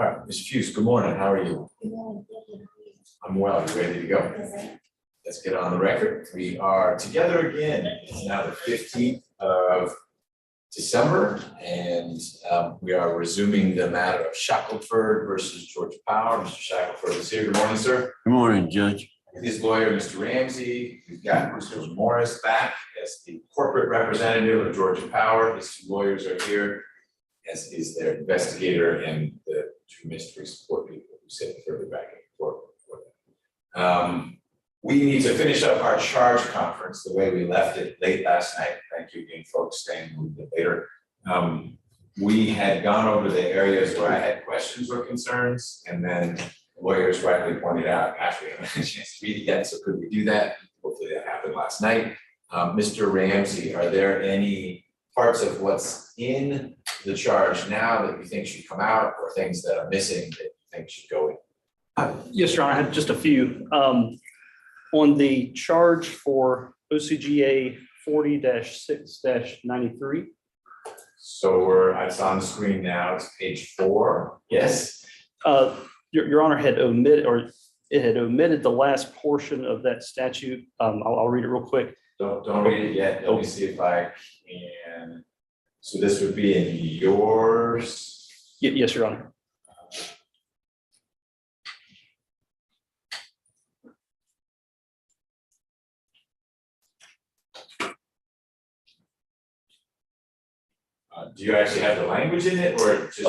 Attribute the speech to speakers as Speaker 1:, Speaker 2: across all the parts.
Speaker 1: All right, Mr. Hughes, good morning. How are you? I'm well. You ready to go? Let's get on the record. We are together again. It's now the 15th of December, and we are resuming the matter of Shackleford versus George Power. Mr. Shackleford is here. Good morning, sir.
Speaker 2: Good morning, Judge.
Speaker 1: His lawyer, Mr. Ramsey. We've got Mr. Morris back as the corporate representative of Georgia Power. His two lawyers are here, as is their investigator and the two mystery support people who sit further back in the court. We need to finish up our charge conference the way we left it late last night. Thank you again, folks, staying a little bit later. We had gone over the areas where I had questions or concerns, and then lawyers rightly pointed out, gosh, we haven't had a chance to read it yet, so could we do that? Hopefully that happened last night. Mr. Ramsey, are there any parts of what's in the charge now that you think should come out, or things that are missing that you think should go in?
Speaker 3: Yes, Your Honor, I have just a few. On the charge for OCGA 40-6-93.
Speaker 1: So it's on the screen now, it's page 4, yes?
Speaker 3: Your Honor had omitted, or it had omitted the last portion of that statute. I'll read it real quick.
Speaker 1: Don't read it yet, let me see if I can. So this would be in yours?
Speaker 3: Yes, Your Honor.
Speaker 1: Do you actually have the language in it, or just?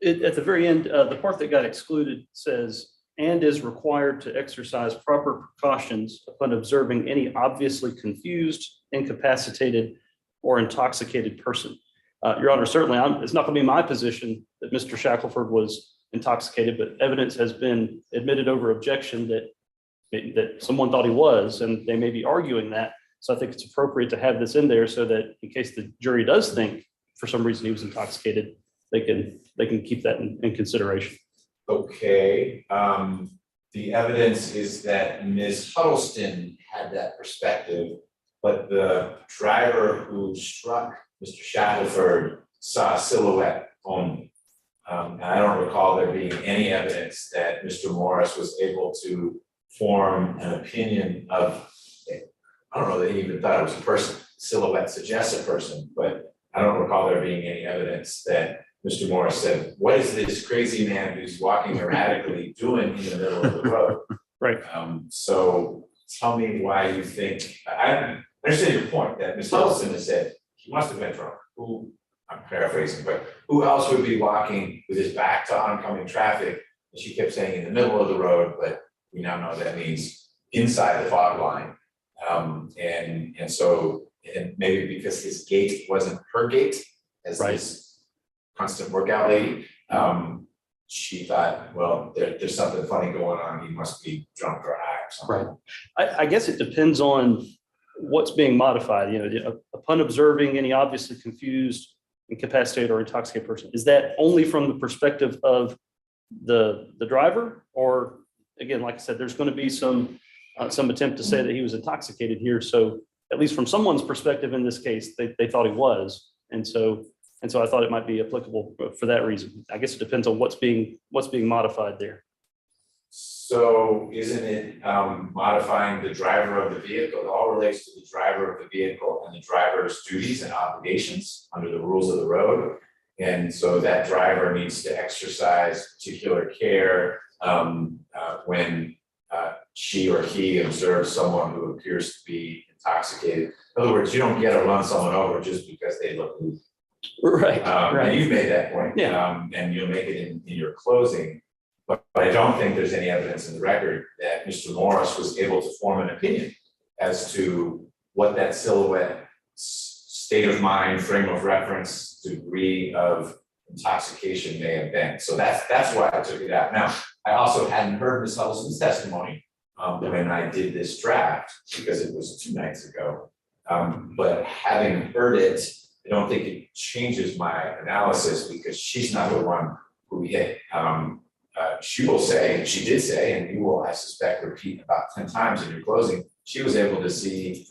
Speaker 3: At the very end, the part that got excluded says, and is required to exercise proper precautions upon observing any obviously confused, incapacitated, or intoxicated person. Your Honor, certainly it's not going to be my position that Mr. Shackleford was intoxicated, but evidence has been admitted over objection that someone thought he was, and they may be arguing that. So I think it's appropriate to have this in there so that in case the jury does think for some reason he was intoxicated, they can keep that in consideration.
Speaker 1: Okay, the evidence is that Ms. Huddleston had that perspective, but the driver who struck Mr. Shackleford saw a silhouette only. And I don't recall there being any evidence that Mr. Morris was able to form an opinion of, I don't know that he even thought it was a person. Silhouette suggests a person, but I don't recall there being any evidence that Mr. Morris said, what is this crazy man who's walking erratically doing in the middle of the road?
Speaker 3: Right.
Speaker 1: So tell me why you think, I understand your point that Ms. Huddleston has said he must have been drunk. Who, I'm paraphrasing, but who else would be walking with his back to oncoming traffic? And she kept saying in the middle of the road, but we now know that means inside the fog line. And maybe because his gait wasn't her gait as
Speaker 3: right.
Speaker 1: This constant workout lady, she thought, well, there's something funny going on. He must be drunk or high or something.
Speaker 3: Right. I guess it depends on what's being modified. You know, upon observing any obviously confused, incapacitated, or intoxicated person, is that only from the perspective of the driver, or again, like I said, there's going to be some attempt to say that he was intoxicated here. So at least from someone's perspective in this case, they thought he was, and so I thought it might be applicable for that reason. I guess it depends on what's being modified there.
Speaker 1: So isn't it modifying the driver of the vehicle? It all relates to the driver of the vehicle and the driver's duties and obligations under the rules of the road. And so that driver needs to exercise particular care when she or he observes someone who appears to be intoxicated. In other words, you don't get to run someone over just because they look loose.
Speaker 3: Right.
Speaker 1: And you've made that point.
Speaker 3: Yeah.
Speaker 1: And you'll make it in your closing. But I don't think there's any evidence in the record that Mr. Morris was able to form an opinion as to what that silhouette, state of mind, frame of reference, degree of intoxication may have been. So that's why I took it out. Now, I also hadn't heard Ms. Huddleston's testimony when I did this draft, because it was 2 nights ago. But having heard it, I don't think it changes my analysis, because she's not the one who hit. She will say, she did say, and you will, I suspect, repeat about 10 times in your closing, she was able to see,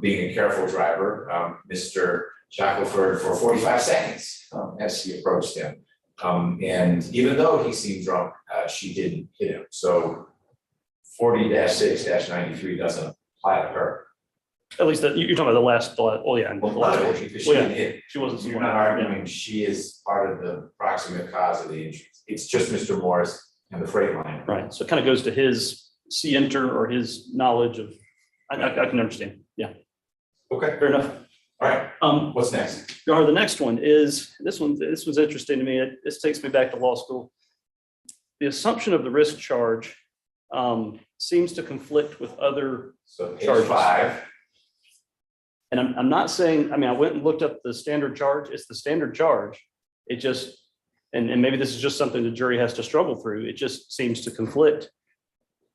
Speaker 1: being a careful driver, Mr. Shackleford for 45 seconds as she approached him. And even though he seemed drunk, she didn't hit him. So 40-6-93 doesn't apply to her.
Speaker 3: At least that, you're talking about oh yeah, and the last portion.
Speaker 1: Because she
Speaker 3: Well,
Speaker 1: didn't
Speaker 3: yeah,
Speaker 1: hit.
Speaker 3: she wasn't
Speaker 1: You're
Speaker 3: someone.
Speaker 1: not arguing she is part of the proximate cause of the injury. It's just Mr. Morris and the freight line.
Speaker 3: Right, so it kind of goes to his see-enter or his knowledge of, I can understand, yeah,
Speaker 1: Okay,
Speaker 3: fair enough.
Speaker 1: all right. What's next?
Speaker 3: Your Honor, the next one is, this was interesting to me. This takes me back to law school. The assumption of the risk charge seems to conflict with other
Speaker 1: So page
Speaker 3: charges.
Speaker 1: 5.
Speaker 3: And I'm not saying, I mean, I went and looked up the standard charge. It's the standard charge. It just, and maybe this is just something the jury has to struggle through. It just seems to conflict.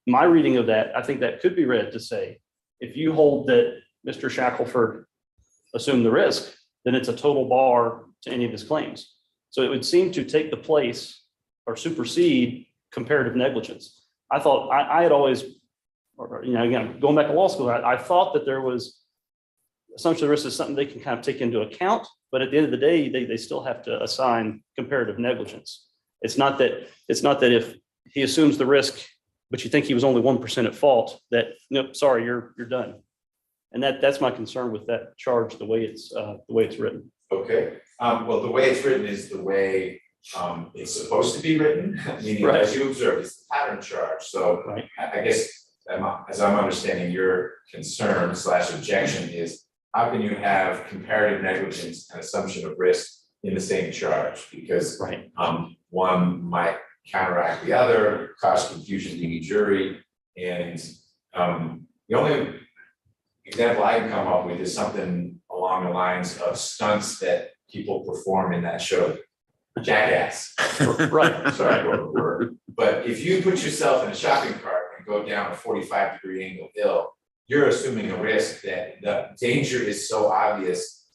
Speaker 3: My reading of that, I think that could be read to say, if you hold that Mr. Shackleford assumed the risk, then it's a total bar to any of his claims. So it would seem to take the place or supersede comparative negligence. I thought, I had always, again, going back to law school, I thought that there was assumption of risk is something they can kind of take into account, but at the end of the day, they still have to assign comparative negligence. It's not that if he assumes the risk, but you think he was only 1% at fault, that, nope, sorry, you're done. And that's my concern with that charge, the way it's written.
Speaker 1: Okay, well, the way it's written is the way it's supposed to be written, meaning
Speaker 3: Right.
Speaker 1: as you observe, it's the pattern charge. So
Speaker 3: Right.
Speaker 1: I guess as I'm understanding your concern / objection is, how can you have comparative negligence and assumption of risk in the same charge? Because
Speaker 3: Right.
Speaker 1: one might counteract the other, cause confusion to the jury. And the only example I can come up with is something along the lines of stunts that people perform in that show, Jackass.
Speaker 3: Right.
Speaker 1: Sorry, word. But if you put yourself in a shopping cart and go down a 45-degree angle hill, you're assuming a risk that the danger is so obvious.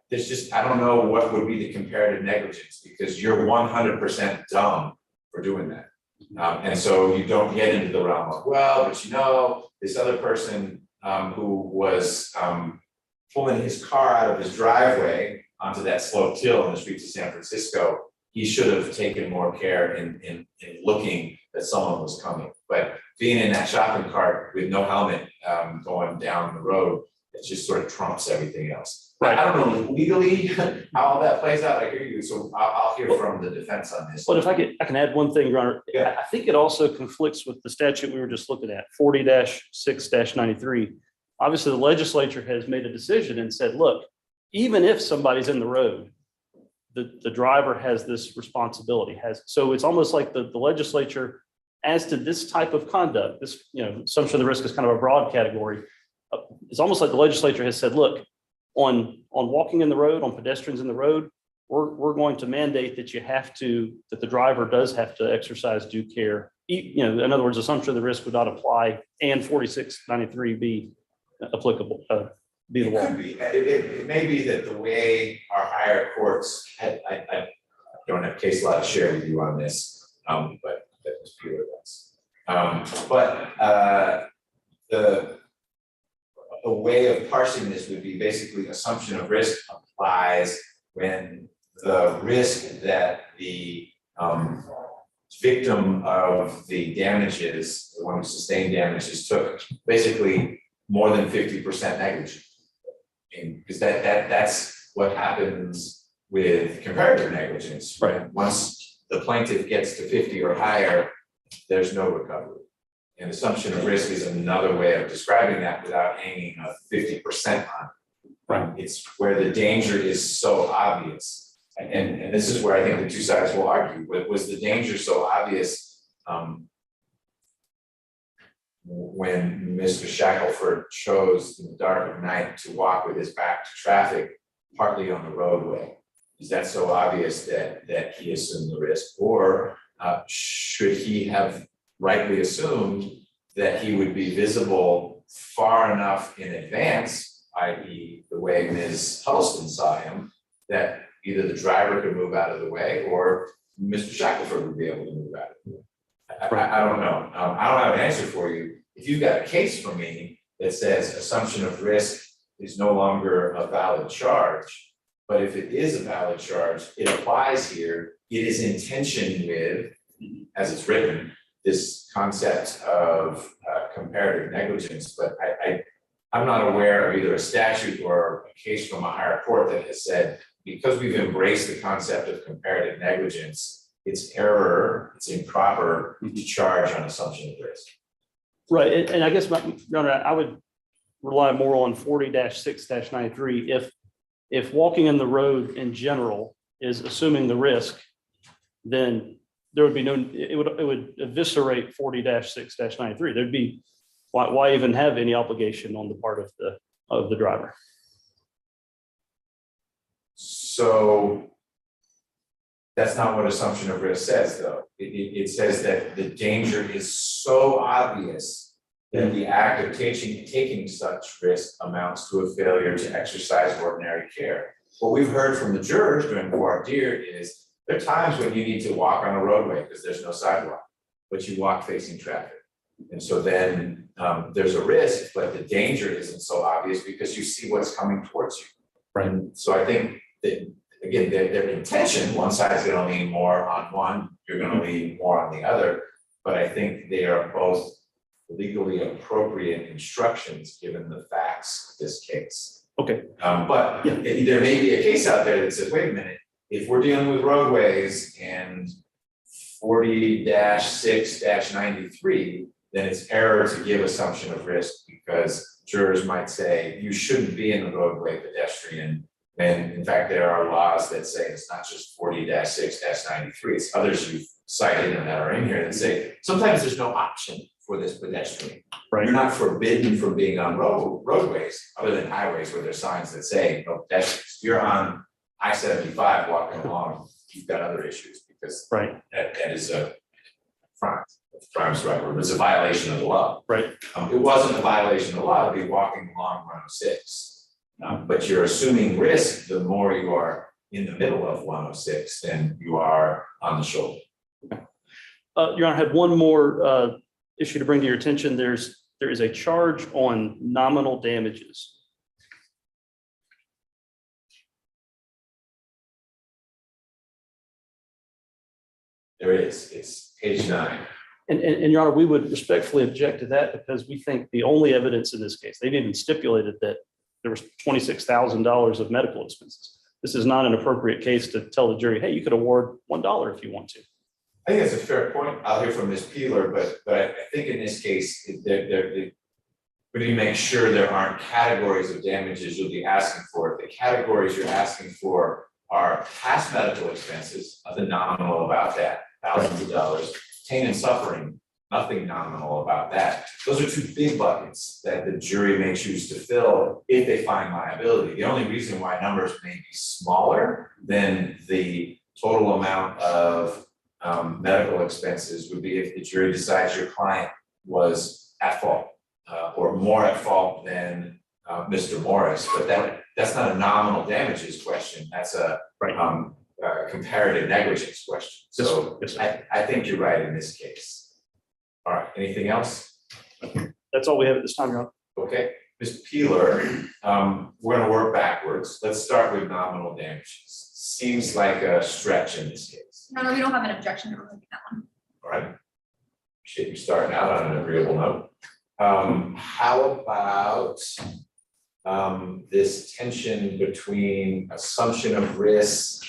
Speaker 1: There's just, I don't know what would be the comparative negligence, because you're 100% dumb for doing that. And so you don't get into the realm of, well, but this other person who was pulling his car out of his driveway onto that sloped hill in the streets of San Francisco, he should have taken more care in looking that someone was coming. But being in that shopping cart with no helmet going down the road, it just sort of trumps everything else.
Speaker 3: Right.
Speaker 1: I don't know legally how all that plays out. I hear you, so I'll hear from the defense on this.
Speaker 3: But if I can add one thing, Your Honor,
Speaker 1: Yeah.
Speaker 3: I think it also conflicts with the statute we were just looking at, 40-6-93. Obviously, the legislature has made a decision and said, look, even if somebody's in the road, the driver has this responsibility. So it's almost like the legislature, as to this type of conduct, this, assumption of the risk is kind of a broad category. It's almost like the legislature has said, look, on walking in the road, on pedestrians in the road, we're going to mandate that that the driver does have to exercise due care. In other words, assumption of the risk would not apply, and 4693 be applicable, be the
Speaker 1: It
Speaker 3: law.
Speaker 1: could be. It may be that the way our higher courts, I don't have case law to share with you on this, but that was pure events. But the way of parsing this would be basically assumption of risk applies when the risk that the victim of the damages, the one who sustained damages, took basically more than 50% negligence. Because that's what happens with comparative negligence.
Speaker 3: Right.
Speaker 1: Once the plaintiff gets to 50 or higher, there's no recovery. And assumption of risk is another way of describing that without hanging a 50% on it.
Speaker 3: Right.
Speaker 1: It's where the danger is so obvious. And this is where I think the two sides will argue. Was the danger so obvious when Mr. Shackleford chose in the dark of night to walk with his back to traffic, partly on the roadway? Is that so obvious that he assumed the risk? Or should he have rightly assumed that he would be visible far enough in advance, i.e. the way Ms. Huddleston saw him, that either the driver could move out of the way or Mr. Shackleford would be able to move out of the way? I don't know. I don't have an answer for you. If you've got a case for me that says assumption of risk is no longer a valid charge, but if it is a valid charge, it applies here it is in tension with, as it's written, this concept of comparative negligence, but I'm not aware of either a statute or a case from a higher court that has said, because we've embraced the concept of comparative negligence, it's error, it's improper to charge on assumption of risk.
Speaker 3: Right, and I guess, Your Honor, I would rely more on 40-6-93. If walking in the road in general is assuming the risk, then there would be no, it would eviscerate 40-6-93. There'd be, why even have any obligation on the part of the driver?
Speaker 1: So that's not what assumption of risk says, though. It says that the danger is so obvious that the act of taking such risk amounts to a failure to exercise ordinary care. What we've heard from the jurors during voir dire is there are times when you need to walk on a roadway because there's no sidewalk, but you walk facing traffic. And so then there's a risk, but the danger isn't so obvious because you see what's coming towards you.
Speaker 3: Right.
Speaker 1: And so I think that, again, their intention, one side's gonna lean more on one, you're gonna lean more on the other, but I think they are both legally appropriate instructions given the facts of this case.
Speaker 3: Okay.
Speaker 1: But
Speaker 3: Yeah.
Speaker 1: there may be a case out there that says, wait a minute, if we're dealing with roadways and 40-6-93, then it's error to give assumption of risk because jurors might say you shouldn't be in the roadway pedestrian. And in fact, there are laws that say it's not just 40-6-93, it's others you've cited and that are in here that say sometimes there's no option for this pedestrian.
Speaker 3: Right.
Speaker 1: You're not forbidden from being on roadways, other than highways where there's signs that say no pedestrians. You're on I-75 walking along, you've got other issues because
Speaker 3: Right.
Speaker 1: that is a crime. Crime's right, or it's a violation of the law.
Speaker 3: Right.
Speaker 1: It wasn't a violation of the law to be walking along 106. But you're assuming risk the more you are in the middle of 106 than you are on the shoulder.
Speaker 3: Your Honor, I had one more issue to bring to your attention. There is a charge on nominal damages.
Speaker 1: There it is, it's page 9.
Speaker 3: And Your Honor, we would respectfully object to that because we think the only evidence in this case, they've even stipulated that there was $26,000 of medical expenses. This is not an appropriate case to tell the jury, hey, you could award $1 if you want to.
Speaker 1: I think that's a fair point. I'll hear from Ms. Peeler, but I think in this case, we need to make sure there aren't categories of damages you'll be asking for. If the categories you're asking for are past medical expenses, nothing nominal about that, thousands of dollars, pain and suffering, nothing nominal about that. Those are two big buckets that the jury may choose to fill if they find liability. The only reason why numbers may be smaller than the total amount of medical expenses would be if the jury decides your client was at fault or more at fault than Mr. Morris, but that's not a nominal damages question. That's a comparative negligence question. So
Speaker 3: Yes,
Speaker 1: I think you're right in this case. All right, anything else?
Speaker 3: that's all we have at this time, Your Honor.
Speaker 1: Okay, Ms. Peeler, we're gonna work backwards. Let's start with nominal damages. Seems like a stretch in this case.
Speaker 2: No, we don't have an objection to removing that one.
Speaker 1: All right. Appreciate you starting out on an agreeable note. How about this tension between assumption of risk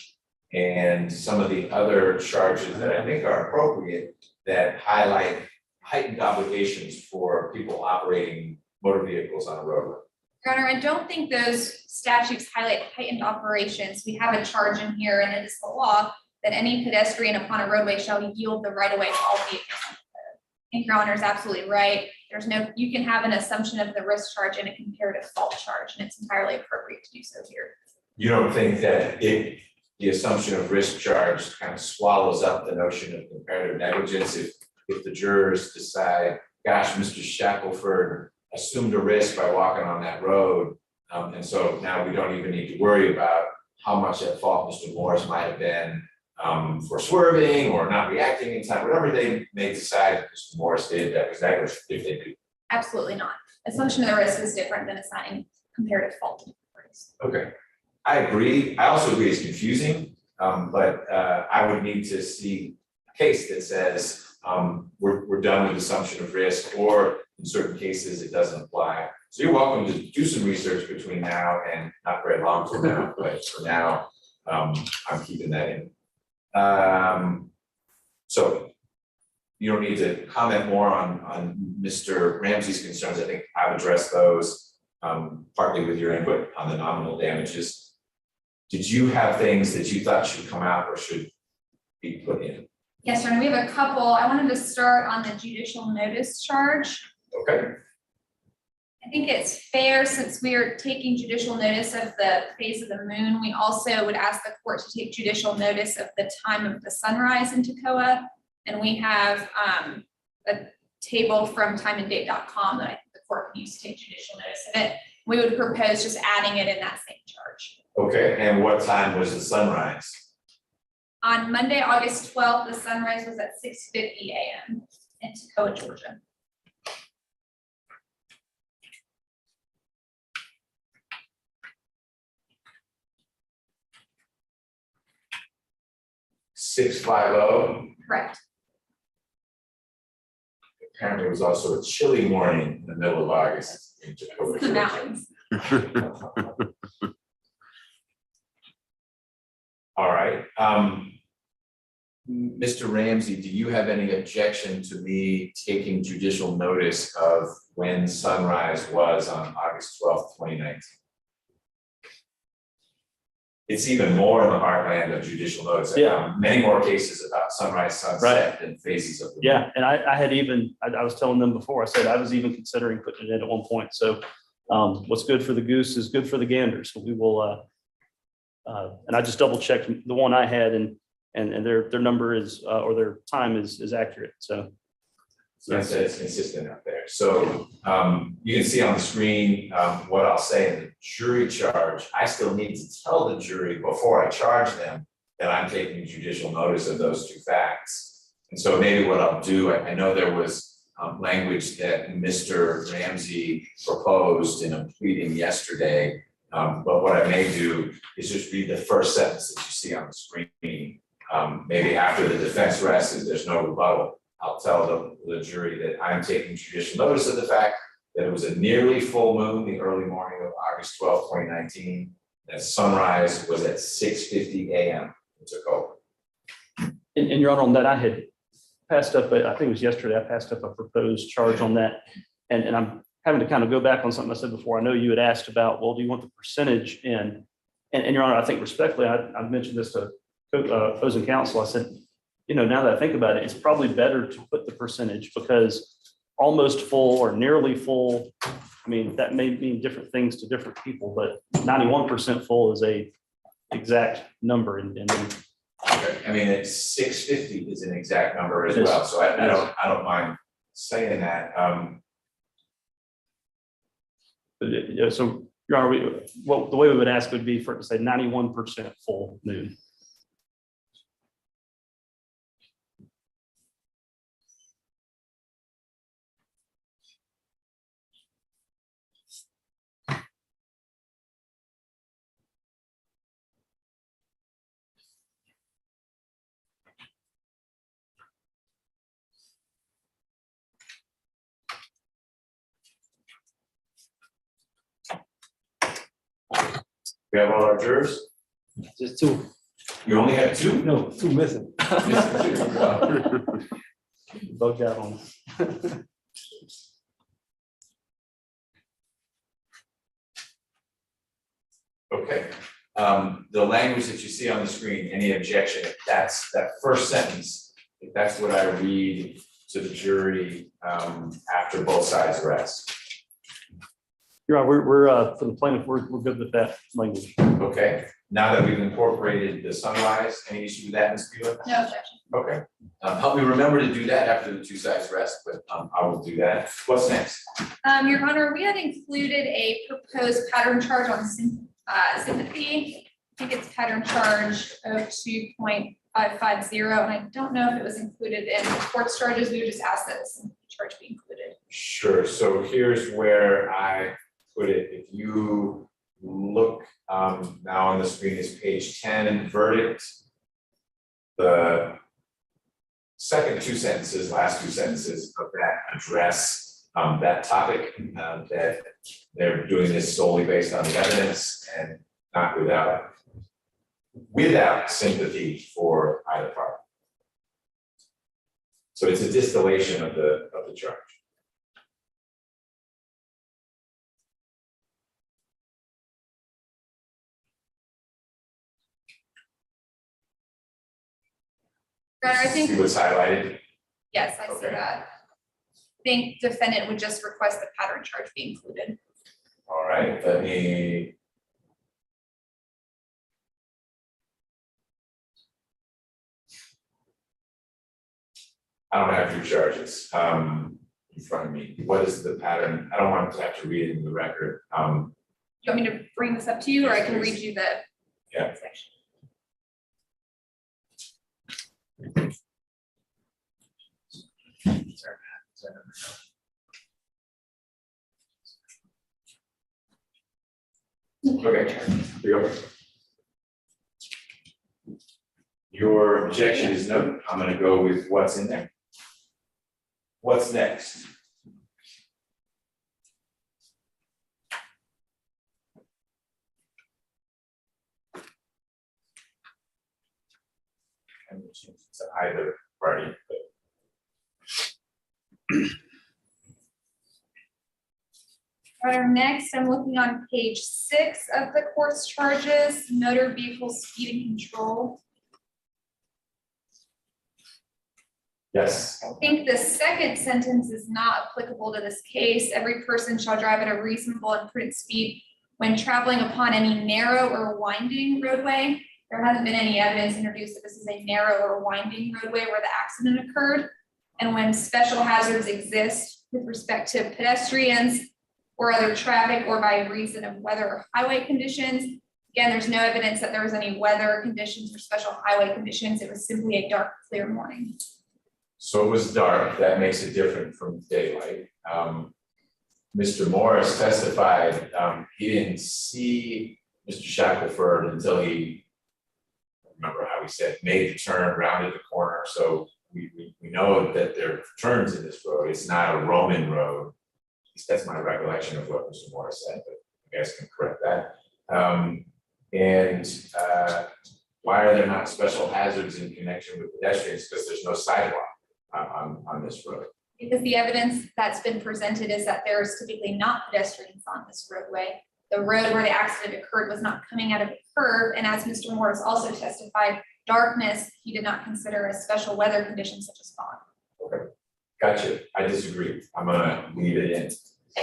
Speaker 1: and some of the other charges that I think are appropriate that highlight heightened obligations for people operating motor vehicles on a roadway?
Speaker 2: Your Honor, I don't think those statutes highlight heightened operations. We have a charge in here, and it is the law that any pedestrian upon a roadway shall yield the right of way to all vehicles. I think Your Honor is absolutely right. There's no, you can have an assumption of the risk charge and a comparative fault charge, and it's entirely appropriate to do so here.
Speaker 1: You don't think that the assumption of risk charge kind of swallows up the notion of comparative negligence if the jurors decide, gosh, Mr. Shackleford assumed a risk by walking on that road, and so now we don't even need to worry about how much at fault Mr. Morris might have been for swerving or not reacting in time, whatever they may decide that Mr. Morris did that was negligent if they do.
Speaker 2: Absolutely not. Assumption of the risk is different than assigning comparative fault.
Speaker 1: Okay, I agree. I also agree it's confusing. But I would need to see a case that says, we're done with assumption of risk, or in certain cases, it doesn't apply. So you're welcome to do some research between now and not very long from now, but for now, I'm keeping that in. So you don't need to comment more on Mr. Ramsey's concerns. I think I've addressed those, partly with your input on the nominal damages. Did you have things that you thought should come out or should be put in?
Speaker 2: Yes, sir, and we have a couple. I wanted to start on the judicial notice charge.
Speaker 1: Okay.
Speaker 2: I think it's fair, since we are taking judicial notice of the phase of the moon, we also would ask the court to take judicial notice of the time of the sunrise in Toccoa. And we have a table from timeanddate.com that I think the court can use to take judicial notice of it. We would propose just adding it in that same charge.
Speaker 1: Okay, and what time was the sunrise?
Speaker 2: On Monday, August 12th, the sunrise was at 6:50 a.m. in Toccoa, Georgia.
Speaker 1: $650.
Speaker 2: Correct.
Speaker 1: Apparently, it was also a chilly morning in the middle of August in Toccoa,
Speaker 2: The
Speaker 1: Georgia.
Speaker 2: mountains.
Speaker 1: All right. Mr. Ramsey, do you have any objection to me taking judicial notice of when sunrise was on August 12th, 2019? It's even more in the heartland of judicial notice. I found many more cases about sunrise, sunset than phases of the moon.
Speaker 3: Yeah, and I had even, I was telling them before, I said I was even considering putting it in at one point. So what's good for the goose is good for the gander. So we will, and I just double checked the one I had, and their number is, or their time is accurate. So.
Speaker 1: Yes, it's consistent out there. So you can see on the screen what I'll say in the jury charge. I still need to tell the jury before I charge them that I'm taking judicial notice of those two facts. And so maybe what I'll do, I know there was language that Mr. Ramsey proposed in a pleading yesterday, but what I may do is just read the first sentence that you see on the screen. Maybe after the defense rests, if there's no rebuttal, I'll tell the jury that I'm taking judicial notice of the fact that it was a nearly full moon the early morning of August 12, 2019, that sunrise was at 6:50 a.m. in Toccoa.
Speaker 3: And Your Honor, on that, I had passed up, I think it was yesterday, I passed up a proposed charge on that. And I'm having to kind of go back on something I said before. I know you had asked about, well, do you want the percentage in? And Your Honor, I think respectfully, I've mentioned this to opposing counsel. I said, you know, now that I think about it, it's probably better to put the percentage, because almost full or nearly full, I mean, that may mean different things to different people, but 91% full is a exact number. And
Speaker 1: Okay. I mean, it's 6:50 is an exact number as
Speaker 3: It is.
Speaker 1: well, so I don't mind saying that.
Speaker 3: so, Your Honor, the way we would ask would be for it to say 91% full moon.
Speaker 1: We have all our jurors?
Speaker 4: Just two.
Speaker 1: You only have two?
Speaker 4: No, two missing.
Speaker 3: Bugged out on.
Speaker 1: Okay, the language that you see on the screen, any objection, if that's that first sentence, if that's what I read to the jury after both sides rest.
Speaker 3: Your Honor, we're for the plaintiff, we're good with that language.
Speaker 1: Okay, now that we've incorporated the sunrise, any issue with that, Ms. Bueller?
Speaker 2: No objection.
Speaker 1: Okay, help me remember to do that after the two sides rest, but I will do that. What's next?
Speaker 2: Your Honor, we had included a proposed pattern charge on sympathy. I think it's pattern charge of 2.550, and I don't know if it was included in the court's charges. We would just ask that the sympathy charge be included.
Speaker 1: Sure, so here's where I put it. If you look now on the screen is page 10, verdict, the second two sentences, last two sentences of that address that topic, that they're doing this solely based on the evidence and not without sympathy for either party. So it's a distillation of the charge.
Speaker 2: Your Honor, I think,
Speaker 1: See what's highlighted?
Speaker 2: yes, I see
Speaker 1: Okay.
Speaker 2: that. I think defendant would just request the pattern charge be included.
Speaker 1: All right, let me. I don't have two charges in front of me. What is the pattern? I don't want to have to read it in the record.
Speaker 2: You want me to bring this up to you, or I can
Speaker 1: Yes,
Speaker 2: read
Speaker 1: please.
Speaker 2: you the
Speaker 1: Yeah.
Speaker 2: section?
Speaker 1: Okay, here you go. Your objection is no. I'm gonna go with what's in there. What's next? And it's either party, but
Speaker 2: Your Honor, next, I'm looking on page 6 of the court's charges, motor vehicle speed and control.
Speaker 1: yes,
Speaker 2: I think the second sentence is not applicable to this case. Every person shall drive at a reasonable and prudent speed when traveling upon any narrow or winding roadway. There hasn't been any evidence introduced that this is a narrow or winding roadway where the accident occurred. And when special hazards exist with respect to pedestrians or other traffic or by reason of weather or highway conditions. Again, there's no evidence that there was any weather conditions or special highway conditions. It was simply a dark, clear morning.
Speaker 1: so it was dark. That makes it different from daylight. Mr. Morris testified, he didn't see Mr. Shackleford until he, I don't remember how he said, made the turn, rounded the corner. So we know that there are turns in this road. It's not a Roman road. At least that's my recollection of what Mr. Morris said, but you guys can correct that. Why are there not special hazards in connection with pedestrians? Because there's no sidewalk on this road.
Speaker 2: Because the evidence that's been presented is that there's typically not pedestrians on this roadway. The road where the accident occurred was not coming out of a curve. And as Mr. Morris also testified, darkness, he did not consider a special weather condition such as fog.
Speaker 1: Okay, gotcha. I disagree. I'm gonna leave it in.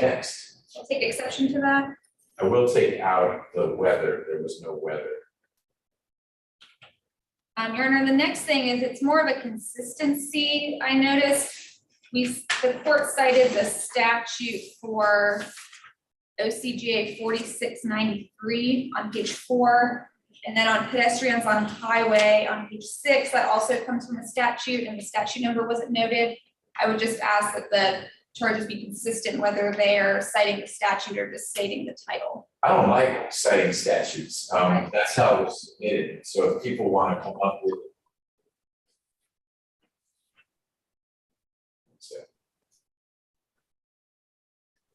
Speaker 1: Next,
Speaker 2: I'll take exception to that.
Speaker 1: I will take out the weather. There was no weather.
Speaker 2: Your Honor, the next thing is it's more of a consistency. I noticed the court cited the statute for OCGA 4693 on page 4. And then on pedestrians on highway on page 6, that also comes from a statute and the statute number wasn't noted. I would just ask that the charges be consistent, whether they are citing the statute or just stating the title.
Speaker 1: I don't like citing statutes. That's how it was submitted. So if people want to come up with.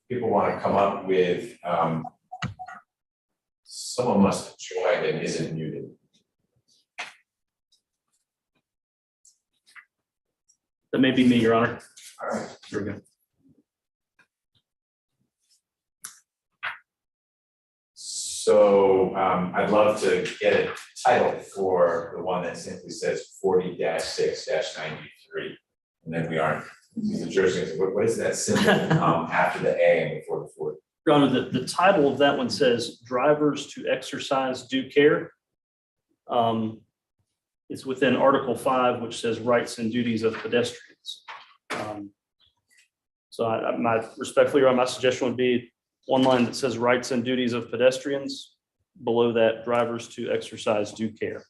Speaker 1: People want to come up with, someone must have joined and isn't muted.
Speaker 3: That may be me, Your Honor.
Speaker 1: All right,
Speaker 3: Very good.
Speaker 1: so I'd love to get a title for the one that simply says 40-6-93, and then we aren't. The jurisdiction, what is that symbol after the A and before the 40?
Speaker 3: Your Honor, the title of that one says drivers to exercise due care. It's within Article 5, which says rights and duties of pedestrians. So my respectfully, my suggestion would be one line that says rights and duties of pedestrians. Below that, drivers to exercise due care.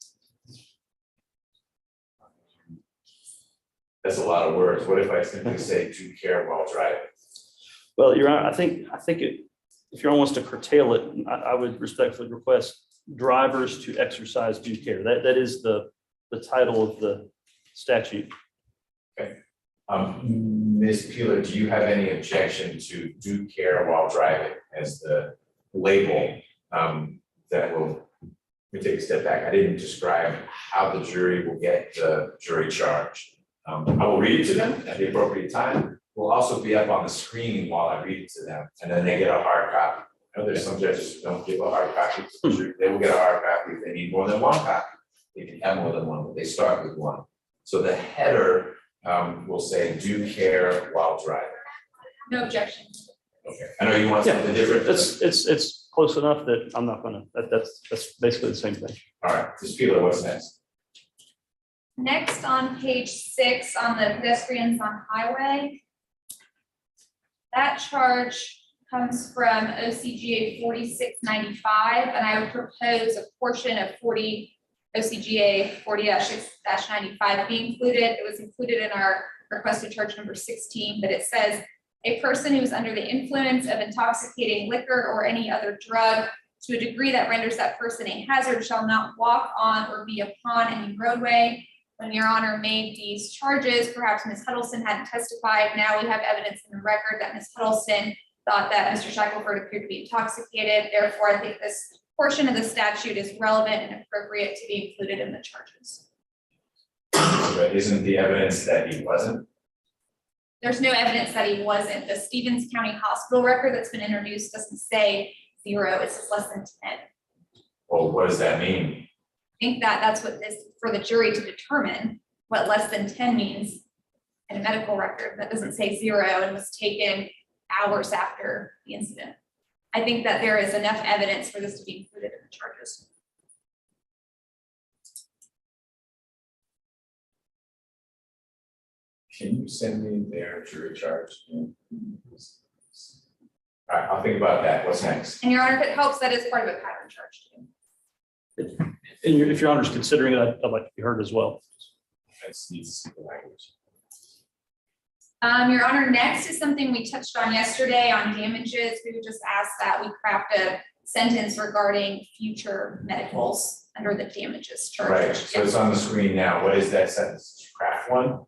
Speaker 1: That's a lot of words. What if I simply say due care while driving?
Speaker 3: Well, Your Honor, I think if Your Honor wants to curtail it, I would respectfully request drivers to exercise due care. That is the the title of the statute.
Speaker 1: Ms. Peeler, do you have any objection to due care while driving as the label that will, let me take a step back. I didn't describe how the jury will get the jury charge. I will read it to them at the appropriate time. Will also be up on the screen while I read it to them, and then they get a hard copy. I know there's some judges who don't give a hard copy to the jury. They will get a hard copy if they need more than one copy. They can have more than one, but they start with one. So the header will say due care while driving.
Speaker 2: No objection.
Speaker 1: Okay, I know you want
Speaker 3: Yeah,
Speaker 1: something different.
Speaker 3: it's close enough that I'm not gonna, that's basically the same thing.
Speaker 1: All right, Ms. Peeler, what's next?
Speaker 2: Next on page 6 on the pedestrians on highway. That charge comes from OCGA 4695, and I would propose a portion of OCGA 40-6-95 be included. It was included in our requested charge number 16, but it says a person who is under the influence of intoxicating liquor or any other drug to a degree that renders that person a hazard shall not walk on or be upon any roadway. When Your Honor made these charges, perhaps Ms. Huddleston hadn't testified. Now we have evidence in the record that Ms. Huddleston thought that Mr. Shackleford appeared to be intoxicated. Therefore, I think this portion of the statute is relevant and appropriate to be included in the charges.
Speaker 1: But isn't the evidence that he wasn't?
Speaker 2: There's no evidence that he wasn't. The Stevens County Hospital record that's been introduced doesn't say 0, it says less than 10.
Speaker 1: Well, what does that mean?
Speaker 2: I think that that's what this, for the jury to determine what less than 10 means in a medical record that doesn't say 0 and was taken hours after the incident. I think that there is enough evidence for this to be included in the charges.
Speaker 1: Can you send me their jury charge? All right, I'll think about that. What's next?
Speaker 2: And Your Honor, if it helps, that is part of a pattern charge too.
Speaker 3: And if Your Honor's considering it, I'd like to be heard as well.
Speaker 1: That's needs to see the language.
Speaker 2: Your Honor, next is something we touched on yesterday on damages. We would just ask that we craft a sentence regarding future medicals under the damages charge.
Speaker 1: Right, so it's on the screen now. What is that sentence? Craft one?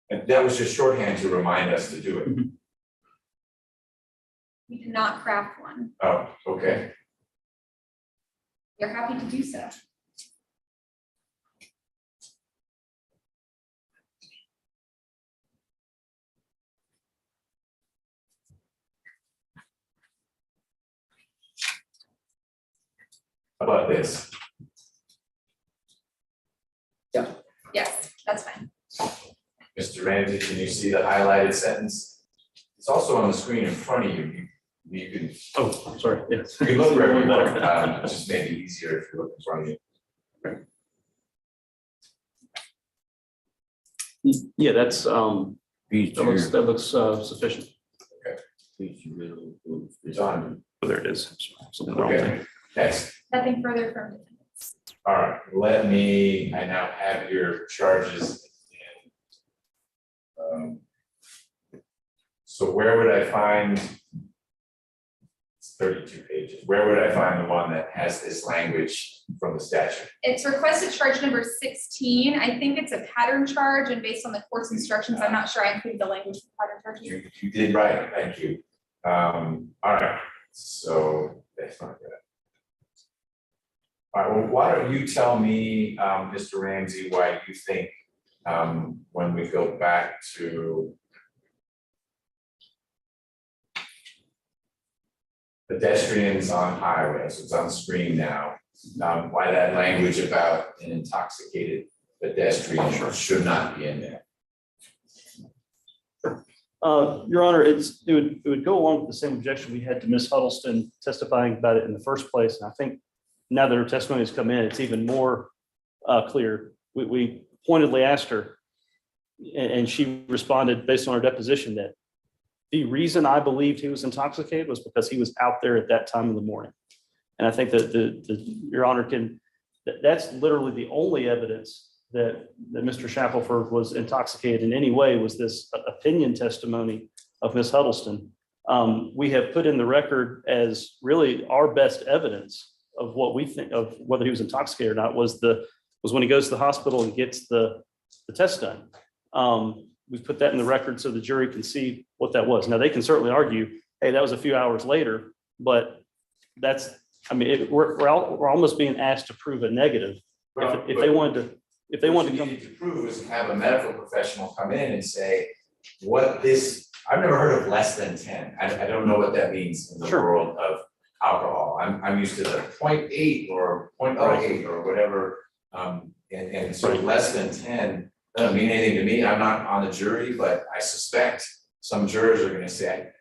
Speaker 1: And that was just shorthand to remind us to do it.
Speaker 2: We did not craft one.
Speaker 1: Oh, okay.
Speaker 2: You're happy to do so.
Speaker 1: How about this?
Speaker 2: Yes, that's fine.
Speaker 1: Mr. Ramsey, can you see the highlighted sentence? It's also on the screen in front of you. You can,
Speaker 3: Oh, sorry, yes.
Speaker 1: you can look wherever you want. It just may be easier if you look in front of you.
Speaker 3: Yeah, that's, that looks sufficient.
Speaker 1: It's on.
Speaker 3: Oh, there it is. Something wrong there.
Speaker 1: Okay, next.
Speaker 2: Nothing further from defendants.
Speaker 1: All right, I now have your charges. So where would I find? It's 32 pages. Where would I find the one that has this language from the statute?
Speaker 2: It's requested charge number 16. I think it's a pattern charge, and based on the court's instructions, I'm not sure I included the language for pattern charges.
Speaker 1: You did right, thank you. All right, so that's not good. All right, well, why don't you tell me, Mr. Ramsey, why you think when we go back to pedestrians on highways, it's on screen now, why that language about an intoxicated pedestrian should not be in there.
Speaker 3: Your Honor, it would go along with the same objection we had to Ms. Huddleston testifying about it in the first place. And I think now that her testimony has come in, it's even more clear. We pointedly asked her, and she responded based on her deposition that the reason I believed he was intoxicated was because he was out there at that time of the morning. And I think that Your Honor that's literally the only evidence that Mr. Shackleford was intoxicated in any way was this opinion testimony of Ms. Huddleston. We have put in the record as really our best evidence what we think of whether he was intoxicated or not was when he goes to the hospital and gets the test done. We put that in the record so the jury can see what that was. Now they can certainly argue, hey, that was a few hours later, but that's, I mean, we're almost being asked to prove a negative. If they wanted to come.
Speaker 1: What you needed to prove is have a medical professional come in and say, I've never heard of less than 10. I don't know what that means in the
Speaker 3: Sure.
Speaker 1: world of alcohol. I'm used to the 0.8 or 0.08 or whatever. And so
Speaker 3: Right.
Speaker 1: less than 10 doesn't mean anything to me. I'm not on the jury, but I suspect some jurors are gonna say,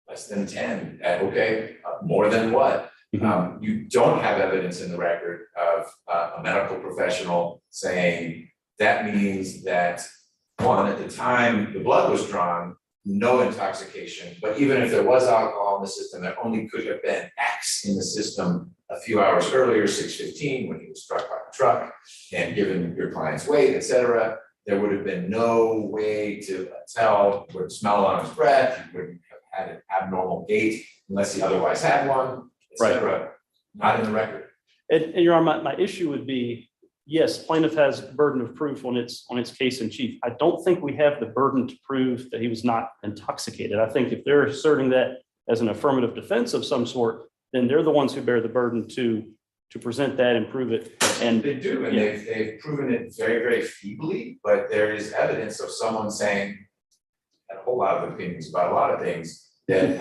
Speaker 1: less than 10, okay, more than what? You don't have evidence in the record of a medical professional saying that means that, one, at the time the blood was drawn, no intoxication, but even if there was alcohol in the system, there only could have been X in the system a few hours earlier, 6:15, when he was struck by the truck, and given your client's weight, et cetera, there would have been no way to tell, would smell on his breath, he wouldn't have had an abnormal gait unless he otherwise had one, et cetera. Not in the record.
Speaker 3: And Your Honor, my issue would be, yes, plaintiff has burden of proof on its case in chief. I don't think we have the burden to prove that he was not intoxicated. I think if they're asserting that as an affirmative defense of some sort, then they're the ones who bear the burden to present that and prove it. And
Speaker 1: They do, and they've proven it very, very feebly, but there is evidence of someone saying, and a whole lot of opinions about a lot of things, that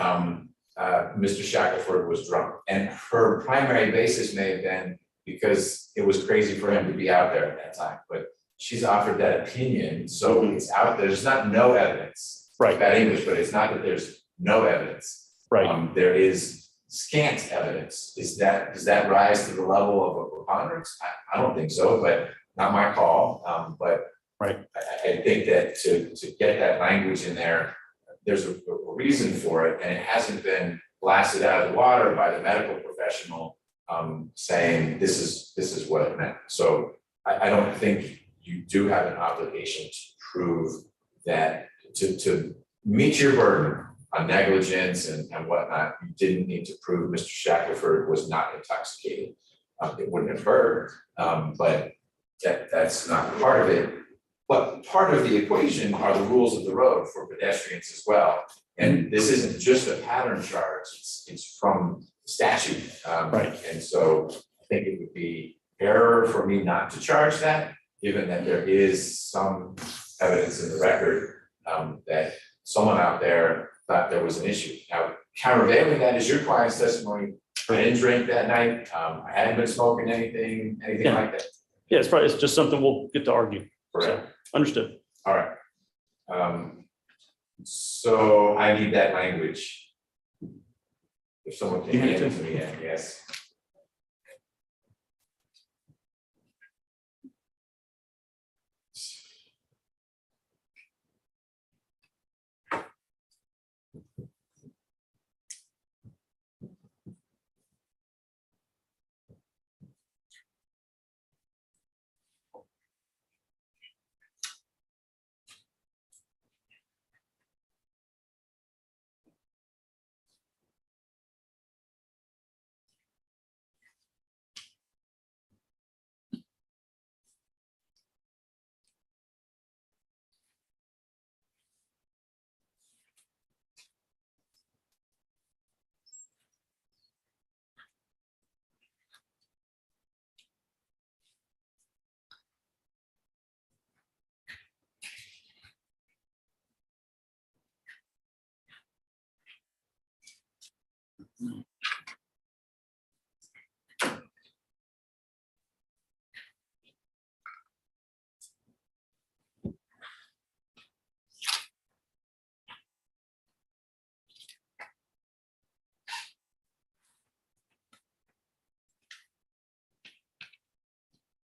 Speaker 1: Mr. Shackleford was drunk. And her primary basis may have been because it was crazy for him to be out there at that time, but she's offered that opinion, so it's out there. There's not no evidence.
Speaker 3: Right.
Speaker 1: Bad English, but it's not that there's no evidence.
Speaker 3: Right.
Speaker 1: There is scant evidence. Does that rise to the level of a preponderance? I don't think so, but not my call. But
Speaker 3: right.
Speaker 1: I think that to get that language in there, there's a reason for it, and it hasn't been blasted out of the water by the medical professional saying this is what it meant. So I don't think you do have an obligation to prove that to meet your burden on negligence and whatnot. You didn't need to prove Mr. Shackleford was not intoxicated. It wouldn't have hurt, but that's not part of it. But part of the equation are the rules of the road for pedestrians as well. And this isn't just a pattern charge, it's from statute.
Speaker 3: Right.
Speaker 1: And so I think it would be error for me not to charge that, given that there is some evidence in the record that someone out there thought there was an issue. Now, countervailing that is your client's testimony. I didn't drink that night. I hadn't been smoking anything like that.
Speaker 3: Yeah, it's just something we'll get to argue.
Speaker 1: Correct.
Speaker 3: So, understood.
Speaker 1: All right. So I need that language. If someone can hand it to me, I guess.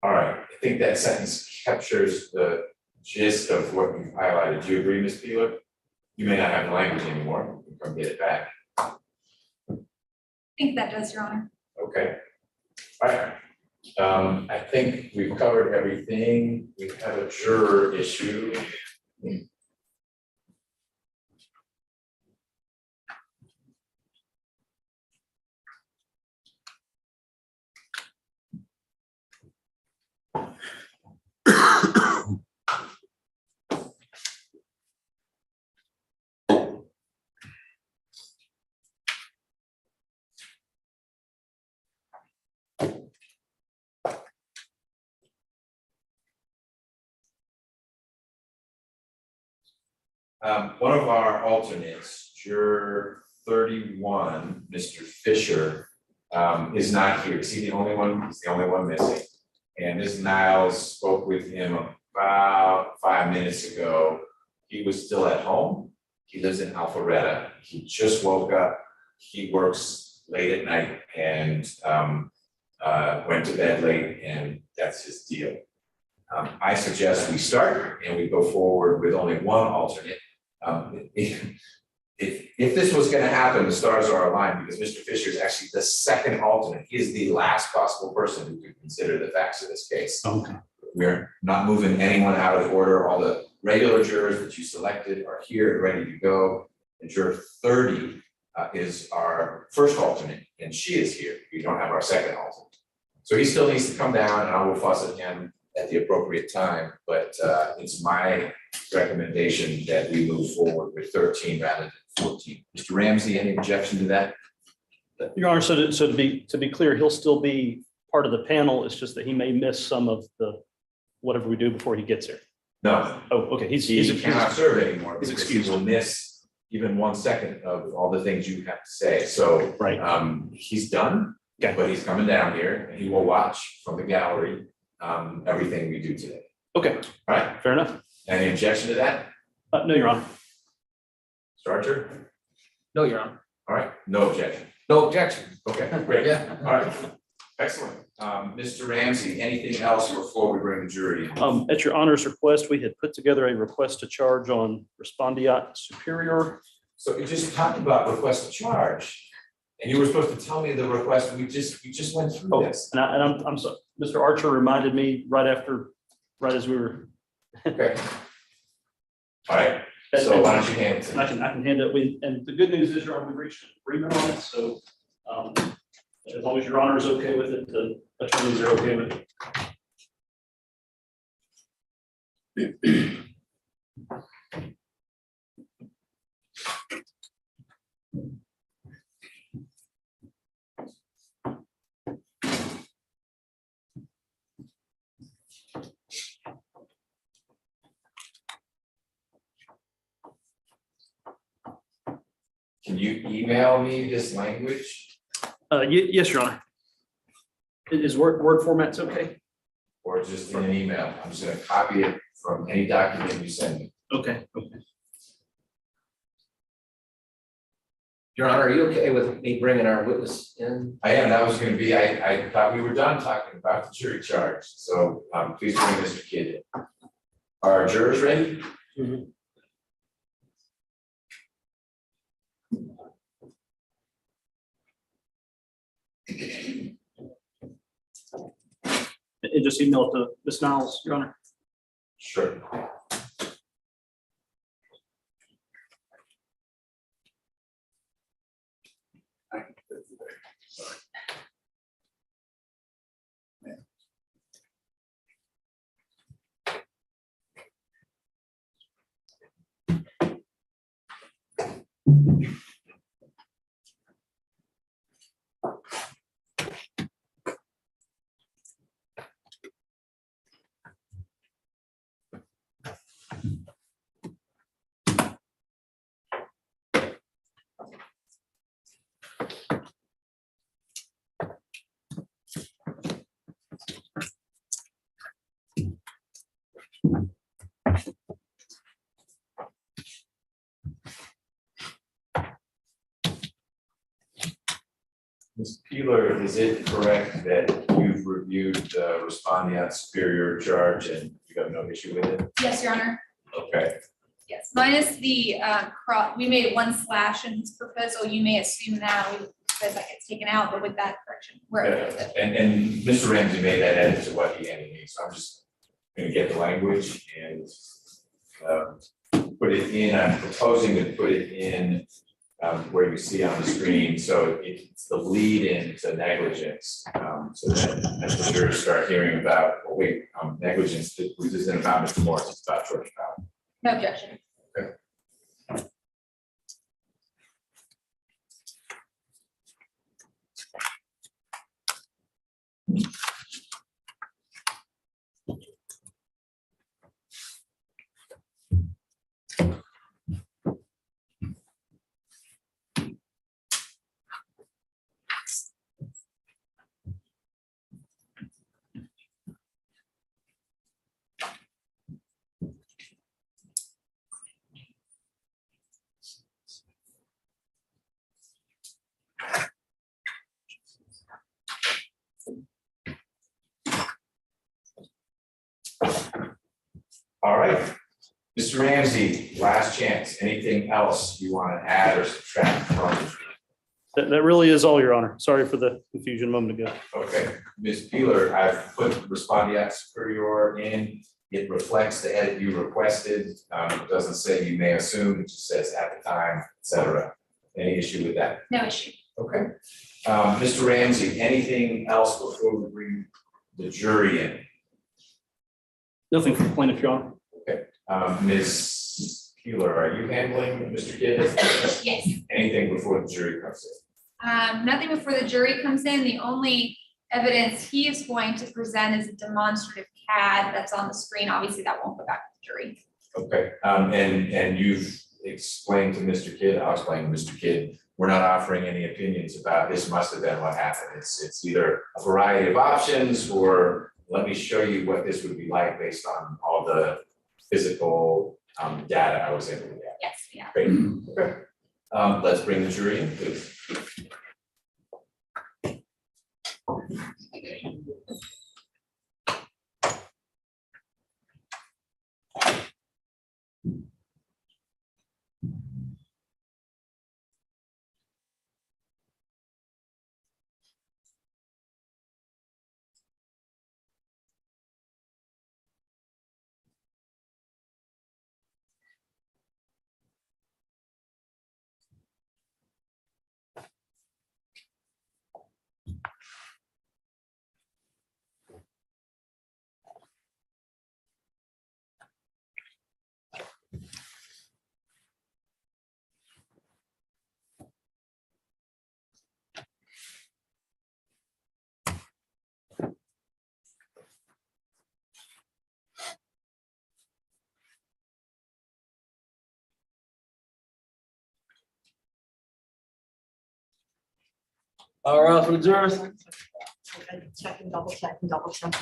Speaker 1: All right, I think that sentence captures the gist of what you've highlighted. Do you agree, Ms. Peeler? You may not have the language anymore. You can come get it back.
Speaker 2: I think that does, Your Honor.
Speaker 1: Okay. All right. I think we've covered everything. We have a juror issue. One of our alternates, juror 31, Mr. Fisher, is not here. Is he the only one? He's the only one missing. And Ms. Niles spoke with him about 5 minutes ago. He was still at home. He lives in Alpharetta. He just woke up. He works late at night and went to bed late, and that's his deal. I suggest we start and we go forward with only one alternate. If this was gonna happen, the stars are aligned because Mr. Fisher is actually the second alternate. He is the last possible person who could consider the facts of this case.
Speaker 3: Okay.
Speaker 1: We're not moving anyone out of order. All the regular jurors that you selected are here and ready to go. And juror 30 is our first alternate, and she is here. We don't have our second alternate. So he still needs to come down, and I will fuss at him at the appropriate time, but it's my recommendation that we move forward with 13 rather than 14. Mr. Ramsey, any objection to that?
Speaker 3: Your Honor, so to be clear, he'll still be part of the panel. It's just that he may miss some of the, whatever we do before he gets here.
Speaker 1: No,
Speaker 3: Oh, okay,
Speaker 1: he cannot serve anymore
Speaker 3: he's
Speaker 1: because he
Speaker 3: excused.
Speaker 1: will miss even 1 second of all the things you have to say. So
Speaker 3: Right.
Speaker 1: He's done,
Speaker 3: Okay.
Speaker 1: but he's coming down here and he will watch from the gallery everything we do today.
Speaker 3: Okay,
Speaker 1: All right,
Speaker 3: fair enough.
Speaker 1: any objection to that,
Speaker 3: No, Your Honor.
Speaker 1: Mr. Archer?
Speaker 5: No, Your Honor.
Speaker 1: All right, no objection.
Speaker 5: No objection.
Speaker 1: Okay, great.
Speaker 5: Yeah.
Speaker 1: All right, excellent. Mr. Ramsey, anything else before we bring the jury in?
Speaker 3: At Your Honor's request, we had put together a request to charge on respondeat superior.
Speaker 1: So you just talked about request to charge. And you were supposed to tell me the request, we just went through
Speaker 3: Oh,
Speaker 1: this.
Speaker 3: and I'm sorry, Mr. Archer reminded me right as we were.
Speaker 1: Okay. All right, so why don't you hand it to
Speaker 3: And
Speaker 1: me?
Speaker 3: I can hand it, and the good news is, Your Honor, we reached an agreement on it, so as long as Your Honor is okay with it, the attorneys are okay with it.
Speaker 1: Can you email me this language
Speaker 3: Yes, Your Honor. Is Word format's okay?
Speaker 1: or just in an email? I'm just gonna copy it from any document you send me.
Speaker 3: Okay.
Speaker 5: Your Honor, are you okay with me bringing our witness in?
Speaker 1: I am, that was gonna be, I thought we were done talking about the jury charge, so please bring Mr. Kidd in. Are jurors ready?
Speaker 3: And just email it to Ms. Niles, Your Honor.
Speaker 1: Sure. Ms. Peeler, is it correct that you've reviewed the respondeat superior charge and you have no issue with it?
Speaker 2: Yes, Your Honor.
Speaker 1: Okay,
Speaker 2: Yes, minus the we made 1 slash in his proposal. You may assume now that gets taken out, but with that correction, we're okay with it.
Speaker 1: and Mr. Ramsey made that edit to what he handed me, so I'm just gonna get the language and put it in, I'm proposing to put it in where you see on the screen, so it's the lead into negligence. So that as the jurors start hearing about, oh wait, negligence, this isn't about Mr. Morris, it's about George Powell.
Speaker 2: No objection.
Speaker 1: Mr. Ramsey, last chance. Anything else you want to add or subtract from?
Speaker 3: That really is all, Your Honor. Sorry for the confusion a moment ago.
Speaker 1: Okay, Ms. Peeler, I've put respondeat superior in. It reflects the edit you requested. It doesn't say you may assume, it just says at the time, et cetera. Any issue with that?
Speaker 2: No issue.
Speaker 1: Okay. Mr. Ramsey, anything else before we bring the jury in?
Speaker 3: Nothing for plaintiff, Your Honor.
Speaker 1: Ms. Peeler, are you handling Mr. Kidd?
Speaker 2: Yes.
Speaker 1: Anything before the jury comes in?
Speaker 2: Nothing before the jury comes in. The only evidence he is going to present is a demonstrative CAD that's on the screen. Obviously, that won't go back to the jury.
Speaker 1: Okay, and you've explained to Mr. Kidd, I'll explain to Mr. Kidd, we're not offering any opinions about this must have been what happened. It's either a variety of options or let me show you what this would be like based on all the physical data I was able to get.
Speaker 2: Yes, yeah.
Speaker 1: Great, okay. Let's bring the jury in, please.
Speaker 4: All right, for the jurors.
Speaker 6: Check and double check and double check.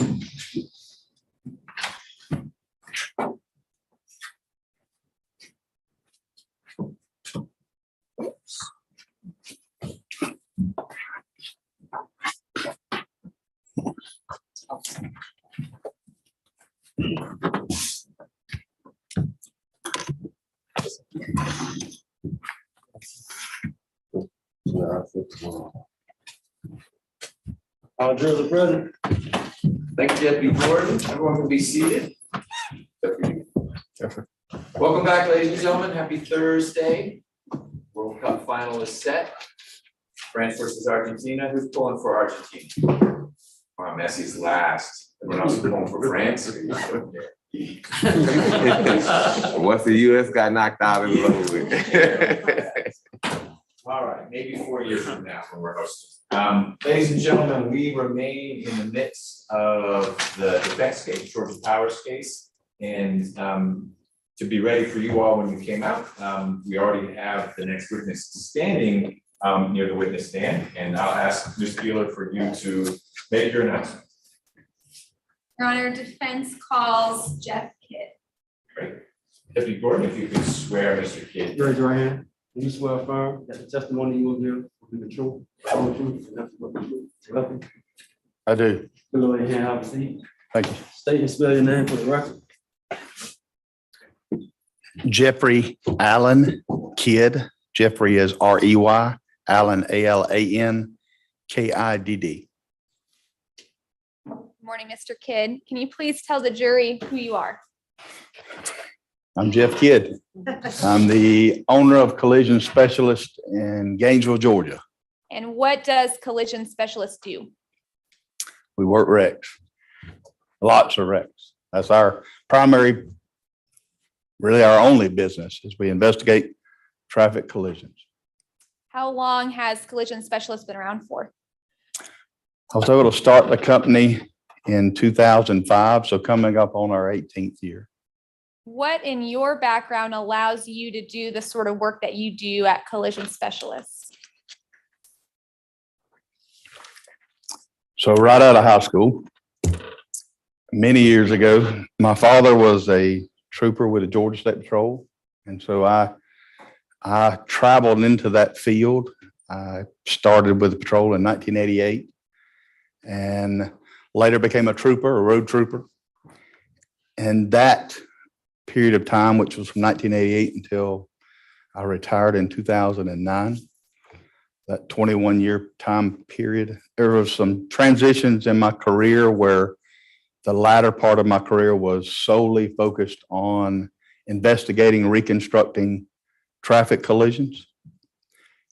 Speaker 4: All jurors are present.
Speaker 1: Thank you, Deputy Gordon. Everyone can be seated. Welcome back, ladies and gentlemen. Happy Thursday. World Cup final is set. France versus Argentina. Who's pulling for Argentina? Messi's last. Everyone else is pulling for France.
Speaker 7: Once the US got knocked out, it was over with.
Speaker 1: All right, maybe 4 years from now when we're hosting. Ladies and gentlemen, we remain in the midst of the defense case, Georgia Powers case. And to be ready for you all when you came out, we already have the next witness standing near the witness stand. And I'll ask Ms. Peeler for you to make your announcement.
Speaker 2: Your Honor, defense calls Jeff Kidd.
Speaker 1: Great. Deputy Gordon, if you could swear Mr. Kidd.
Speaker 4: Raise your hand. Do you swear affirm that the testimony you will give will be the truth, the whole truth, and nothing but the truth? Welcome.
Speaker 8: I do.
Speaker 4: Go ahead and have a seat.
Speaker 8: Thank you.
Speaker 4: State and spell your name for the record.
Speaker 8: Jeffrey Allen Kidd. Jeffrey is R-E-Y, Allen, A-L-A-N-K-I-D-D.
Speaker 2: Good morning, Mr. Kidd. Can you please tell the jury who you are?
Speaker 8: I'm Jeff Kidd. I'm the owner of Collision Specialist in Gainesville, Georgia.
Speaker 2: And what does collision specialist do?
Speaker 8: We work wrecks, lots of wrecks. That's our primary, really our only business is we investigate traffic collisions.
Speaker 2: How long has collision specialist been around for?
Speaker 8: I was able to start the company in 2005, so coming up on our 18th year.
Speaker 2: What in your background allows you to do the sort of work that you do at collision specialists?
Speaker 8: So right out of high school, many years ago, my father was a trooper with the Georgia State Patrol. And so I traveled into that field. I started with the patrol in 1988 and later became a trooper, a road trooper. And that period of time, which was from 1988 until I retired in 2009. That 21-year time period. There was some transitions in my career where the latter part of my career was solely focused on investigating, reconstructing traffic collisions.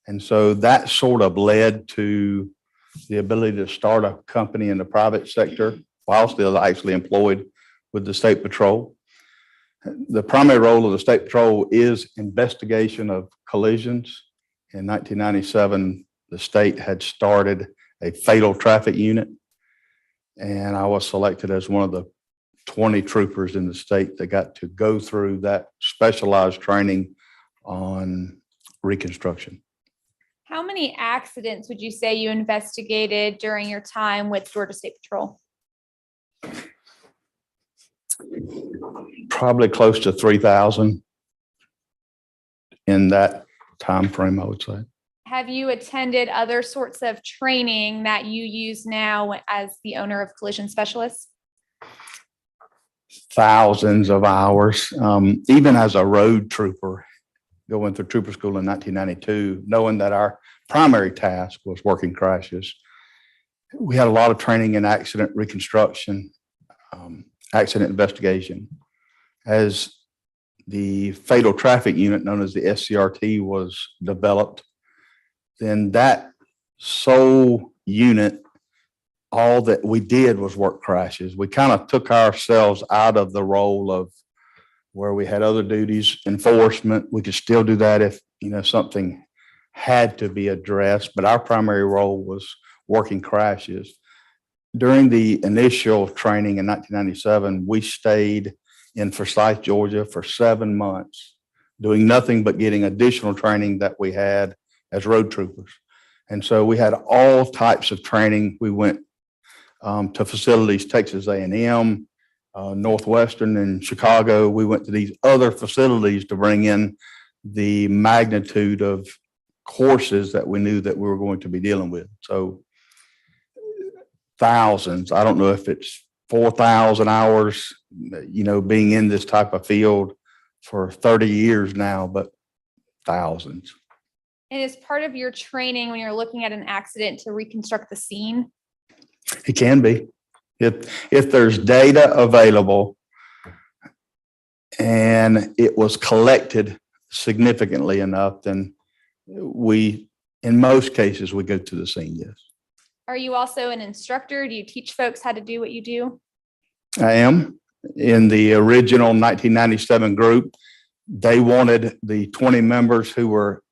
Speaker 8: And so that sort of led to the ability to start a company in the private sector while still actually employed with the State Patrol. The primary role of the State Patrol is investigation of collisions. In 1997, the state had started a fatal traffic unit, and I was selected as one of the 20 troopers in the state that got to go through that specialized training on reconstruction.
Speaker 2: How many accidents would you say you investigated during your time with Georgia State Patrol?
Speaker 8: Probably close to 3,000 in that time frame, I would say.
Speaker 2: Have you attended other sorts of training that you use now as the owner of Collision Specialists?
Speaker 8: Thousands of hours, even as a road trooper, going through trooper school in 1992, knowing that our primary task was working crashes. We had a lot of training in accident reconstruction, accident investigation. As the fatal traffic unit known as the SCRT was developed, then that sole unit, all that we did was work crashes. We kind of took ourselves out of the role of where we had other duties, enforcement. We could still do that if, something had to be addressed, but our primary role was working crashes. During the initial training in 1997, we stayed in Forsyth, Georgia for 7 months, doing nothing but getting additional training that we had as road troopers. And so we had all types of training. We went to facilities, Texas A&M, Northwestern and Chicago. We went to these other facilities to bring in the magnitude of courses that we knew that we were going to be dealing with. So thousands, I don't know if it's 4,000 hours, being in this type of field for 30 years now, but thousands.
Speaker 2: And as part of your training, when you're looking at an accident to reconstruct the scene?
Speaker 8: It can be. If there's data available and it was collected significantly enough, then in most cases, we go to the scene, yes.
Speaker 2: Are you also an instructor? Do you teach folks how to do what you do?
Speaker 8: I am. In the original 1997 group, they wanted the 20 members who were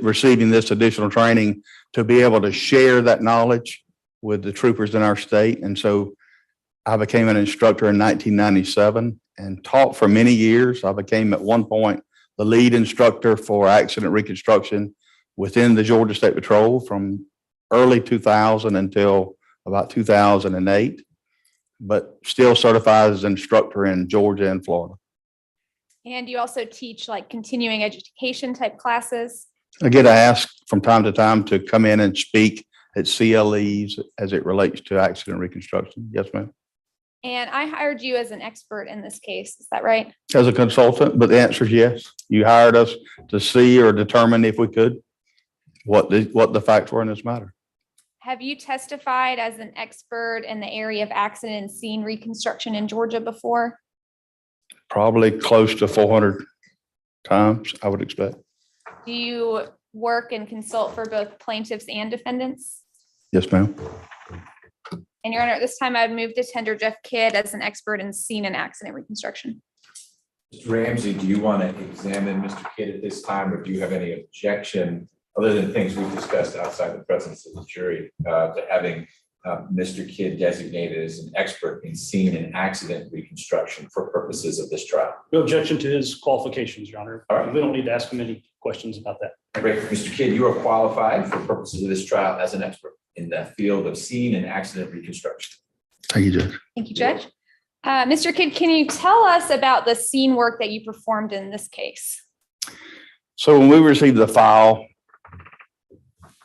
Speaker 8: receiving this additional training to be able to share that knowledge with the troopers in our state. And so I became an instructor in 1997 and taught for many years. I became at one point the lead instructor for accident reconstruction within the Georgia State Patrol from early 2000 until about 2008, but still certified as an instructor in Georgia and Florida.
Speaker 2: And you also teach like continuing education type classes?
Speaker 8: I get asked from time to time to come in and speak at CLEs as it relates to accident reconstruction. Yes, ma'am.
Speaker 2: And I hired you as an expert in this case. Is that right?
Speaker 8: As a consultant, but the answer is yes. You hired us to see or determine if we could what the facts were in this matter.
Speaker 2: Have you testified as an expert in the area of accident scene reconstruction in Georgia before?
Speaker 8: Probably close to 400 times, I would expect.
Speaker 2: Do you work and consult for both plaintiffs and defendants?
Speaker 8: Yes, ma'am.
Speaker 2: And Your Honor, at this time, I'd move to tender Jeff Kidd as an expert in scene and accident reconstruction.
Speaker 1: Mr. Ramsey, do you want to examine Mr. Kidd at this time, or do you have any objection, other than things we've discussed outside the presence of the jury, to having Mr. Kidd designated as an expert in scene and accident reconstruction for purposes of this trial?
Speaker 3: No objection to his qualifications, Your Honor.
Speaker 1: All right.
Speaker 3: We don't need to ask him any questions about that.
Speaker 1: Great. Mr. Kidd, you are qualified for purposes of this trial as an expert in the field of scene and accident reconstruction.
Speaker 8: Thank you, Judge.
Speaker 2: Thank you, Judge. Mr. Kidd, can you tell us about the scene work that you performed in this case?
Speaker 8: So when we received the file,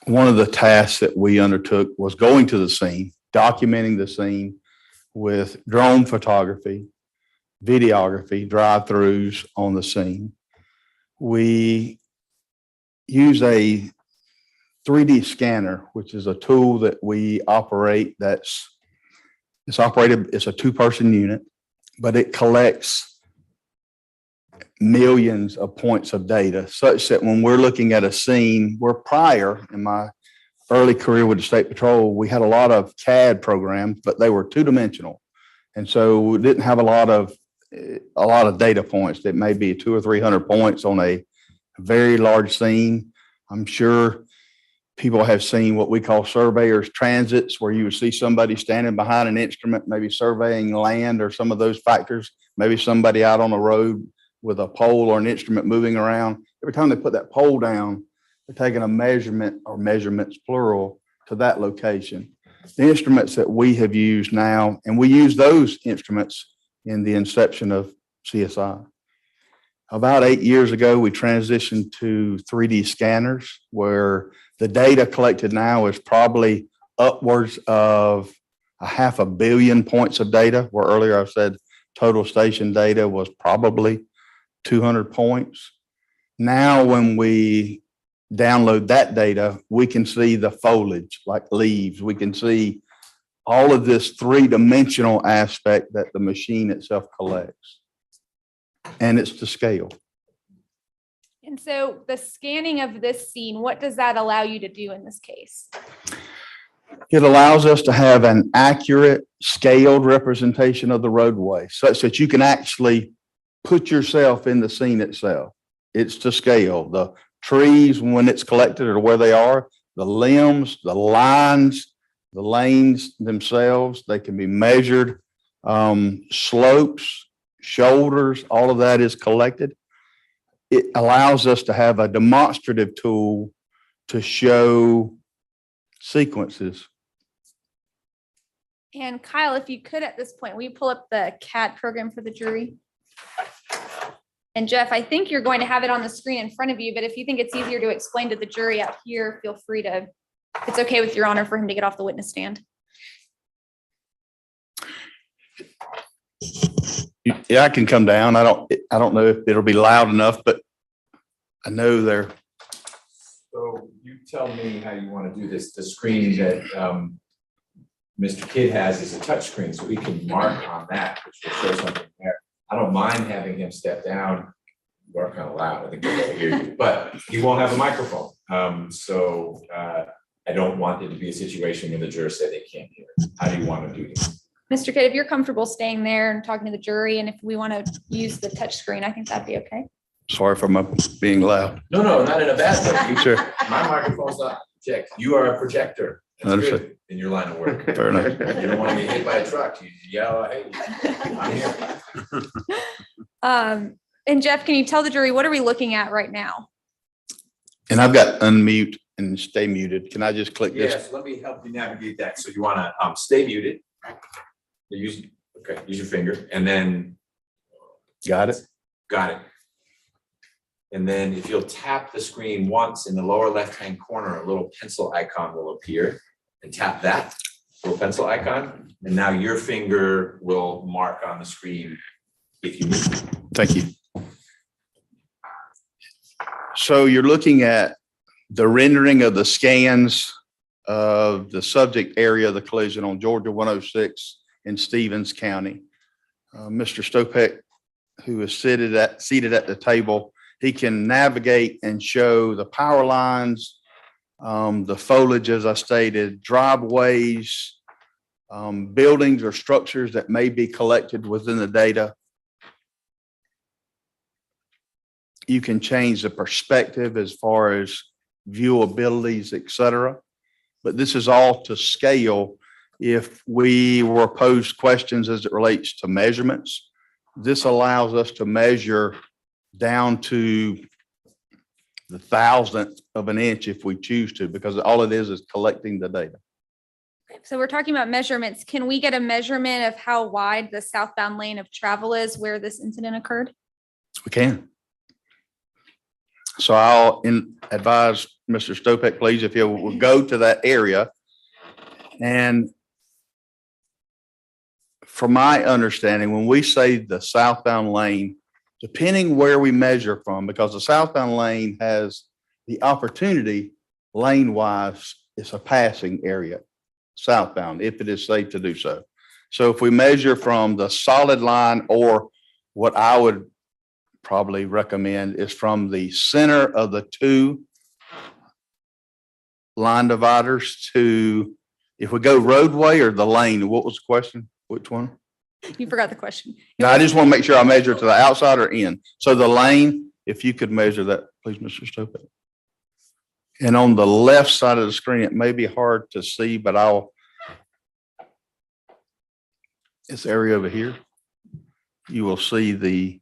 Speaker 8: one of the tasks that we undertook was going to the scene, documenting the scene with drone photography, videography, drive-throughs on the scene. We use a 3D scanner, which is a tool that we operate it's a two-person unit, but it collects millions of points of data such that when we're looking at a scene, where prior in my early career with the State Patrol, we had a lot of CAD programs, but they were two-dimensional. And so we didn't have a lot of data points that may be 200 or 300 points on a very large scene. I'm sure people have seen what we call surveyors transits, where you would see somebody standing behind an instrument, maybe surveying land or some of those factors, maybe somebody out on the road with a pole or an instrument moving around. Every time they put that pole down, they're taking a measurement, or measurements plural, to that location. The instruments that we have used now, and we use those instruments in the inception of CSI. About 8 years ago, we transitioned to 3D scanners, where the data collected now is probably upwards of 500 million points of data, where earlier I said total station data was probably 200 points. Now, when we download that data, we can see the foliage, like leaves. We can see all of this three-dimensional aspect that the machine itself collects. And it's to scale.
Speaker 2: And so the scanning of this scene, what does that allow you to do in this case?
Speaker 8: It allows us to have an accurate, scaled representation of the roadway, such that you can actually put yourself in the scene itself. It's to scale. The trees, when it's collected, or where they are, the limbs, the lines, the lanes themselves, they can be measured. Slopes, shoulders, all of that is collected. It allows us to have a demonstrative tool to show sequences.
Speaker 2: And Kyle, if you could at this point, will you pull up the CAD program for the jury? And Jeff, I think you're going to have it on the screen in front of you, but if you think it's easier to explain to the jury out here, feel free to, it's okay with your honor for him to get off the witness stand.
Speaker 8: Yeah, I can come down. I don't know if it'll be loud enough, but I know they're.
Speaker 1: So you tell me how you want to do this. The screen that Mr. Kidd has is a touch screen, so we can mark on that, which will show something there. I don't mind having him step down. You are kind of loud, I think they can hear you, but he won't have a microphone. I don't want it to be a situation where the jurors say they can't hear it. How do you want to do this?
Speaker 2: Mr. Kidd, if you're comfortable staying there and talking to the jury, and if we want to use the touch screen, I think that'd be okay.
Speaker 8: Sorry for my being loud.
Speaker 1: No, not in a bad way. You-
Speaker 8: Sure.
Speaker 1: My microphone's not project. You are a projector. That's
Speaker 8: Understood.
Speaker 1: good in your line of work.
Speaker 8: Fair enough.
Speaker 1: You don't want to get hit by a truck. You yell, I hate you. I'm here.
Speaker 2: And Jeff, can you tell the jury, what are we looking at right now?
Speaker 8: And I've got unmute and stay muted. Can I just click this?
Speaker 1: Yes, let me help you navigate that. So you want to stay muted. Use your finger, and then
Speaker 8: Got it?
Speaker 1: got it. And then if you'll tap the screen once in the lower left-hand corner, a little pencil icon will appear, and tap that little pencil icon. And now your finger will mark on the screen if you need.
Speaker 8: Thank you. So you're looking at the rendering of the scans of the subject area of the collision on Georgia 106 in Stevens County. Mr. Stopek, who is seated at the table, he can navigate and show the power lines, the foliage, as I stated, driveways, buildings or structures that may be collected within the data. You can change the perspective as far as viewabilities, et cetera. But this is all to scale. If we were posed questions as it relates to measurements, this allows us to measure down to the thousandth of an inch if we choose to, because all it is collecting the data.
Speaker 2: So we're talking about measurements. Can we get a measurement of how wide the southbound lane of travel is where this incident occurred?
Speaker 8: We can. So I'll advise Mr. Stopek, please, if you will go to that area. And from my understanding, when we say the southbound lane, depending where we measure from, because the southbound lane has the opportunity lane-wise, it's a passing area southbound, if it is safe to do so. So if we measure from the solid line, or what I would probably recommend is from the center of the two line dividers to, if we go roadway or the lane, what was the question? Which one?
Speaker 2: You forgot the question.
Speaker 8: No, I just want to make sure I measure to the outside or in. So the lane, if you could measure that, please, Mr. Stope. And on the left side of the screen, it may be hard to see, but this area over here, you will see the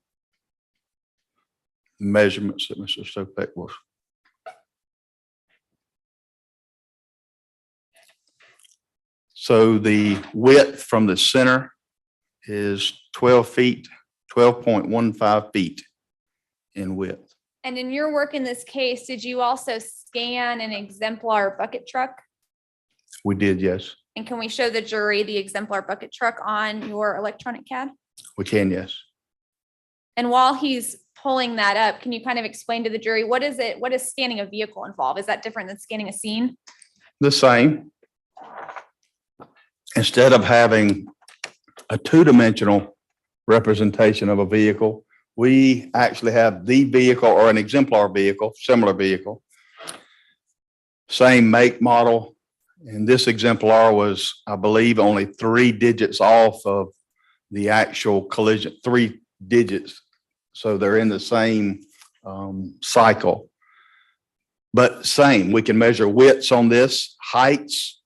Speaker 8: measurements that Mr. Stope was. So the width from the center is 12 feet, 12.15 feet in width.
Speaker 2: And in your work in this case, did you also scan an exemplar bucket truck?
Speaker 8: We did, yes.
Speaker 2: And can we show the jury the exemplar bucket truck on your electronic CAD?
Speaker 8: We can, yes.
Speaker 2: And while he's pulling that up, can you kind of explain to the jury, what is scanning a vehicle involve? Is that different than scanning a scene?
Speaker 8: The same. Instead of having a two-dimensional representation of a vehicle, we actually have the vehicle or an exemplar vehicle, similar vehicle, same make, model. And this exemplar was, I believe, only 3 digits off of the actual collision, 3 digits. So they're in the same cycle. But same, we can measure widths on this, heights,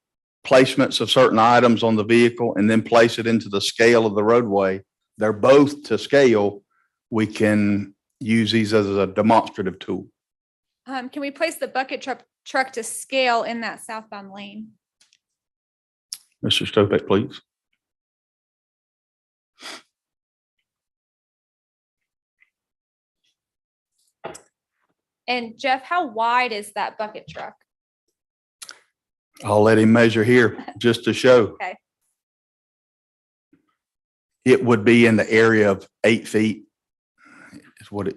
Speaker 8: placements of certain items on the vehicle, and then place it into the scale of the roadway. They're both to scale. We can use these as a demonstrative tool.
Speaker 2: Can we place the bucket truck to scale in that southbound lane?
Speaker 8: Mr. Stope, please.
Speaker 2: And Jeff, how wide is that bucket truck?
Speaker 8: I'll let him measure here just to show.
Speaker 2: Okay.
Speaker 8: It would be in the area of 8 feet is what it.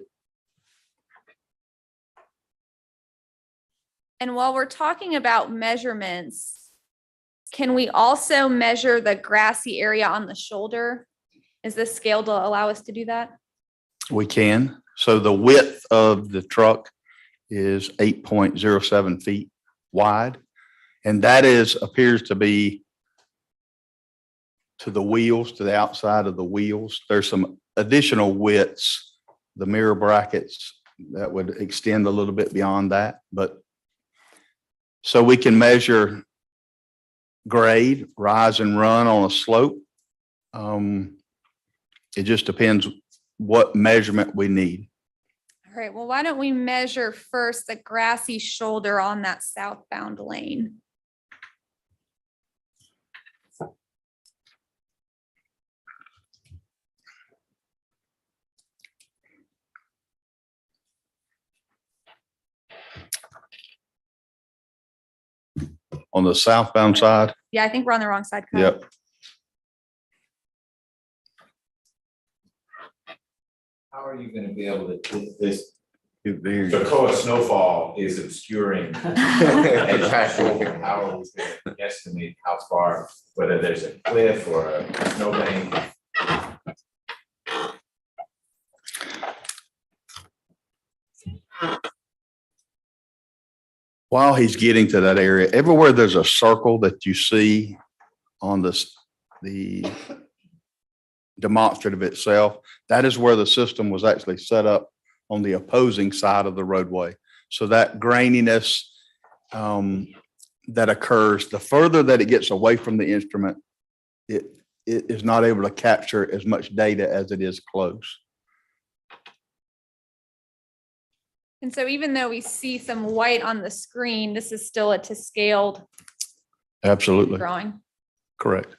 Speaker 2: And while we're talking about measurements, can we also measure the grassy area on the shoulder? Is this scale to allow us to do that?
Speaker 8: We can. So the width of the truck is 8.07 feet wide. And that appears to be to the wheels, to the outside of the wheels. There's some additional widths, the mirror brackets that would extend a little bit beyond that. But so we can measure grade, rise and run on a slope. It just depends what measurement we need.
Speaker 2: All right, well, why don't we measure first the grassy shoulder on that southbound lane?
Speaker 8: On the southbound side?
Speaker 2: Yeah, I think we're on the wrong side. Kyle.
Speaker 8: Yep.
Speaker 1: How are you gonna be able to get this?
Speaker 7: Very-
Speaker 1: The coa snowfall is obscuring.
Speaker 7: Exactly.
Speaker 1: How are we gonna estimate how far, whether there's a cliff or a snowbank?
Speaker 8: While he's getting to that area, everywhere there's a circle that you see on the demonstrative itself, that is where the system was actually set up on the opposing side of the roadway. So that graininess that occurs, the further that it gets away from the instrument, it is not able to capture as much data as it is close.
Speaker 2: And so even though we see some white on the screen, this is still a to scaled
Speaker 8: Absolutely.
Speaker 2: drawing.
Speaker 8: Correct.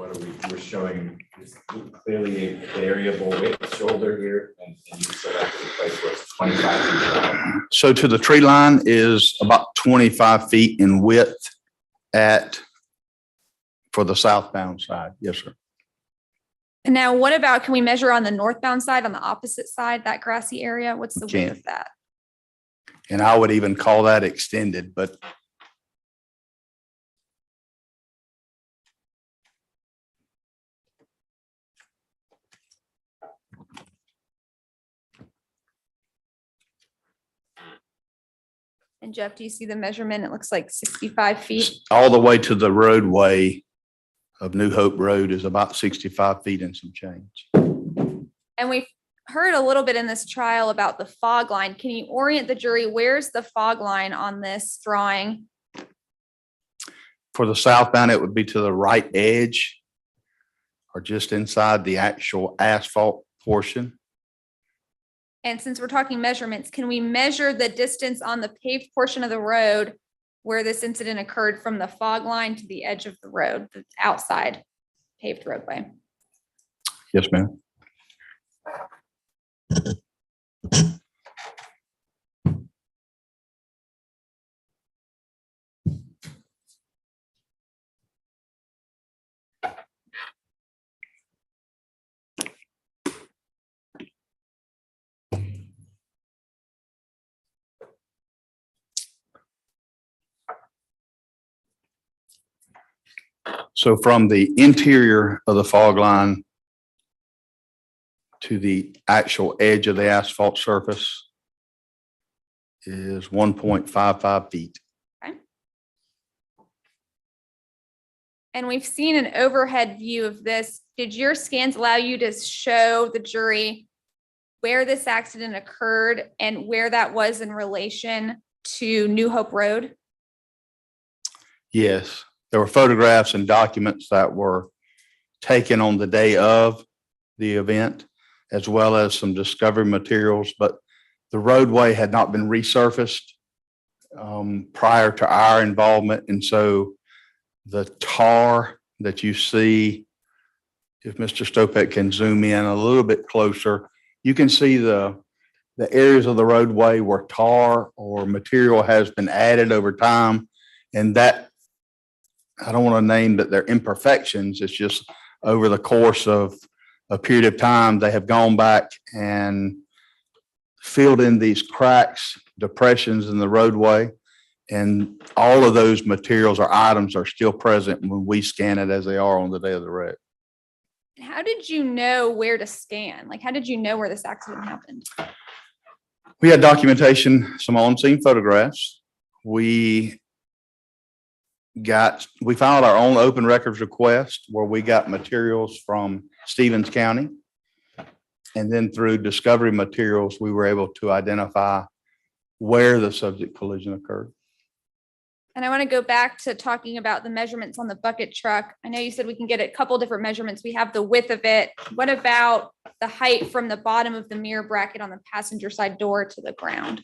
Speaker 1: what are we, we're showing is clearly a variable width shoulder here, and you selected a place where it's 25 feet wide.
Speaker 8: So to the tree line is about 25 feet in width for the southbound side. Yes, sir.
Speaker 2: And now what about, can we measure on the northbound side, on the opposite side, that grassy area? What's the
Speaker 8: We
Speaker 2: width
Speaker 8: can.
Speaker 2: of that?
Speaker 8: And I would even call that extended, but
Speaker 2: And Jeff, do you see the measurement? It looks like 65 feet.
Speaker 8: all the way to the roadway of New Hope Road is about 65 feet and some change.
Speaker 2: And we've heard a little bit in this trial about the fog line. Can you orient the jury? Where's the fog line on this drawing?
Speaker 8: For the southbound, it would be to the right edge or just inside the actual asphalt portion.
Speaker 2: And since we're talking measurements, can we measure the distance on the paved portion of the road where this incident occurred from the fog line to the edge of the road, the outside paved roadway?
Speaker 8: Yes, ma'am. So from the interior of the fog line to the actual edge of the asphalt surface is 1.55 feet.
Speaker 2: And we've seen an overhead view of this. Did your scans allow you to show the jury where this accident occurred and where that was in relation to New Hope Road?
Speaker 8: Yes, there were photographs and documents that were taken on the day of the event, as well as some discovery materials, but the roadway had not been resurfaced prior to our involvement. And so the tar that you see, if Mr. Stopek can zoom in a little bit closer, you can see the areas of the roadway where tar or material has been added over time. And that, I don't want to name that they're imperfections. It's just over the course of a period of time, they have gone back and filled in these cracks, depressions in the roadway. And all of those materials or items are still present when we scan it as they are on the day of the wreck.
Speaker 2: How did you know where to scan? Like, how did you know where this accident happened?
Speaker 8: We had documentation, some on-scene photographs. We filed our own open records request where we got materials from Stevens County. And then through discovery materials, we were able to identify where the subject collision occurred.
Speaker 2: And I want to go back to talking about the measurements on the bucket truck. I know you said we can get a couple different measurements. We have the width of it. What about the height from the bottom of the mirror bracket on the passenger side door to the ground?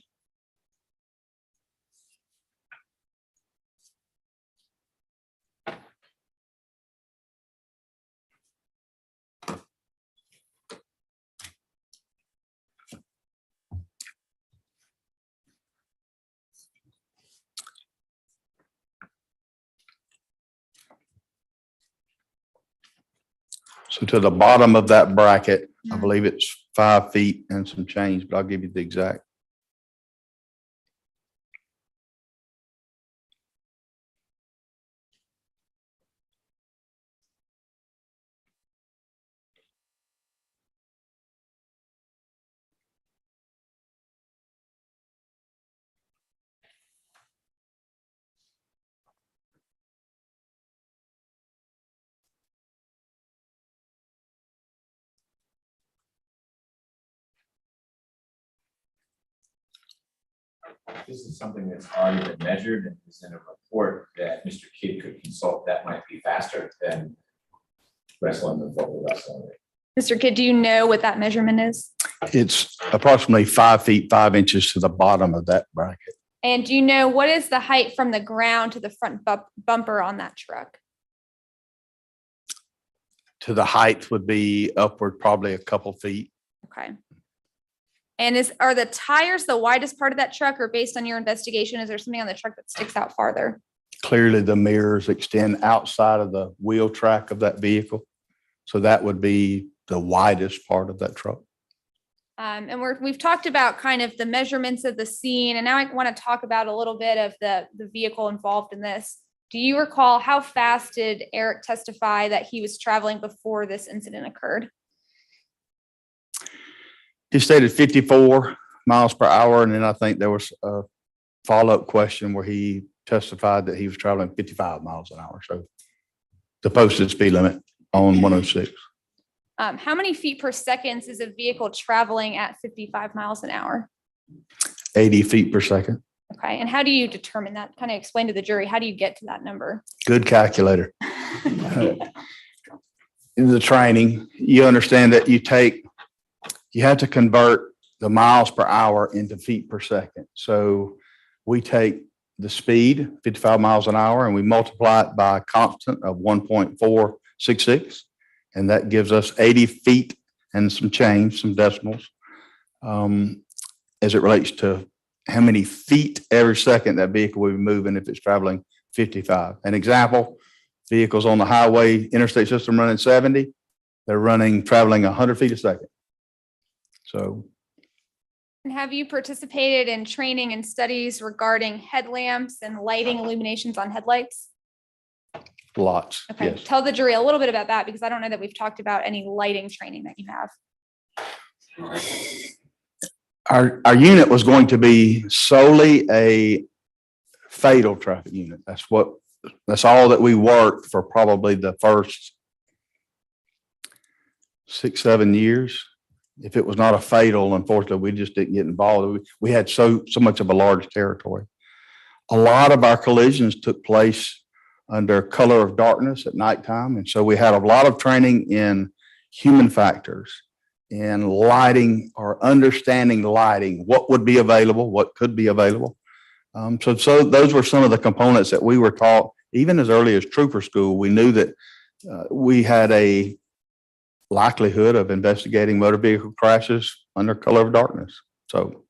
Speaker 8: So to the bottom of that bracket, I believe it's 5 feet and some change, but I'll give you the exact.
Speaker 1: This is something that's already been measured and is in a report that Mr. Kidd could consult. That might be faster than wrestling with what we're wrestling with.
Speaker 2: Mr. Kidd, do you know what that measurement is?
Speaker 8: It's approximately 5 feet, 5 inches to the bottom of that bracket.
Speaker 2: And do you know what is the height from the ground to the front bumper on that truck?
Speaker 8: to the height would be upward probably a couple feet.
Speaker 2: Okay. And are the tires the widest part of that truck, or based on your investigation, is there something on the truck that sticks out farther?
Speaker 8: Clearly, the mirrors extend outside of the wheel track of that vehicle. So that would be the widest part of that truck.
Speaker 2: And we've talked about kind of the measurements of the scene, and now I want to talk about a little bit of the vehicle involved in this. Do you recall how fast did Eric testify that he was traveling before this incident occurred?
Speaker 8: He stated 54 miles per hour. And then I think there was a follow-up question where he testified that he was traveling 55 miles an hour. So the posted speed limit on 106.
Speaker 2: How many feet per second is a vehicle traveling at 55 miles an hour?
Speaker 8: 80 feet per second.
Speaker 2: Okay. And how do you determine that? Kind of explain to the jury, how do you get to that number?
Speaker 8: Good calculator. In the training, you understand that you have to convert the miles per hour into feet per second. So we take the speed, 55 miles an hour, and we multiply it by a constant of 1.466. And that gives us 80 feet and some change, some decimals, as it relates to how many feet every second that vehicle will be moving if it's traveling 55. An example, vehicles on the highway interstate system running 70, they're traveling 100 feet a second. So.
Speaker 2: And have you participated in training and studies regarding headlamps and lighting illuminations on headlights?
Speaker 8: Lots,
Speaker 2: Okay,
Speaker 8: yes.
Speaker 2: tell the jury a little bit about that, because I don't know that we've talked about any lighting training that you have.
Speaker 8: Our unit was going to be solely a fatal traffic unit. That's all that we worked for probably the first 6, 7 years. If it was not a fatal, unfortunately, we just didn't get involved. We had so much of a large territory. A lot of our collisions took place under color of darkness at nighttime. And so we had a lot of training in human factors, in lighting or understanding lighting, what would be available, what could be available. So those were some of the components that we were taught, even as early as trooper school. We knew that we had a likelihood of investigating motor vehicle crashes under color of darkness. So.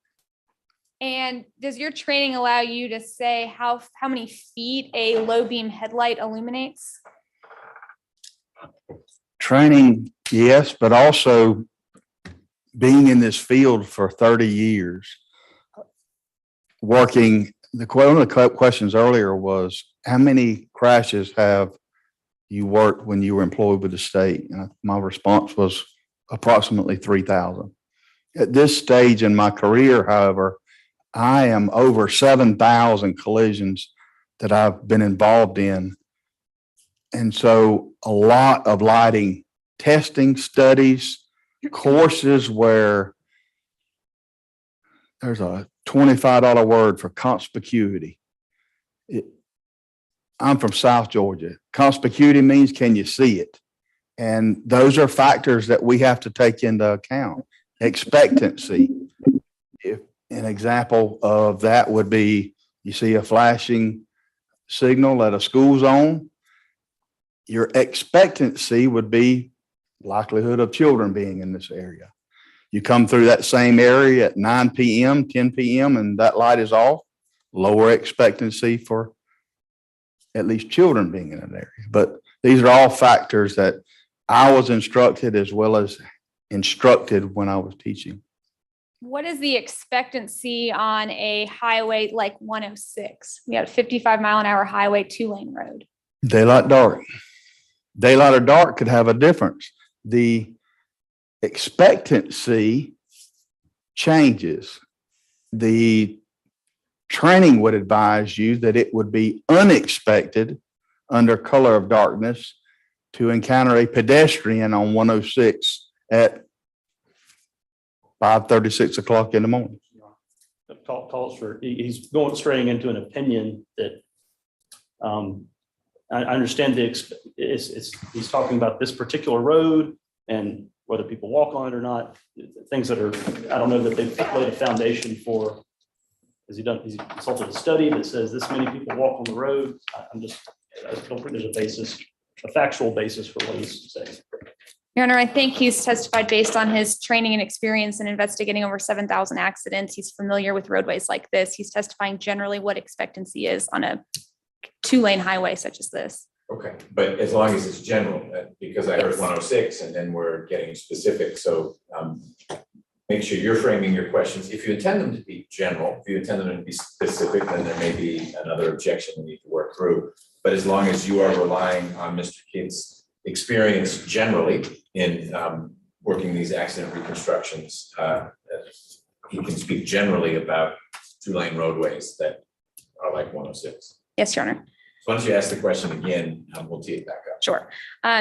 Speaker 2: And does your training allow you to say how many feet a low beam headlight illuminates?
Speaker 8: Training, yes, but also being in this field for 30 years, working, one of the questions earlier was, how many crashes have you worked when you were employed with the state? And my response was approximately 3,000. At this stage in my career, however, I am over 7,000 collisions that I've been involved in. And so a lot of lighting testing, studies, courses where there's a $25 word for conspicuity. I'm from South Georgia. Conspicuity means, can you see it? And those are factors that we have to take into account. Expectancy. If an example of that would be, you see a flashing signal at a school zone, your expectancy would be likelihood of children being in this area. You come through that same area at 9 p.m., 10 p.m., and that light is off, lower expectancy for at least children being in an area. But these are all factors that I was instructed as well as instructed when I was teaching.
Speaker 2: What is the expectancy on a highway like 106? We have a 55 mile an hour highway, 2-lane road.
Speaker 8: Daylight, dark. Daylight or dark could have a difference. The expectancy changes. The training would advise you that it would be unexpected under color of darkness to encounter a pedestrian on 106 at 5:30, 6 o'clock in the morning.
Speaker 3: Calls for, he's going straying into an opinion that I understand he's talking about this particular road and whether people walk on it or not, things that are, I don't know that they've laid a foundation for. He's consulted a study that says this many people walk on the road. I don't think there's a basis a factual basis for what he's saying.
Speaker 2: Your Honor, I think he's testified based on his training and experience in investigating over 7,000 accidents. He's familiar with roadways like this. He's testifying generally what expectancy is on a 2-lane highway such as this.
Speaker 1: Okay, but as long as it's general, because I heard
Speaker 2: Yes.
Speaker 1: 106 and then we're getting specific, so make sure you're framing your questions. If you intend them to be general, if you intend them to be specific, then there may be another objection we need to work through. But as long as you are relying on Mr. Kidd's experience generally in working these accident reconstructions, he can speak generally about 2-lane roadways that are like 106.
Speaker 2: Yes, Your Honor.
Speaker 1: So once you ask the question again, we'll tee it back up.
Speaker 2: Sure.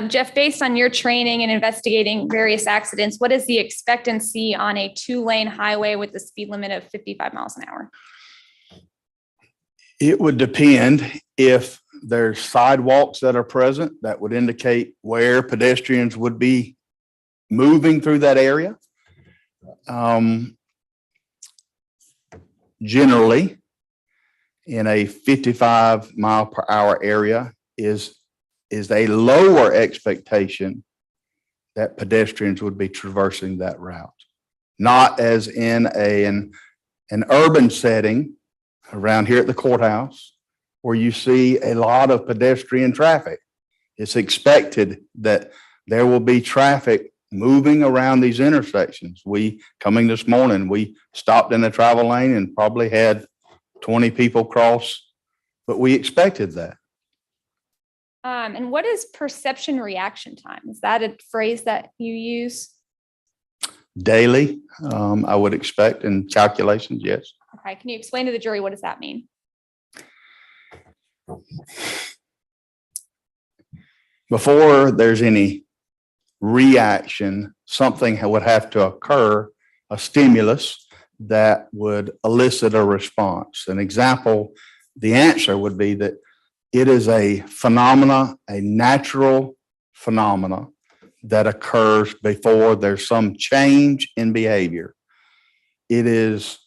Speaker 2: Jeff, based on your training and investigating various accidents, what is the expectancy on a 2-lane highway with a speed limit of 55 miles an hour?
Speaker 8: It would depend if there's sidewalks that are present that would indicate where pedestrians would be moving through that area. Generally, in a 55 mile per hour area is a lower expectation that pedestrians would be traversing that route. Not as in an urban setting around here at the courthouse where you see a lot of pedestrian traffic. It's expected that there will be traffic moving around these intersections. Coming this morning, we stopped in the travel lane and probably had 20 people cross, but we expected that.
Speaker 2: And what is perception reaction time? Is that a phrase that you use?
Speaker 8: Daily, I would expect in calculations, yes.
Speaker 2: Okay, can you explain to the jury what does that mean?
Speaker 8: Before there's any reaction, something would have to occur, a stimulus that would elicit a response. An example, the answer would be that it is a phenomena, a natural phenomena that occurs before there's some change in behavior. It is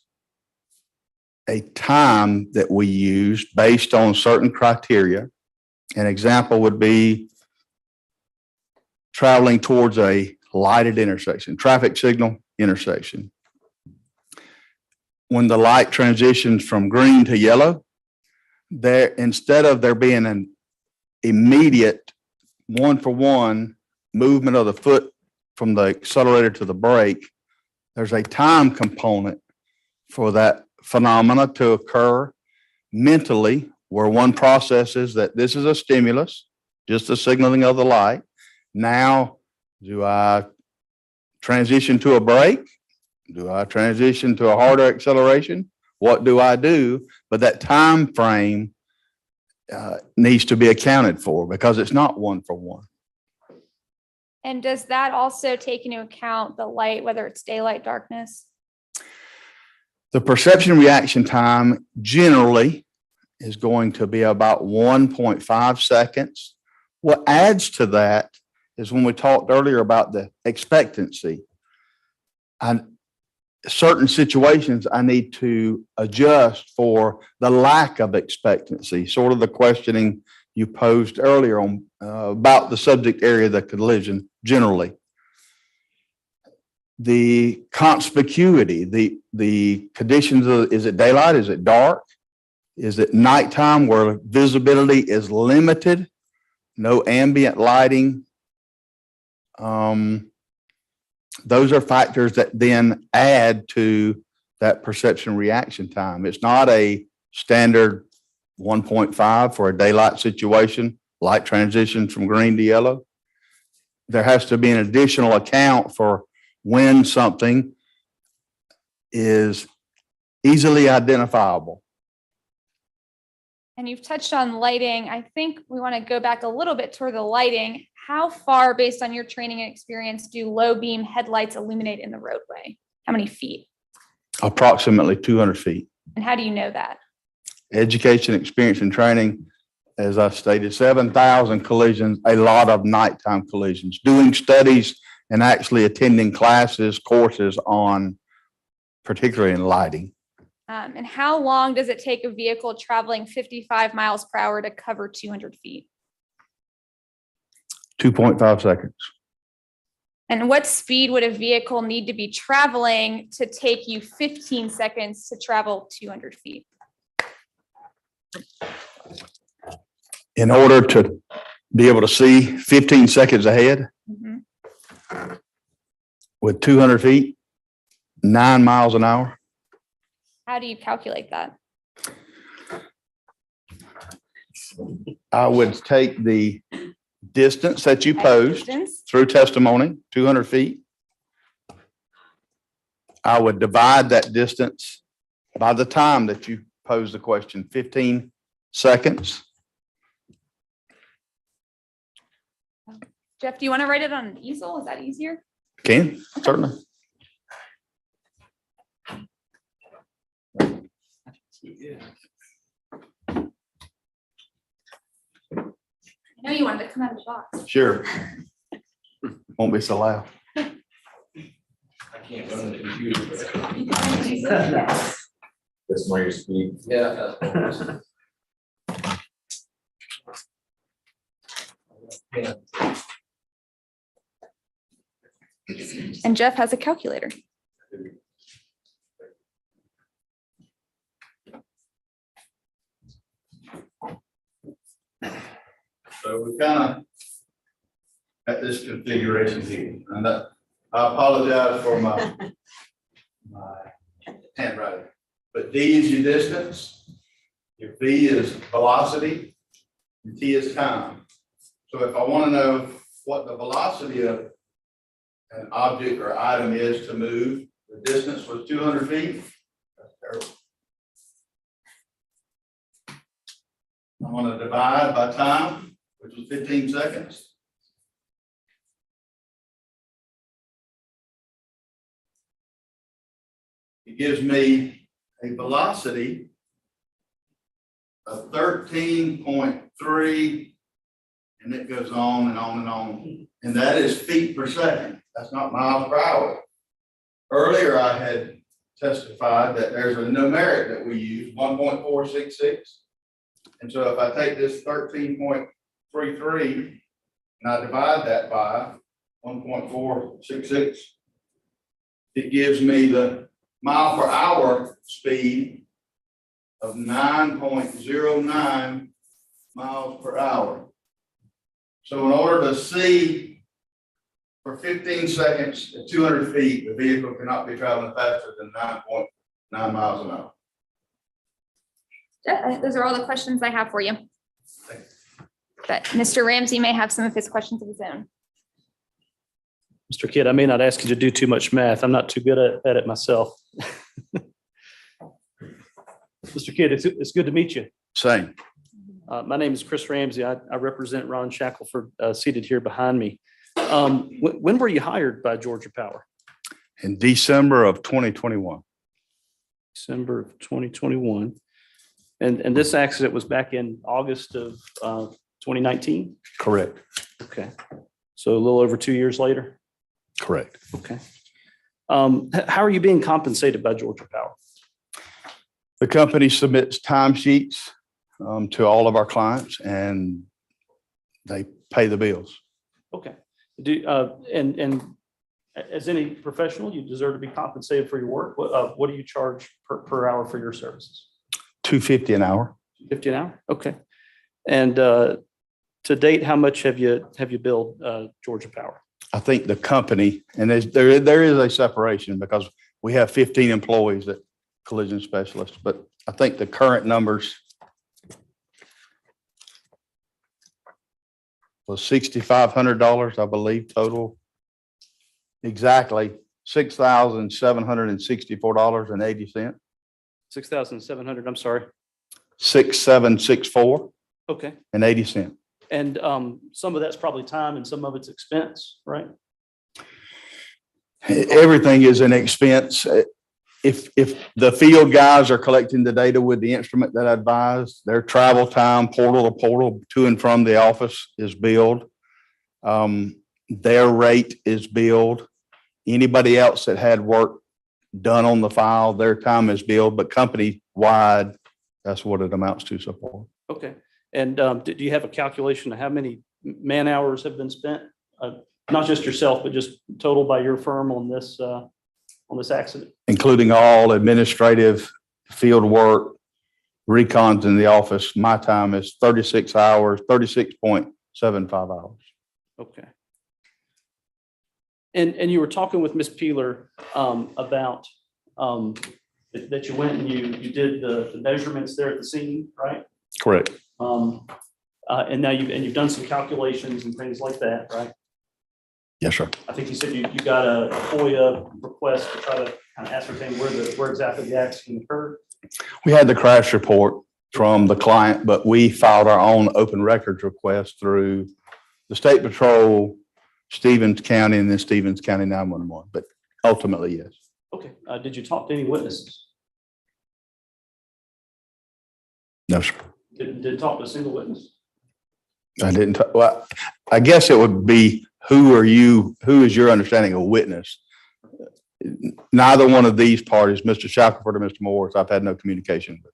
Speaker 8: a time that we use based on certain criteria. An example would be traveling towards a lighted intersection, traffic signal intersection. When the light transitions from green to yellow, instead of there being an immediate 1-for-1 movement of the foot from the accelerator to the brake, there's a time component for that phenomena to occur mentally, where one processes that this is a stimulus, just a signaling of the light. Now, do I transition to a brake? Do I transition to a harder acceleration? What do I do? But that time frame needs to be accounted for because it's not 1-for-1.
Speaker 2: And does that also take into account the light, whether it's daylight, darkness?
Speaker 8: The perception reaction time generally is going to be about 1.5 seconds. What adds to that is when we talked earlier about the expectancy. Certain situations I need to adjust for the lack of expectancy, sort of the questioning you posed earlier on about the subject area of the collision generally. The conspicuity, the conditions of, is it daylight? Is it dark? Is it nighttime where visibility is limited? No ambient lighting. Those are factors that then add to that perception reaction time. It's not a standard 1.5 for a daylight situation, light transition from green to yellow. There has to be an additional account for when something is easily identifiable.
Speaker 2: And you've touched on lighting. I think we want to go back a little bit toward the lighting. How far, based on your training and experience, do low beam headlights illuminate in the roadway? How many feet?
Speaker 8: Approximately 200 feet.
Speaker 2: And how do you know that?
Speaker 8: Education, experience, and training. As I stated, 7,000 collisions, a lot of nighttime collisions, doing studies and actually attending classes, courses on, particularly in lighting.
Speaker 2: And how long does it take a vehicle traveling 55 miles per hour to cover 200 feet?
Speaker 8: 2.5 seconds.
Speaker 2: And what speed would a vehicle need to be traveling to take you 15 seconds to travel 200 feet?
Speaker 8: In order to be able to see 15 seconds ahead
Speaker 2: Mhm.
Speaker 8: with 200 feet, 9 miles an hour.
Speaker 2: How do you calculate that?
Speaker 8: I would take the distance that you
Speaker 2: At
Speaker 8: posed
Speaker 2: distance?
Speaker 8: through testimony, 200 feet. I would divide that distance by the time that you pose the question, 15 seconds.
Speaker 2: Jeff, do you want to write it on an easel? Is that easier?
Speaker 8: Can, certainly.
Speaker 2: I know you wanted to come out of the box.
Speaker 8: Sure. Won't be so loud.
Speaker 5: I can't run the computer.
Speaker 1: That's more your speed.
Speaker 5: Yeah. Yeah.
Speaker 2: And Jeff has a calculator.
Speaker 8: So we kind of at this configuration here, and I apologize for my handwriting. But D is your distance, your V is velocity, and T is time. So if I want to know what the velocity of an object or item is to move, the distance was 200 feet. That's terrible. I'm going to divide by time, which was 15 seconds. It gives me a velocity of 13.3, and it goes on and on and on. And that is feet per second. That's not miles per hour. Earlier, I had testified that there's a numeric that we use, 1.466. And so if I take this 13.33 and I divide that by 1.466, it gives me the mile per hour speed of 9.09 miles per hour. So in order to see for 15 seconds at 200 feet, the vehicle cannot be traveling faster than 9.9 miles an hour.
Speaker 2: Jeff, those are all the questions I have for you. But Mr. Ramsey may have some of his questions of his own.
Speaker 3: Mr. Kidd, I may not ask you to do too much math. I'm not too good at it myself. Mr. Kidd, it's good to meet you.
Speaker 8: Same.
Speaker 3: My name is Chris Ramsey. I represent Ron Shackleford, seated here behind me. When were you hired by Georgia Power?
Speaker 8: In December of 2021.
Speaker 3: December of 2021. And this accident was back in August of 2019?
Speaker 8: Correct.
Speaker 3: Okay. So a little over 2 years later?
Speaker 8: Correct.
Speaker 3: Okay. How are you being compensated by Georgia Power?
Speaker 8: The company submits timesheets to all of our clients and they pay the bills.
Speaker 3: Okay. And as any professional, you deserve to be compensated for your work. What do you charge per hour for your services?
Speaker 8: $250 an hour.
Speaker 3: $50 an hour? Okay. And to date, how much have you billed Georgia Power?
Speaker 8: I think the company, and there is a separation because we have 15 employees that collision specialists, but I think the current numbers was $6,500, I believe, total. Exactly $6,764.80.
Speaker 3: 6,700, I'm sorry.
Speaker 8: 6,764
Speaker 3: Okay.
Speaker 8: and 80 cents.
Speaker 3: And some of that's probably time and some of it's expense, right?
Speaker 8: Everything is an expense. If the field guys are collecting the data with the instrument that I advised, their travel time, portal to portal, to and from the office is billed. Their rate is billed. Anybody else that had work done on the file, their time is billed, but company-wide, that's what it amounts to so far.
Speaker 3: Okay. And do you have a calculation of how many man hours have been spent? Not just yourself, but just total by your firm on this accident?
Speaker 8: Including all administrative field work, recons in the office, my time is 36 hours, 36.75 hours.
Speaker 3: Okay. And you were talking with Ms. Peeler about that you went and you did the measurements there at the scene, right?
Speaker 8: Correct.
Speaker 3: And now you've done some calculations and things like that, right?
Speaker 8: Yes, sir.
Speaker 3: I think you said you got a FOIA request to try to kind of ascertain where exactly the accident occurred.
Speaker 8: We had the crash report from the client, but we filed our own open records request through the State Patrol, Stevens County, and then Stevens County 911. But ultimately, yes.
Speaker 3: Okay. Did you talk to any witnesses?
Speaker 8: No, sir.
Speaker 3: Did talk to a single witness?
Speaker 8: I didn't. Well, I guess it would be, who are you? Who is your understanding of witness? Neither one of these parties, Mr. Shackleford or Mr. Morris, I've had no communication with.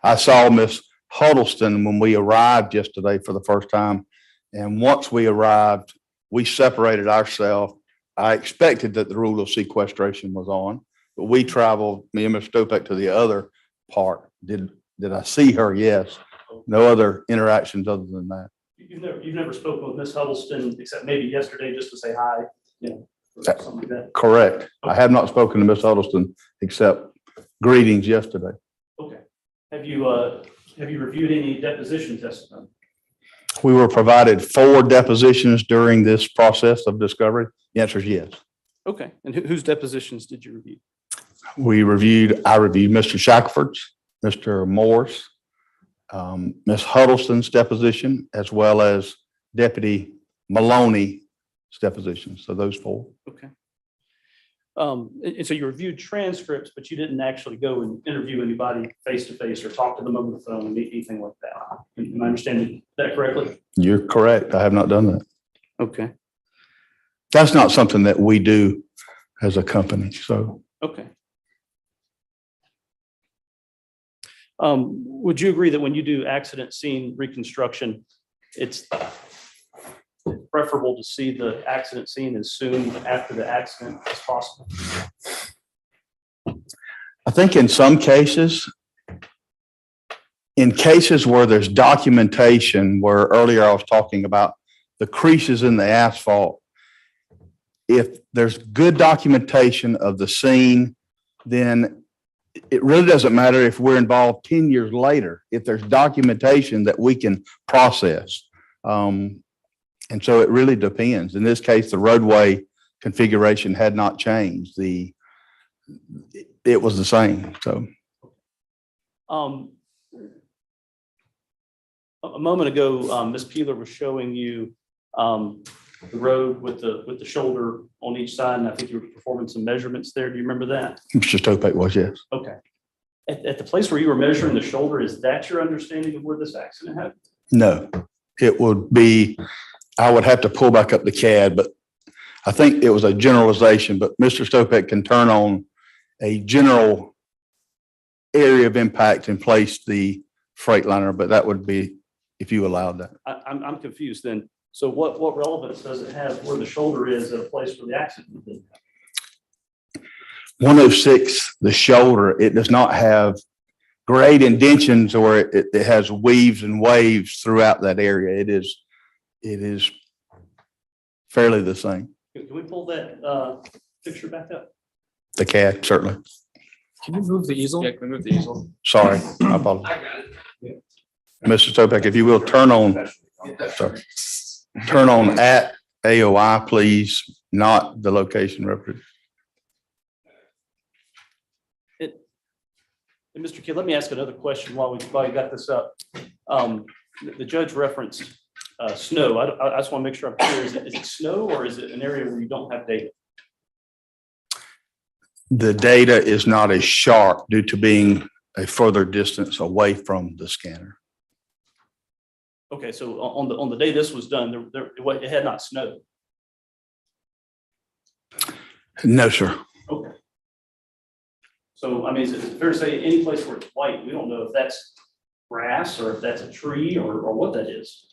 Speaker 8: I saw Miss Huddleston when we arrived yesterday for the first time. And once we arrived, we separated ourselves. I expected that the rule of sequestration was on, but we traveled, me and Mr. Stopek, to the other part. Did I see her? Yes. No other interactions other than that.
Speaker 3: You've never spoken with Miss Huddleston except maybe yesterday just to say hi, you know, or something like that.
Speaker 8: Correct. I have not spoken to Miss Huddleston except greetings yesterday.
Speaker 3: Okay. Have you reviewed any deposition testimony?
Speaker 8: We were provided 4 depositions during this process of discovery. The answer is yes.
Speaker 3: Okay. And whose depositions did you review?
Speaker 8: I reviewed Mr. Shackleford's, Mr. Morris, Ms. Huddleston's deposition, as well as Deputy Maloney's deposition. So those 4.
Speaker 3: Okay. And so you reviewed transcripts, but you didn't actually go and interview anybody face to face or talk to them over the phone, anything like that. Am I understanding that correctly?
Speaker 8: You're correct. I have not done that.
Speaker 3: Okay.
Speaker 8: That's not something that we do as a company. So
Speaker 3: Okay. Would you agree that when you do accident scene reconstruction, it's preferable to see the accident scene as soon after the accident as possible?
Speaker 8: I think in some cases, where there's documentation, where earlier I was talking about the creases in the asphalt, if there's good documentation of the scene, then it really doesn't matter if we're involved 10 years later, if there's documentation that we can process. And so it really depends. In this case, the roadway configuration had not changed. It was the same. So
Speaker 3: a moment ago, Ms. Peeler was showing you the road with the shoulder on each side, and I think you were performing some measurements there. Do you remember that?
Speaker 8: Mr. Stopek was, yes.
Speaker 3: Okay. At the place where you were measuring the shoulder, is that your understanding of where this accident happened?
Speaker 8: No, it would be, I would have to pull back up the CAD, but I think it was a generalization, but Mr. Stopek can turn on a general area of impact and place the Freightliner, but that would be if you allowed that.
Speaker 3: I'm confused then. So what relevance does it have where the shoulder is at a place where the accident did?
Speaker 8: 106, the shoulder, it does not have grade indentions, or it has weaves and waves throughout that area. It is fairly the same.
Speaker 3: Can we pull that picture back up?
Speaker 8: The CAD, certainly.
Speaker 9: Can you move the easel?
Speaker 5: Yeah, can we move the easel?
Speaker 8: Sorry, I apologize.
Speaker 5: I got it.
Speaker 8: Mr. Stopek, if you will, turn on at AOI, please, not the location reference.
Speaker 3: And Mr. Kidd, let me ask another question while you got this up. The judge referenced snow. I just want to make sure I'm clear. Is it snow, or is it an area where you don't have data?
Speaker 8: The data is not as sharp due to being a further distance away from the scanner.
Speaker 3: Okay, so on the day this was done, it had not snowed.
Speaker 8: No, sir.
Speaker 3: Okay. So, I mean, is it fair to say any place where it's white, we don't know if that's grass or if that's a tree or what that is?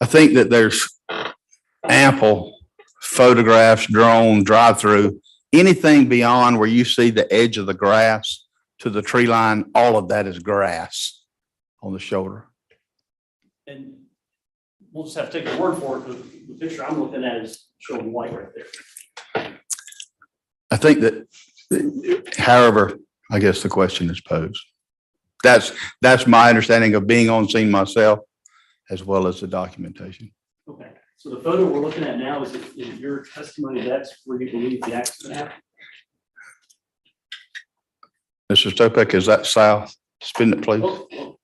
Speaker 8: I think that there's ample photographs, drone, drive-through, anything beyond where you see the edge of the grass to the tree line, all of that is grass on the shoulder.
Speaker 3: And we'll just have to take your word for it, because the picture I'm looking at is showing white right there.
Speaker 8: I think that, however, I guess the question is posed. That's my understanding of being on scene myself, as well as the documentation.
Speaker 3: Okay, so the photo we're looking at now, is it your testimony that's where you believe the accident happened?
Speaker 8: Mr. Stopek, is that south? Spin it, please.
Speaker 3: Oh,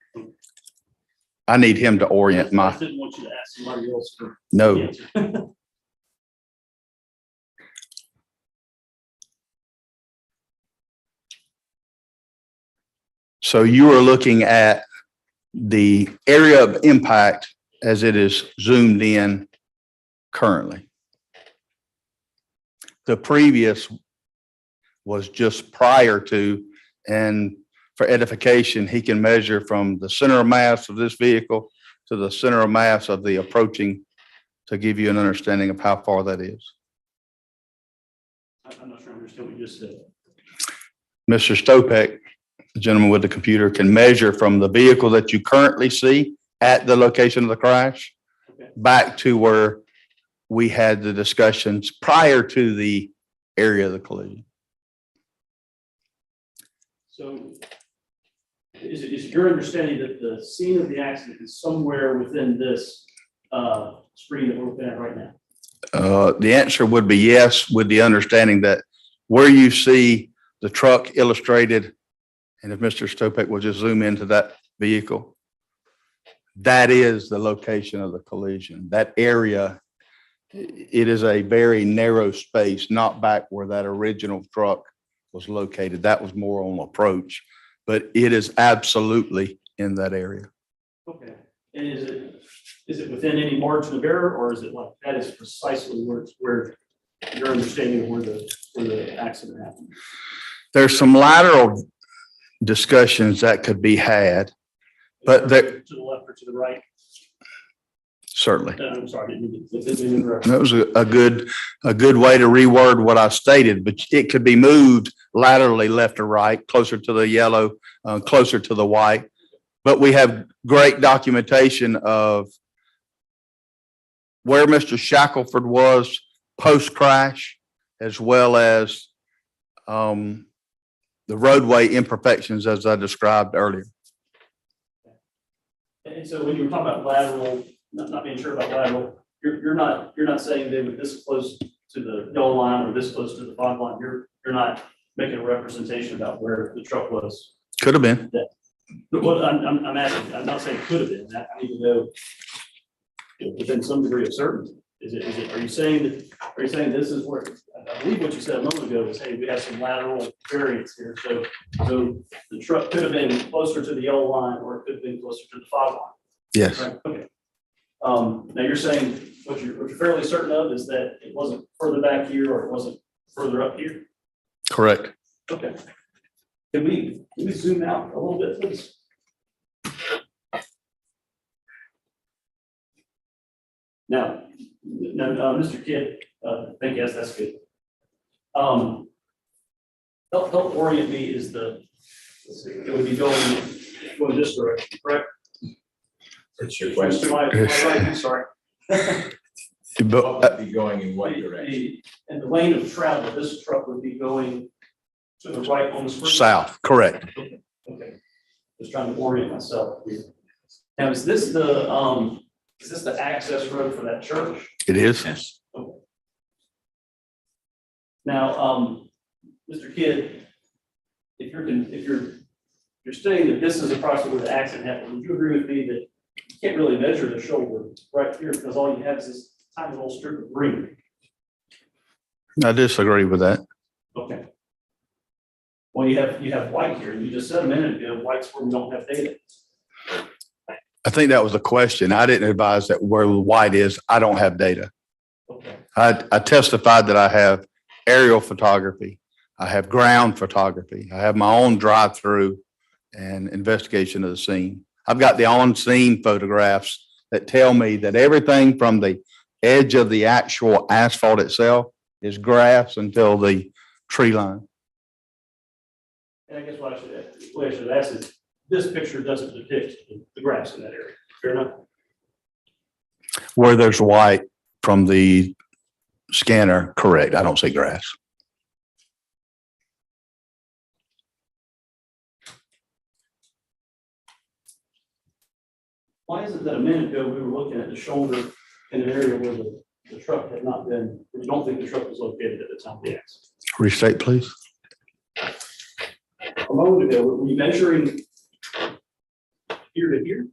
Speaker 8: I need him to orient
Speaker 3: I
Speaker 8: my,
Speaker 3: didn't want you to ask somebody else for
Speaker 8: no.
Speaker 3: the answer.
Speaker 8: So you are looking at the area of impact as it is zoomed in currently. The previous was just prior to, and for edification, he can measure from the center of mass of this vehicle to the center of mass of the approaching, to give you an understanding of how far that is.
Speaker 3: I'm not sure I understand what you just said.
Speaker 8: Mr. Stopek, the gentleman with the computer, can measure from the vehicle that you currently see at the location of the crash back to where we had the discussions prior to the area of the collision.
Speaker 3: So is it your understanding that the scene of the accident is somewhere within this screen that we're looking at right now?
Speaker 8: The answer would be yes, with the understanding that where you see the truck illustrated, and if Mr. Stopek will just zoom into that vehicle, that is the location of the collision. That area, it is a very narrow space, not back where that original truck was located. That was more on approach, but it is absolutely in that area.
Speaker 3: Okay, and is it within any margin of error, or is it like that is precisely where your understanding of where the accident happened?
Speaker 8: There's some lateral discussions that could be had, but there,
Speaker 3: to the left or to the right?
Speaker 8: certainly.
Speaker 3: I'm sorry, didn't interrupt.
Speaker 8: That was a good way to reword what I stated, but it could be moved laterally left or right, closer to the yellow, closer to the white. But we have great documentation of where Mr. Shackleford was post-crash, as well as the roadway imperfections as I described earlier.
Speaker 3: And so when you were talking about lateral, not being sure about lateral, you're not saying they were this close to the yellow line or this close to the fog line. You're not making a representation about where the truck was.
Speaker 8: Could have been.
Speaker 3: But what I'm asking, I'm not saying could have been. I need to know within some degree of certainty. Are you saying this is where, I believe what you said a moment ago was, hey, we have some lateral variance here. So the truck could have been closer to the yellow line, or it could have been closer to the fog line.
Speaker 8: Yes.
Speaker 3: Right? Okay. Now you're saying what you're fairly certain of is that it wasn't further back here, or it wasn't further up here.
Speaker 8: Correct.
Speaker 3: Okay. Can we zoom out a little bit, please? Now, Mr. Kidd, thank you, yes, that's good. Help orient me is it would be going this direction, correct?
Speaker 1: It's your question.
Speaker 3: Am I right? I'm sorry.
Speaker 1: What would be going in what direction?
Speaker 3: In the lane of travel, this truck would be going to the right on the screen?
Speaker 8: South, correct.
Speaker 3: Okay. Just trying to orient myself here. Now, is this the access road for that church?
Speaker 8: It is.
Speaker 1: Yes.
Speaker 3: Okay. Now, Mr. Kidd, if you're stating that this is approximately where the accident happened, would you agree with me that you can't really measure the shoulder right here because all you have is this tiny little strip of green?
Speaker 8: I disagree with that.
Speaker 3: Okay. Well, you have white here. You just said a minute ago, white's where we don't have data.
Speaker 8: I think that was the question. I didn't advise that where the white is, I don't have data.
Speaker 3: Okay.
Speaker 8: I testified that I have aerial photography. I have ground photography. I have my own drive-through and investigation of the scene. I've got the on-scene photographs that tell me that everything from the edge of the actual asphalt itself is grass until the tree line.
Speaker 3: And I guess what I should ask is, this picture doesn't depict the grass in that area. Fair enough?
Speaker 8: Where there's white from the scanner, correct. I don't see grass.
Speaker 3: Why is it that a minute ago we were looking at the shoulder in an area where the truck had not been, we don't think the truck was located at the time of the accident?
Speaker 8: Restate, please.
Speaker 3: A moment ago, were you measuring here to here?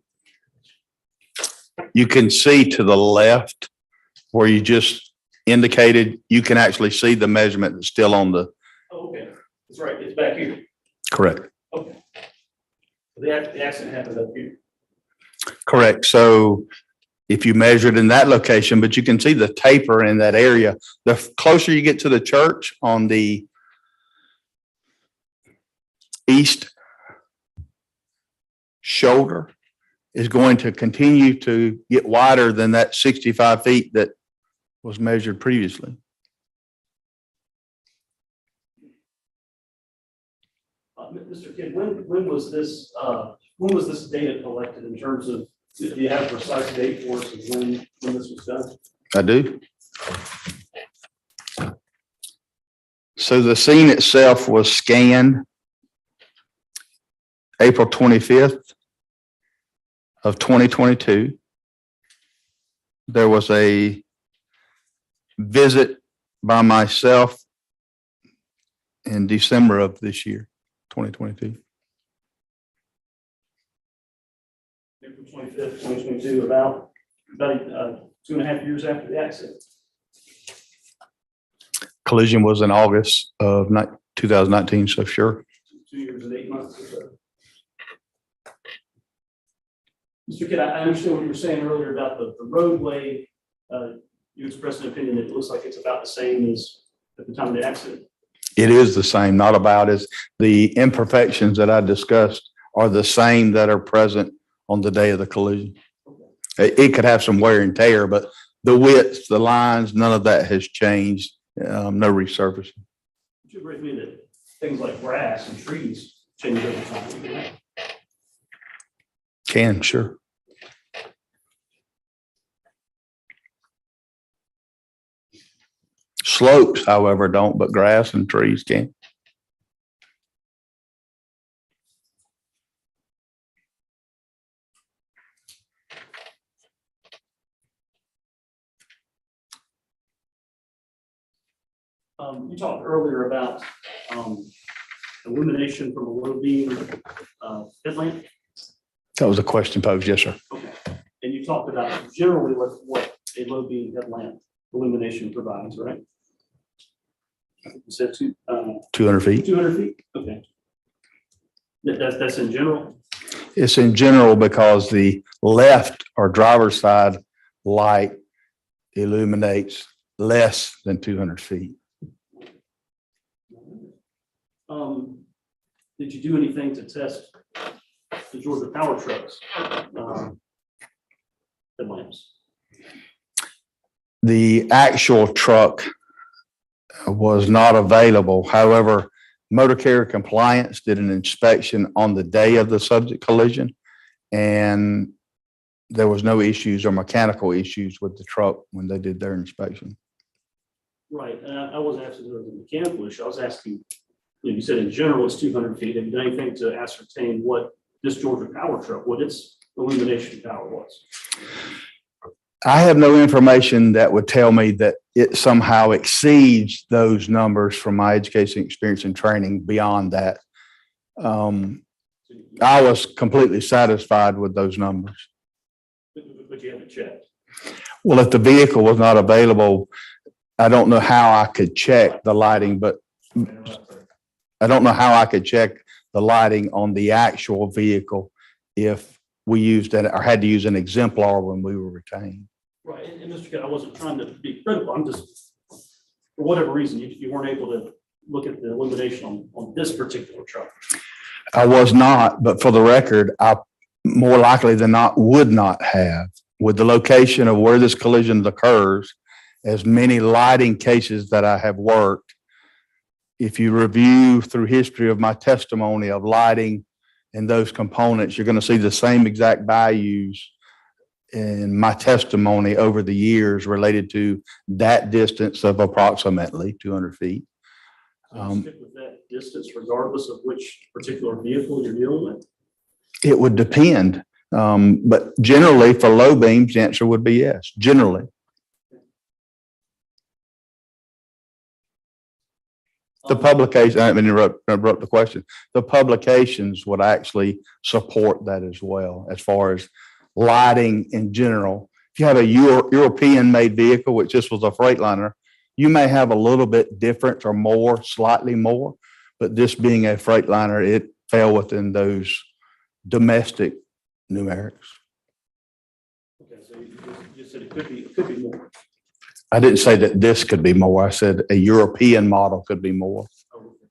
Speaker 8: You can see to the left where you just indicated, you can actually see the measurement that's still on the,
Speaker 3: Oh, okay. That's right. It's back here.
Speaker 8: correct.
Speaker 3: Okay. The accident happened up here.
Speaker 8: Correct. So if you measured in that location, but you can see the taper in that area, the closer you get to the church on the east shoulder is going to continue to get wider than that 65 feet that was measured previously.
Speaker 3: Mr. Kidd, when was this data collected in terms of, do you have a precise date for us of when this was done?
Speaker 8: I do. So the scene itself was scanned April 25th of 2022. There was a visit by myself in December of this year, 2022.
Speaker 3: April 25th, 2022, about 2.5 years after the accident.
Speaker 8: Collision was in August of 2019, so sure.
Speaker 3: 2 years and 8 months or so. Mr. Kidd, I understand what you were saying earlier about the roadway. You expressed an opinion that it looks like it's about the same as at the time of the accident.
Speaker 8: It is the same, not about as the imperfections that I discussed are the same that are present on the day of the collision. It could have some wear and tear, but the widths, the lines, none of that has changed. No resurfacing.
Speaker 3: Would you agree with me that things like grass and trees change over time?
Speaker 8: Can, sure. Slopes, however, don't, but grass and trees can.
Speaker 3: You talked earlier about illumination from a low beam headlamp.
Speaker 8: That was a question posed, yes, sir.
Speaker 3: Okay. And you talked about generally what a low beam headlamp illumination provides, right? You said
Speaker 8: 200 feet.
Speaker 3: 200 feet? Okay. That's in general?
Speaker 8: It's in general because the left or driver's side light illuminates less than 200 feet.
Speaker 3: Did you do anything to test the Georgia Power trucks headlamps?
Speaker 8: The actual truck was not available. However, Motor Carrier Compliance did an inspection on the day of the subject collision, and there was no issues or mechanical issues with the truck when they did their inspection.
Speaker 3: Right, and I wasn't asking if there was a mechanical issue. I was asking, you said in general it's 200 feet. Have you done anything to ascertain what this Georgia Power truck, what its illumination power was?
Speaker 8: I have no information that would tell me that it somehow exceeds those numbers from my education, experience, and training beyond that. I was completely satisfied with those numbers.
Speaker 3: But you haven't checked.
Speaker 8: Well, if the vehicle was not available, I don't know how I could check the lighting, but I don't know how I could check the lighting on the actual vehicle if we used it or had to use an exemplar when we were retained.
Speaker 3: Right, and Mr. Kidd, I wasn't trying to be critical. I'm just, for whatever reason, you weren't able to look at the illumination on this particular truck.
Speaker 8: I was not, but for the record, I more likely than not would not have. with the location of where this collision occurs, as many lighting cases that I have worked, if you review through history of my testimony of lighting and those components, you're going to see the same exact values in my testimony over the years related to that distance of approximately 200 feet.
Speaker 3: So you stick with that distance regardless of which particular vehicle you're dealing with?
Speaker 8: It would depend. But generally for low beams, the answer would be yes, generally. The publication, I didn't interrupt the question. The publications would actually support that as well, as far as lighting in general. If you have a European-made vehicle, which this was a Freightliner, you may have a little bit different or more, slightly more, but this being a Freightliner, it fell within those domestic numerics.
Speaker 3: Okay, so you just said it could be more.
Speaker 8: I didn't say that this could be more. I said a European model could be more.
Speaker 3: Oh, okay.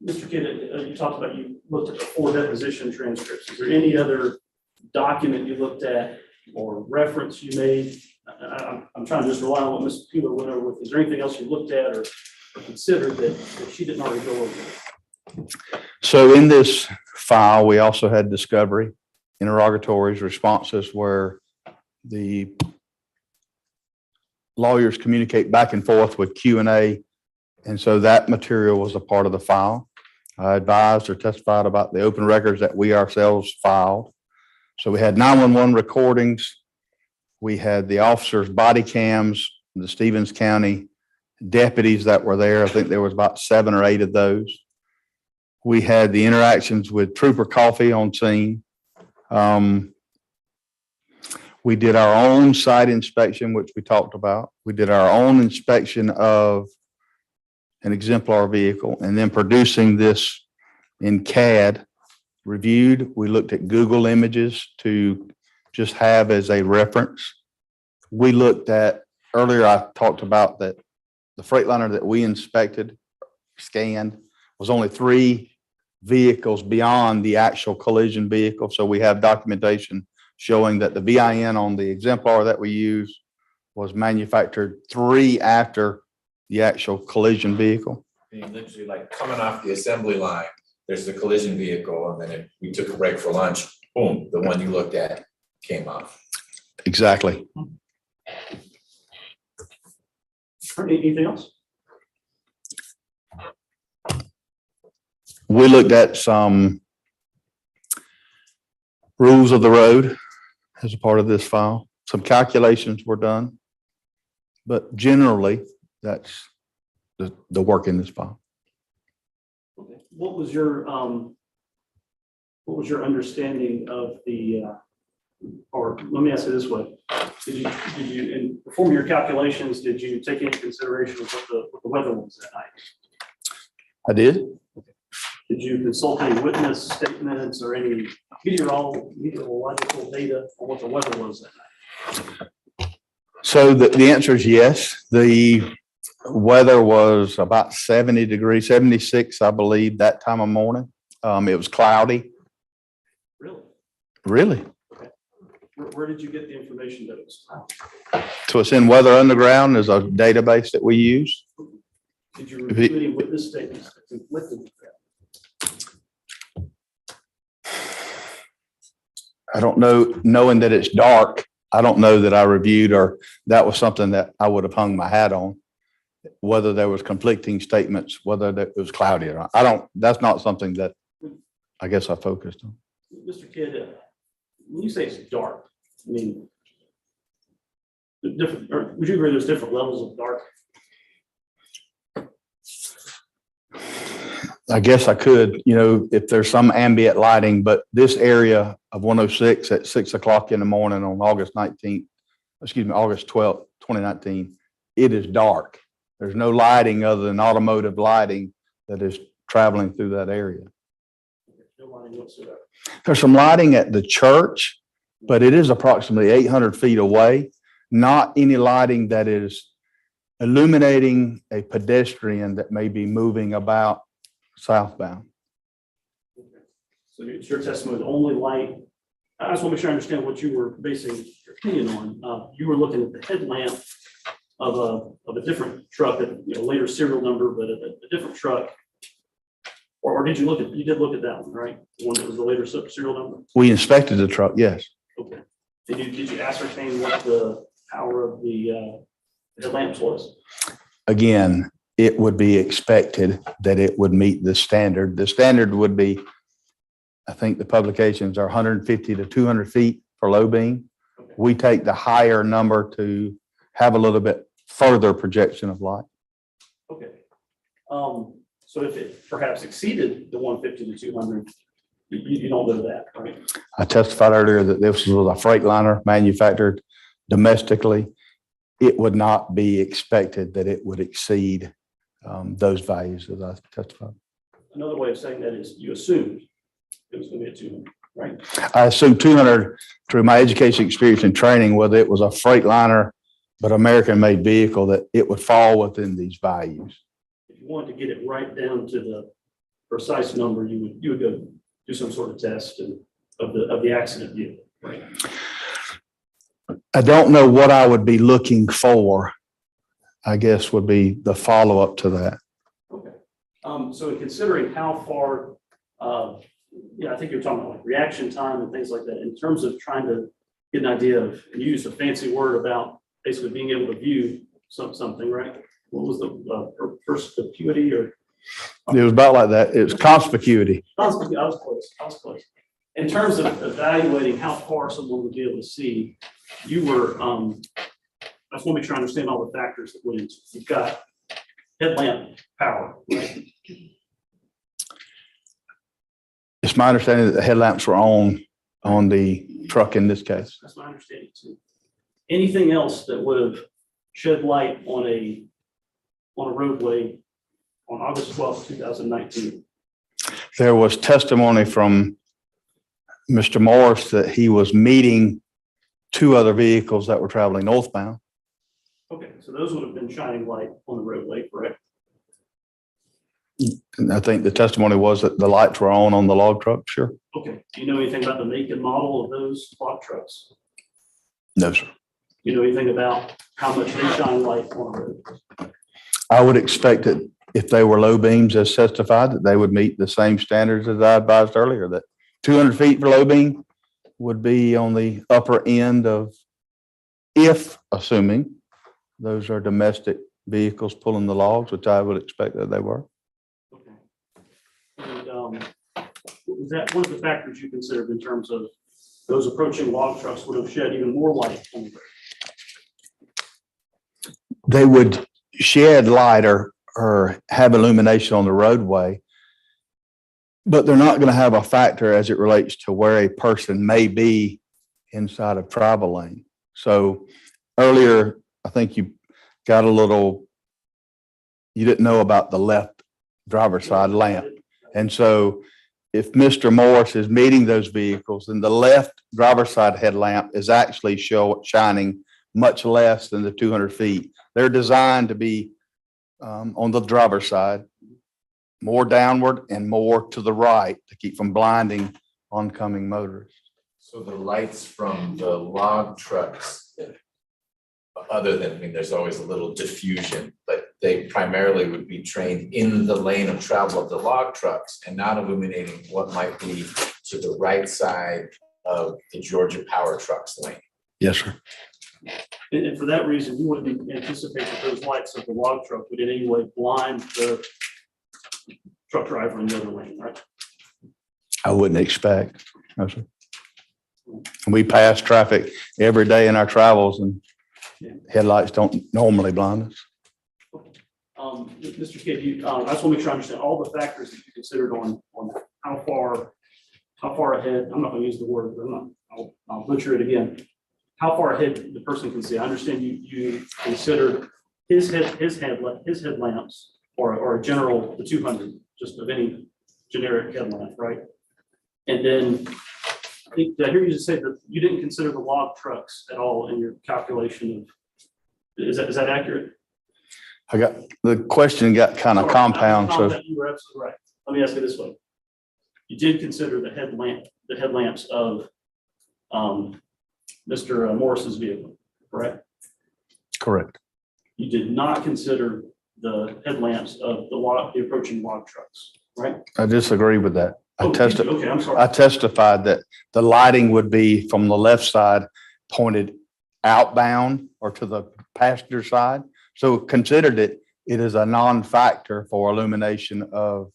Speaker 3: Mr. Kidd, you talked about you looked at the 4 deposition transcripts. Is there any other document you looked at or reference you made? I'm trying to just rely on what Ms. Peeler went over with. Is there anything else you looked at or considered that she didn't already go over?
Speaker 8: So in this file, we also had discovery, interrogatories, responses where the lawyers communicate back and forth with Q&A. And so that material was a part of the file. I advised or testified about the open records that we ourselves filed. So we had 911 recordings. We had the officers' body cams, the Stevens County deputies that were there. I think there was about 7 or 8 of those. We had the interactions with Trooper Coffee on scene. We did our own site inspection, which we talked about. We did our own inspection of an exemplar vehicle and then producing this in CAD, reviewed. We looked at Google images to just have as a reference. We looked at, earlier I talked about that the Freightliner that we inspected, scanned, was only 3 vehicles beyond the actual collision vehicle. So we have documentation showing that the VIN on the exemplar that we use was manufactured 3 after the actual collision vehicle.
Speaker 1: And you literally like coming off the assembly line, there's the collision vehicle, and then we took a break for lunch, boom, the one you looked at came off.
Speaker 8: Exactly.
Speaker 3: Anything else?
Speaker 8: We looked at some rules of the road as a part of this file. Some calculations were done, but generally that's the work in this file.
Speaker 3: Okay. What was your understanding of the, or let me ask it this way. Did you, in performing your calculations, did you take into consideration what the weather was that night?
Speaker 8: I did.
Speaker 3: Did you consult any witness statements or any meteorological data on what the weather was that night?
Speaker 8: So the answer is yes. The weather was about 70 degrees, 76, I believe, that time of morning. It was cloudy.
Speaker 3: Really?
Speaker 8: Really?
Speaker 3: Okay. Where did you get the information that it was cloudy?
Speaker 8: So it's in Weather Underground. There's a database that we use.
Speaker 3: Did you review any witness statements that conflicted with that?
Speaker 8: I don't know, knowing that it's dark, I don't know that I reviewed or that was something that I would have hung my hat on, whether there was conflicting statements, whether it was cloudy or not. That's not something that I guess I focused on.
Speaker 3: Mr. Kidd, when you say it's dark, I mean, different, or would you agree there's different levels of dark?
Speaker 8: I guess I could, if there's some ambient lighting, but this area of 106 at 6 o'clock in the morning on August 12th, 2019, it is dark. There's no lighting other than automotive lighting that is traveling through that area.
Speaker 3: No lighting whatsoever.
Speaker 8: There's some lighting at the church, but it is approximately 800 feet away. Not any lighting that is illuminating a pedestrian that may be moving about southbound.
Speaker 3: So it's your testimony, the only light, I just want to make sure I understand what you were basing your opinion on. You were looking at the headlamp of a different truck, later serial number, but a different truck. Or did you you did look at that one, right? The one that was the later serial number?
Speaker 8: We inspected the truck, yes.
Speaker 3: Okay. Did you ascertain what the power of the headlamps was?
Speaker 8: Again, it would be expected that it would meet the standard. The standard would be, I think the publications are 150 to 200 feet for low beam.
Speaker 3: Okay.
Speaker 8: We take the higher number to have a little bit further projection of light.
Speaker 3: Okay. So if it perhaps exceeded the 150 to 200, you don't know that, right?
Speaker 8: I testified earlier that this was a Freightliner manufactured domestically. It would not be expected that it would exceed those values as I testified.
Speaker 3: Another way of saying that is you assumed it was going to be at 200, right?
Speaker 8: I assumed 200 through my education experience and training, whether it was a Freightliner, but American-made vehicle, that it would fall within these values.
Speaker 3: If you wanted to get it right down to the precise number, you would go do some sort of test of the accident vehicle, right?
Speaker 8: I don't know what I would be looking for, I guess would be the follow-up to that.
Speaker 3: Okay. So in considering how far, I think you're talking about like reaction time and things like that, in terms of trying to get an idea of, and you used a fancy word about basically being able to view something, right? What was the perspicuity or?
Speaker 8: It was about like that. It was conspicuity.
Speaker 3: I was close. In terms of evaluating how far someone would be able to see, you were, I just want to make sure I understand all the factors that went into it. You've got headlamp power, right?
Speaker 8: It's my understanding that the headlamps were on the truck in this case.
Speaker 3: That's my understanding too. Anything else that would have shed light on a roadway on August 12th, 2019?
Speaker 8: There was testimony from Mr. Morris that he was meeting two other vehicles that were traveling northbound.
Speaker 3: Okay, so those would have been shining light on the roadway, correct?
Speaker 8: And I think the testimony was that the lights were on the log truck, sure.
Speaker 3: Okay, do you know anything about the make and model of those log trucks?
Speaker 8: No, sir.
Speaker 3: Do you know anything about how much they shine light on the road?
Speaker 8: I would expect that if they were low beams as testified, that they would meet the same standards as I advised earlier, that 200 feet for low beam would be on the upper end of, if assuming those are domestic vehicles pulling the logs, which I would expect that they were.
Speaker 3: Okay. And was that one of the factors you considered in terms of those approaching log trucks would have shed even more light on the road?
Speaker 8: They would shed light or have illumination on the roadway, but they're not going to have a factor as it relates to where a person may be inside of travel lane. So earlier, I think you got you didn't know about the left driver's side lamp. And so if Mr. Morris is meeting those vehicles, then the left driver's side headlamp is actually shining much less than the 200 feet. They're designed to be on the driver's side, more downward and more to the right to keep from blinding oncoming motorists.
Speaker 1: So the lights from the log trucks, other than, I mean, there's always a little diffusion, but they primarily would be trained in the lane of travel of the log trucks and not illuminating what might be to the right side of the Georgia Power Trucks lane.
Speaker 8: Yes, sir.
Speaker 3: And for that reason, you wouldn't anticipate that those lights of the log truck would in any way blind the truck driver in the other lane, right?
Speaker 8: I wouldn't expect. No, sir. We pass traffic every day in our travels and headlights don't normally blind us.
Speaker 3: Mr. Kidd, I just want to make sure I understand all the factors that you considered on how far ahead, I'm not going to use the word, but I'll butcher it again. How far ahead the person can see. I understand you considered his headlamps or a general, the 200, just of any generic headlamp, right? And then, I think, did I hear you just say that you didn't consider the log trucks at all in your calculation of, is that accurate?
Speaker 8: The question got kind of
Speaker 3: Sorry,
Speaker 8: compound, so
Speaker 3: You were absolutely right. Let me ask it this way. You did consider the headlamps of Mr. Morris's vehicle, correct?
Speaker 8: correct.
Speaker 3: You did not consider the headlamps of the approaching log trucks, right?
Speaker 8: I disagree with that.
Speaker 3: Oh, did you? Okay, I'm sorry.
Speaker 8: I testified that the lighting would be from the left side pointed outbound or to the passenger side. So considered it is a non-factor for illumination of.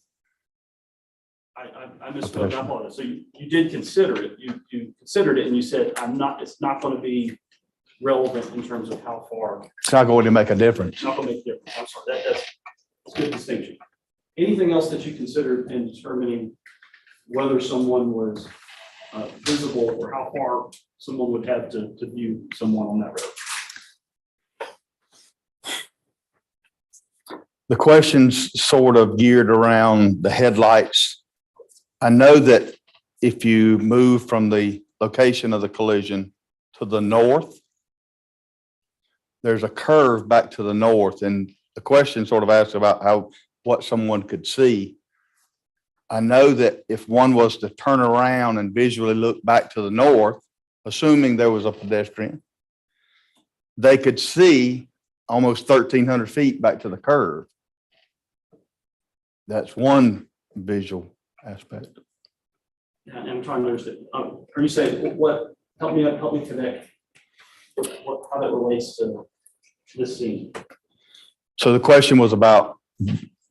Speaker 3: I misspoke. I apologize. So you did consider it. You considered it and you said, it's not going to be relevant in terms of how far.
Speaker 8: It's not going to make a difference.
Speaker 3: It's not going to make a difference. I'm sorry. That's a good distinction. Anything else that you considered in determining whether someone was visible or how far someone would have to view someone on that road?
Speaker 8: The questions sort of geared around the headlights. I know that if you move from the location of the collision to the north, there's a curve back to the north, and the question sort of asks about what someone could see. I know that if one was to turn around and visually look back to the north, assuming there was a pedestrian, they could see almost 1,300 feet back to the curve. That's one visual aspect.
Speaker 3: Yeah, I'm trying to understand. Are you saying help me connect how that relates to this scene?
Speaker 8: So the question was about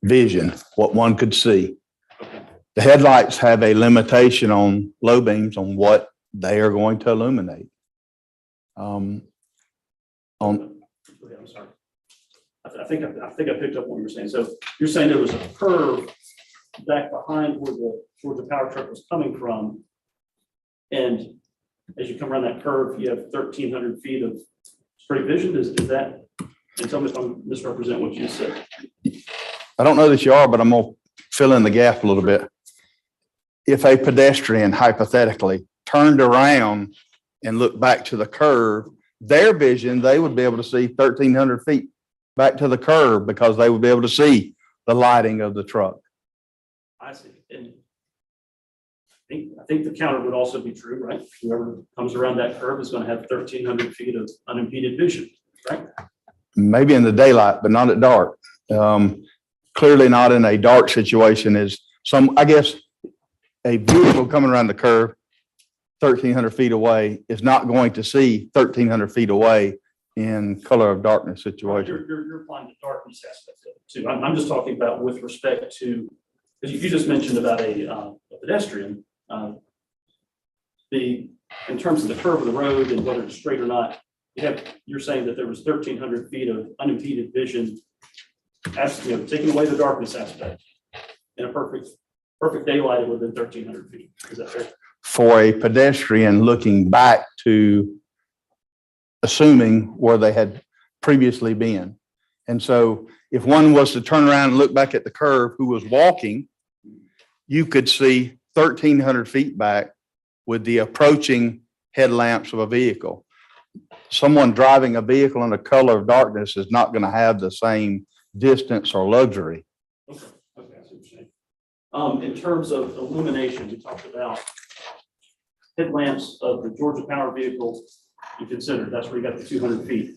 Speaker 8: vision, what one could see.
Speaker 3: Okay.
Speaker 8: The headlights have a limitation on low beams on what they are going to illuminate.
Speaker 3: Okay, I'm sorry. I think I picked up what you're saying. So you're saying there was a curve back behind where the power truck was coming from, and as you come around that curve, you have 1,300 feet of straight vision. Is that? And tell me if I'm misrepresenting what you said.
Speaker 8: I don't know that you are, but I'm going to fill in the gap a little bit. If a pedestrian hypothetically turned around and looked back to the curve, their vision, they would be able to see 1,300 feet back to the curve because they would be able to see the lighting of the truck.
Speaker 3: I see. And I think the counter would also be true, right? Whoever comes around that curve is going to have 1,300 feet of unimpeded vision, right?
Speaker 8: Maybe in the daylight, but not at dark. Clearly not in a dark situation is I guess a vehicle coming around the curve 1,300 feet away is not going to see 1,300 feet away in color of darkness situation.
Speaker 3: You're applying the darkness aspect of it too. I'm just talking about with respect to, because you just mentioned about a pedestrian. In terms of the curve of the road and whether it's straight or not, you're saying that there was 1,300 feet of unimpeded vision, taking away the darkness aspect. In a perfect daylight, it would have been 1,300 feet. Is that fair?
Speaker 8: For a pedestrian looking back to assuming where they had previously been. And so if one was to turn around and look back at the curve who was walking, you could see 1,300 feet back with the approaching headlamps of a vehicle. Someone driving a vehicle in a color of darkness is not going to have the same distance or luxury.
Speaker 3: Okay, I see what you're saying. In terms of illumination, we talked about headlamps of the Georgia Power vehicle. You considered that's where you got the 200 feet.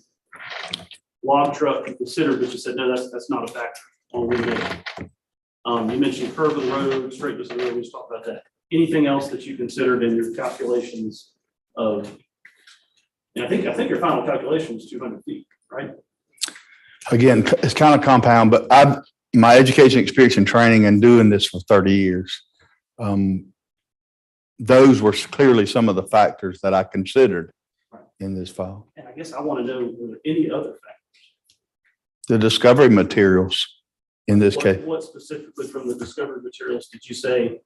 Speaker 3: Log truck you considered, but you said no, that's not a factor on illumination. You mentioned curve of the road, straightness of the road. We just talked about that. Anything else that you considered in your calculations of? And I think your final calculation was 200 feet, right?
Speaker 8: Again, it's kind of compound, but my education, experience, and training and doing this for 30 years, those were clearly some of the factors that I considered in this file.
Speaker 3: And I guess I want to know, were there any other factors?
Speaker 8: The discovery materials in this case.
Speaker 3: What specifically from the discovered materials did you say,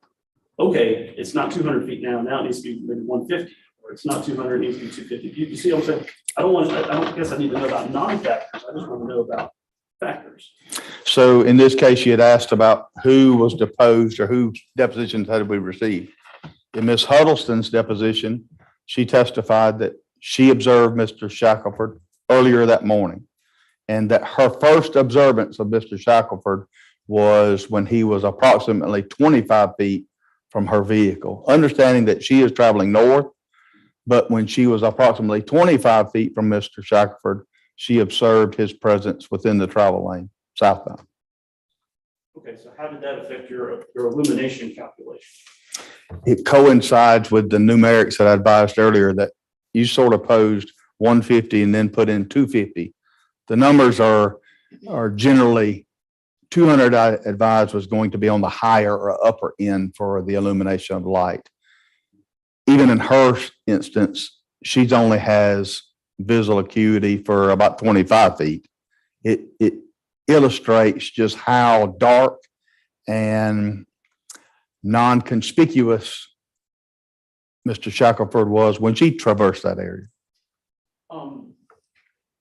Speaker 3: okay, it's not 200 feet now it needs to be maybe 150, or it's not 200, it needs to be 250. You see what I'm saying? I don't guess I need to know about non-factors. I just want to know about factors.
Speaker 8: So in this case, you had asked about who was deposed or whose depositions had we received. in Ms. Huddleston's deposition, she testified that she observed Mr. Shackleford earlier that morning. And that her first observance of Mr. Shackleford was when he was approximately 25 feet from her vehicle, understanding that she is traveling north. But when she was approximately 25 feet from Mr. Shackleford, she observed his presence within the travel lane southbound.
Speaker 3: Okay, so how did that affect your illumination calculation?
Speaker 8: It coincides with the numerics that I advised earlier that you sort of posed 150 and then put in 250. The numbers are generally 200. I advised was going to be on the higher or upper end for the illumination of light. Even in her instance, she only has visual acuity for about 25 feet. It illustrates just how dark and non-conspicuous Mr. Shackleford was when she traversed that area.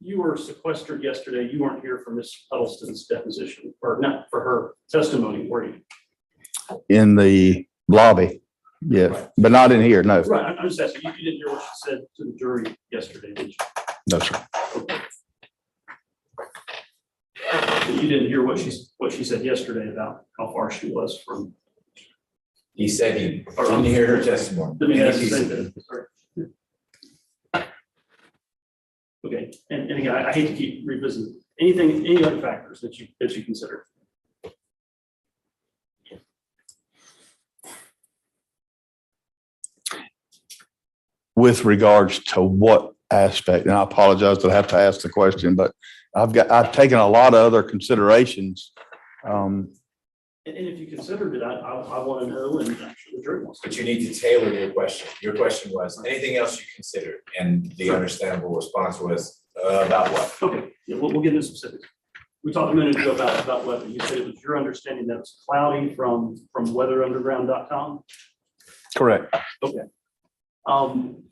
Speaker 3: You were sequestered yesterday. You weren't here for Ms. Huddleston's deposition, or not for her testimony, were you?
Speaker 8: In the lobby, yes,
Speaker 3: Right.
Speaker 8: but not in here, no.
Speaker 3: Right, I'm just asking, you didn't hear what she said to the jury yesterday, did you?
Speaker 8: No, sir.
Speaker 3: Okay. So you didn't hear what she said yesterday about how far she was from.
Speaker 1: He said he didn't hear her testimony.
Speaker 3: Let me ask the same thing. Sorry. Okay, and again, I hate to keep revisiting. Any other factors that you consider?
Speaker 8: With regards to what aspect, and I apologize that I have to ask the question, but I've taken a lot of other considerations.
Speaker 3: And if you considered it, I want to know, and I'm sure the jury wants to.
Speaker 1: But you need to tailor your question. Your question was, anything else you considered? And the understandable response was, about what?
Speaker 3: Okay, yeah, we'll get into specifics. We talked a minute ago about weather. You said it was your understanding that it's cloudy from weatherunderground.com?
Speaker 8: Correct.
Speaker 3: Okay.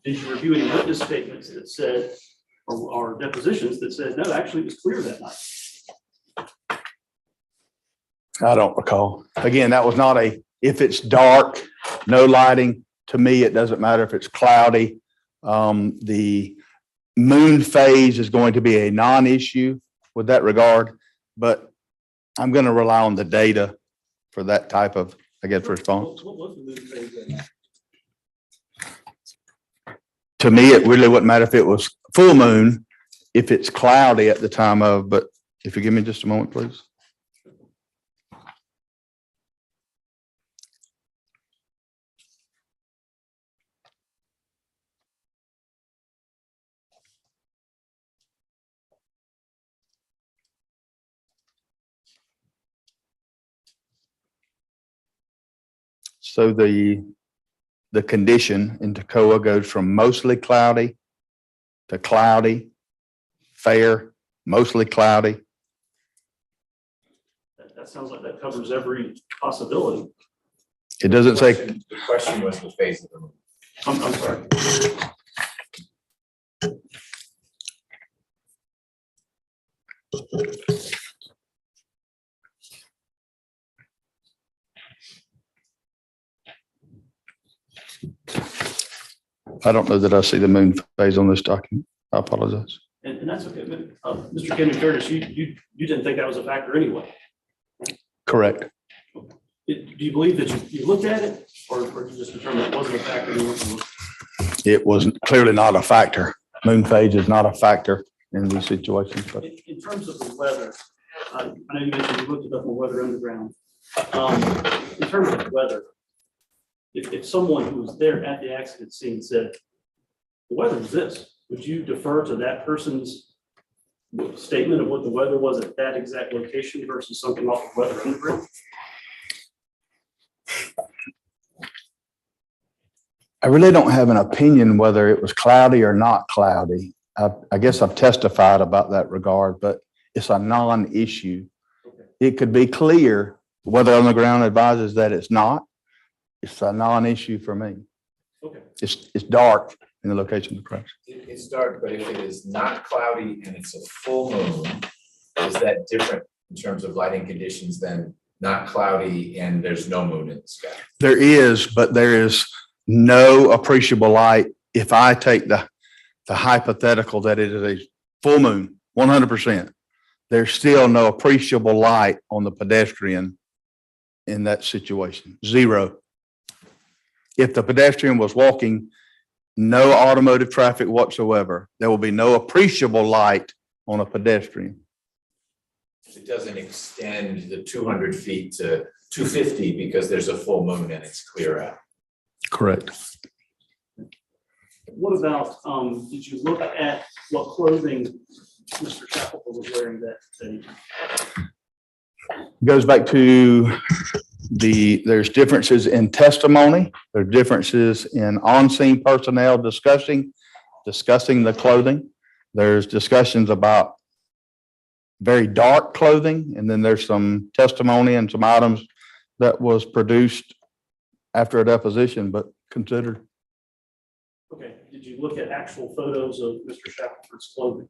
Speaker 3: Did you review any witness statements that said, or depositions that said, no, actually it was clear that night?
Speaker 8: I don't recall. Again, that was not if it's dark, no lighting, to me, it doesn't matter if it's cloudy. The moon phase is going to be a non-issue with that regard, but I'm going to rely on the data for that type of, I guess, response.
Speaker 3: What was the moon phase then?
Speaker 8: To me, it really wouldn't matter if it was full moon, if it's cloudy at the time of, but if you give me just a moment, please. So the condition in Toccoa goes from mostly cloudy to cloudy, fair, mostly cloudy.
Speaker 3: That sounds like that covers every possibility.
Speaker 8: It doesn't say,
Speaker 1: The question was the phase of the moon.
Speaker 3: I'm sorry.
Speaker 8: I don't know that I see the moon phase on this document. I apologize.
Speaker 3: And that's okay. But, Mr. Kevin Curtis, you didn't think that was a factor anyway.
Speaker 8: Correct.
Speaker 3: Do you believe that you looked at it, or you just determined it wasn't a factor?
Speaker 8: It was clearly not a factor. Moon phase is not a factor in these situations. But
Speaker 3: In terms of the weather, I know you mentioned you looked it up on Weather Underground. In terms of weather, if someone who was there at the accident scene said, the weather is this, would you defer to that person's statement of what the weather was at that exact location versus something off of Weather Underground?
Speaker 8: I really don't have an opinion whether it was cloudy or not cloudy. I guess I've testified about that regard, but it's a non-issue. It could be clear. Weather Underground advises that it's not. It's a non-issue for me.
Speaker 3: Okay.
Speaker 8: It's dark in the location of the crash.
Speaker 1: It's dark, but if it is not cloudy and it's a full moon, is that different in terms of lighting conditions than not cloudy and there's no moon in the sky?
Speaker 8: There is, but there is no appreciable light. If I take the hypothetical that it is a full moon, 100%, there's still no appreciable light on the pedestrian in that situation. Zero. If the pedestrian was walking, no automotive traffic whatsoever, there will be no appreciable light on a pedestrian.
Speaker 1: It doesn't extend the 200 feet to 250 because there's a full moon and it's clear out.
Speaker 8: Correct.
Speaker 3: What about, did you look at what clothing Mr. Shackleford was wearing that day?
Speaker 8: Goes back to there's differences in testimony. There's differences in on-scene personnel discussing the clothing. There's discussions about very dark clothing, and then there's some testimony and some items that was produced after a deposition, but considered.
Speaker 3: Okay, did you look at actual photos of Mr. Shackleford's clothing?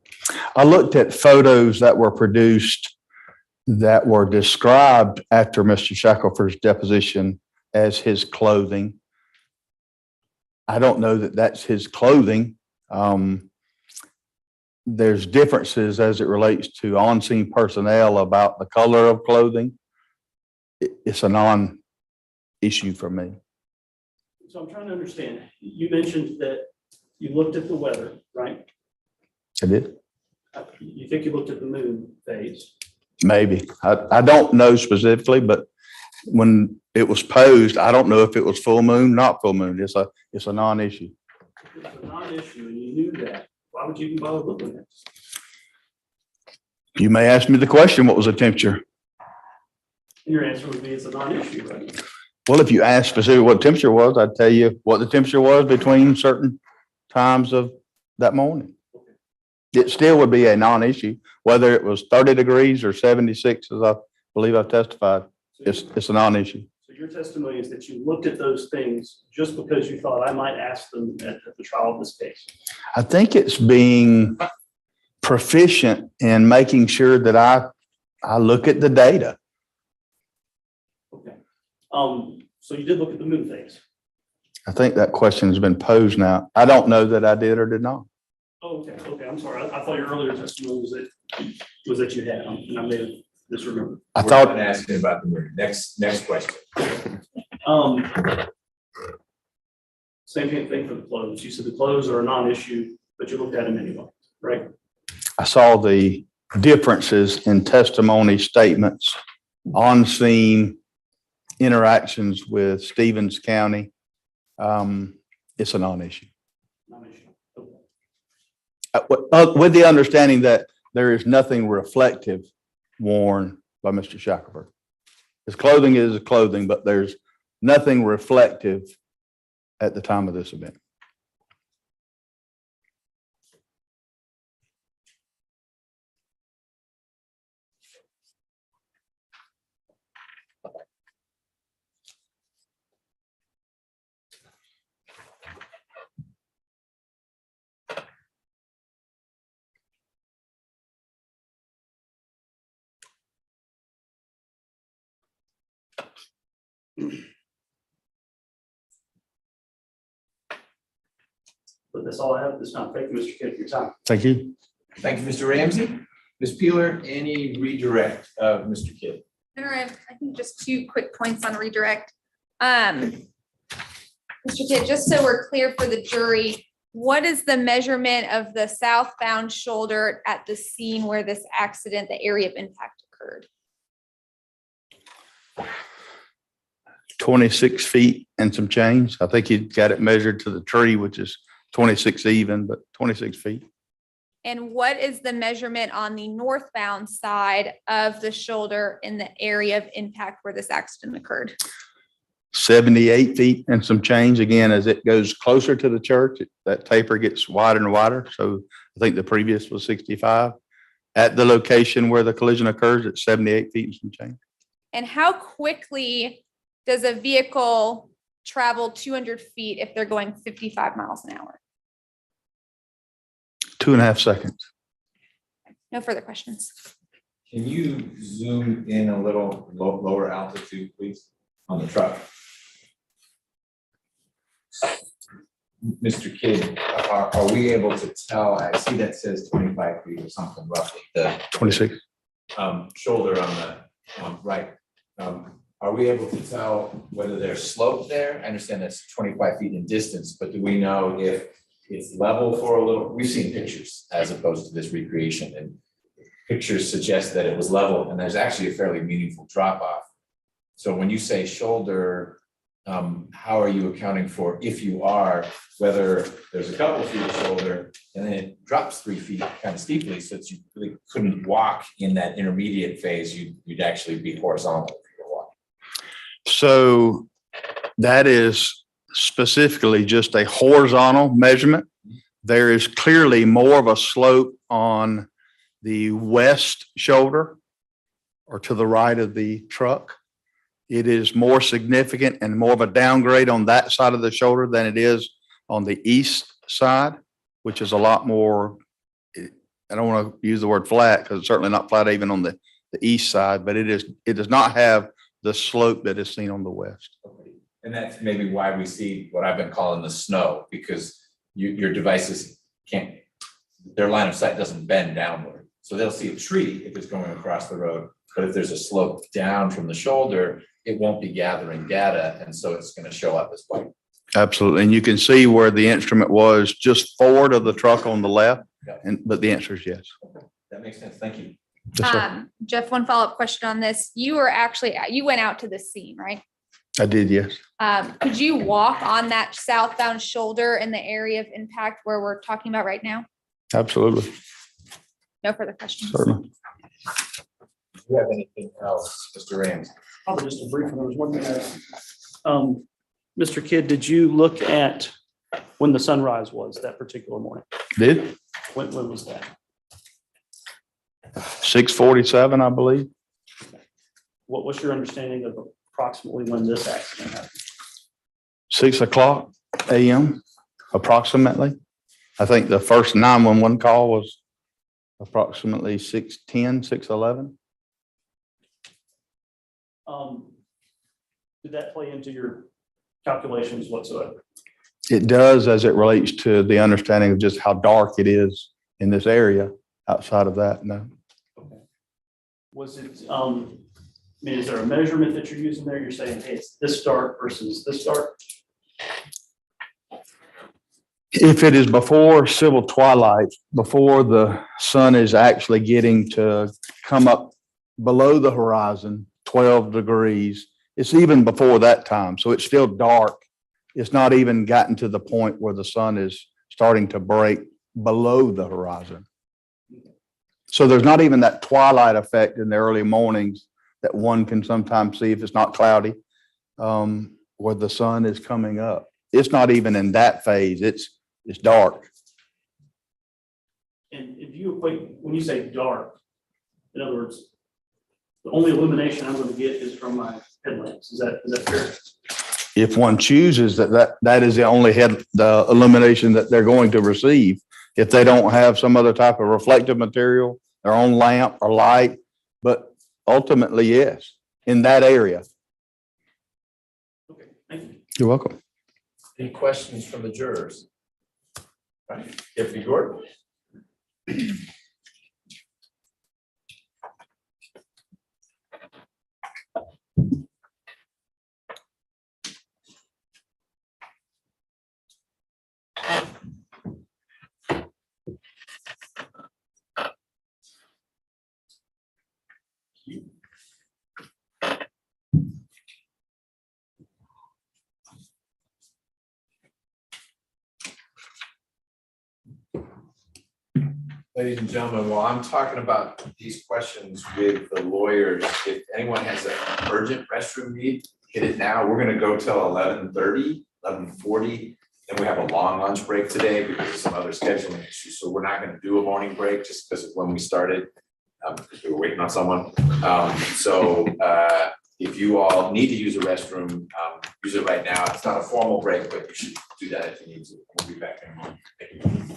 Speaker 8: I looked at photos that were produced that were described after Mr. Shackleford's deposition as his clothing. I don't know that that's his clothing. There's differences as it relates to on-scene personnel about the color of clothing. It's a non-issue for me.
Speaker 3: So I'm trying to understand, you mentioned that you looked at the weather, right?
Speaker 8: I did.
Speaker 3: You think you looked at the moon phase?
Speaker 8: Maybe. I don't know specifically, but when it was posed, I don't know if it was full moon, not full moon. It's a non-issue.
Speaker 3: It's a non-issue, and you knew that. Why would you even bother looking at it?
Speaker 8: You may ask me the question, what was the temperature?
Speaker 3: And your answer would be it's a non-issue, right?
Speaker 8: Well, if you ask specifically what temperature was, I'd tell you what the temperature was between certain times of that morning. It still would be a non-issue, whether it was 30 degrees or 76, as I believe I've testified. It's a non-issue.
Speaker 3: So your testimony is that you looked at those things just because you thought I might ask them at the trial of this case.
Speaker 8: I think it's being proficient in making sure that I look at the data.
Speaker 3: Okay. So you did look at the moon phase.
Speaker 8: I think that question has been posed now. I don't know that I did or did not.
Speaker 3: Oh, okay. Okay. I'm sorry. I thought your earlier testimony was that you had, and I may have misremembered.
Speaker 8: I
Speaker 1: We're
Speaker 8: thought
Speaker 1: not asking about the moon. Next question.
Speaker 3: Same thing for the clothes. You said the clothes are a non-issue, but you looked at them anyway, right?
Speaker 8: I saw the differences in testimony statements, on-scene interactions with Stevens County. It's a non-issue.
Speaker 3: Non-issue. Okay.
Speaker 8: With the understanding that there is nothing reflective worn by Mr. Shackleford. His clothing is clothing, but there's nothing reflective at the time of this event.
Speaker 3: But that's all I have at this time. Thank you, Mr. Kidd, for your time.
Speaker 8: Thank you.
Speaker 1: Thank you, Mr. Ramsey. Ms. Peeler, any redirect of Mr. Kidd?
Speaker 2: I think just 2 quick points on redirect. Mr. Kidd, just so we're clear for the jury, what is the measurement of the southbound shoulder at the scene where this accident, the area of impact occurred?
Speaker 8: 26 feet and some change. I think he got it measured to the tree, which is 26 even, but 26 feet.
Speaker 2: And what is the measurement on the northbound side of the shoulder in the area of impact where this accident occurred?
Speaker 8: 78 feet and some change. Again, as it goes closer to the church, that taper gets wider and wider. So I think the previous was 65. At the location where the collision occurs, it's 78 feet and some change.
Speaker 2: And how quickly does a vehicle travel 200 feet if they're going 55 miles an hour?
Speaker 8: 2.5 seconds.
Speaker 2: No further questions.
Speaker 1: Can you zoom in a little lower altitude, please, on the truck? Mr. Kidd, are we able to tell, I see that says 25 feet or something roughly, the
Speaker 8: 26.
Speaker 1: shoulder on the right. Are we able to tell whether there's slope there? I understand that's 25 feet in distance, but do we know if it's level for a little, we've seen pictures as opposed to this recreation, and pictures suggest that it was level, and there's actually a fairly meaningful drop off. So when you say shoulder, how are you accounting for, if you are, whether there's a couple of feet of shoulder and then it drops 3 feet kind of steeply, so that you really couldn't walk in that intermediate phase, you'd actually be horizontal if you were walking.
Speaker 8: So that is specifically just a horizontal measurement. There is clearly more of a slope on the west shoulder or to the right of the truck. It is more significant and more of a downgrade on that side of the shoulder than it is on the east side, which is a lot more, I don't want to use the word flat because it's certainly not flat even on the east side, but it does not have the slope that is seen on the west.
Speaker 1: Okay. And that's maybe why we see what I've been calling the snow, because your devices can't, their line of sight doesn't bend downward. So they'll see a tree if it's going across the road, but if there's a slope down from the shoulder, it won't be gathering data, and so it's going to show up as white.
Speaker 8: Absolutely. And you can see where the instrument was just forward of the truck on the left.
Speaker 1: Yeah.
Speaker 8: But the answer is yes.
Speaker 1: Okay. That makes sense. Thank you.
Speaker 8: Yes, sir.
Speaker 2: Jeff, one follow-up question on this. You went out to the scene, right?
Speaker 8: I did, yes.
Speaker 2: Could you walk on that southbound shoulder in the area of impact where we're talking about right now?
Speaker 8: Absolutely.
Speaker 2: No further questions.
Speaker 8: Certainly.
Speaker 1: Do you have anything else, Mr. Rams?
Speaker 3: Probably just a brief one. There was one thing. Mr. Kidd, did you look at when the sunrise was that particular morning?
Speaker 8: Did
Speaker 3: When was that?
Speaker 8: 6:47, I believe.
Speaker 3: What's your understanding of approximately when this accident happened?
Speaker 8: 6:00 a.m. approximately. I think the first 911 call was approximately 6:10, 6:11.
Speaker 3: Did that play into your calculations whatsoever?
Speaker 8: It does, as it relates to the understanding of just how dark it is in this area. Outside of that, no.
Speaker 3: Okay. Was it, I mean, is there a measurement that you're using there? You're saying, hey, it's this dark versus this dark?
Speaker 8: If it is before civil twilight, before the sun is actually getting to come up below the horizon, 12 degrees, it's even before that time. So it's still dark. It's not even gotten to the point where the sun is starting to break below the horizon. So there's not even that twilight effect in the early mornings that one can sometimes see if it's not cloudy, where the sun is coming up. It's not even in that phase. It's dark.
Speaker 3: And if you equate, when you say dark, in other words, the only illumination I'm going to get is from my headlamps. Is that fair?
Speaker 8: If one chooses that is the only the illumination that they're going to receive. If they don't have some other type of reflective material, their own lamp or light, but ultimately, yes, in that area.
Speaker 3: Okay, thank you.
Speaker 8: You're welcome.
Speaker 1: Any questions from the jurors? Right. Deputy Gordon? Ladies and gentlemen, while I'm talking about these questions with the lawyers, if anyone has an urgent restroom need, hit it now. We're gonna go till 11:30, 11:40. And we have a long lunch break today because of some other scheduling issues. So we're not gonna do a morning break just because of when we started, because we were waiting on someone. If you all need to use a restroom, use it right now. It's not a formal break, but you should do that if you need to. We'll be back in a moment. Thank you.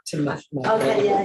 Speaker 6: Too much. Okay, yeah.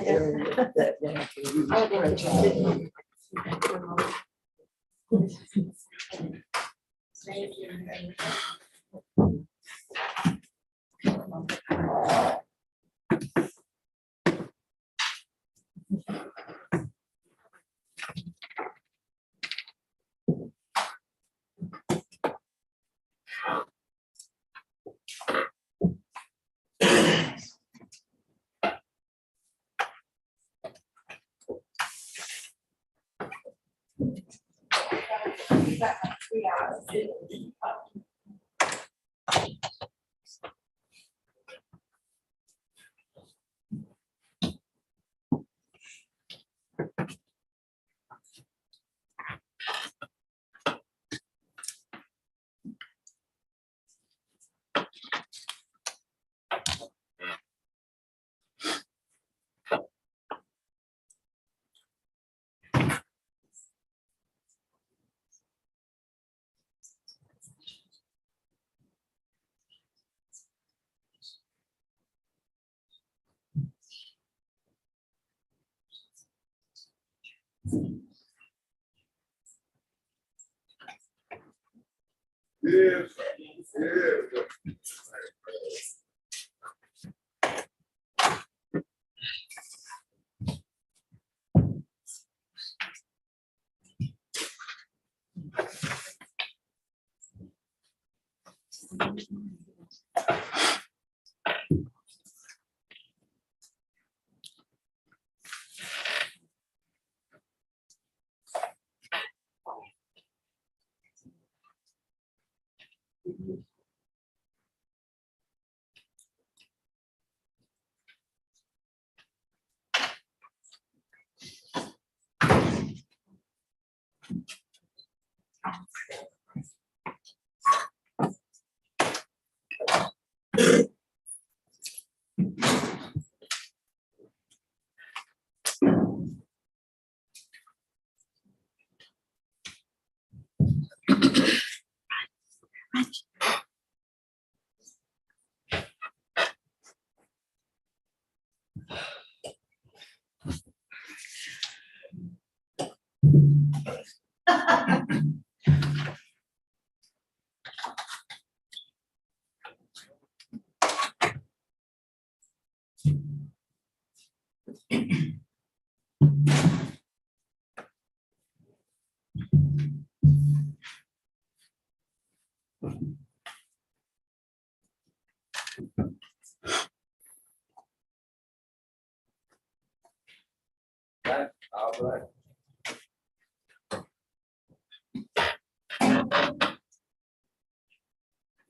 Speaker 5: All right.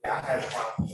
Speaker 5: Yeah, I had a problem.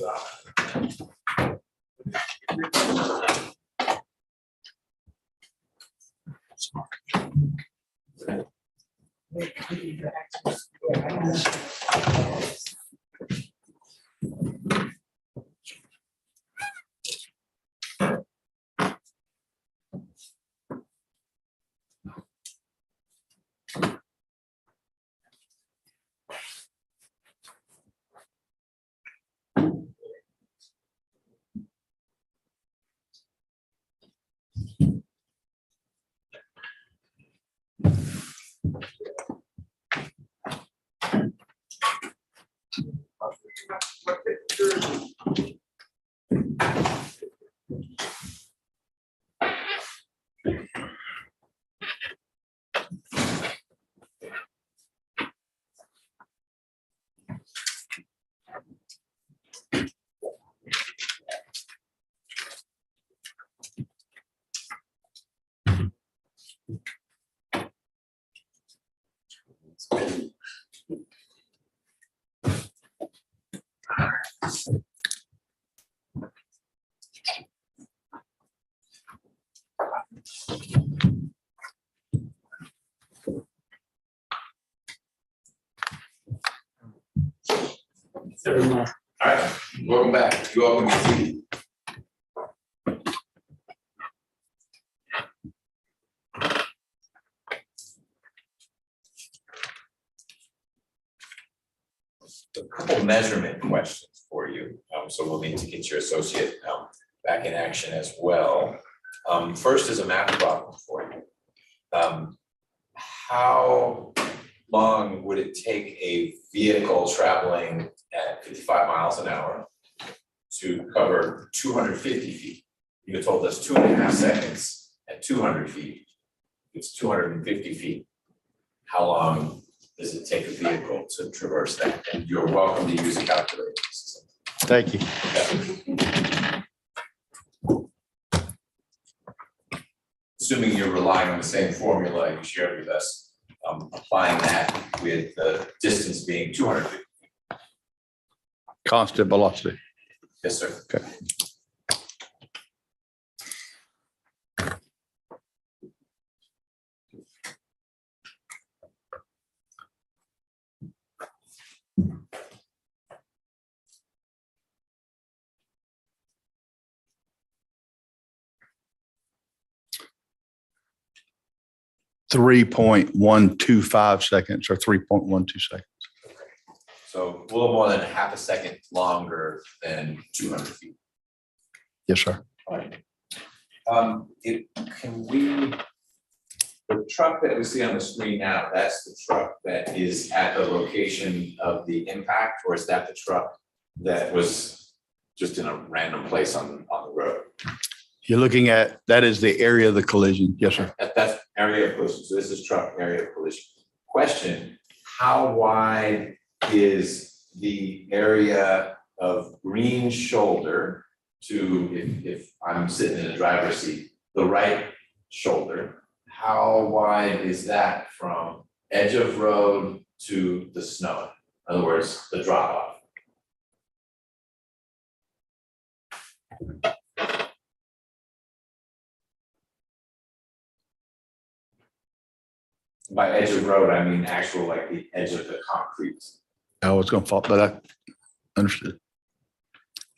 Speaker 1: All right, welcome back. You're welcome to see. A couple measurement questions for you. So we'll need to get your associate back in action as well. First is a math problem for you. How long would it take a vehicle traveling at 55 miles an hour to cover 250 feet? You told us 2.5 seconds at 200 feet. It's 250 feet. How long does it take a vehicle to traverse that? And you're welcome to use a calculator.
Speaker 8: Thank you.
Speaker 1: Assuming you're relying on the same formula you shared with us, applying that with the distance being 250.
Speaker 8: Constant velocity.
Speaker 1: Yes, sir.
Speaker 8: Okay. .125 seconds or 3.12 seconds.
Speaker 1: So a little more than a half a second longer than 200 feet.
Speaker 8: Yes, sir.
Speaker 1: All right. The truck that we see on the screen now, that's the truck that is at the location of the impact, or is that the truck that was just in a random place on the road?
Speaker 8: You're looking at, that is the area of the collision. Yes, sir.
Speaker 1: That's area of collision. So this is truck area of collision. Question, how wide is the area of green shoulder to, if I'm sitting in the driver's seat, the right shoulder, how wide is that from edge of road to the snow? In other words, the drop off. By edge of road, I mean actual, like the edge of the concrete.
Speaker 8: I was going to fall, but I understood.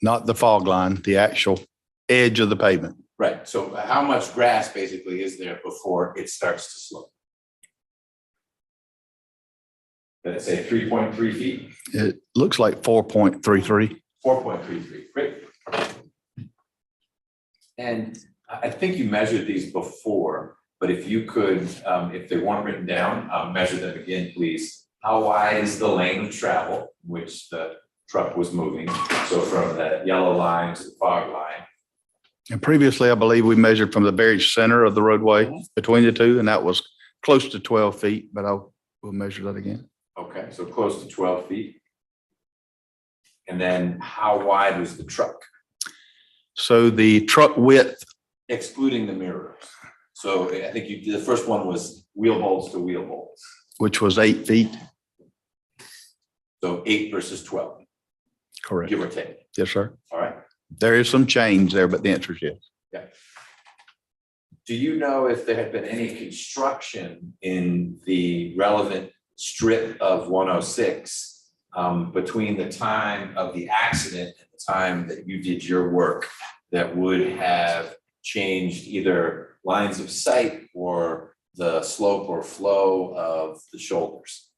Speaker 8: Not the fog line, the actual edge of the pavement.
Speaker 1: Right, so how much grass basically is there before it starts to slope? Let's say 3.3 feet,
Speaker 8: It looks like 4.33.
Speaker 1: 4.33, great. And I think you measured these before, but if you could, if they weren't written down, measure them again, please. How wide is the lane of travel, which the truck was moving? So from the yellow line to the fog line.
Speaker 8: And previously, I believe we measured from the very center of the roadway between the two, and that was close to 12 feet, but we'll measure that again.
Speaker 1: Okay, so close to 12 feet. And then how wide was the truck?
Speaker 8: So the truck width,
Speaker 1: Excluding the mirrors. So I think you did, the first one was wheel bolts to wheel bolts.
Speaker 8: which was 8 feet,
Speaker 1: So 8 versus 12,
Speaker 8: correct.
Speaker 1: give or take.
Speaker 8: Yes, sir.
Speaker 1: All right.
Speaker 8: There is some change there, but the answer is yes.
Speaker 1: Do you know if there had been any construction in the relevant strip of 106 between the time of the accident and the time that you did your work that would have changed either lines of sight or the slope or flow of the shoulders?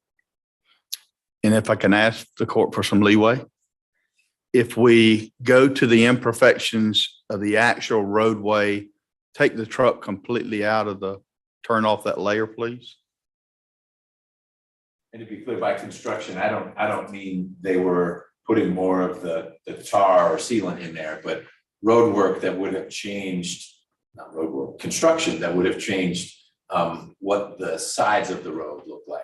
Speaker 8: And if I can ask the court for some leeway, if we go to the imperfections of the actual roadway, take the truck completely out of the, turn off that layer, please.
Speaker 1: And to be clear, by construction, I don't mean they were putting more of the tar or sealant in there, but road work that would have changed, not road work, construction that would have changed what the sides of the road look like.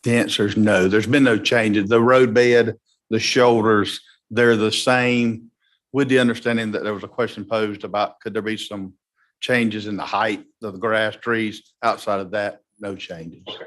Speaker 8: The answer is no. There's been no changes. The road bed, the shoulders, they're the same, with the understanding that there was a question posed about could there be some changes in the height of the grass, trees. Outside of that, no changes.
Speaker 1: Okay.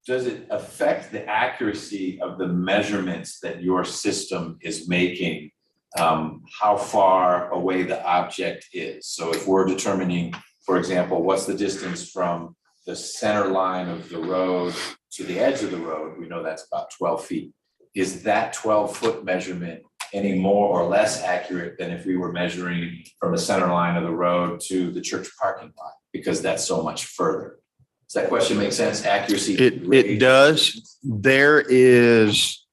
Speaker 1: Does it affect the accuracy of the measurements that your system is making? How far away the object is? So if we're determining, for example, what's the distance from the center line of the road to the edge of the road, we know that's about 12 feet. Is that 12-foot measurement any more or less accurate than if we were measuring from the center line of the road to the church parking lot? Because that's so much further. Does that question make sense? Accuracy?
Speaker 8: It does. There is,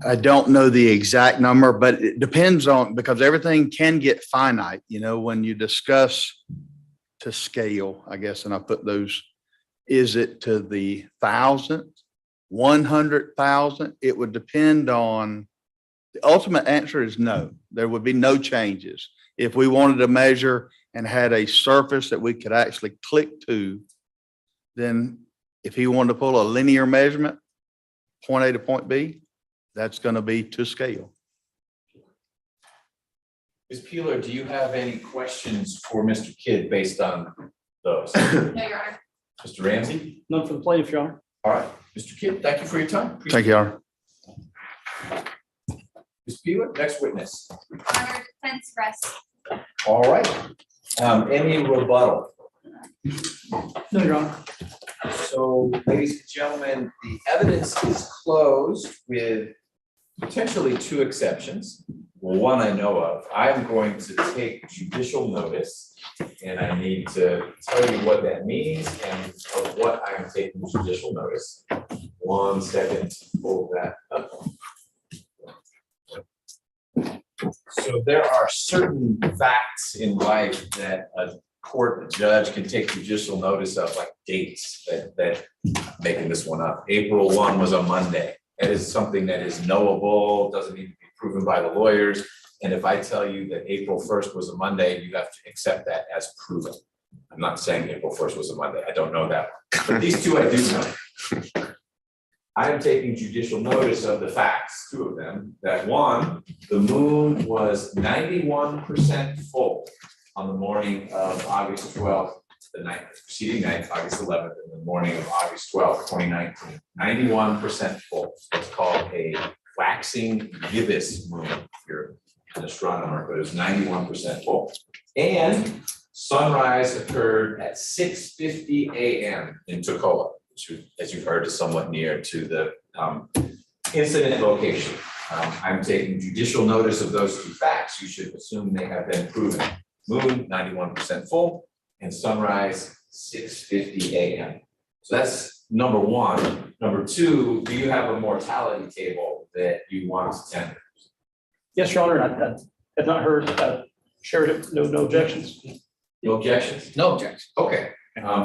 Speaker 8: I don't know the exact number, but it depends on, because everything can get finite, you know, when you discuss to scale, I guess, and I put those, is it to the 1,000, 100,000? It would depend on, the ultimate answer is no, there would be no changes. If we wanted to measure and had a surface that we could actually click to, then if he wanted to pull a linear measurement, point A to point B, that's going to be to scale.
Speaker 1: Ms. Peeler, do you have any questions for Mr. Kidd based on those?
Speaker 2: No, Your Honor.
Speaker 1: Mr. Ramsey?
Speaker 3: None for the plaintiff, Your Honor.
Speaker 1: All right, Mr. Kidd, thank you for your time.
Speaker 8: Thank you, Your Honor.
Speaker 1: Ms. Peeler, next witness.
Speaker 2: Your Honor, defense rests.
Speaker 1: All right. Any rebuttal?
Speaker 3: No, Your Honor.
Speaker 1: So, ladies and gentlemen, the evidence is closed with potentially two exceptions. Well, one I know of. I'm going to take judicial notice, and I need to tell you what that means and of what I'm taking judicial notice. 1 second to pull that up. So there are certain facts in life that a court, a judge can take judicial notice of, like dates that making this one up. April 1 was a Monday. That is something that is knowable, doesn't need to be proven by the lawyers. And if I tell you that April 1st was a Monday, you have to accept that as proven. I'm not saying April 1st was a Monday. I don't know that. But these two I do know. I am taking judicial notice of the facts, two of them, that one, the moon was 91% full on the morning of August 12th, the night preceding night, August 11th, and the morning of August 12th, 2019. 91% full. It's called a waxing gibbous moon if you're an astronomer, but it was 91% full. And sunrise occurred at 6:50 a.m. in Toccoa, which, as you've heard, is somewhat near to the incident location. I'm taking judicial notice of those two facts. You should assume they have been proven. Moon 91% full and sunrise 6:50 a.m. So that's number one. Number two, do you have a mortality table that you want to tender?
Speaker 3: Yes, Your Honor, I have not heard, shared it, no objections.
Speaker 1: No objections?
Speaker 9: No objection.
Speaker 1: Okay,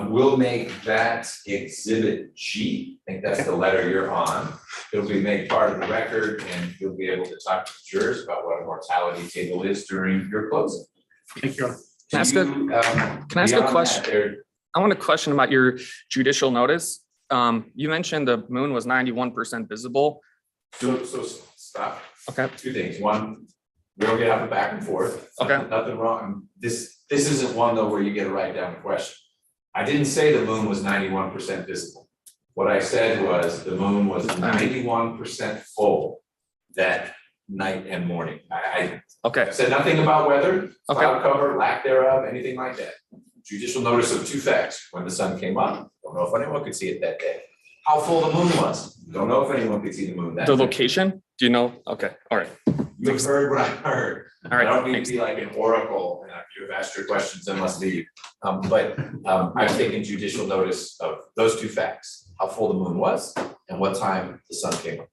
Speaker 1: we'll make that exhibit G. I think that's the letter you're on. It'll be made part of the record and you'll be able to talk to the jurors about what a mortality table is during your closing.
Speaker 3: Thank you, Your Honor.
Speaker 9: Can I ask a question? I want a question about your judicial notice. You mentioned the moon was 91% visible.
Speaker 1: So stop.
Speaker 9: Okay.
Speaker 1: Two things. One, we don't get out the back and forth.
Speaker 9: Okay.
Speaker 1: Nothing wrong. This isn't one though where you get to write down the question. I didn't say the moon was 91% visible. What I said was the moon was 91% full that night and morning. I said nothing about weather, cloud cover, lack thereof, anything like that. Judicial notice of two facts. When the sun came up, don't know if anyone could see it that day. How full the moon was, don't know if anyone could see the moon that day.
Speaker 9: The location, do you know? Okay, all right.
Speaker 1: You've heard what I heard.
Speaker 9: All right,
Speaker 1: I don't need
Speaker 9: thanks.
Speaker 1: to be like an oracle, and you've asked your questions and must leave. But I've taken judicial notice of those two facts, how full the moon was and what time the sun came up.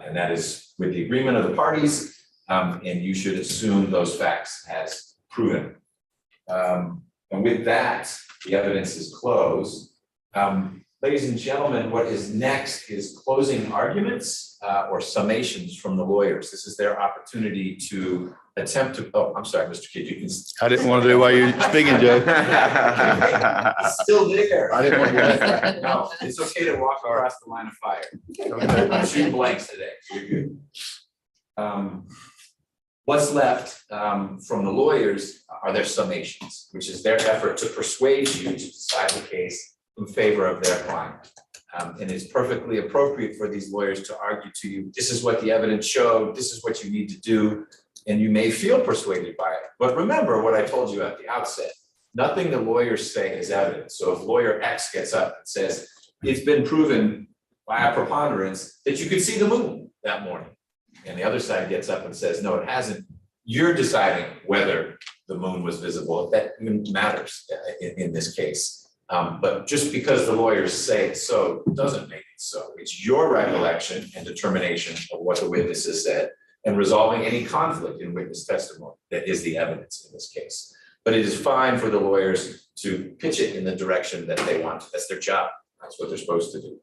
Speaker 1: And that is with the agreement of the parties, and you should assume those facts as proven. And with that, the evidence is closed. Ladies and gentlemen, what is next is closing arguments or summations from the lawyers. This is their opportunity to attempt to, oh, I'm sorry, Mr. Kidd, you can.
Speaker 8: I didn't want to do while you're speaking, Joe.
Speaker 1: It's still there.
Speaker 8: I didn't want to do that.
Speaker 1: No, it's okay to walk across the line of fire. I'm shooting blanks today. You're good. What's left from the lawyers are their summations, which is their effort to persuade you to decide the case in favor of their client. And it's perfectly appropriate for these lawyers to argue to you, this is what the evidence showed, this is what you need to do, and you may feel persuaded by it. But remember what I told you at the outset, Nothing the lawyers say is evidence. So if lawyer X gets up and says, it's been proven by a preponderance that you could see the moon that morning, and the other side gets up and says, no, it hasn't, you're deciding whether the moon was visible, if that even matters in this case. But just because the lawyers say it so doesn't make it so. It's your recollection and determination of what the witnesses said and resolving any conflict in witness testimony that is the evidence in this case. But it is fine for the lawyers to pitch it in the direction that they want. That's their job. That's what they're supposed to do.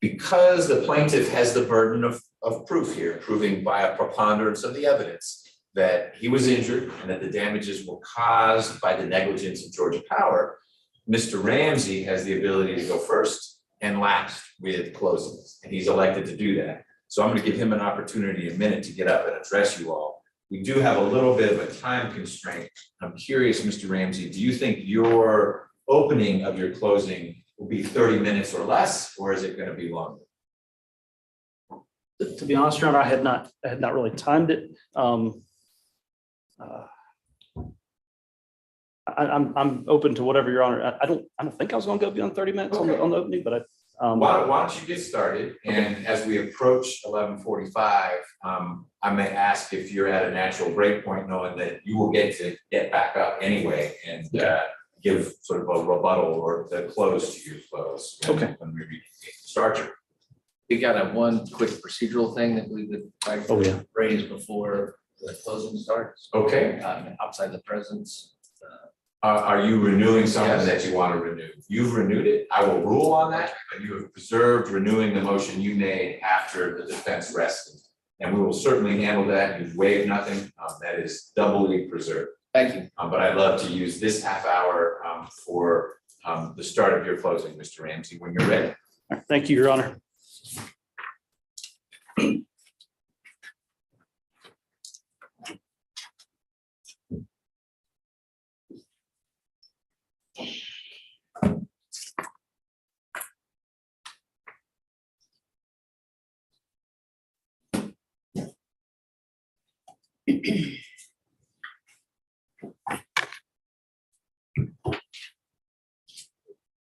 Speaker 1: Because the plaintiff has the burden of proof here, proving by a preponderance of the evidence that he was injured and that the damages were caused by the negligence of Georgia Power, Mr. Ramsey has the ability to go first and last with closings, and he's elected to do that. So I'm going to give him an opportunity in a minute to get up and address you all. We do have a little bit of a time constraint. I'm curious, Mr. Ramsey, do you think your opening of your closing will be 30 minutes or less, or is it going to be longer?
Speaker 3: To be honest, Your Honor, I had not really timed it. I'm open to whatever, Your Honor. I don't think I was going to go beyond 30 minutes on the opening, but
Speaker 1: Why don't you get started? And as we approach 11:45, I may ask if you're at a natural break point, knowing that you will get to get back up anyway and give sort of a rebuttal or the close to your close. When we start your.
Speaker 10: We got a one quick procedural thing that we would like to raise before the closing starts.
Speaker 1: Okay.
Speaker 10: Outside the presence.
Speaker 1: Are you renewing something that you want to renew? You've renewed it. I will rule on that, but you have preserved renewing the motion you made after the defense rested. And we will certainly handle that. You've waived nothing. That is doubly preserved.
Speaker 10: Thank you.
Speaker 1: But I'd love to use this half hour for the start of your closing, Mr. Ramsey, when you're ready.
Speaker 3: thank you, Your Honor.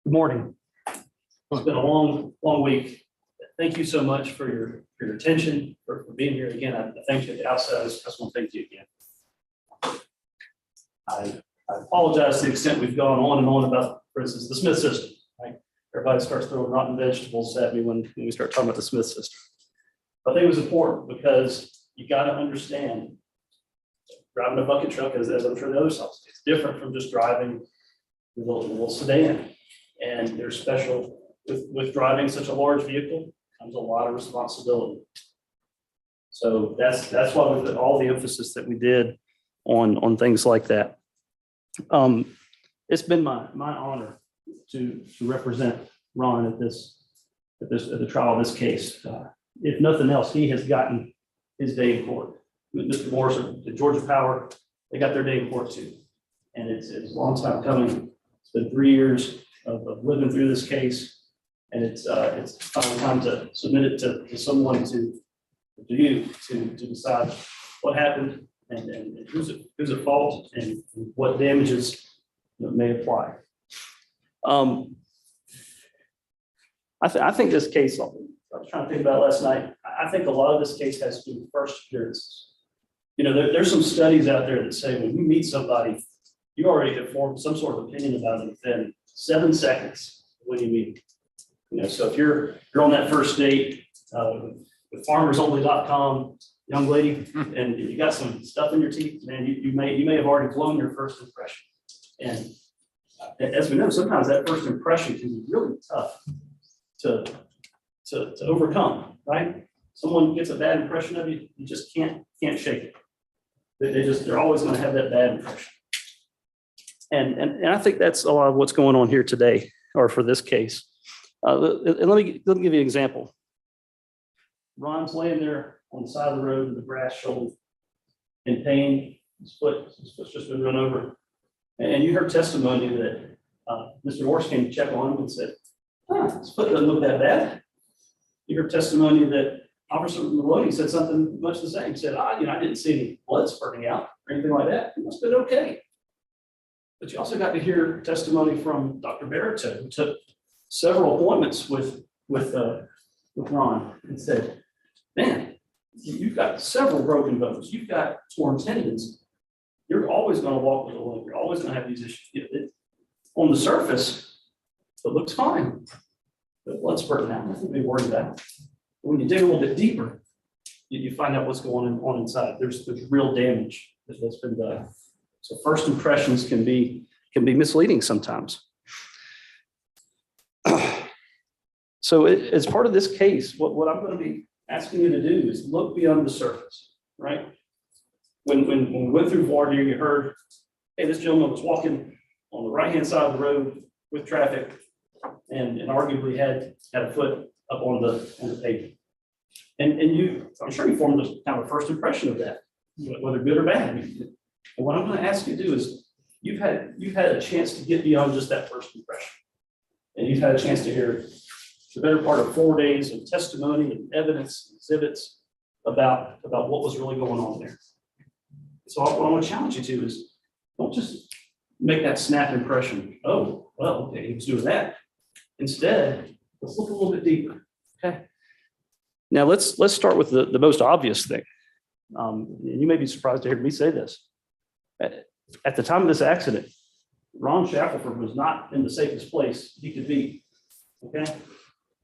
Speaker 3: Good morning. It's been a long week. Thank you so much for your attention, for being here again. I thank you at the outset. I just want to thank you again. I apologize to the extent we've gone on and on about, for instance, the Smith system. Right? Everybody starts throwing rotten vegetables at me when we start talking about the Smith system. But I think it was important because you got to understand, driving a bucket truck, as I'm sure the other stuff, it's different from just driving a little sedan. And there's special, with driving such a large vehicle comes a lot of responsibility. So that's why with all the emphasis that we did on things like that. It's been my honor to represent Ron at the trial of this case. If nothing else, he has gotten his day in court. With Mr. Morris, the Georgia Power, they got their day in court too. And it's a long time coming. It's been 3 years of living through this case. And it's finally time to submit it to someone to decide what happened and who's at fault and what damages may apply. I think this case, I was trying to think about it last night. I think a lot of this case has to do with first appearances. You know, there's some studies out there that say when you meet somebody, you already have formed some sort of opinion about them within 7 seconds when you meet them. You know, so if you're on that first date with farmersonly.com, young lady, and you got some stuff in your teeth, man, you may have already blown your first impression. And as we know, sometimes that first impression can be really tough to overcome, right? Someone gets a bad impression of you, you just can't shake it. They're always going to have that bad impression. And I think that's a lot of what's going on here today, or for this case. And let me give you an example. Ron's laying there on the side of the road in the grass shoulder in pain. His foot's just been run over. And you heard testimony that Mr. Morris came to check on him and said, his foot doesn't look that bad. You heard testimony that Officer Maloney said something much the same. He said, I didn't see any blood spurting out or anything like that. It must have been okay. But you also got to hear testimony from Dr. Barito, who took several appointments with Ron and said, man, you've got several broken bones, you've got torn tendons. You're always going to walk with a limp. You're always going to have these issues. On the surface, it looks fine. The blood's spurting out, nothing to be worried about. But when you dig a little bit deeper, you find out what's going on inside. There's real damage that's been done. So first impressions can be misleading sometimes. So as part of this case, what I'm going to be asking you to do is look beyond the surface, right? When we went through voir dire, you heard, hey, this gentleman was walking on the right-hand side of the road with traffic and arguably had a foot up on the pavement. And I'm sure you formed a kind of a first impression of that, whether good or bad. And what I'm going to ask you to do is you've had a chance to get beyond just that first impression. And you've had a chance to hear the better part of 4 days of testimony and evidence, exhibits about what was really going on there. So what I want to challenge you to is don't just make that snap impression. Oh, well, okay, he was doing that. Instead, let's look a little bit deeper. Okay. Now let's start with the most obvious thing. And you may be surprised to hear me say this. At the time of this accident, Ron Shackleford was not in the safest place he could be. Okay,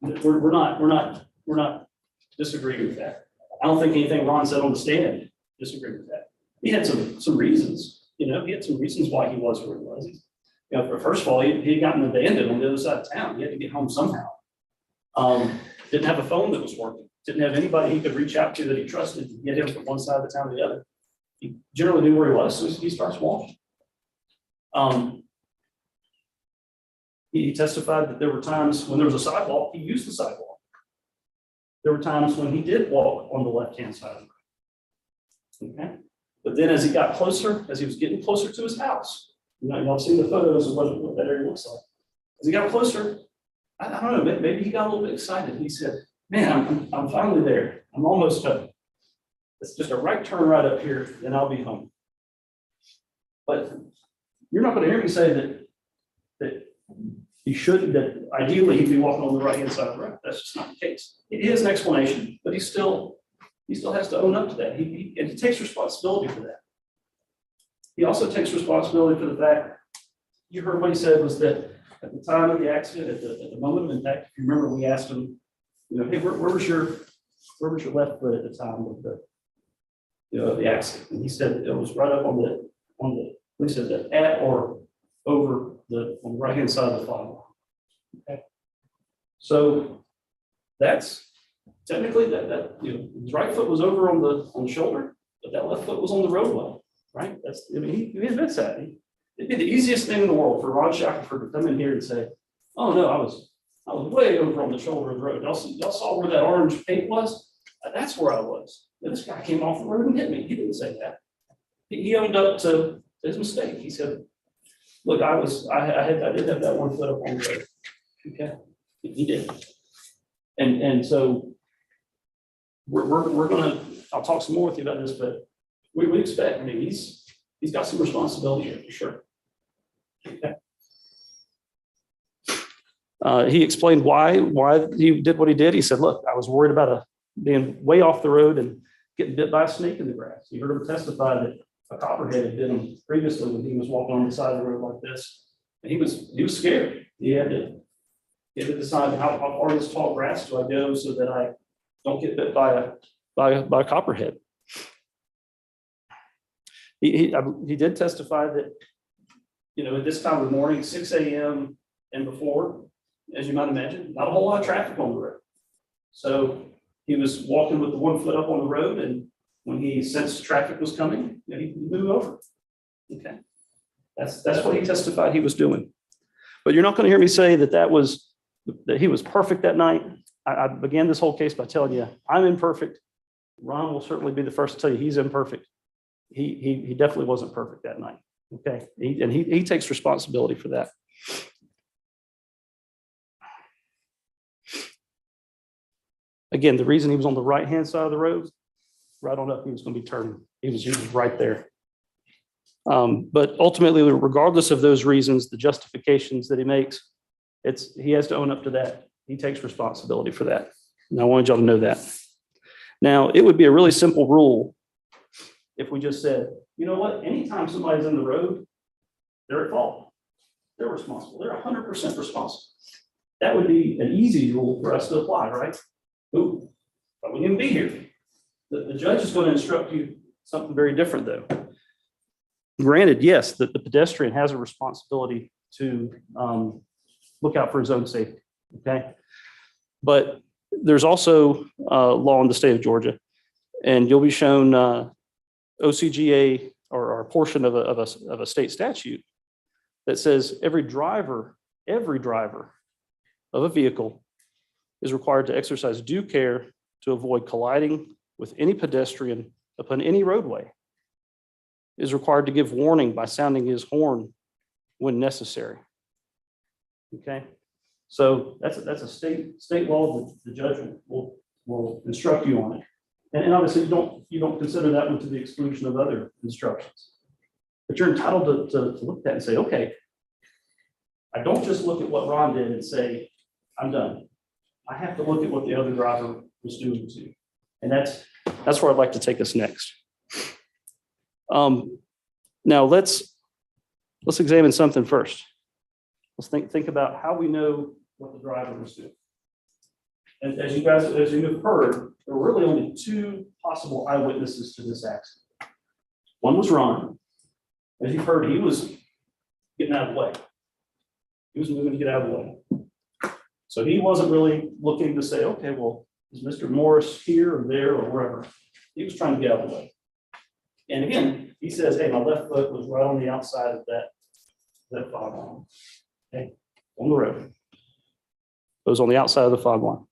Speaker 3: we're not disagreeing with that. I don't think anything Ron said on the stand disagreed with that. He had some reasons. He had some reasons why he was where he was. First of all, he had gotten abandoned on the other side of town. He had to get home somehow. Didn't have a phone that was working. Didn't have anybody he could reach out to that he trusted to get him from one side of the town to the other. He generally knew where he was, so he starts walking. He testified that there were times when there was a sidewalk, he used the sidewalk. There were times when he did walk on the left-hand side of the road. Okay. But then as he got closer, as he was getting closer to his house, y'all seen the photos of what that area looks like. As he got closer, I don't know, maybe he got a little bit excited. He said, man, I'm finally there. I'm almost home. It's just a right turn right up here, then I'll be home. But you're not going to hear me say that he shouldn't, that ideally he'd be walking on the right-hand side of the road. That's just not the case. It is an explanation, but he still has to own up to that. And he takes responsibility for that. He also takes responsibility for the fact, you heard what he said was that at the time of the accident, at the moment of impact, if you remember, we asked him, hey, where was your left foot at the time of the accident? And he said it was right up he said that at or over on the right-hand side of the file. Okay. So that's technically that his right foot was over on the shoulder, but that left foot was on the roadway, right? He admits that. It'd be the easiest thing in the world for Ron Shackleford to come in here and say, oh no, I was way over on the shoulder of the road. Y'all saw where that orange paint was? That's where I was. And this guy came off the road and hit me. He didn't say that. He owned up to his mistake. He said, look, I did have that one foot up on the road. Okay. He did. And so we're gonna, I'll talk some more with you about this, but we expect, he's got some responsibility here for sure. Okay. He explained why he did what he did. He said, look, I was worried about being way off the road and getting bit by a snake in the grass. You heard him testify that a copperhead had bit him previously when he was walking on the side of the road like this. And he was scared. He had to decide how far this tall grass do I go so that I don't get bit by a copperhead. He did testify that, at this time of the morning, 6 a.m. and before, as you might imagine, not a whole lot of traffic on the road. So he was walking with the one foot up on the road, and when he sensed traffic was coming, he moved over. Okay, that's what he testified he was doing. But you're not going to hear me say that he was perfect that night. I began this whole case by telling you I'm imperfect. Ron will certainly be the first to tell you he's imperfect. He definitely wasn't perfect that night. Okay, he takes responsibility for that. Again, the reason he was on the right-hand side of the road, right on up, he was going to be turning. He was right there. But ultimately, regardless of those reasons, the justifications that he makes, he has to own up to that. He takes responsibility for that. And I wanted y'all to know that. Now, it would be a really simple rule if we just said, you know what, anytime somebody's in the road, they're at fault. They're responsible. They're 100% responsible. That would be an easy rule for us to apply, right? Ooh, but we wouldn't be here. The judge is going to instruct you something very different, though. Granted, yes, the pedestrian has a responsibility to look out for his own safety, okay? But there's also law in the state of Georgia, and you'll be shown OCGA or a portion of a state statute that says every driver of a vehicle is required to exercise due care to avoid colliding with any pedestrian upon any roadway, is required to give warning by sounding his horn when necessary. Okay, so that's a state law. The judge will instruct you on it, and obviously you don't consider that one to the exclusion of other instructions, but you're entitled to look at that and say, okay, I don't just look at what Ron did and say I'm done. I have to look at what the other driver was doing too, and that's where I'd like to take us next. Now let's examine something first. Let's think about how we know what the driver was doing. And as you have heard, there were really only two possible eyewitnesses to this accident. One was Ron. As you've heard, he was getting out of the way. He was moving to get out of the way. So he wasn't really looking to say, okay, well, is Mr. Morris here or there or wherever? He was trying to get out of the way. And again, he says, hey, my left foot was right on the outside of that fog line. Okay, on the road. It was on the outside of the fog line.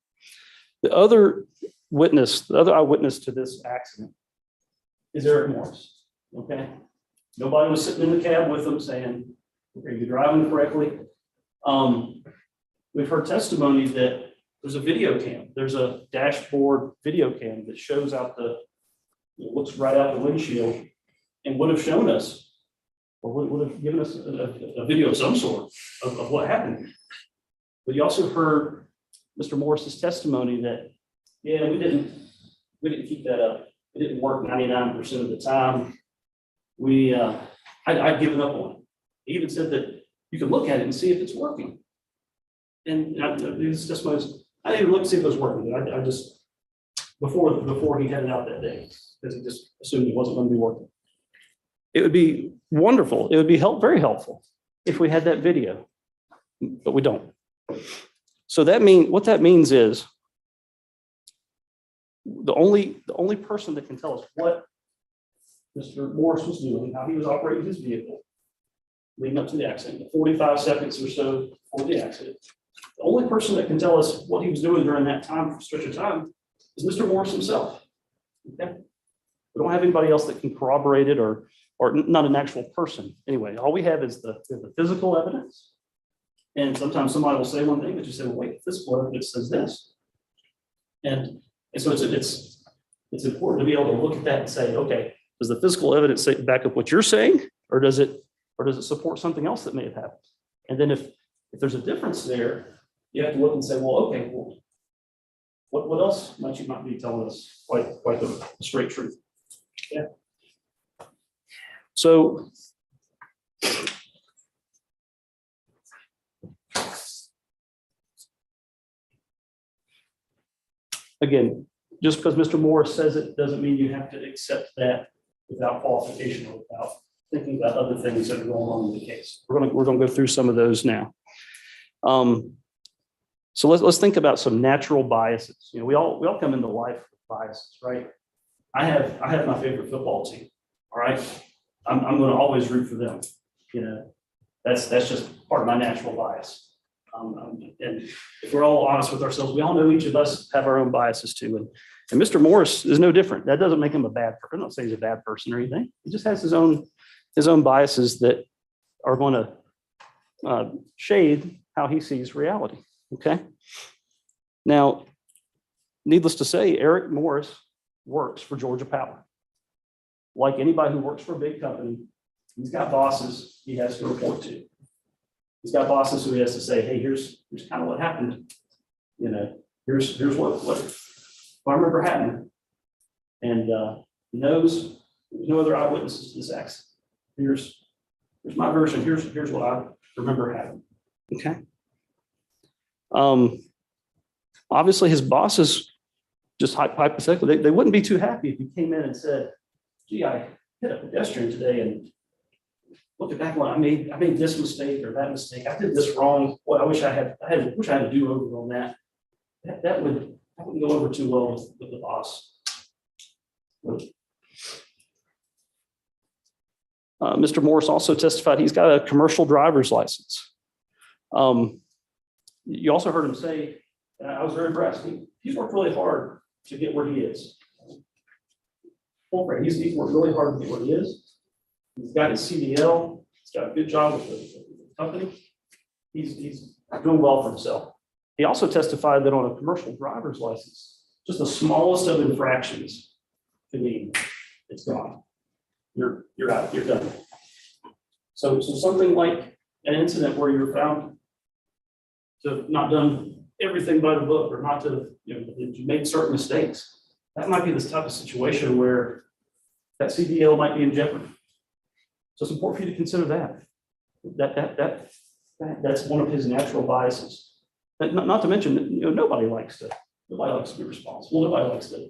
Speaker 3: The other eyewitness to this accident is Eric Morris. Okay. Nobody was sitting in the cab with him saying, okay, you're driving correctly. We've heard testimony that there's a video cam. There's a dashboard video cam that shows out looks right out the windshield and would have shown us, or would have given us a video of some sort of what happened. But you also heard Mr. Morris's testimony that, yeah, we didn't keep that up. It didn't work 99% of the time. I'd given up on it. He even said that you can look at it and see if it's working. And his testimony was, I didn't even look to see if it was working. I just, before he headed out that day, because he just assumed it wasn't going to be working. It would be wonderful. It would be very helpful if we had that video, but we don't. So what that means is the only person that can tell us what Mr. Morris was doing, how he was operating his vehicle leading up to the accident, the 45 seconds or so before the accident. The only person that can tell us what he was doing during that stretch of time is Mr. Morris himself. Okay? We don't have anybody else that can corroborate it or not an actual person. Anyway, all we have is the physical evidence. And sometimes somebody will say one thing, but you say, well, wait, physical evidence says this. And so it's important to be able to look at that and say, okay, does the physical evidence back up what you're saying, or does it support something else that may have happened? And then if there's a difference there, you have to look and say, well, okay, well, what else might you not be telling us quite the straight truth? Yeah. So again, just because Mr. Morris says it doesn't mean you have to accept that without qualification or without thinking about other things that are going on in the case. We're going to go through some of those now. So let's think about some natural biases. You know, we all come into life with biases, right? I have my favorite football team. All right, I'm going to always root for them. You know, that's just part of my natural bias. And if we're all honest with ourselves, we all know each of us have our own biases too. And Mr. Morris is no different. That doesn't make him a bad person. I'm not saying he's a bad person or anything. He just has his own biases that are going to shade how he sees reality. Okay. Now, needless to say, Eric Morris works for Georgia Power. Like anybody who works for a big company, He's got bosses he has to report to. He's got bosses who he has to say, hey, here's kind of what happened. You know, here's what I remember happening. And he knows there's no other eyewitnesses to this accident. Here's my version. Here's what I remember happening. Okay. Obviously his bosses, just hypothetically, they wouldn't be too happy if he came in and said, gee, I hit a pedestrian today and looking back when I made this mistake or that mistake. I did this wrong. Boy, I wish I had a do-over on that. That wouldn't go over too well with the boss. Mr. Morris also testified he's got a commercial driver's license. You also heard him say, and I was very impressed, he's worked really hard to get where he is. He's worked really hard to get where he is. He's got his CDL, he's got a good job with the company. He's doing well for himself. He also testified that on a commercial driver's license, just the smallest of infractions could mean it's gone. You're out, you're done. So something like an incident where you're found to have not done everything by the book or not to, you made certain mistakes. That might be this type of situation where that CDL might be in jeopardy. So it's important for you to consider that. That's one of his natural biases. Not to mention, nobody likes to be responsible. Nobody likes to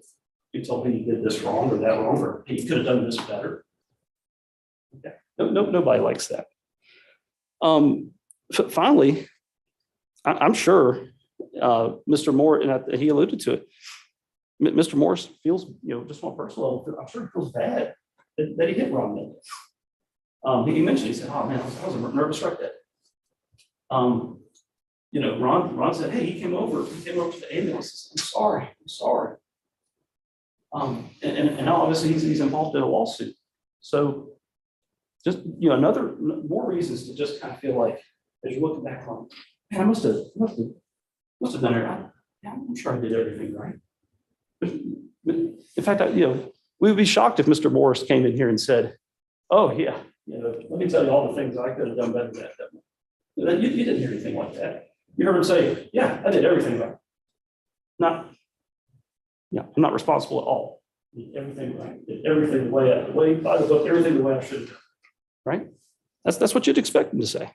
Speaker 3: be told he did this wrong or that wrong, or he could have done this better. Okay. Nobody likes that. Finally, I'm sure Mr. Moore, and he alluded to it, Mr. Morris feels, just on a personal level, I'm sure he feels bad that he hit Ron. He mentioned, he said, oh man, I was a nervous wreck that. Ron said, hey, he came over to the ambulance. I'm sorry. And now obviously he's involved in a lawsuit. So just, more reasons to just kind of feel like, as you're looking back on, man, I must have done it. I'm sure I did everything right. In fact, we would be shocked if Mr. Morris came in here and said, oh yeah, let me tell you all the things I could have done better than that. You didn't hear anything like that. You heard him say, yeah, I did everything right. I'm not responsible at all. Did everything right. Did everything the way by the book, everything the way I should have done. Right? That's what you'd expect him to say.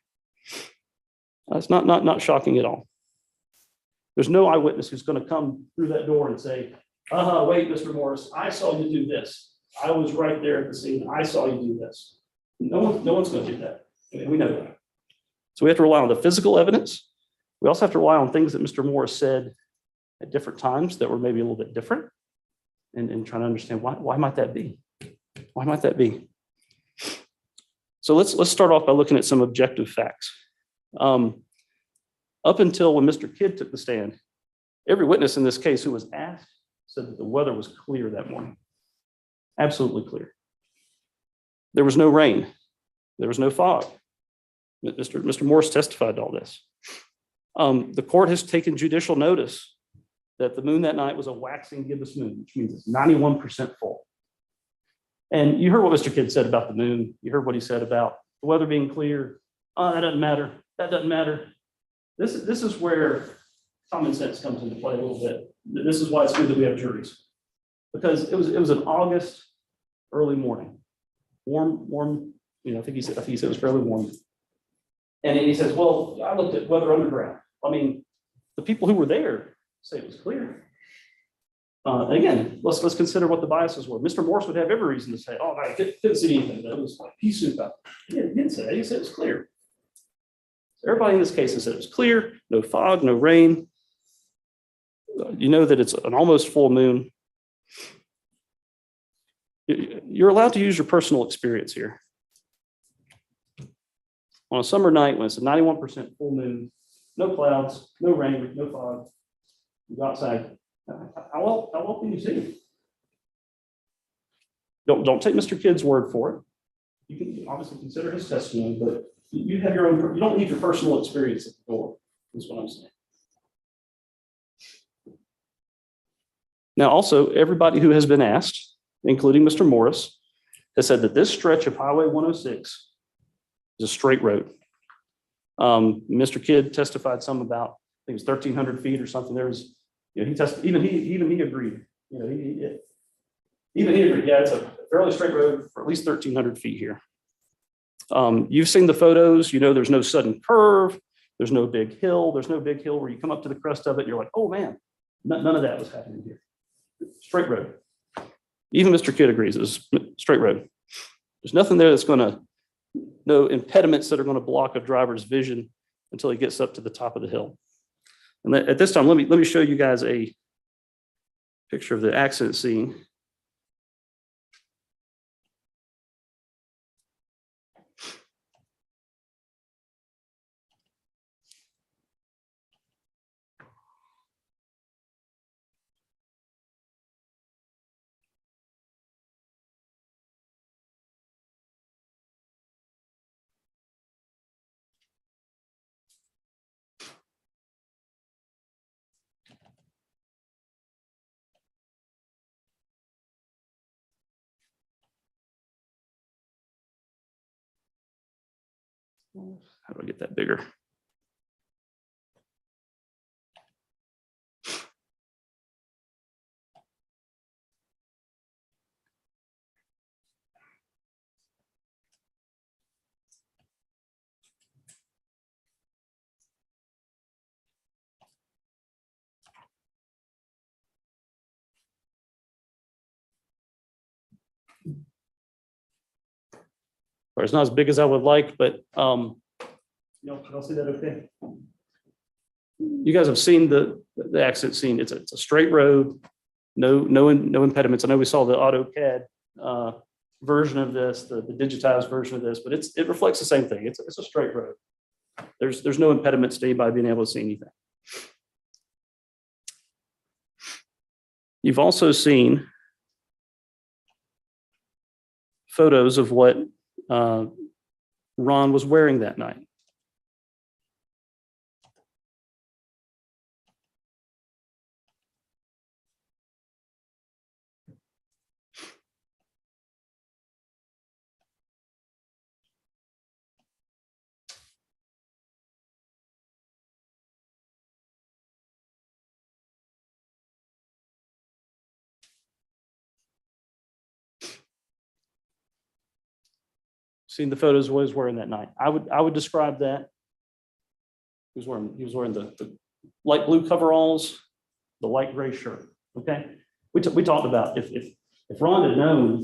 Speaker 3: That's not shocking at all. There's no eyewitness who's going to come through that door and say, wait, Mr. Morris, I saw you do this. I was right there at the scene. I saw you do this. No one's going to do that. We know that. So we have to rely on the physical evidence. We also have to rely on things that Mr. Morris said at different times that were maybe a little bit different, and trying to understand why might that be? Why might that be? So let's start off by looking at some objective facts. Up until when Mr. Kidd took the stand, every witness in this case who was asked said that the weather was clear that morning. Absolutely clear. There was no rain. There was no fog. Mr. Morris testified to all this. The court has taken judicial notice that the moon that night was a waxing gibbous moon, which means it's 91% full. And you heard what Mr. Kidd said about the moon. You heard what he said about the weather being clear. Oh, that doesn't matter. That doesn't matter. This is where common sense comes into play a little bit. This is why it's good that we have juries, because it was an August early morning, warm. I think he said it was fairly warm. And he says, well, I looked at weather underground. I mean, the people who were there say it was clear. Again, let's consider what the biases were. Mr. Morris would have every reason to say, oh, I didn't see anything. It was like pea soup out. He didn't say that. He said it was clear. Everybody in this case has said it was clear, no fog, no rain. You know that it's an almost full moon. You're allowed to use your personal experience here. On a summer night when it's a 91% full moon, no clouds, no rain, no fog, you go outside. How well can you see? Don't take Mr. Kidd's word for it. You can obviously consider his testimony, but you have your own. You don't need your personal experience at the door. Is what I'm saying. Now, also, everybody who has been asked, including Mr. Morris, has said that this stretch of Highway 106 is a straight road. Mr. Kidd testified some about, I think it was 1,300 feet or something. There was, you know, even he agreed. You know, even he agreed. Yeah, it's a fairly straight road for at least 1,300 feet here. You've seen the photos. You know, there's no sudden curve. There's no big hill. There's no big hill where you come up to the crest of it and you're like, oh man, none of that was happening here. Straight road. Even Mr. Kidd agrees it's straight road. There's nothing there that's going to, no impediments that are going to block a driver's vision until he gets up to the top of the hill. And at this time, let me show you guys a picture of the accident scene. How do I get that bigger? Or it's not as big as I would like, but y'all see that okay? You guys have seen the accident scene. It's a straight road, no impediments. I know we saw the AutoCAD version of this, the digitized version of this, but it reflects the same thing. It's a straight road. There's no impediments to anybody being able to see anything. You've also seen photos of what Ron was wearing that night. Seen the photos of what he was wearing that night. I would describe that. He was wearing the light blue coveralls, the light gray shirt. Okay, we talked about if Ron had known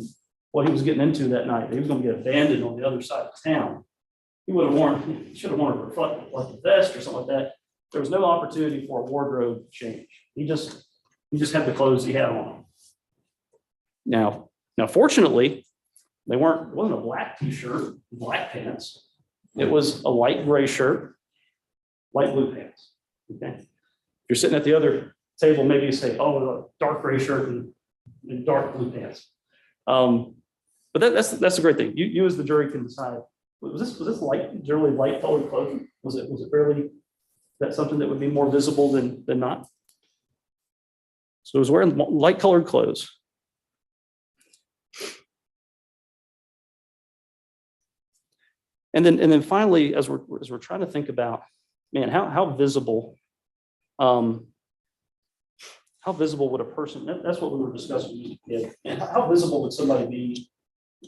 Speaker 3: what he was getting into that night, he was going to get abandoned on the other side of town. He should have worn a reflective vest or something like that. There was no opportunity for a wardrobe change. He just had the clothes he had on. Now, fortunately, it wasn't a black t-shirt, black pants. It was a light gray shirt, light blue pants. Okay. If you're sitting at the other table, maybe you say, oh, a dark gray shirt and dark blue pants. But that's the great thing. You as the jury can decide, was this generally light colored clothing? Was it fairly, that something that would be more visible than not? So it was wearing light colored clothes. And then finally, as we're trying to think about, man, how visible would a person? That's what we were discussing. Yeah. And how visible would somebody be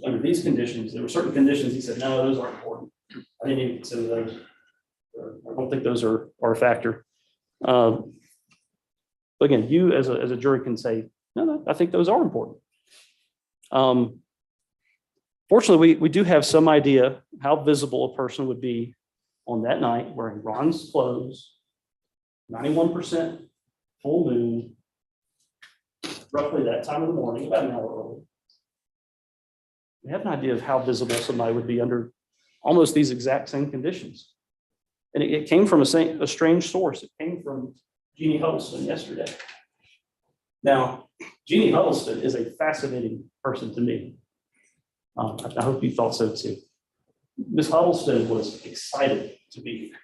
Speaker 3: under these conditions? There were certain conditions. He said, no, those aren't important. I didn't even consider those. I don't think those are a factor. But again, you as a jury can say, no, I think those are important. Fortunately, we do have some idea how visible a person would be on that night wearing Ron's clothes, 91% full moon, roughly that time of the morning, about an hour early. We have an idea of how visible somebody would be under almost these exact same conditions. And it came from a strange source. It came from Jeannie Huddleston yesterday. Now, Jeannie Huddleston is a fascinating person to me. I hope you thought so too. Ms. Huddleston was excited to be here.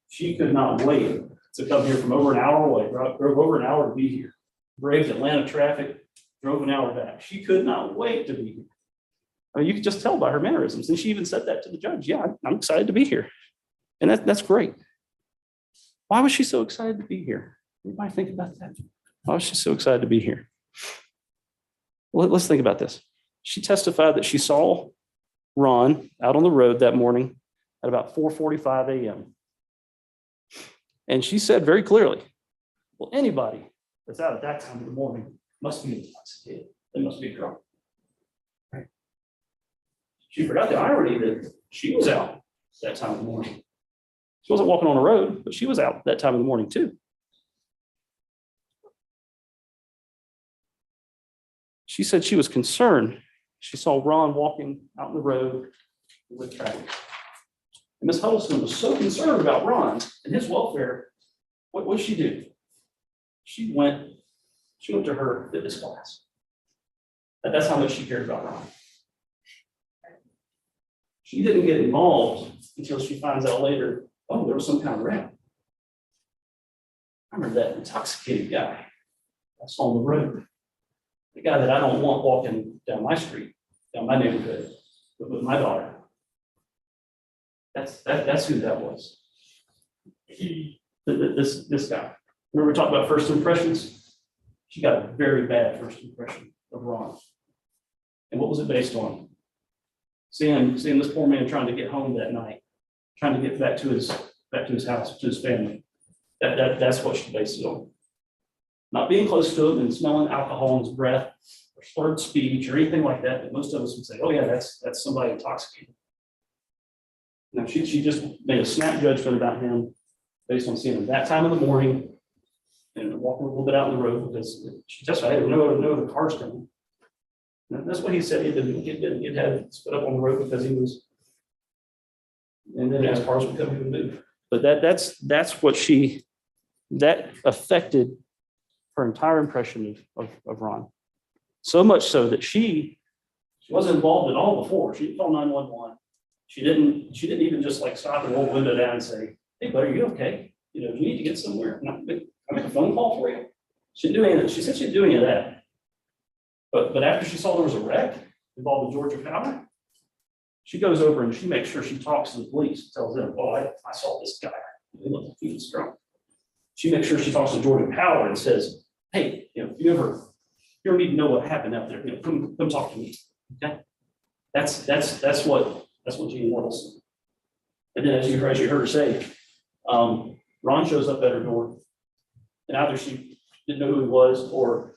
Speaker 3: She could not wait to come here from over an hour away, drove over an hour to be here, braved Atlanta traffic, drove an hour back. She could not wait to be here. I mean, you could just tell by her mannerisms. And she even said that to the judge. Yeah, I'm excited to be here. And that's great. Why was she so excited to be here? Anybody think about that? Why was she so excited to be here? Well, let's think about this. She testified that she saw Ron out on the road that morning at about 4:45 a.m. And she said very clearly, well, anybody that's out at that time of the morning must be intoxicated. They must be drunk. Right? She forgot the irony that she was out that time of the morning. She wasn't walking on the road, but she was out that time of the morning too. She said she was concerned. She saw Ron walking out on the road with traffic. And Ms. Huddleston was so concerned about Ron and his welfare. What did she do? She went to her fitness class. That's how much she cared about Ron. She didn't get involved until she finds out later, oh, there was some kind of wreck. I remember that intoxicated guy that's on the road. The guy that I don't want walking down my street, down my neighborhood, with my daughter. That's who that was. This guy. Remember we talked about first impressions? She got a very bad first impression of Ron. And what was it based on? Seeing this poor man trying to get home that night, trying to get back to his house, to his family. That's what she based it on. Not being close to him and smelling alcohol in his breath or slurred speech or anything like that most of us would say, oh yeah, that's somebody intoxicated. Now she just made a snap judgment about him based on seeing him that time of the morning and walking a little bit out on the road because she testified, hey, no other cars coming. And that's what he said. He didn't get had split up on the road because he was, and then as cars would come, he would move. But that's what that affected her entire impression of Ron. So much so that she wasn't involved at all before. She didn't call 911. She didn't even just like stop and roll the window down and say, hey, buddy, are you okay? Do you need to get somewhere? I make a phone call for you. She didn't do any of that. She said she didn't do any of that. But after she saw there was a wreck involving Georgia Power, she goes over and she makes sure she talks to the police, tells them, oh, I saw this guy. He looked like he was drunk. She makes sure she talks to Georgia Power and says, hey, if you ever need to know what happened out there, come talk to me. Okay. That's what Jean Waddles. And then as you heard her say, Ron shows up at her door, and either she didn't know who he was or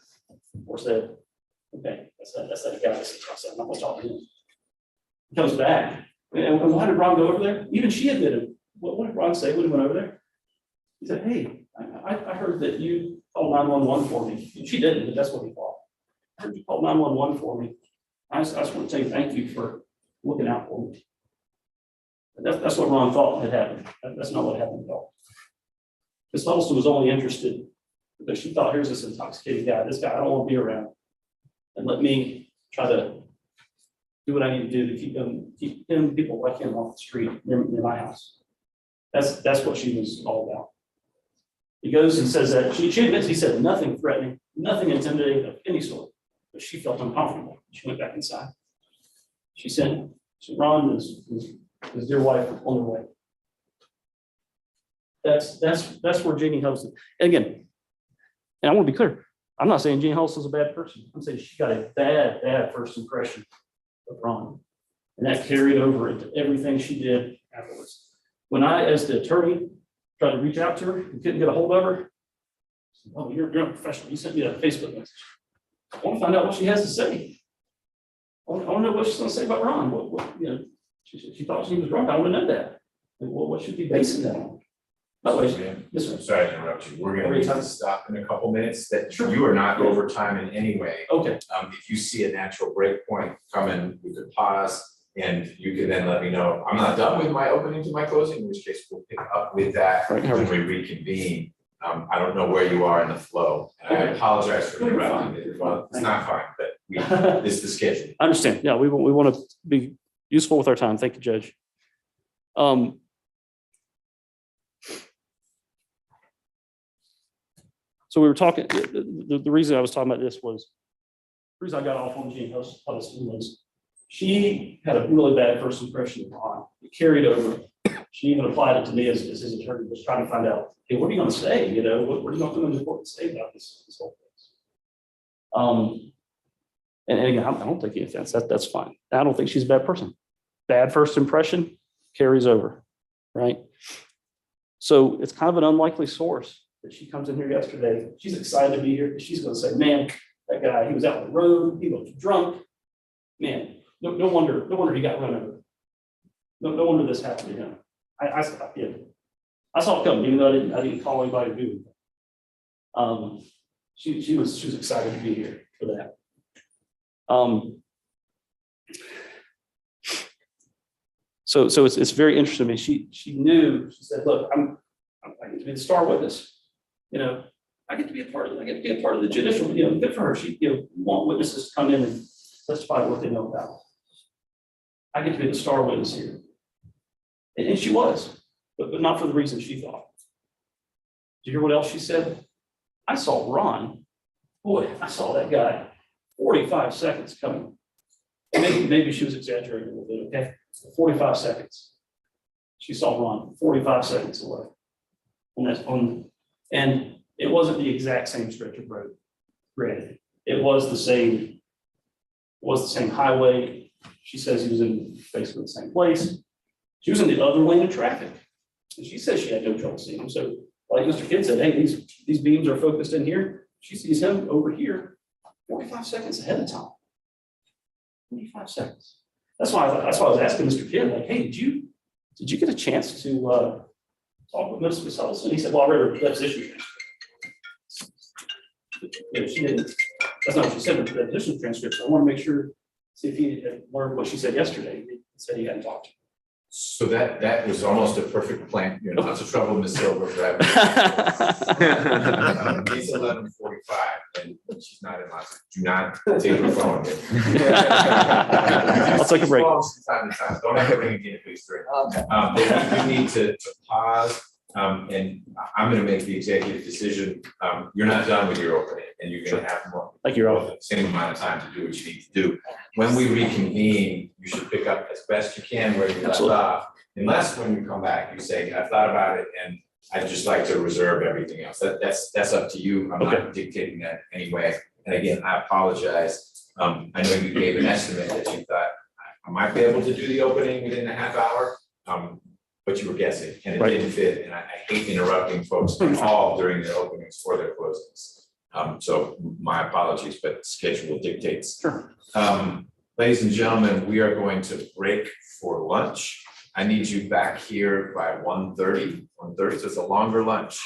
Speaker 3: said, okay, that's that guy. I'm not going to talk to him. He comes back. And why did Ron go over there? Even she admitted, what did Ron say when he went over there? He said, hey, I heard that you called 911 for me. And she didn't, but that's what he thought. I heard you called 911 for me. I just want to say thank you for looking out for me. That's what Ron thought had happened. That's not what happened at all. Ms. Huddleston was only interested because she thought, here's this intoxicated guy. This guy I don't want to be around. And let me try to do what I need to do to keep him, people like him off the street near my house. That's what she was all about. He goes and says that she admits he said nothing threatening, nothing intimidating of any sort, but she felt uncomfortable. She went back inside. She said, Ron is his dear wife on the way. That's where Jeannie Huddleston, and again, and I want to be clear, I'm not saying Jeannie Huddleston's a bad person. I'm saying she got a bad first impression of Ron. And that carried over into everything she did afterwards. When I, as the attorney, tried to reach out to her and couldn't get a hold of her, said, oh, you're a professional. You sent me that Facebook message. I want to find out what she has to say. I want to know what she's going to say about Ron. She thought she was drunk. I want to know that. And what should be basing that on? By the way, yes, sir.
Speaker 1: I'm sorry to interrupt you. We're going to need to stop in a couple minutes. That you are not over time in any way.
Speaker 3: Okay.
Speaker 1: If you see a natural break point coming, we could pause and you can then let me know. I'm not done with my opening to my closing, in which case we'll pick up with that when we reconvene. I don't know where you are in the flow. And I apologize for interrupting it. Well, it's not fine, but this is the schedule.
Speaker 3: I understand. Yeah, we want to be useful with our time. Thank you, Judge. So we were talking, the reason I was talking about this was, the reason I got off on Jean Huddleston was She had a really bad first impression of Ron. It carried over. She even applied it to me as his attorney, was trying to find out, hey, what are you going to say? You know, what are you going to say about this whole thing? And again, I don't take any offense. That's fine. I don't think she's a bad person. Bad first impression carries over, right? So it's kind of an unlikely source that she comes in here yesterday. She's excited to be here. She's going to say, man, that guy, he was out on the road. He looked drunk. Man, no wonder he got run over. No wonder this happened to him. I saw it coming, even though I didn't call anybody to do it. She was excited to be here for that. So it's very interesting to me. She knew, she said, look, I get to be the star witness. You know, I get to be a part of the judicial, you know, good for her. She, you know, want witnesses to come in and testify what they know about. I get to be the star witness here. And she was, but not for the reason she thought. Did you hear what else she said? I saw Ron. Boy, I saw that guy 45 seconds coming. Maybe she was exaggerating a little bit, okay? 45 seconds. She saw Ron 45 seconds away. And it wasn't the exact same stretch of road. Granted, it was the same highway. She says he was in basically the same place. She was in the other lane of traffic. And she says she had no trouble seeing him. So like Mr. Kidd said, hey, these beams are focused in here. She sees him over here 45 seconds ahead of time. 45 seconds. That's why I was asking Mr. Kidd, like, hey, did you get a chance to talk with Ms. Huddleston? He said, well, I read her deposition transcript. You know, she didn't, that's not what she said, but the deposition transcript. So I want to make sure, see if he had learned what she said yesterday. He said he hadn't talked to her.
Speaker 1: So that was almost a perfect plan. You're in lots of trouble, Ms. Silver, for having. It's 11:45 and she's not in lots. Do not take her phone.
Speaker 3: I'll take a break.
Speaker 1: From time to time. Don't have to ring again, please. But you need to pause. And I'm going to make the executive decision. You're not done with your opening, and you're going to have more.
Speaker 3: Thank you, Rob.
Speaker 1: Same amount of time to do what you need to do. When we reconvene, you should pick up as best you can where you left off. Unless when you come back, you say, I thought about it, and I'd just like to reserve everything else. That's up to you. I'm not dictating that anyway. And again, I apologize. I know you gave an estimate that you thought I might be able to do the opening within a half hour. But you were guessing, and it didn't fit, and I hate interrupting folks at all during their openings or their closings. So my apologies, but schedule dictates.
Speaker 3: Sure.
Speaker 1: Ladies and gentlemen, we are going to break for lunch. I need you back here by 1:30. 1:30, so it's a longer lunch.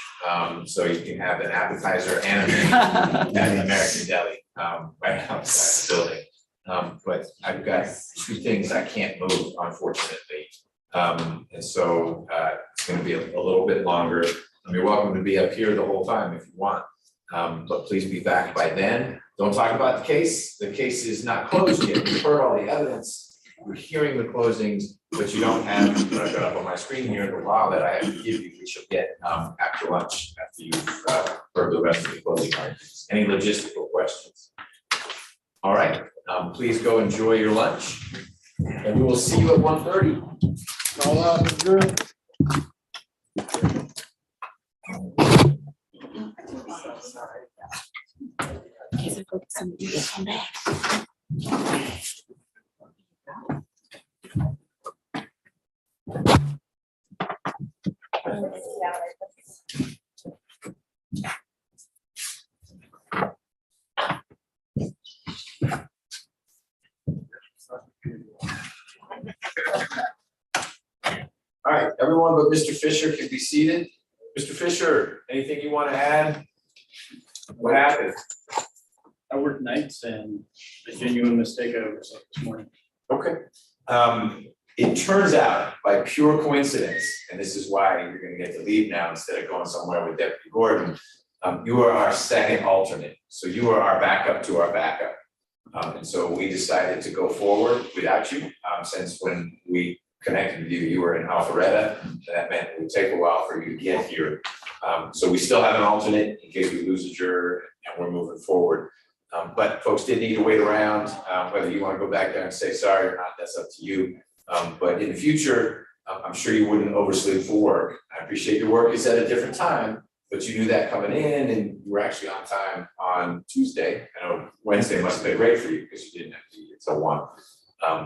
Speaker 1: So you can have an appetizer and a main at American Deli right outside the building. But I've got two things I can't move, unfortunately. And so it's going to be a little bit longer. You're welcome to be up here the whole time if you want, but please be back by then. Don't talk about the case. The case is not closed yet. You've heard all the evidence. You're hearing the closings, but you don't have what I've got up on my screen here in the law that I have to give you, which you'll get after lunch, after you've heard the rest of the closing arguments. Any logistical questions? All right, please go enjoy your lunch, and we will see you at 1:30. All up, good. All right, everyone but Mr. Fisher can be seated. Mr. Fisher, anything you want to add? What happened?
Speaker 3: I work nights and a genuine mistake I oversaw this morning.
Speaker 1: Okay. It turns out by pure coincidence, and this is why you're going to get to leave now instead of going somewhere with Deputy Gordon, you are our second alternate. So you are our backup to our backup. And so we decided to go forward without you, since when we connected with you, you were in Alpharetta. That meant it would take a while for you to get here. So we still have an alternate in case we lose a juror and we're moving forward. But folks did need to wait around, whether you want to go back there and say sorry or not, that's up to you. But in the future, I'm sure you wouldn't oversleep for work. I appreciate your work is at a different time, but you knew that coming in and you were actually on time on Tuesday. I know Wednesday must have been great for you because you didn't have to be here till 1.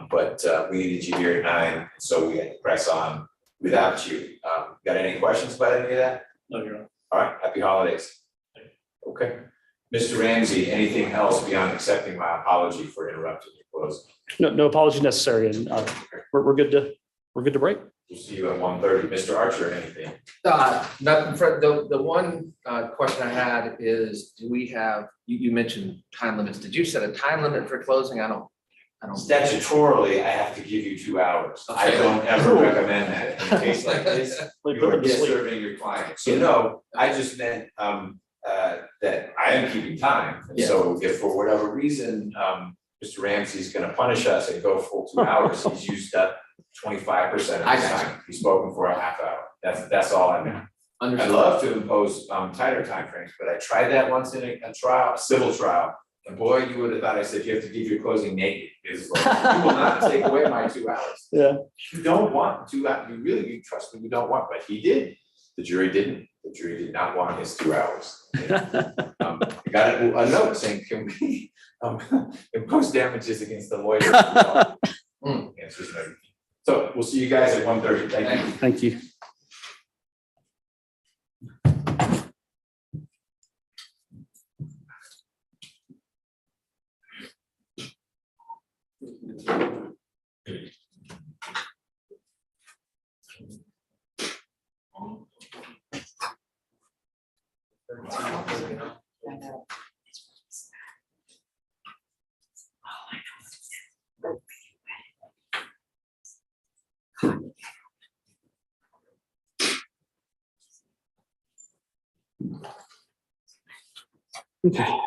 Speaker 1: But we needed you here at 9, so we had to press on without you. Got any questions about any of that?
Speaker 3: No, Your Honor.
Speaker 1: All right, happy holidays. Okay. Mr. Ramsey, anything else beyond accepting my apology for interrupting your closing?
Speaker 3: No apology necessary, and we're good to break.
Speaker 1: We'll see you at 1:30. Mr. Archer, anything?
Speaker 10: Nothing for, the one question I had is, do we have, you mentioned time limits. Did you set a time limit for closing? I don't.
Speaker 1: Statutorily, I have to give you 2 hours. I don't ever recommend that in a case like this. You are disturbing your client. So no, I just meant that I am keeping time. And so if for whatever reason, Mr. Ramsey's gonna punish us and go full 2 hours, he's used up 25% of his time. He's spoken for a half hour. That's all I meant. I'd love to impose tighter timeframes, but I tried that once in a trial, a civil trial. And boy, you would have thought I said you have to give your closing naked. It's like, you will not take away my 2 hours.
Speaker 3: Yeah.
Speaker 1: You don't want 2 hours. You trust me, you don't want, but he did. The jury didn't. The jury did not want his 2 hours. You got a note saying, can we impose damages against the lawyer? Answer's no. So we'll see you guys at 1:30. Thank you.
Speaker 3: Thank you. Okay.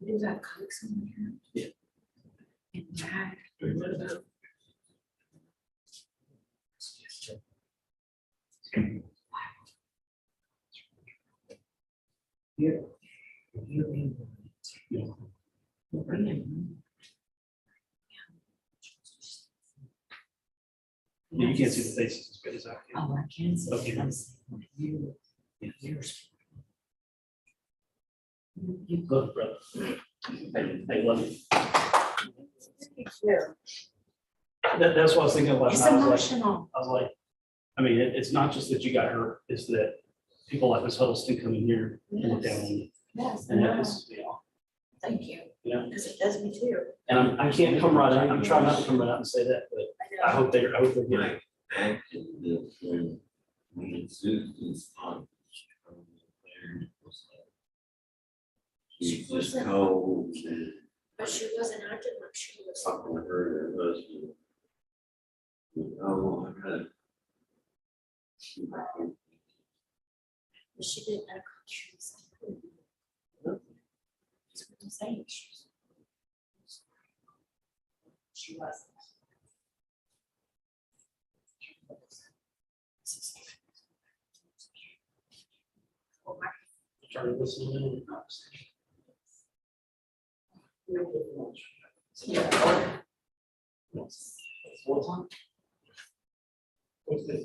Speaker 6: Is that Coke's in there? Yeah. And that.
Speaker 3: You can't see the faces as good as I can.
Speaker 6: Oh, I can see.
Speaker 3: Okay.
Speaker 6: You.
Speaker 3: Look, brother. I love you. That's what I was thinking about.
Speaker 6: It's
Speaker 3: I was
Speaker 6: emotional.
Speaker 3: like, I mean, it's not just that you got hurt, it's that people like Ms. Huddleston come in here and look down on you.
Speaker 6: Yes,
Speaker 3: And that
Speaker 6: no,
Speaker 3: is, you know,
Speaker 6: thank you,
Speaker 3: yeah.
Speaker 6: because it does me too.
Speaker 3: And I can't come right out, I'm trying not to come right out and say that, but I hope they're getting.
Speaker 6: She wasn't, but she wasn't acting like she was. But she didn't act like she was. That's what I'm saying. She wasn't.
Speaker 3: Try to listen to them.
Speaker 6: Yeah.
Speaker 3: Full time? What's this?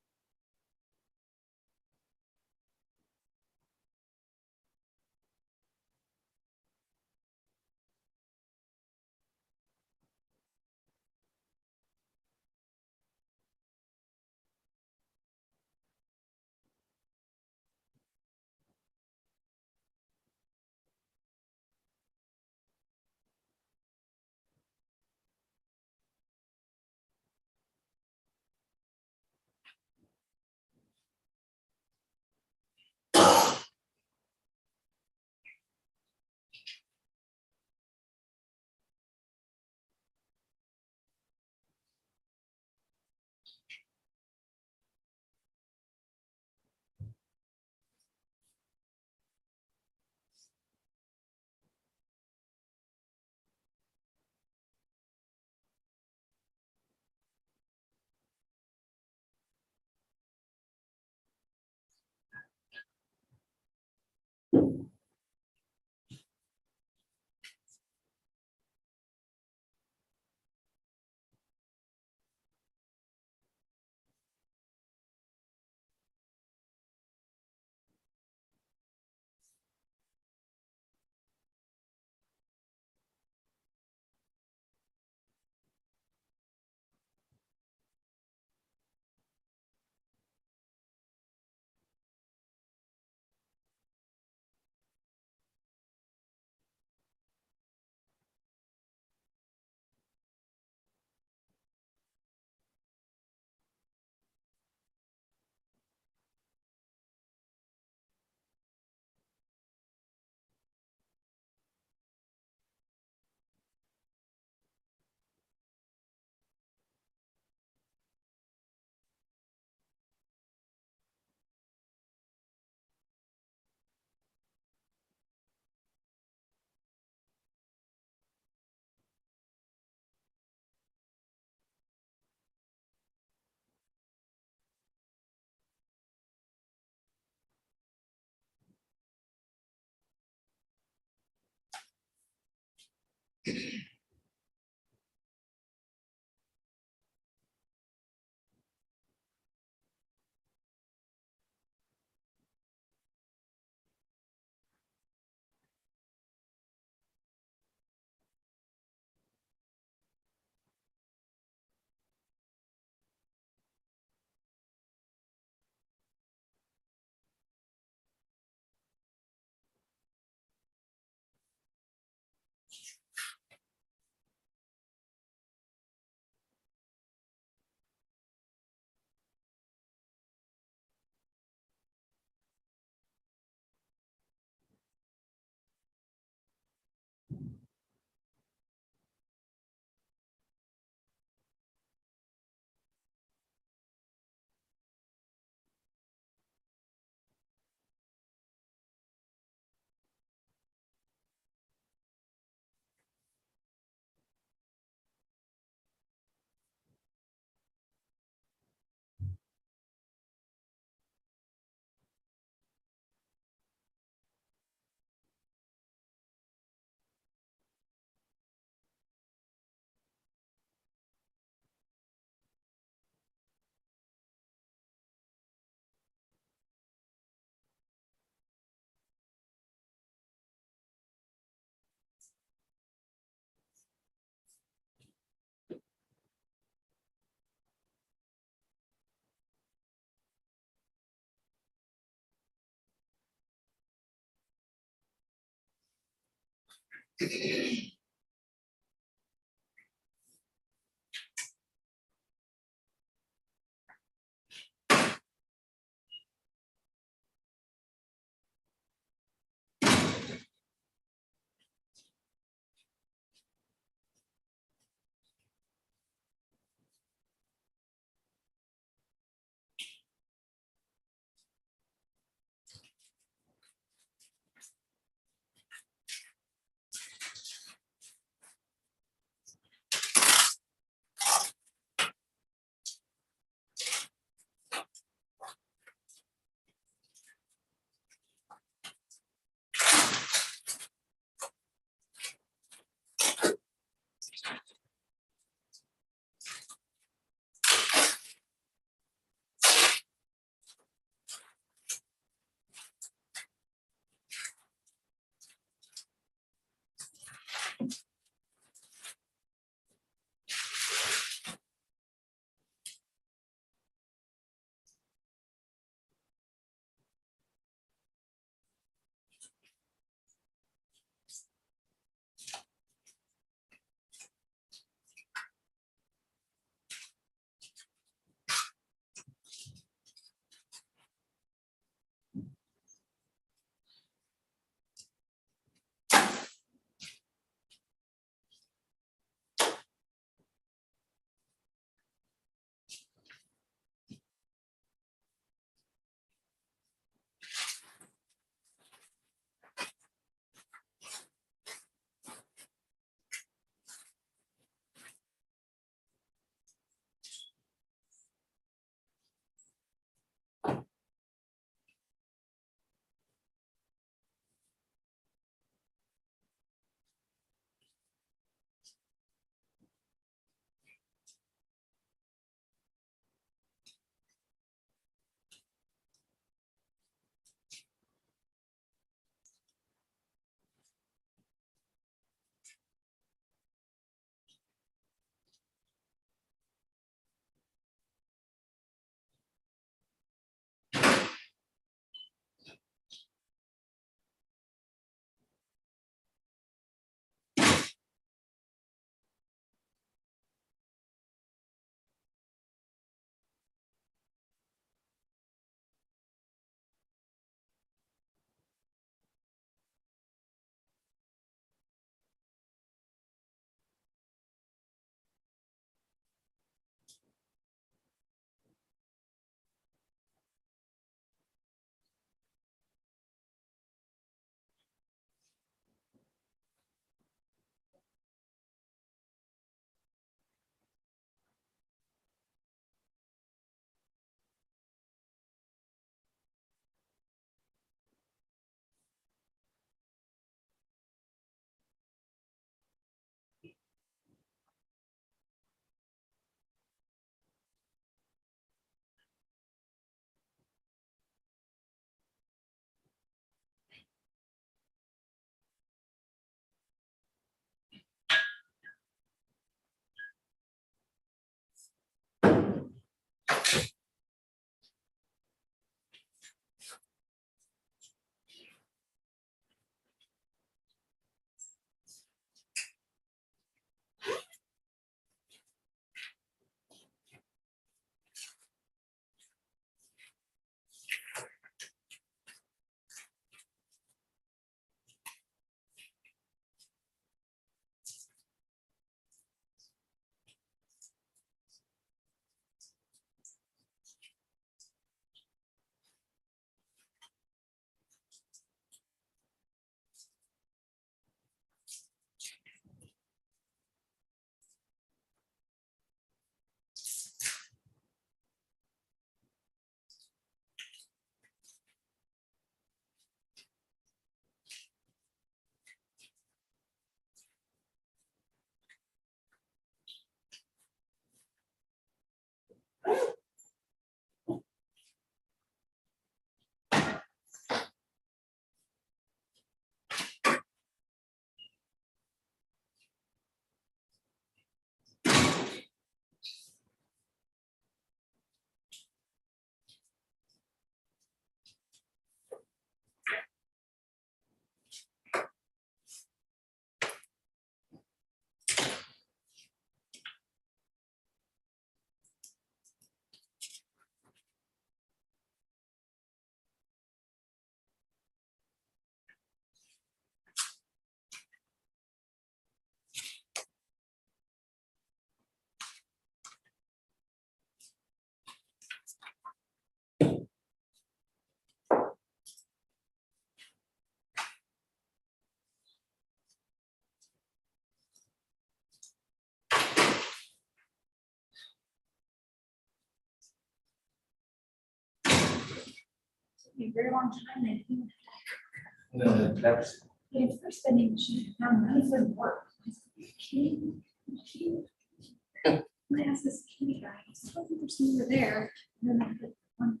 Speaker 2: a very long time and
Speaker 10: That's,
Speaker 2: the first spending machine, none of them work. I said, "Are you kidding? Are you kidding?" I asked this kitty guy, I said, "What percent were there?" And then I put one.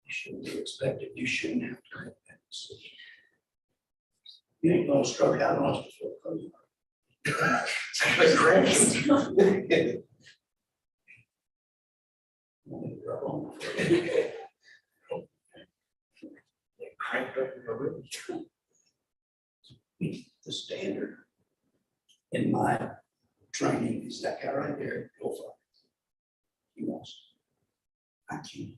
Speaker 5: Shouldn't be expected, you shouldn't have to make that decision. You ain't gonna struggle out on us the standard in my training is that guy right there, go for it. He wants. I can't.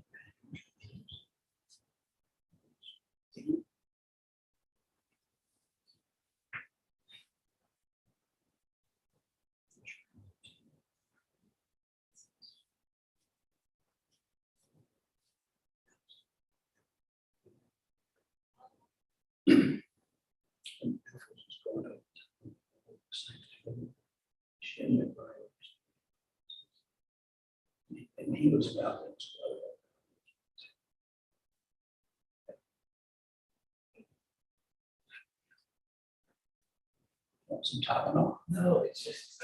Speaker 5: And he was about to explode. Want some Tylenol? No, it's just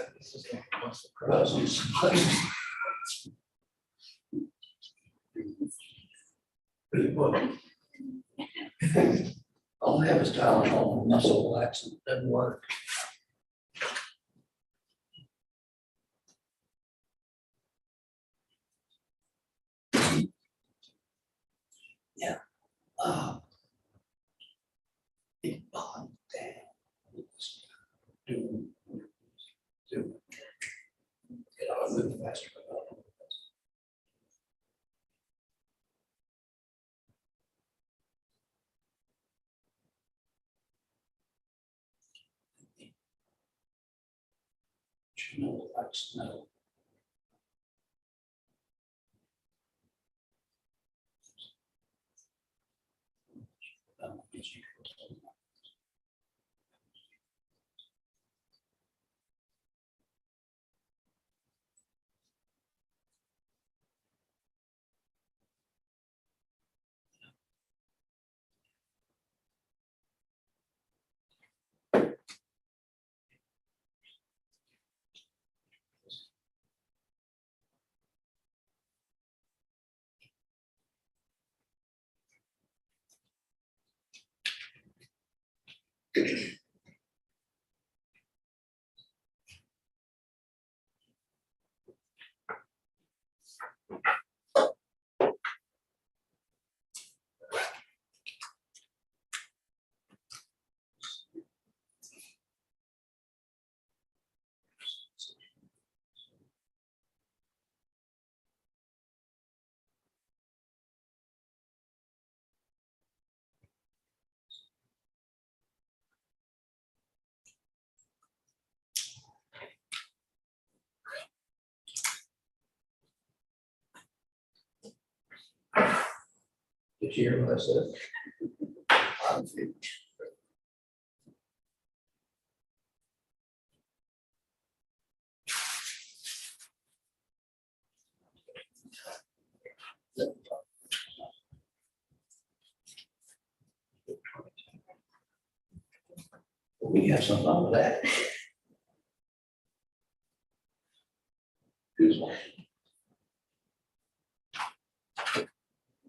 Speaker 5: all I have is Tylenol and muscle relaxant, doesn't work. Yeah. It bogged down. Do. I move faster. You know, like snow. Did you hear what I said? We have something wrong with that. Who's watching?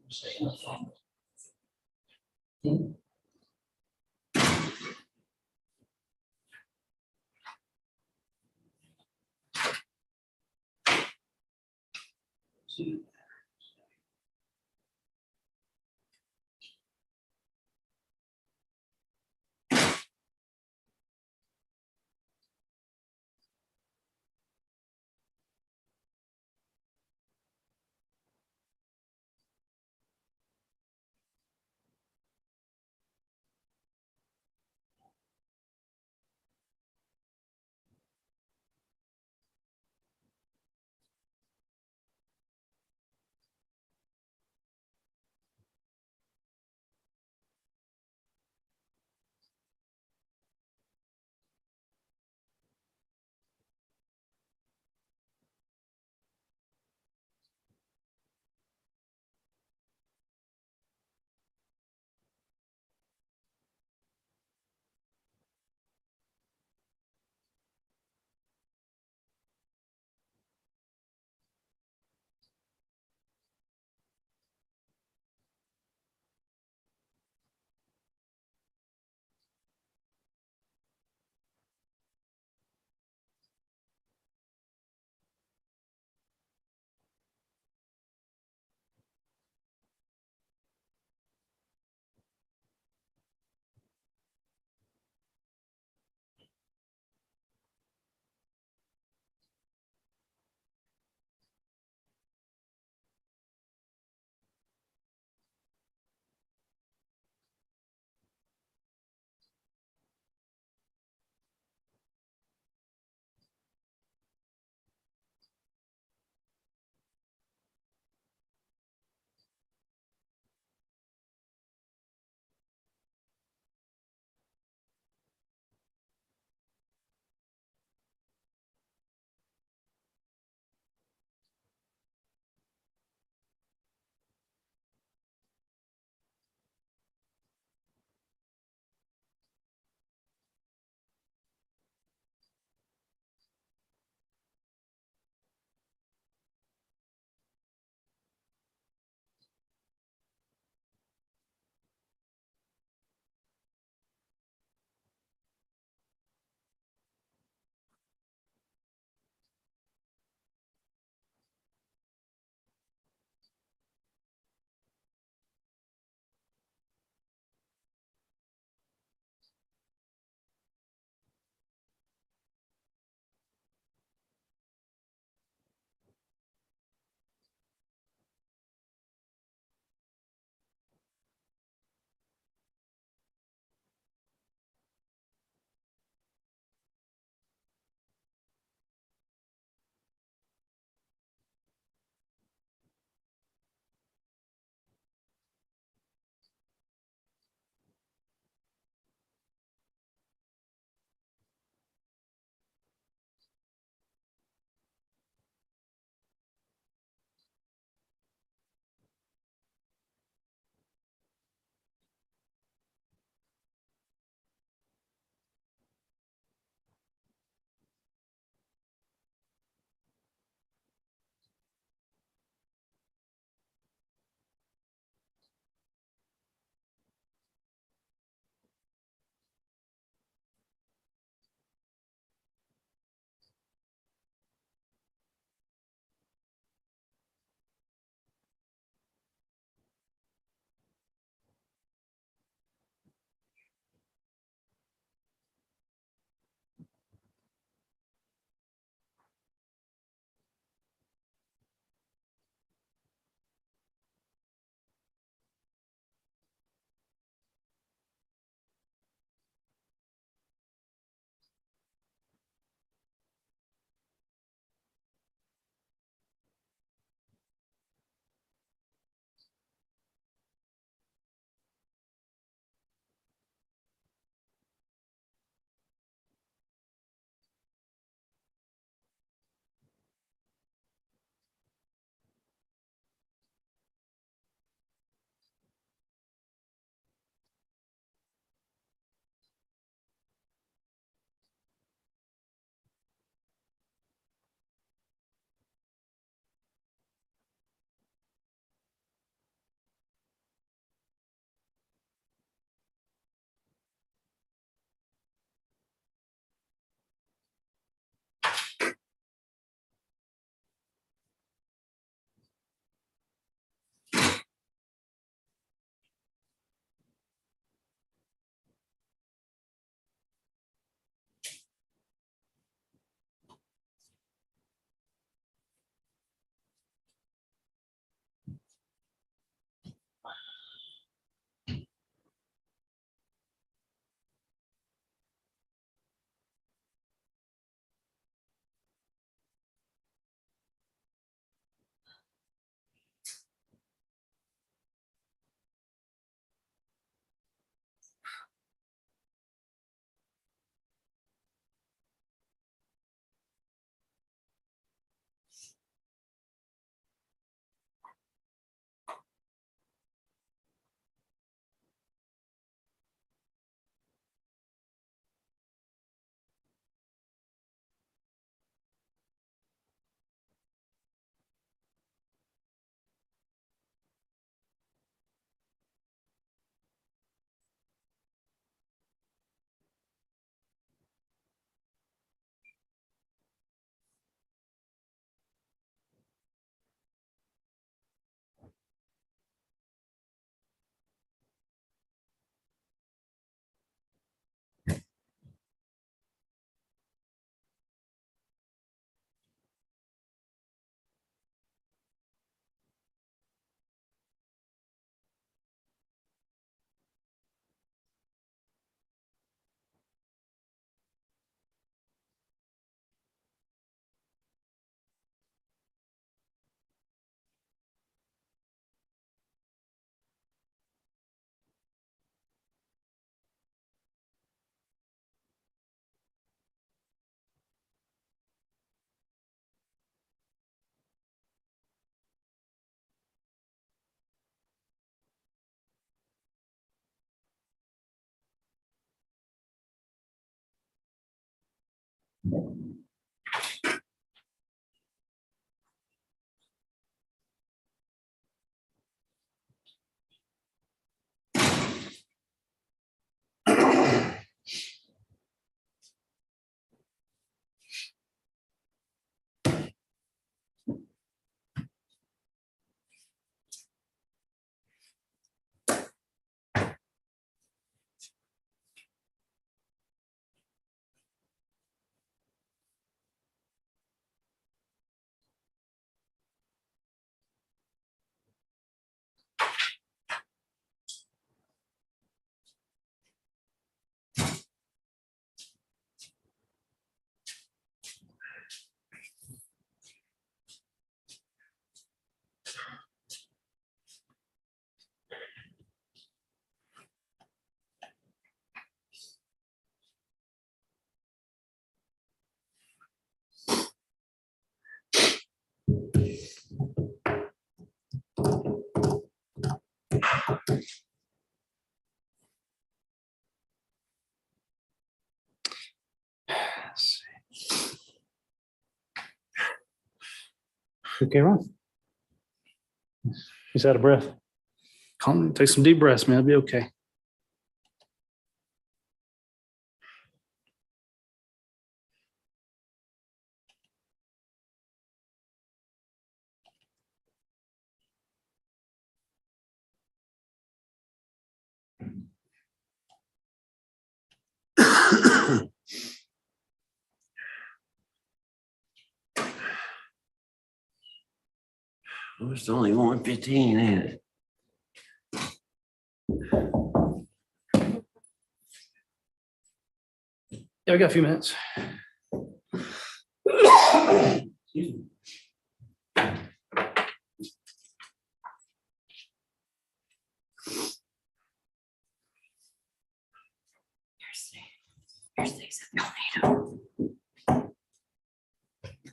Speaker 5: Say nothing. See.
Speaker 3: Okay, Ron. He's out of breath. Calm, take some deep breaths, man. It'll be okay.
Speaker 7: Oh, it's only 1:15, ain't it?
Speaker 3: Yeah, we got a few minutes.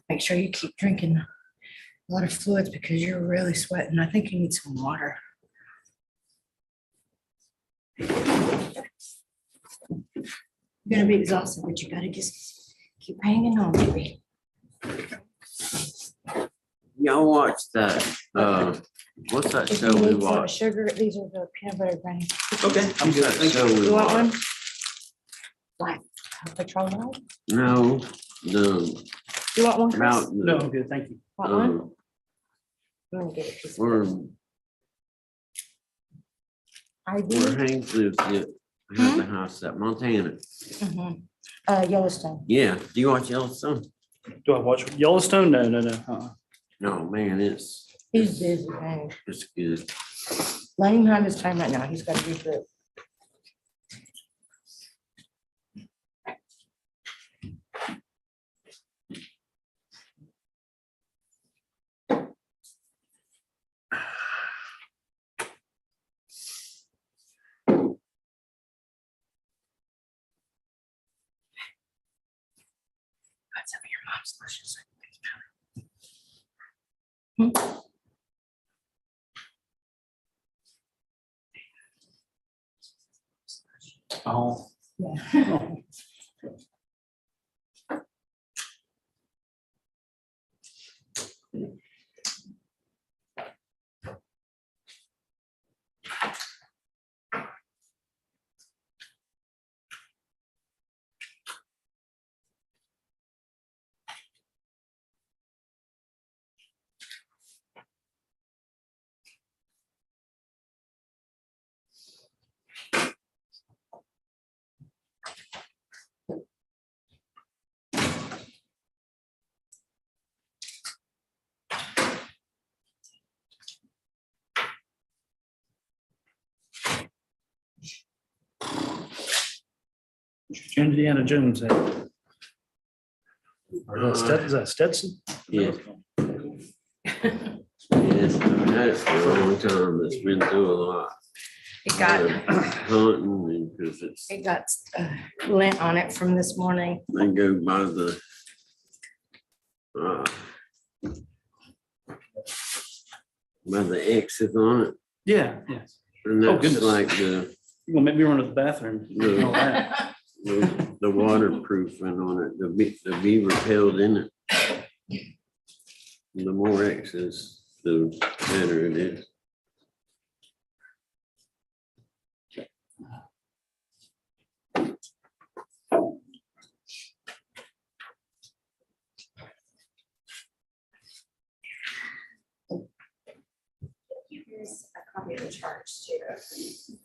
Speaker 6: Make sure you keep drinking a lot of fluids because you're really sweating. I think you need some water. You're gonna be exhausted, but you gotta just keep hanging on, baby.
Speaker 7: Y'all watch that, what's that
Speaker 6: If
Speaker 7: show
Speaker 6: you
Speaker 7: we
Speaker 6: need some
Speaker 7: watch?
Speaker 6: sugar, these are the peanut butter granny.
Speaker 3: Okay, I'm good.
Speaker 7: That
Speaker 3: Thank you.
Speaker 7: show we
Speaker 6: You want one?
Speaker 7: watch?
Speaker 6: Like Patron Light?
Speaker 7: No, the
Speaker 6: You want one, Chris?
Speaker 7: about
Speaker 3: No, I'm
Speaker 7: the,
Speaker 3: good. Thank you.
Speaker 6: Want one? I'm gonna get it.
Speaker 7: where
Speaker 6: ID?
Speaker 7: Hank lives, yeah, has the house at Montana.
Speaker 6: Mhm. Yellowstone.
Speaker 7: Yeah, do you watch Yellowstone?
Speaker 3: Do I watch Yellowstone? No.
Speaker 7: No, man,
Speaker 6: He's busy, man.
Speaker 7: it's good.
Speaker 6: Let him have his time right now. He's got to do good. Got some of your mom's luscious.
Speaker 3: Oh.
Speaker 6: Yeah.
Speaker 3: Indiana Jones. Is that Stetson?
Speaker 7: Yeah. Yes, that's a long time, it's been through a lot.
Speaker 6: It got,
Speaker 7: Hunting, and because it's,
Speaker 6: it got lint on it from this morning.
Speaker 7: they go by the uh, by the X's on it,
Speaker 3: Yeah.
Speaker 7: and
Speaker 3: Oh,
Speaker 7: that's
Speaker 3: goodness.
Speaker 7: like the
Speaker 3: You're gonna make me run to the bathroom.
Speaker 7: Yeah.
Speaker 3: All that.
Speaker 7: the waterproofing on it, the beaver held in it. The more X's, the better it is.
Speaker 6: Here's a copy of the charge too.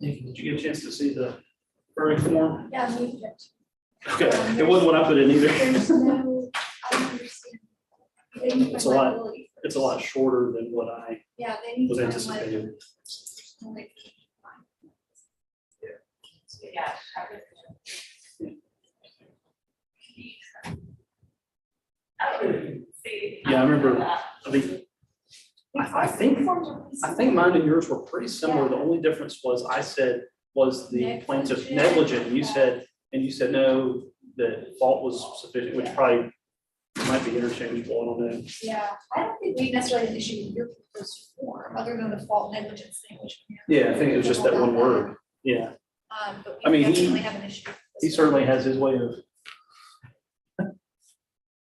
Speaker 3: Did you get a chance to see the verdict form?
Speaker 2: Yeah, we did.
Speaker 3: Okay, it wasn't what I put in either.
Speaker 2: There's no, I don't understand. They need
Speaker 3: It's
Speaker 2: my
Speaker 3: a lot.
Speaker 2: liability.
Speaker 3: It's a lot shorter than what I
Speaker 2: Yeah, they need
Speaker 3: was
Speaker 2: my
Speaker 3: anticipating.
Speaker 2: liability.
Speaker 11: Yeah.
Speaker 3: Yeah, I remember, I think mine and yours were pretty similar. The only difference was I said, was the plaintiff negligent? And you said no, the fault was sufficient, which probably might be interchangeable. I don't know.
Speaker 2: Yeah, I don't think we necessarily had an issue with your proposed form, other than the fault negligence thing, which.
Speaker 3: Yeah, I think it was just that one word. Yeah,
Speaker 2: But
Speaker 3: I
Speaker 2: we
Speaker 3: mean,
Speaker 2: definitely have an issue. with
Speaker 3: he
Speaker 2: this
Speaker 3: certainly
Speaker 2: one.
Speaker 3: has his way of.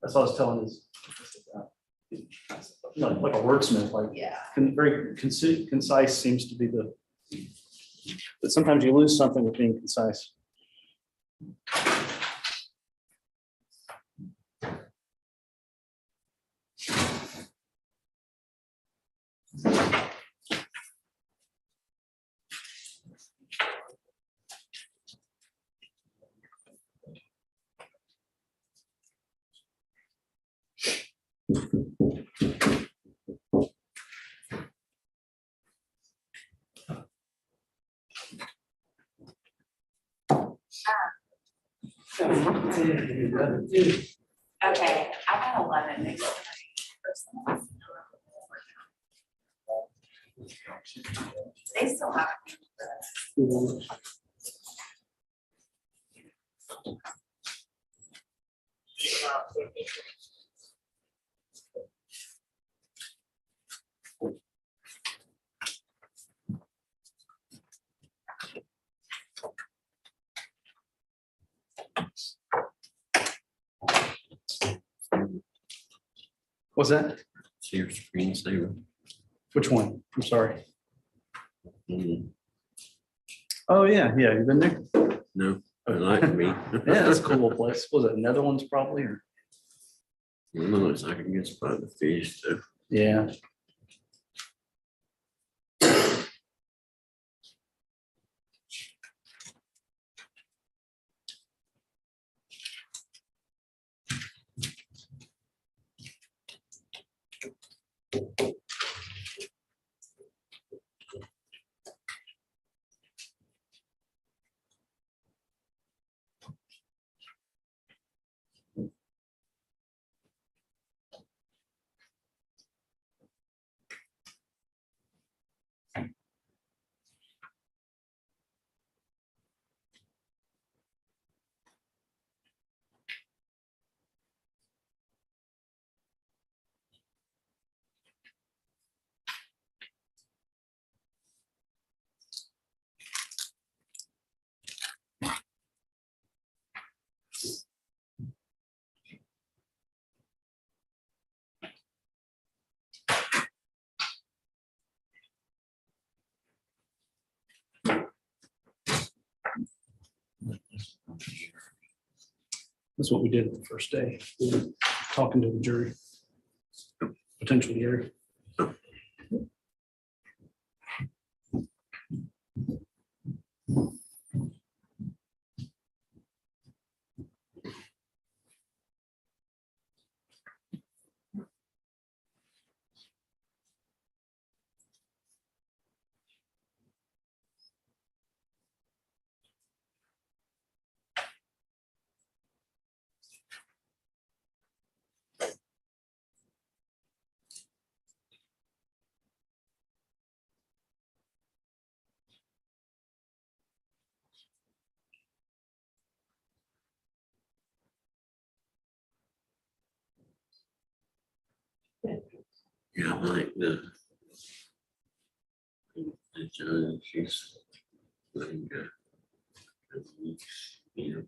Speaker 3: That's what I was telling his. Like a wordsmith, like
Speaker 2: Yeah.
Speaker 3: very concise seems to be the. But sometimes you lose something with being concise.
Speaker 11: Okay, I got 11 next to they still have.
Speaker 3: What's that?
Speaker 4: See your screensaver.
Speaker 3: Which one? I'm sorry. Oh, yeah, you been there?
Speaker 4: No, I like me.
Speaker 3: Yeah, that's a cool little place. Was it Netherlands probably, or?
Speaker 4: Looks like it gets by the fish too.
Speaker 3: Yeah. That's what we did the first day, we were talking to the jury, potential jury.
Speaker 7: Yeah, I like the judge, she's like, you know,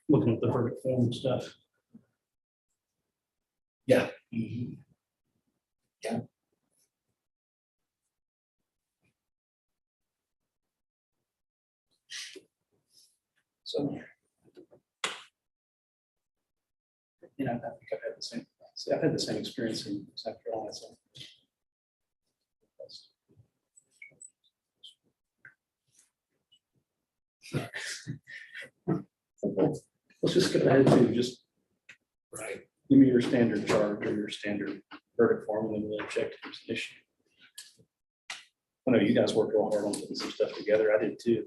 Speaker 3: Looking at the verdict form and stuff.
Speaker 5: Yeah. Mhm.
Speaker 3: So. You know, I think I've had the same, see, I've had the same experience in South Carolina. So. Let's just skip ahead to just. Right. Give me your standard charge or your standard verdict form and then we'll check if there's an issue. I know you guys worked real hard on putting some stuff together. I did too.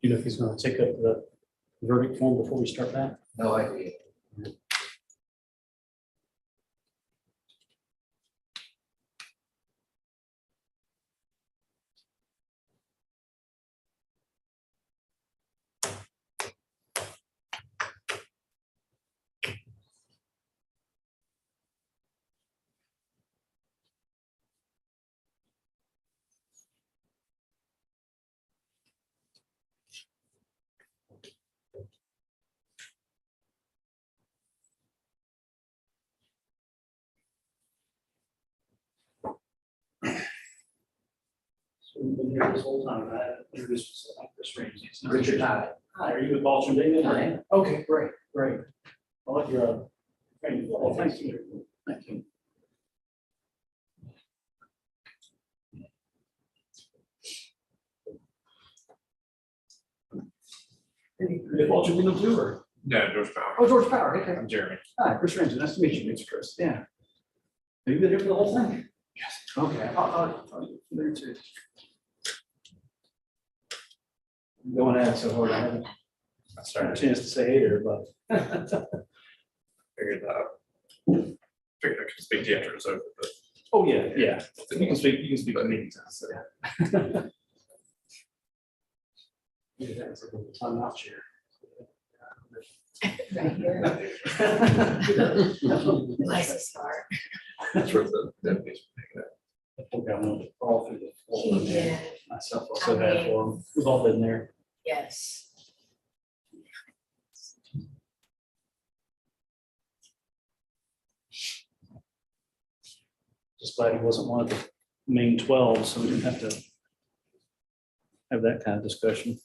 Speaker 3: You know if he's going to take up the verdict form before we start that?
Speaker 10: No idea.
Speaker 3: So we've been here this whole time. I introduced myself, Chris Ramsey.
Speaker 10: Richard, hi.
Speaker 3: Hi, are you with Balch and David?
Speaker 10: I am.
Speaker 3: Okay, great, great. I'll let you, well, thank you. Thank you. Did Balch and David too, or?
Speaker 1: No, George Power.
Speaker 3: Oh, George Power, okay.
Speaker 1: I'm Jeremy.
Speaker 3: Hi, Chris Ramsey, nice to meet you. It's Chris, yeah. Have you been here for the whole thing? Yes. Okay, I'll there too. I'm going at it so hard, I haven't had a chance to say hey to her, but.
Speaker 1: Figured that out. Figured I could speak to you after it's over, but.
Speaker 3: Oh, yeah, yeah. You can speak to me. So, yeah. Yeah, that's a little time out here.
Speaker 6: Right here. Bless his heart.
Speaker 1: That's where the deputies were picking up.
Speaker 3: I think I wanted to crawl through the floor.
Speaker 6: He did.
Speaker 3: Myself, I so bad for him. We've all been there.
Speaker 6: Yes.
Speaker 3: Just glad he wasn't one of the main 12, so we didn't have to have that kind of discussion.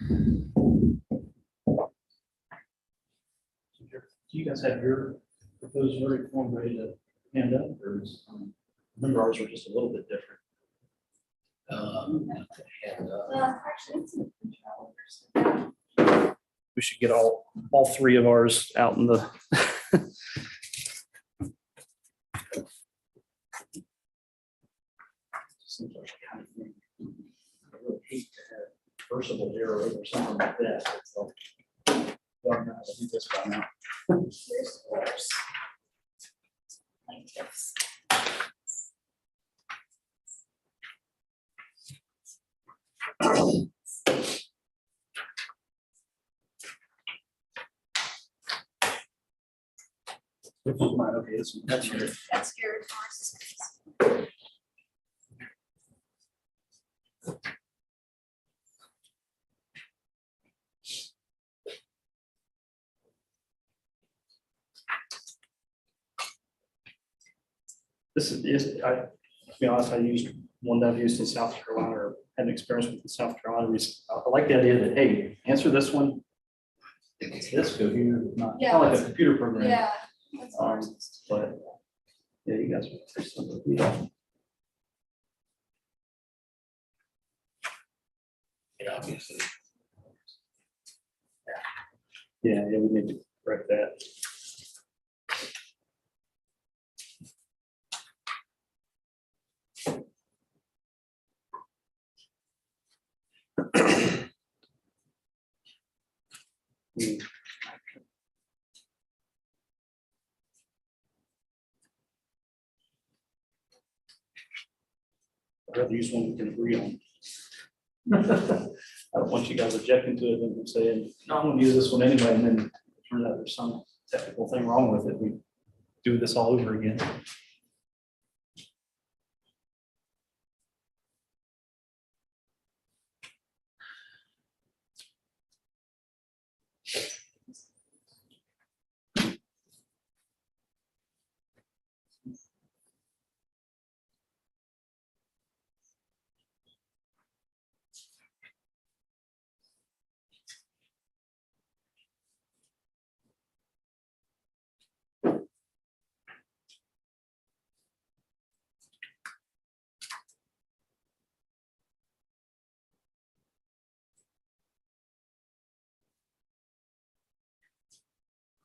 Speaker 3: Do you guys have your proposed verdict form ready to hand up, or is, remember ours were just a little bit different?
Speaker 2: Actually, it's in the control.
Speaker 3: We should get all three of ours out in the. Seems like the kind of thing I really hate to have versatile error or something like that. So, well, no, I think that's fine now.
Speaker 2: Here's yours. Like this.
Speaker 3: This is mine, okay, that's your.
Speaker 2: That's your.
Speaker 3: This is, to be honest, I used one that I've used in South Carolina or had an experience with in South Carolina. I like the idea that, hey, answer this one. If it's this, go here, if not,
Speaker 2: Yeah.
Speaker 3: kind of like a computer program.
Speaker 2: Yeah. That's ours.
Speaker 3: But, yeah, you guys. Yeah.
Speaker 5: Yeah, obviously.
Speaker 3: Yeah, we need to correct that. I'd rather use one we can agree on. I don't want you guys objecting to it and saying, no, I'm gonna use this one anyway, and then it turns out there's some technical thing wrong with it. We do this all over again.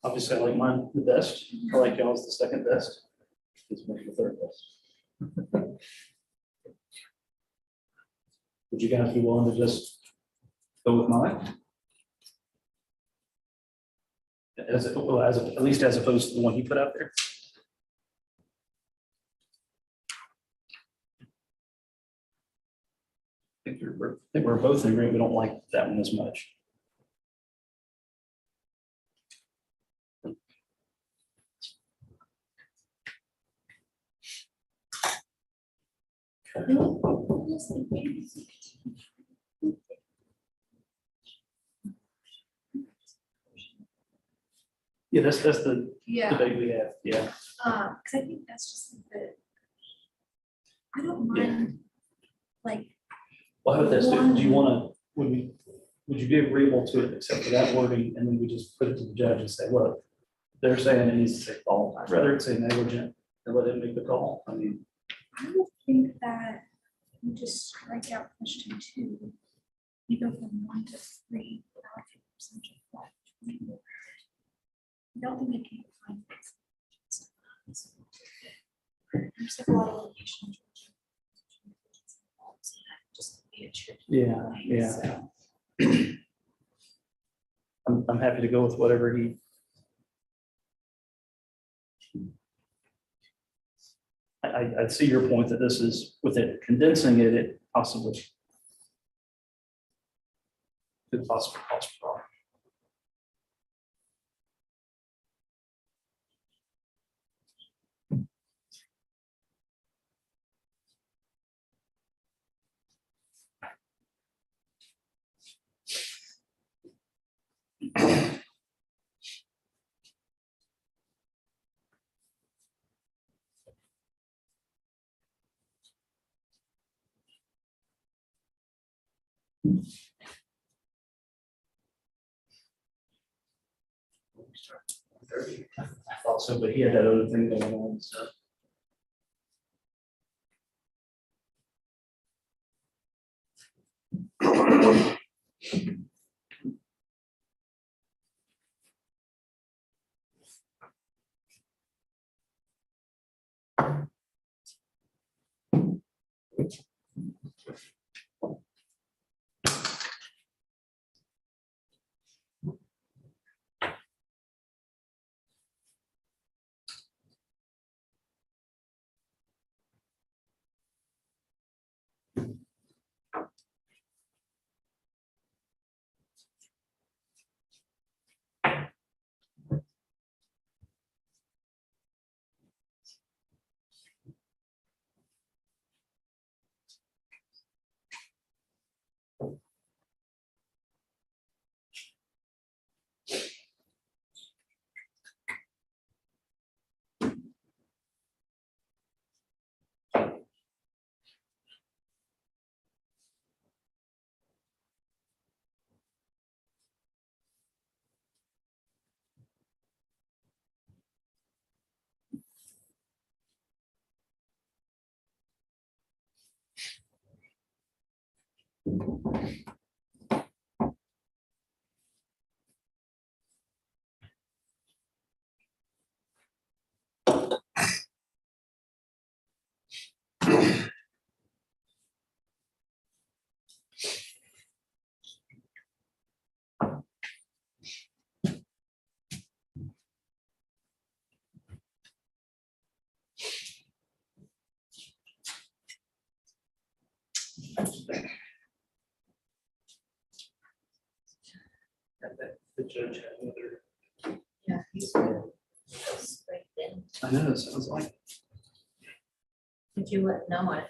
Speaker 3: Obviously, I like mine the best. I like y'all's the second best. It's maybe the third best. Would you guys be willing to just go with mine? At least as opposed to the one he put out there. I think we're both in agreement. We don't like that one as much. Yeah, that's the
Speaker 2: Yeah.
Speaker 3: debate we have. Yeah.
Speaker 2: Because I think that's just like the. I don't mind. Like.
Speaker 3: Well, how about this? Do you want to, would you be agreeable to it except for that wording, and then we just put it to the judge and say, look, they're saying it needs to say call. I'd rather it say negligent and let him make the call. I mean.
Speaker 2: I would think that you just strike out question 2. You go from 1 to 3. Without 50% of that. I don't think they can find this. There's like a lot of limitations. Just be a tricky.
Speaker 3: Yeah. I'm happy to go with whatever he. I'd see your point that this is, with it condensing it, it possibly could possibly cause a problem. I thought so, but he had that other thing going on, so. The judge had another.
Speaker 11: Yeah, he's scraped in.
Speaker 3: I know, it sounds like.
Speaker 11: Did you know it?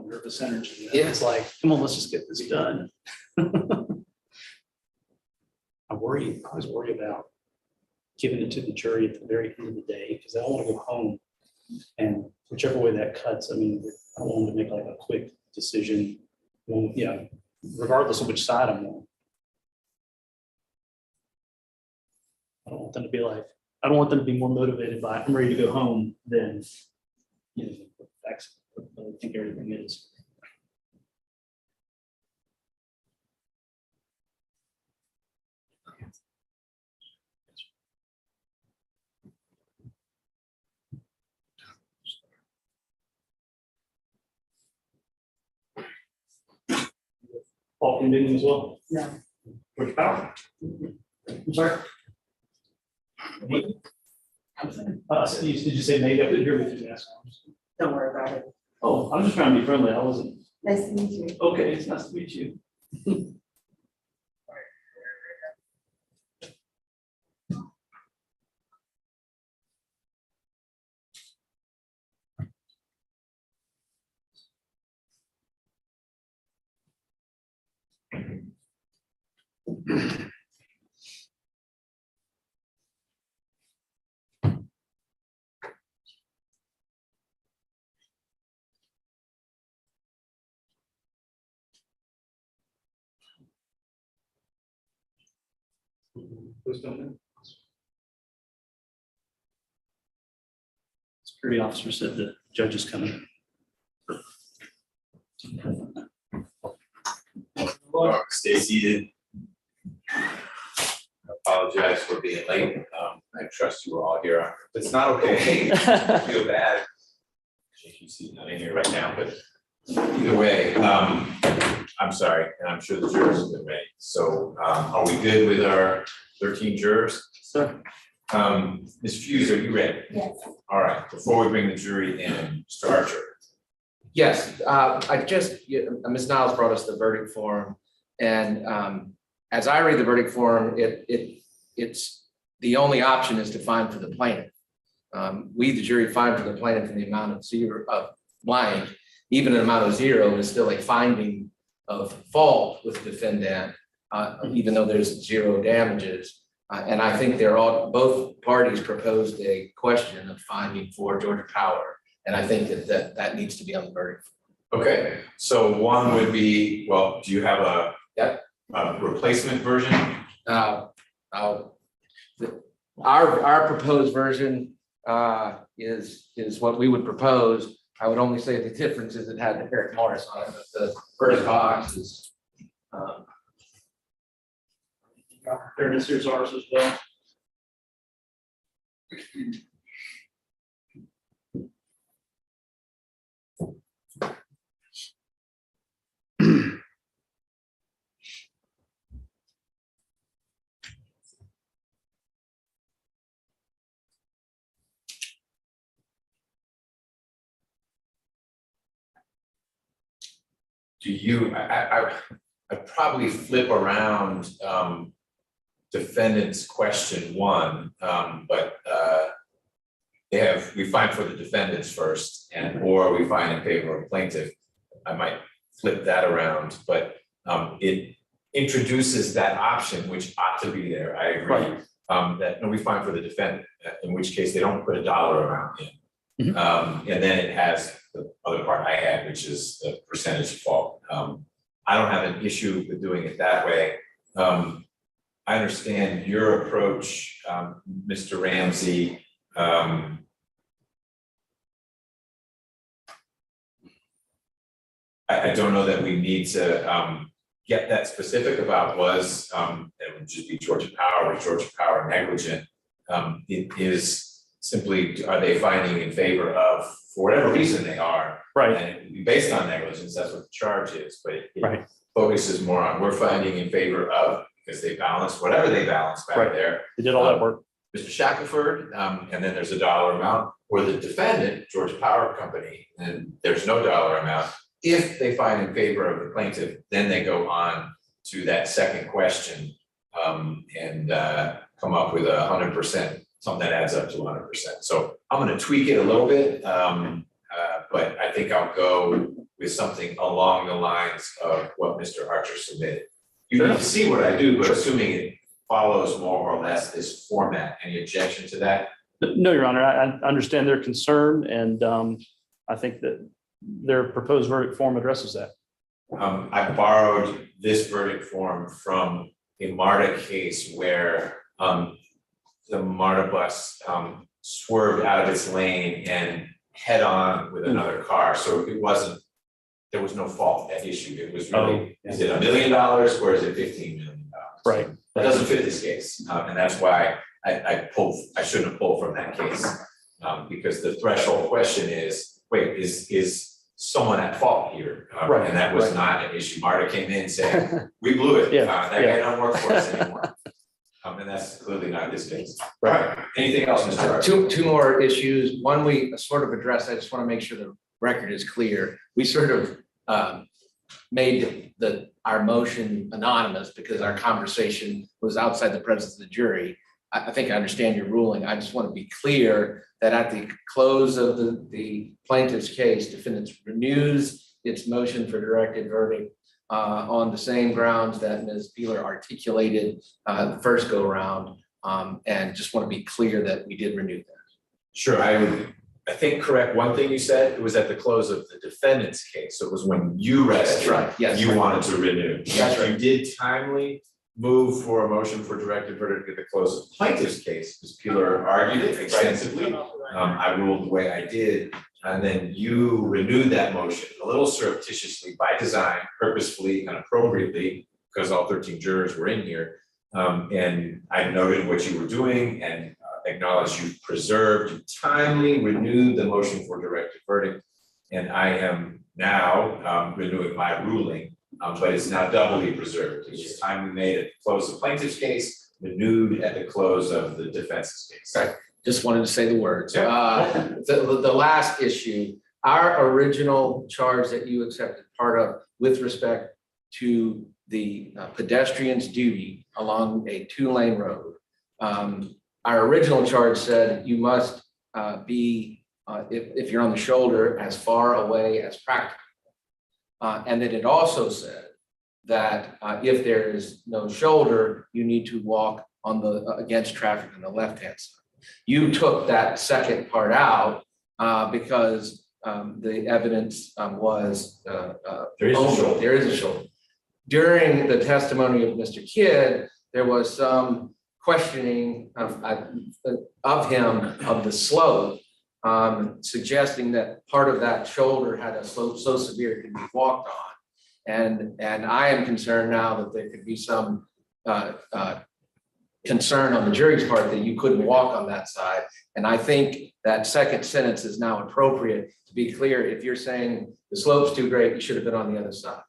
Speaker 3: nervous energy.
Speaker 10: Yeah.
Speaker 3: It's like, come on, let's just get this done. I always worry about giving it to the jury at the very end of the day, because I want to go home. And whichever way that cuts, I mean, I don't want them to make like a quick decision, well, you know, regardless of which side I'm on. I don't want them to be like, I don't want them to be more motivated by, I'm ready to go home than, you know, that's what I think everything is. Paul can do them as well?
Speaker 6: No.
Speaker 3: Which power? I'm sorry? Did you say maybe? I couldn't hear what you asked.
Speaker 6: Don't worry about it.
Speaker 3: Oh, I'm just trying to be friendly. I wasn't.
Speaker 6: Nice to meet you.
Speaker 3: Okay, it's nice to meet you. Security officer said the judge is coming.
Speaker 1: Stay seated. I apologize for being late. I trust you were all here. It's not okay. I feel bad. JQC not in here right now, but either way, I'm sorry, and I'm sure the jurors have been ready. So are we good with our 13 jurors?
Speaker 3: Sir.
Speaker 1: Ms. Fuse, are you ready?
Speaker 6: Yes.
Speaker 1: All right, before we bring the jury in, Mr. Archer.
Speaker 10: Yes, Ms. Niles brought us the verdict form, and as I read the verdict form, it's the only option is to find for the plaintiff. We, the jury, find for the plaintiff in the amount of zero of blank, even an amount of zero is still a finding of fault with the defendant, even though there's zero damages. And I think both parties proposed a question of finding for Georgia Power. And I think that needs to be on the verdict.
Speaker 1: Okay, so one would be, well, do you have a replacement version?
Speaker 10: Our proposed version is what we would propose. I would only say the difference is it had Eric Morris on it, but the first box is.
Speaker 3: Fairness, here's ours as well.
Speaker 1: Do you, I'd probably flip around defendant's question one, but we find for the defendants first, or we find in favor of plaintiff. I might flip that around, but it introduces that option, which ought to be there, I agree.
Speaker 3: Right.
Speaker 1: That no, we find for the defendant, in which case they don't put a dollar amount in. And then it has the other part I had, which is the percentage of fault. I don't have an issue with doing it that way. I understand your approach, Mr. Ramsey. I don't know that we need to get that specific about was, it would just be Georgia Power or Georgia Power negligent. It is simply, are they finding in favor of, for whatever reason they are.
Speaker 3: Right.
Speaker 1: And it would be based on negligence, that's what the charge is, but it
Speaker 3: Right.
Speaker 1: focuses more on, we're finding in favor of, because they balance, whatever they balance back
Speaker 3: Right.
Speaker 1: there.
Speaker 3: They did all that work.
Speaker 1: Mr. Shackleford, and then there's a dollar amount, or the defendant, Georgia Power Company, and there's no dollar amount. If they find in favor of the plaintiff, then they go on to that second question, and come up with 100%, something that adds up to 100%. So I'm gonna tweak it a little bit, but I think I'll go with something along the lines of what Mr. Archer submitted. You can see what I do, but assuming it follows more or less this format, any objection to that?
Speaker 3: No, Your Honor, I understand their concern, and I think that their proposed verdict form addresses that.
Speaker 1: I borrowed this verdict form from a MARTA case where the MARTA bus swerved out of its lane and head on with another car. So it wasn't, there was no fault at issue. It was really, is it $1 million or is it $15 million?
Speaker 3: Right.
Speaker 1: That doesn't fit this case. And that's why I shouldn't have pulled from that case. Because the threshold question is, wait, is someone at fault here?
Speaker 3: Right,
Speaker 1: And that was
Speaker 3: right.
Speaker 1: not an issue. MARTA came in saying, we blew it.
Speaker 3: Yeah,
Speaker 1: That guy don't work for us anymore. And that's clearly not this case. All
Speaker 3: Right.
Speaker 1: right, anything else, Mr. Archer?
Speaker 10: Two more issues. One we sort of addressed, I just want to make sure the record is clear. We sort of made our motion anonymous because our conversation was outside the presence of the jury. I think I understand your ruling. I just want to be clear that at the close of the plaintiff's case, defendant renews its motion for directed verdict on the same grounds that Ms. Peeler articulated the first go around, and just want to be clear that we did renew that.
Speaker 1: Sure, I think correct one thing you said, it was at the close of the defendant's case. So it was when you rested.
Speaker 10: That's right, yes.
Speaker 1: You wanted to renew.
Speaker 10: That's right.
Speaker 1: You did timely move for a motion for directed verdict at the close of plaintiff's case. Ms. Peeler argued it extensively. I ruled the way I did. And then you renewed that motion a little surreptitiously by design, purposefully and appropriately, because all 13 jurors were in here. And I noted what you were doing and acknowledged you preserved, you timely renewed the motion for directed verdict. And I am now renewing my ruling, but it's now doubly preserved. It was timely made at the close of plaintiff's case, renewed at the close of the defense's case.
Speaker 10: Right. Just wanted to say the words.
Speaker 1: Yeah.
Speaker 10: The last issue, our original charge that you accepted part of with respect to the pedestrian's duty along a 2-lane road. Our original charge said you must be, if you're on the shoulder, as far away as practical. And then it also said that if there is no shoulder, you need to walk on the against traffic on the left-hand side. You took that second part out because the evidence was
Speaker 1: There is a shoulder.
Speaker 10: There is a shoulder. During the testimony of Mr. Kidd, there was some questioning of him of the slope, suggesting that part of that shoulder had a slope so severe it could be walked on. And I am concerned now that there could be some concern on the jury's part that you couldn't walk on that side. And I think that second sentence is now appropriate. To be clear, if you're saying the slope's too great, you should have been on the other side.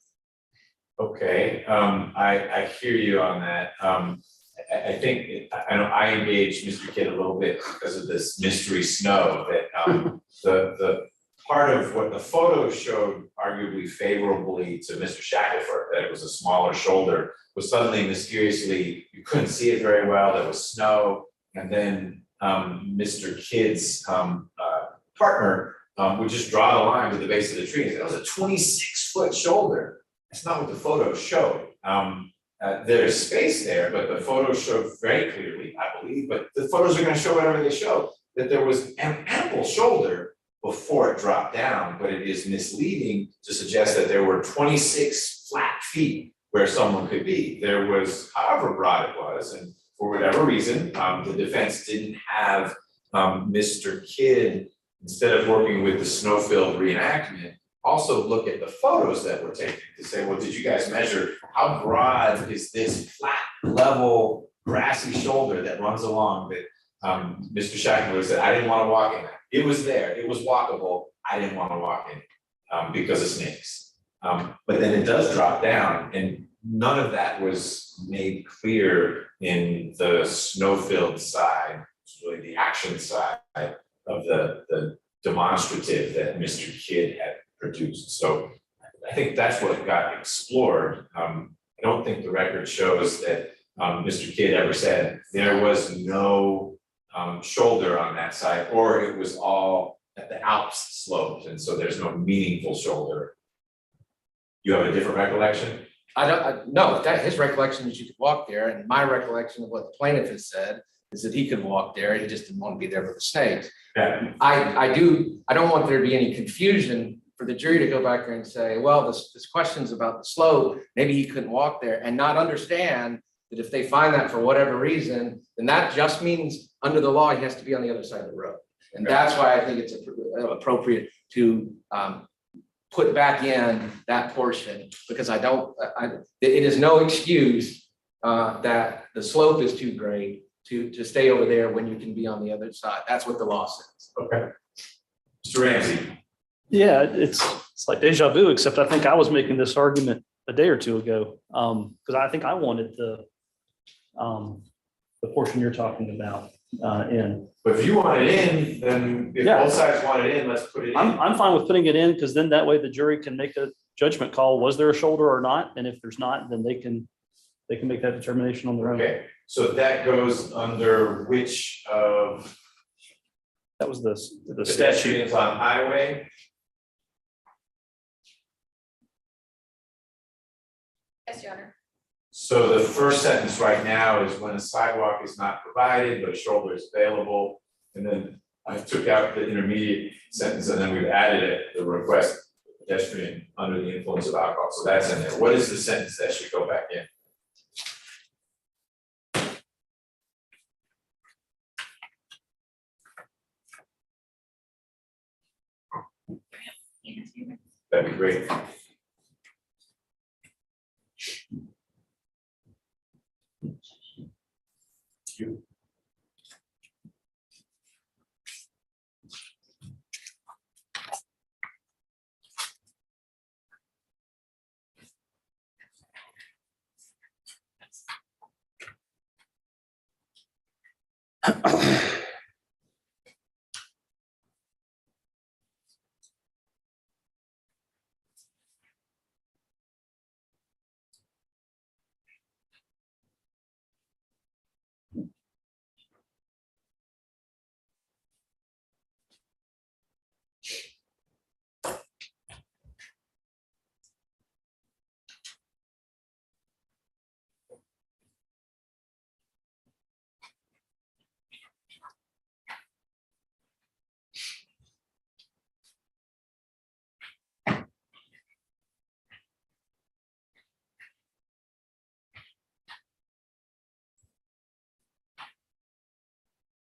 Speaker 1: Okay, I hear you on that. I think, I know I engaged Mr. Kidd a little bit because of this mystery snow that the part of what the photo showed arguably favorably to Mr. Shackleford, that it was a smaller shoulder, was suddenly mysteriously, you couldn't see it very well, there was snow, and then Mr. Kidd's partner would just draw the line to the base of the tree. That was a 26-foot shoulder. That's not what the photo showed. There's space there, but the photo showed very clearly, I believe, but the photos are going to show whatever they show, that there was an ample shoulder before it dropped down, but it is misleading to suggest that there were 26 flat feet where someone could be. There was, however broad it was, and for whatever reason, the defense didn't have Mr. Kidd, instead of working with the snow-filled reenactment, also look at the photos that were taken to say, well, did you guys measure how broad is this flat, level, grassy shoulder that runs along that Mr. Shackleford said, I didn't want to walk in that. It was there, it was walkable, I didn't want to walk in it because of snakes. But then it does drop down, and none of that was made clear in the snow-filled side, really the action side of the demonstrative that Mr. Kidd had produced. So I think that's what got explored. I don't think the record shows that Mr. Kidd ever said there was no shoulder on that side, or it was all at the Alps slopes, and so there's no meaningful shoulder You have a different recollection?
Speaker 10: No, that his recollection is you could walk there, and my recollection of what the plaintiff has said is that he could walk there, he just didn't want to be there with the snakes.
Speaker 1: Yeah.
Speaker 10: I don't want there to be any confusion for the jury to go back there and say, well, this question's about the slope, maybe he couldn't walk there, and not understand that if they find that for whatever reason, then that just means under the law, he has to be on the other side of the road. And that's why I think it's appropriate to put back in that portion, because it is no excuse that the slope is too great to stay over there when you can be on the other side. That's what the law says.
Speaker 1: Okay. Mr. Ramsey.
Speaker 3: Yeah, it's like deja vu, except I think I was making this argument a day or two ago. Because I think I wanted the portion you're talking about in.
Speaker 1: But if you want it in, then if
Speaker 3: Yeah.
Speaker 1: both sides want it in, let's put it in.
Speaker 3: I'm fine with putting it in, because then that way the jury can make a judgment call. Was there a shoulder or not? And if there's not, then they can make that determination on their own.
Speaker 1: Okay, so that goes under which of
Speaker 3: That was the statute.
Speaker 1: pedestrians on highway?
Speaker 2: Yes, Your Honor.
Speaker 1: So the first sentence right now is when a sidewalk is not provided, but a shoulder is available. And then I took out the intermediate sentence and then we've added it, the request pedestrian under the influence of alcohol. So that's in there. What is the sentence that should go back in? That'd be great. You.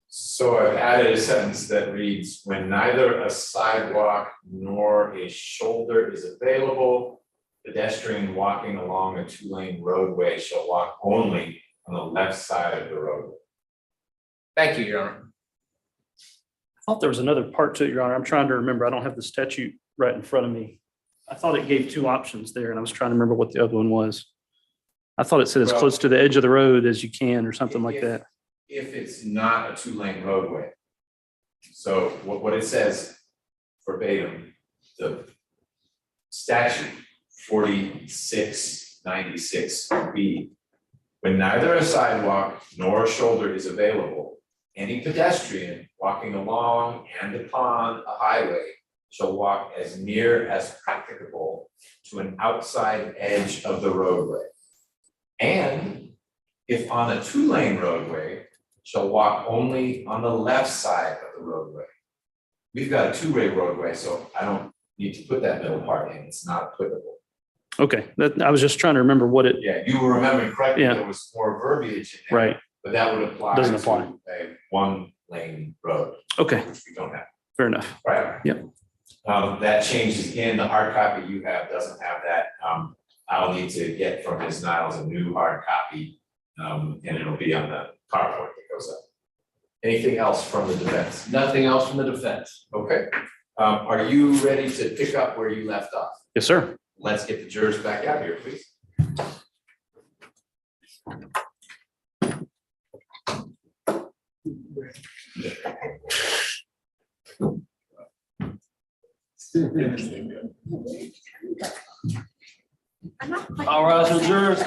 Speaker 1: So I've added a sentence that reads, when neither a sidewalk nor a shoulder is available, pedestrian walking along a two-lane roadway shall walk only on the left side of the roadway.
Speaker 10: Thank you, Your Honor.
Speaker 3: I thought there was another part to it, Your Honor. I'm trying to remember. I don't have the statute right in front of me. I thought it gave two options there, and I was trying to remember what the other one was. I thought it said as
Speaker 1: Well,
Speaker 3: close to the edge of the road as you can, or something like that.
Speaker 1: If it's not a two-lane roadway. So what it says verbatim, the statute 4696B, when neither a sidewalk nor a shoulder is available, any pedestrian walking along and upon a highway shall walk as near as practicable to an outside edge of the roadway. And if on a two-lane roadway, shall walk only on the left side of the roadway. We've got a two-way roadway, so I don't need to put that middle part in. It's not applicable.
Speaker 3: Okay, I was just trying to remember what it,
Speaker 1: Yeah, you were remembering correctly,
Speaker 3: Yeah.
Speaker 1: there was more verbiage in there.
Speaker 3: right,
Speaker 1: But that would apply
Speaker 3: Doesn't
Speaker 1: to
Speaker 3: apply.
Speaker 1: a one-lane road,
Speaker 3: okay,
Speaker 1: which we don't have,
Speaker 3: fair enough.
Speaker 1: right?
Speaker 3: Yep.
Speaker 1: That changes in the hard copy you have, doesn't have that. I'll need to get from Ms. Niles a new hard copy, and it'll be on the PowerPoint that goes up. Anything else from the defense?
Speaker 10: Nothing else from the defense.
Speaker 1: Okay, are you ready to pick up where you left off?
Speaker 3: Yes, sir.
Speaker 1: Let's get the jurors back out here, please.
Speaker 2: I'm not quite-
Speaker 4: All right, so jurors.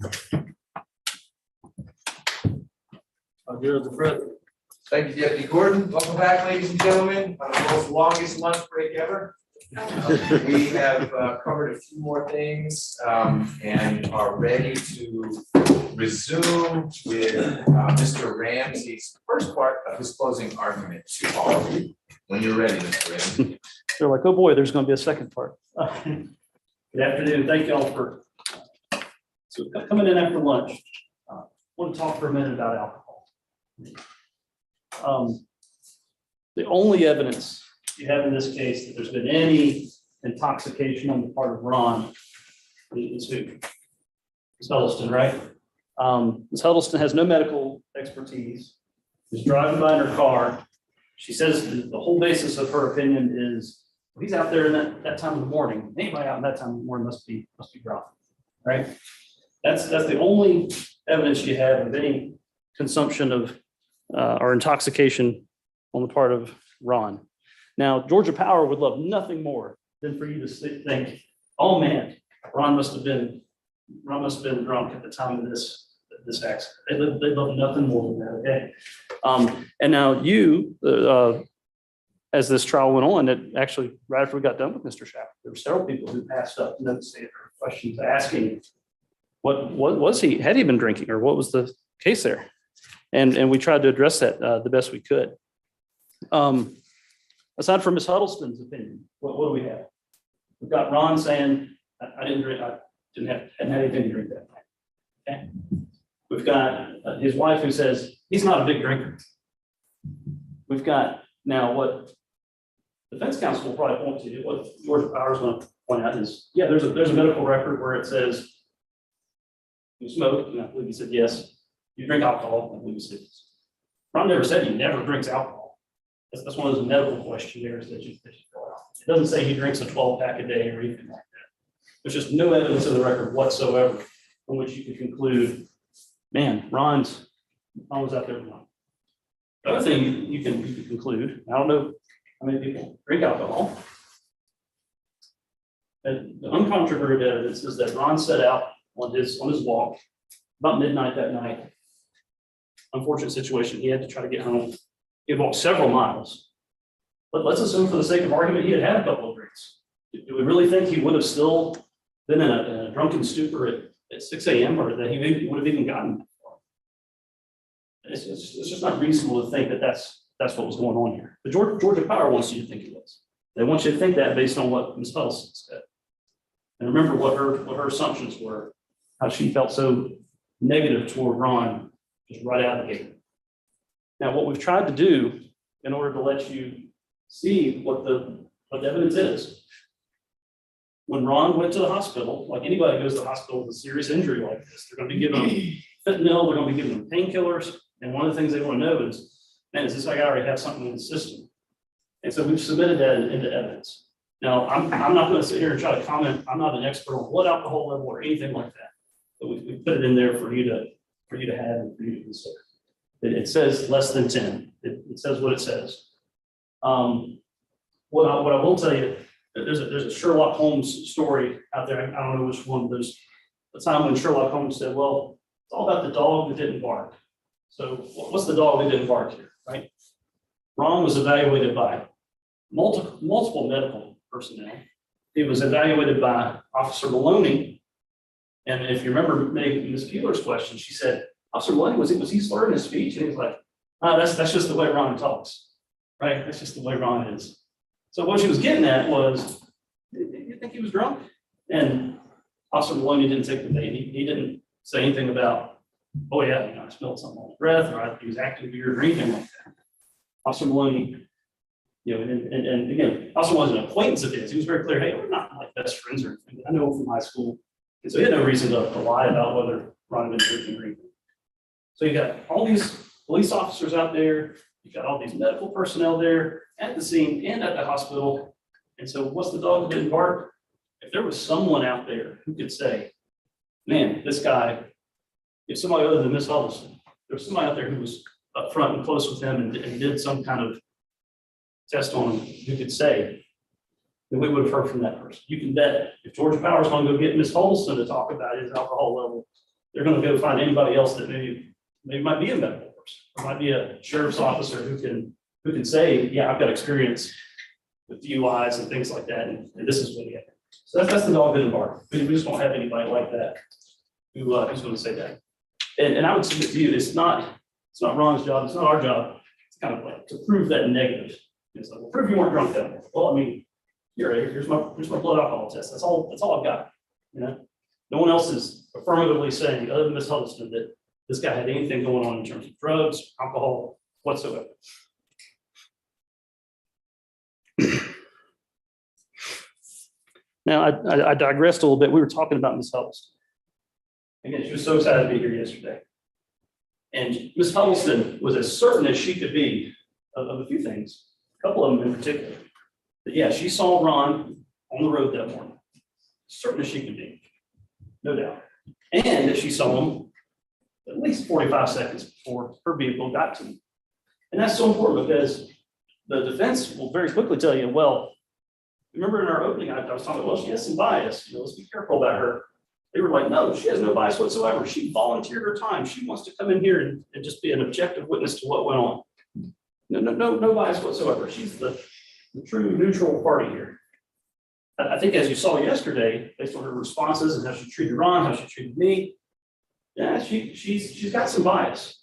Speaker 4: Here's the president.
Speaker 1: Thank you, Deputy Gordon. Welcome back, ladies and gentlemen, on the most longest lunch break ever. We have covered a few more things and are ready to resume with Mr. Ramsey's first part of his closing argument to all of you. When you're ready, Mr. Ramsey.
Speaker 3: They're like, oh boy, there's going to be a second part. Good afternoon. Thank you all for coming in after lunch. I want to talk for a minute about alcohol. The only evidence you have in this case that there's been any intoxication on the part of Ron is who? Ms. Huddleston, right? Ms. Huddleston has no medical expertise. She's driving by in her car. She says the whole basis of her opinion is he's out there in that time of the morning. Anybody out in that time of the morning must be drunk, right? That's the only evidence you have of any consumption of or intoxication on the part of Ron. Now, Georgia Power would love nothing more than for you to think, oh man, Ron must have been drunk at the time of this accident. They love nothing more than that, okay? And now you, as this trial went on, it actually, right after we got done with Mr. Shackleford, there were several people who passed up notes or questions asking, what was he, had he been drinking, or what was the case there? And we tried to address that the best we could. Aside from Ms. Huddleston's opinion, what do we have? We've got Ron saying, I didn't drink, I hadn't had anything to drink that night. Okay. We've got his wife who says he's not a big drinker. We've got now what defense counsel will probably point to, what George Powers going to point out is, yeah, there's a medical record where it says you smoke, and I believe he said yes. You drink alcohol, I believe he said yes. Ron never said he never drinks alcohol. That's one of those medical questionnaires that you fill out. It doesn't say he drinks a 12-pack a day or anything like that. There's just no evidence in the record whatsoever from which you can conclude, man, Ron was out there drunk. The other thing you can conclude, I don't know how many people drink alcohol. And the uncontroverted evidence is that Ron set out on his walk about midnight that night. Unfortunate situation, he had to try to get home. He had walked several miles. But let's assume for the sake of argument, he had had a couple of drinks. Do we really think he would have still been in a drunken stupor at 6 a.m. or that he would have even gotten that far? It's just not reasonable to think that that's what was going on here. But Georgia Power wants you to think it was. They want you to think that based on what Ms. Huddleston said. And remember what her assumptions were, how she felt so negative toward Ron just right out of the gate. Now, what we've tried to do in order to let you see what the evidence is, when Ron went to the hospital, like anybody who goes to the hospital with a serious injury like this, they're going to be giving them fentanyl, they're going to be giving them painkillers, and one of the things they want to know is, man, does this guy already have something in the system? And so we've submitted that into evidence. Now, I'm not going to sit here and try to comment. I'm not an expert on blood alcohol level or anything like that, but we put it in there for you to have and for you to consider. It says less than 10. It says what it says. What I will tell you, there's a Sherlock Holmes story out there. I don't know which one. There's a time when Sherlock Holmes said, well, it's all about the dog that didn't bark. So what's the dog that didn't bark here, right? Ron was evaluated by multiple medical personnel. He was evaluated by Officer Maloney. And if you remember Ms. Keeler's question, she said, Officer Maloney, was he slurring his speech? And he's like, that's just the way Ron talks, right? That's just the way Ron is. So what she was getting at was, you think he was drunk? And Officer Maloney didn't take the bait. He didn't say anything about, oh yeah, I smelled something on his breath, or he was acting weird or anything like that. Officer Maloney, and again, Officer Maloney's an acquaintance of his. He was very clear, hey, we're not like best friends or anything. I know him from high school. And so he had no reason to lie about whether Ron had been drinking or anything. So you got all these police officers out there, you got all these medical personnel there at the scene and at the hospital. And so what's the dog that didn't bark? If there was someone out there who could say, man, this guy, if somebody other than Ms. Huddleston, there's somebody out there who was up front and close with him and did some kind of test on him who could say, then we would have heard from that person. You can bet if Georgia Power is going to go get Ms. Huddleston to talk about his alcohol level, they're gonna go find anybody else that maybe might be a medical person, or might be a sheriff's officer who can say, yeah, I've got experience with DUIs and things like that, and this is what he had. So that's the dog and bark. We just don't have anybody like that who's gonna say that. And I would submit to you, it's not Ron's job, it's not our job, it's kind of like to prove that negative. It's like, well, prove you weren't drunk that day. Well, I mean, here's my blood alcohol test. That's all I've got. You know, no one else is affirmatively saying, other than Ms. Huddleston, that this guy had anything going on in terms of drugs, alcohol, whatsoever. Now, I digressed a little bit. We were talking about Ms. Huddleston. Again, she was so excited to be here yesterday. And Ms. Huddleston was as certain as she could be of a few things, a couple of them in particular. But yeah, she saw Ron on the road that morning, certain as she could be, no doubt. And that she saw him at least 45 seconds before her vehicle got to him. And that's so important because the defense will very quickly tell you, well, remember in our opening, I was talking about, well, she has some bias, let's be careful about her. They were like, no, she has no bias whatsoever. She volunteered her time. She wants to come in here and just be an objective witness to what went on. No bias whatsoever. She's the true neutral party here. I think as you saw yesterday, based on her responses and how she treated Ron, how she treated me, yeah, she's got some bias.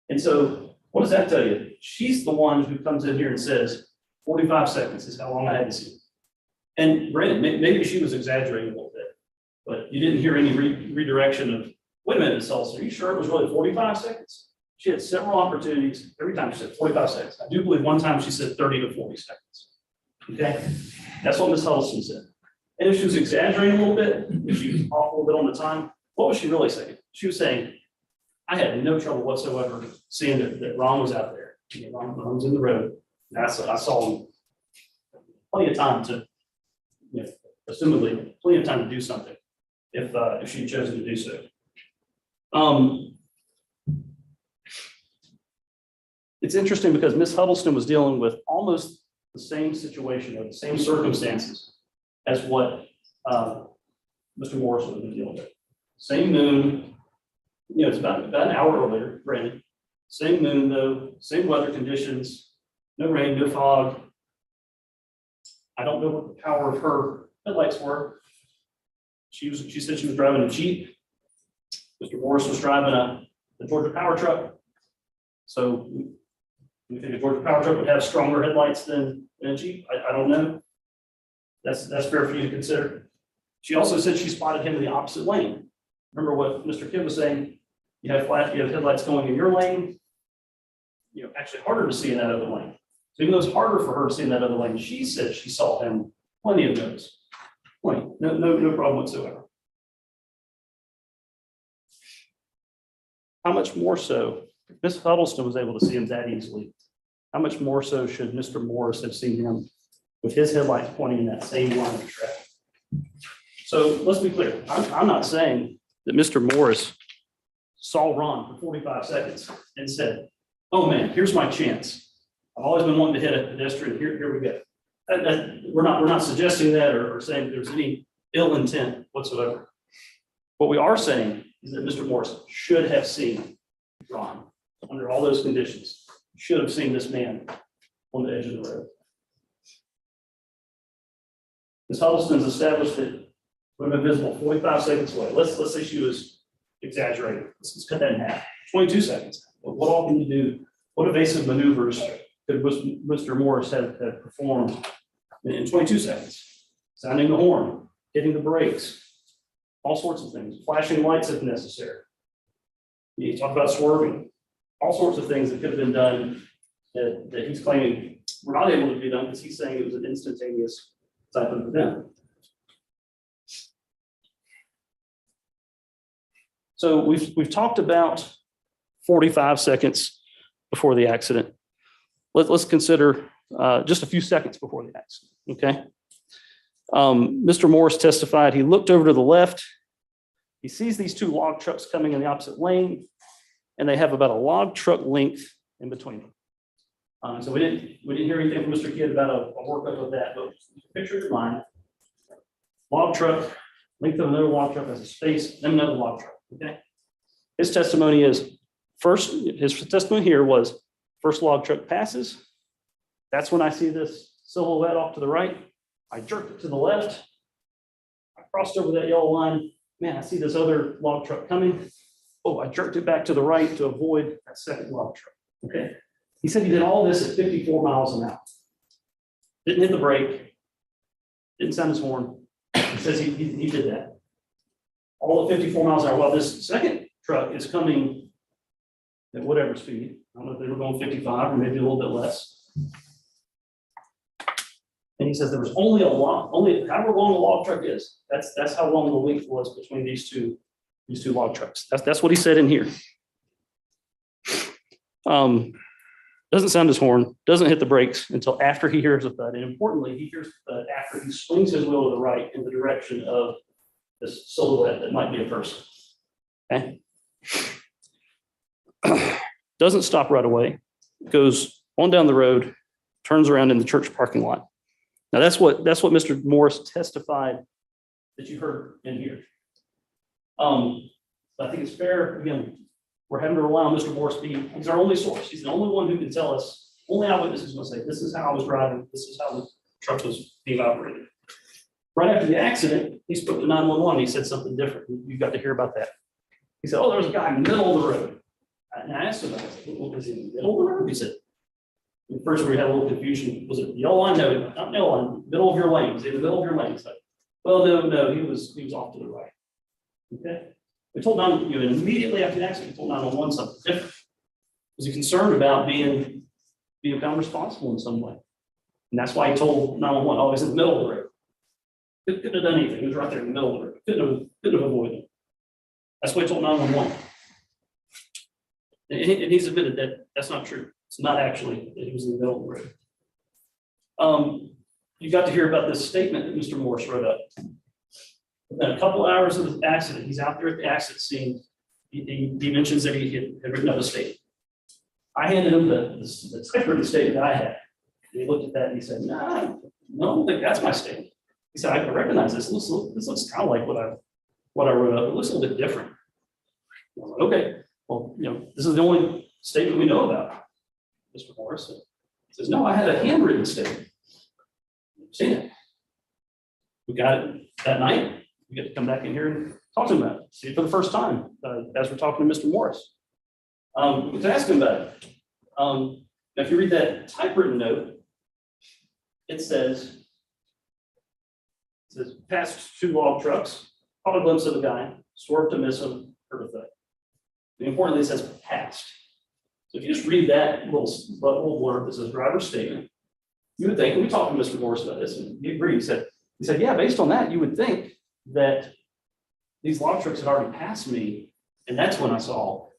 Speaker 3: And so what does that tell you? She's the one who comes in here and says, 45 seconds is how long I had to see him. And granted, maybe she was exaggerating a little bit, but you didn't hear any redirection of, wait a minute, Ms. Huddleston, are you sure it was really 45 seconds? She had several opportunities. Every time she said 45 seconds. I do believe one time she said 30 to 40 seconds. Okay, that's what Ms. Huddleston said. And if she was exaggerating a little bit, if she was off a little bit on the time, what was she really saying? She was saying, I had no trouble whatsoever seeing that Ron was out there. Ron was in the road. I saw him plenty of time to, assumedly, plenty of time to do something if she had chosen to do so. It's interesting because Ms. Huddleston was dealing with almost the same situation or the same circumstances as what Mr. Morris would have been dealing with. Same moon, it's about an hour earlier, granted. Same moon though, same weather conditions, no rain, no fog. I don't know what the power of her headlights were. She said she was driving a Jeep. Mr. Morris was driving a Georgia power truck. So you think a Georgia power truck would have stronger headlights than a Jeep? I don't know. That's fair for you to consider. She also said she spotted him in the opposite lane. Remember what Mr. Kim was saying? You have headlights going in your lane. Actually harder to see in that other lane. So even though it's harder for her to see in that other lane, she said she saw him plenty of those. Plenty. No problem whatsoever. How much more so? If Ms. Huddleston was able to see him that easily, how much more so should Mr. Morris have seen him with his headlights pointing in that same line of traffic? So let's be clear. I'm not saying that Mr. Morris saw Ron for 45 seconds and said, oh man, here's my chance. I've always been wanting to hit a pedestrian. Here we go. We're not suggesting that or saying there's any ill intent whatsoever. What we are saying is that Mr. Morris should have seen Ron under all those conditions, should have seen this man on the edge of the road. Ms. Huddleston's established that would have been visible 45 seconds away. Let's say she was exaggerating. Let's cut that in half. 22 seconds. What all can you do? What evasive maneuvers could Mr. Morris have performed in 22 seconds? Sounding the horn, hitting the brakes, all sorts of things, flashing lights if necessary. You talk about swerving, all sorts of things that could have been done that he's claiming were not able to be done because he's saying it was an instantaneous type of event. So we've talked about 45 seconds before the accident. Let's consider just a few seconds before the accident, okay? Mr. Morris testified he looked over to the left. He sees these two log trucks coming in the opposite lane, and they have about a log truck length in between them. So we didn't hear anything from Mr. Kidd about a workup of that, but picture your mind. Log truck, length of another log truck has a space, then another log truck. Okay. His testimony is his testimony here was first log truck passes. That's when I see this silhouette off to the right. I jerked it to the left. I crossed over that yellow line. Man, I see this other log truck coming. Oh, I jerked it back to the right to avoid that second log truck. Okay. He said he did all this at 54 miles an hour. Didn't hit the brake. Didn't sound his horn. He says he did that. All at 54 miles an hour. While this second truck is coming at whatever speed. I don't know if they were going 55 or maybe a little bit less. And he says there was only however long the log truck is. That's how long the length was between these two log trucks. That's what he said in here. Doesn't sound his horn, doesn't hit the brakes until after he hears a thud. And importantly, he hears the thud after he swings his wheel to the right in the direction of this silhouette that might be a person. Okay. Doesn't stop right away, goes on down the road, turns around in the church parking lot. Now that's what Mr. Morris testified that you heard in here. I think it's fair, again, we're having to rely on Mr. Morris he's our only source. He's the only one who can tell us, only eyewitness is going to say, this is how I was driving, this is how the truck was being operated. Right after the accident, he spoke to 911. He said something different. You got to hear about that. He said, oh, there was a guy in the middle of the road. And I asked him, was he in the middle of the road? He said, at first we had a little confusion. Was it the yellow line? No, not yellow line, middle of your lane. Was he in the middle of your lane? He's like, well, no, he was off to the right. Okay. We told immediately after the accident, we told 911 something different. Was he concerned about being found responsible in some way? And that's why he told 911, oh, he's in the middle of the road. Couldn't have done anything. He was right there in the middle of the road. Couldn't have avoided it. That's why he told 911. And he's admitted that that's not true. It's not actually that he was in the middle of the road. You got to hear about this statement that Mr. Morris wrote up. Within a couple hours of the accident, he's out there at the accident scene. He mentions that he had written up a statement. I handed him the typewritten statement that I had. And he looked at that and he said, no, I don't think that's my statement. He said, I can recognize this. This looks kind of like what I wrote up. It looks a little bit different. I was like, okay, well, this is the only statement we know about Mr. Morris. He says, no, I had a handwritten statement. You've seen it. We got it that night. We get to come back in here and talk to him about it. See it for the first time as we're talking to Mr. Morris. We can ask him about it. Now, if you read that typewritten note, it says past two log trucks, caught a glimpse of a guy, swerved to miss him, heard a thud. Importantly, it says past. So if you just read that little blurb that says driver's statement, you would think, and we talked to Mr. Morris about this, and he agreed. He said, yeah, based on that, you would think that these log trucks had already passed me, and that's when I saw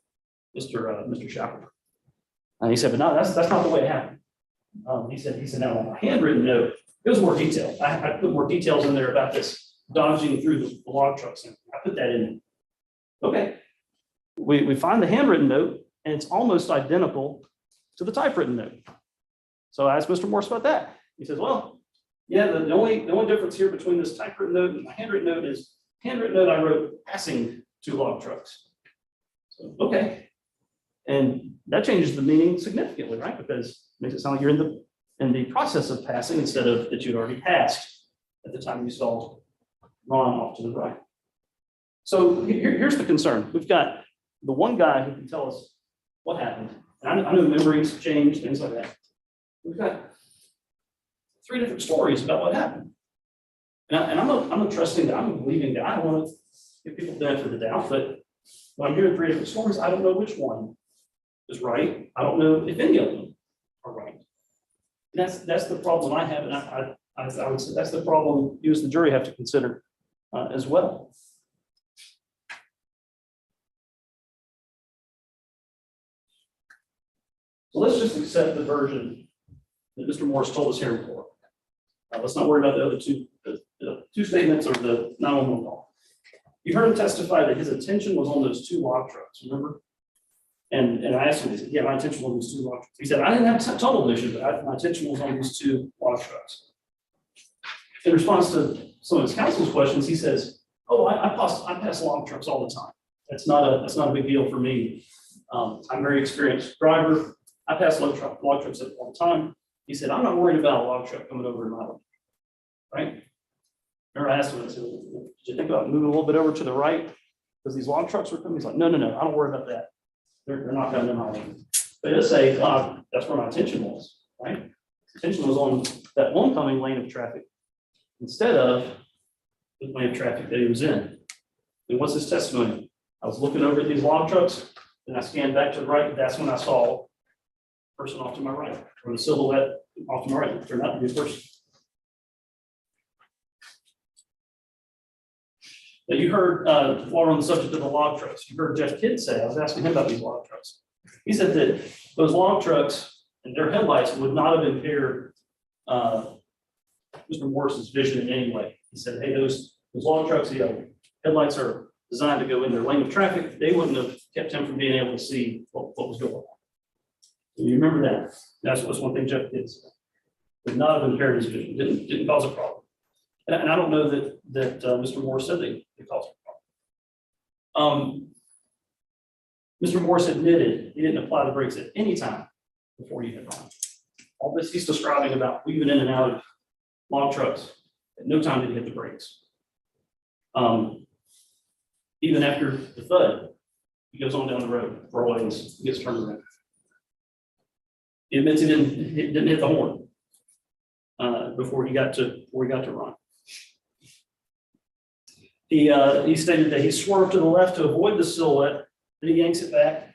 Speaker 3: Mr. Shackleford. And he said, but no, that's not the way it happened. He said, now on my handwritten note, it was more detailed. I put more details in there about this dodging through the log trucks, and I put that in there. Okay. We find the handwritten note, and it's almost identical to the typewritten note. So I asked Mr. Morris about that. He says, well, yeah, the only difference here between this typewritten note and my handwritten note is handwritten note I wrote passing two log trucks. So, okay. And that changes the meaning significantly, right? Because it makes it sound like you're in the process of passing instead of that you'd already passed at the time you saw Ron off to the right. So here's the concern. We've got the one guy who can tell us what happened. And I know memories change, things like that. We've got three different stories about what happened. And I'm a trusting guy, I'm a believing guy. I want to give people the benefit of the doubt, but when I'm hearing three different stories, I don't know which one is right. I don't know if any of them are right. And that's the problem I have, and I would say that's the problem you as the jury have to consider as well. So let's just accept the version that Mr. Morris told us here in court. Let's not worry about the other two statements or the 911 call. You heard him testify that his attention was on those two log trucks, remember? And I asked him, he said, yeah, my attention was on these two log trucks. He said, I didn't have tunnel vision, but my attention was on these two log trucks. In response to some of his counsel's questions, he says, oh, I pass log trucks all the time. That's not a big deal for me. I'm a very experienced driver. I pass log trucks all the time. He said, I'm not worried about a log truck coming over in my lane. Right? Remember I asked him, I said, did you think about moving a little bit over to the right? Because these log trucks were coming. He's like, no, I don't worry about that. They're not coming in my lane. But it does say, that's where my attention was, right? Attention was on that oncoming lane of traffic instead of the lane of traffic that he was in. And what's his testimony? I was looking over at these log trucks, and I scanned back to the right. That's when I saw a person off to my right, or the silhouette off to my right. It turned out to be a person. Now you heard, while we're on the subject of the log trucks, you heard Jeff Kidd say, I was asking him about these log trucks. He said that those log trucks and their headlights would not have impaired Mr. Morris's vision in any way. He said, hey, those log trucks, headlights are designed to go in their lane of traffic. They wouldn't have kept him from being able to see what was going on. You remember that? That's one thing Jeff Kidd said. Would not have impaired his vision, didn't cause a problem. And I don't know that Mr. Morris said they caused a problem. Mr. Morris admitted he didn't apply the brakes at any time before he hit Ron. All this he's describing about weaving in and out of log trucks, at no time did he hit the brakes. Even after the thud, he goes on down the road for a ways, he gets turned around. He admits he didn't hit the horn before he got to Ron. He stated that he swerved to the left to avoid the silhouette, then he yanks it back,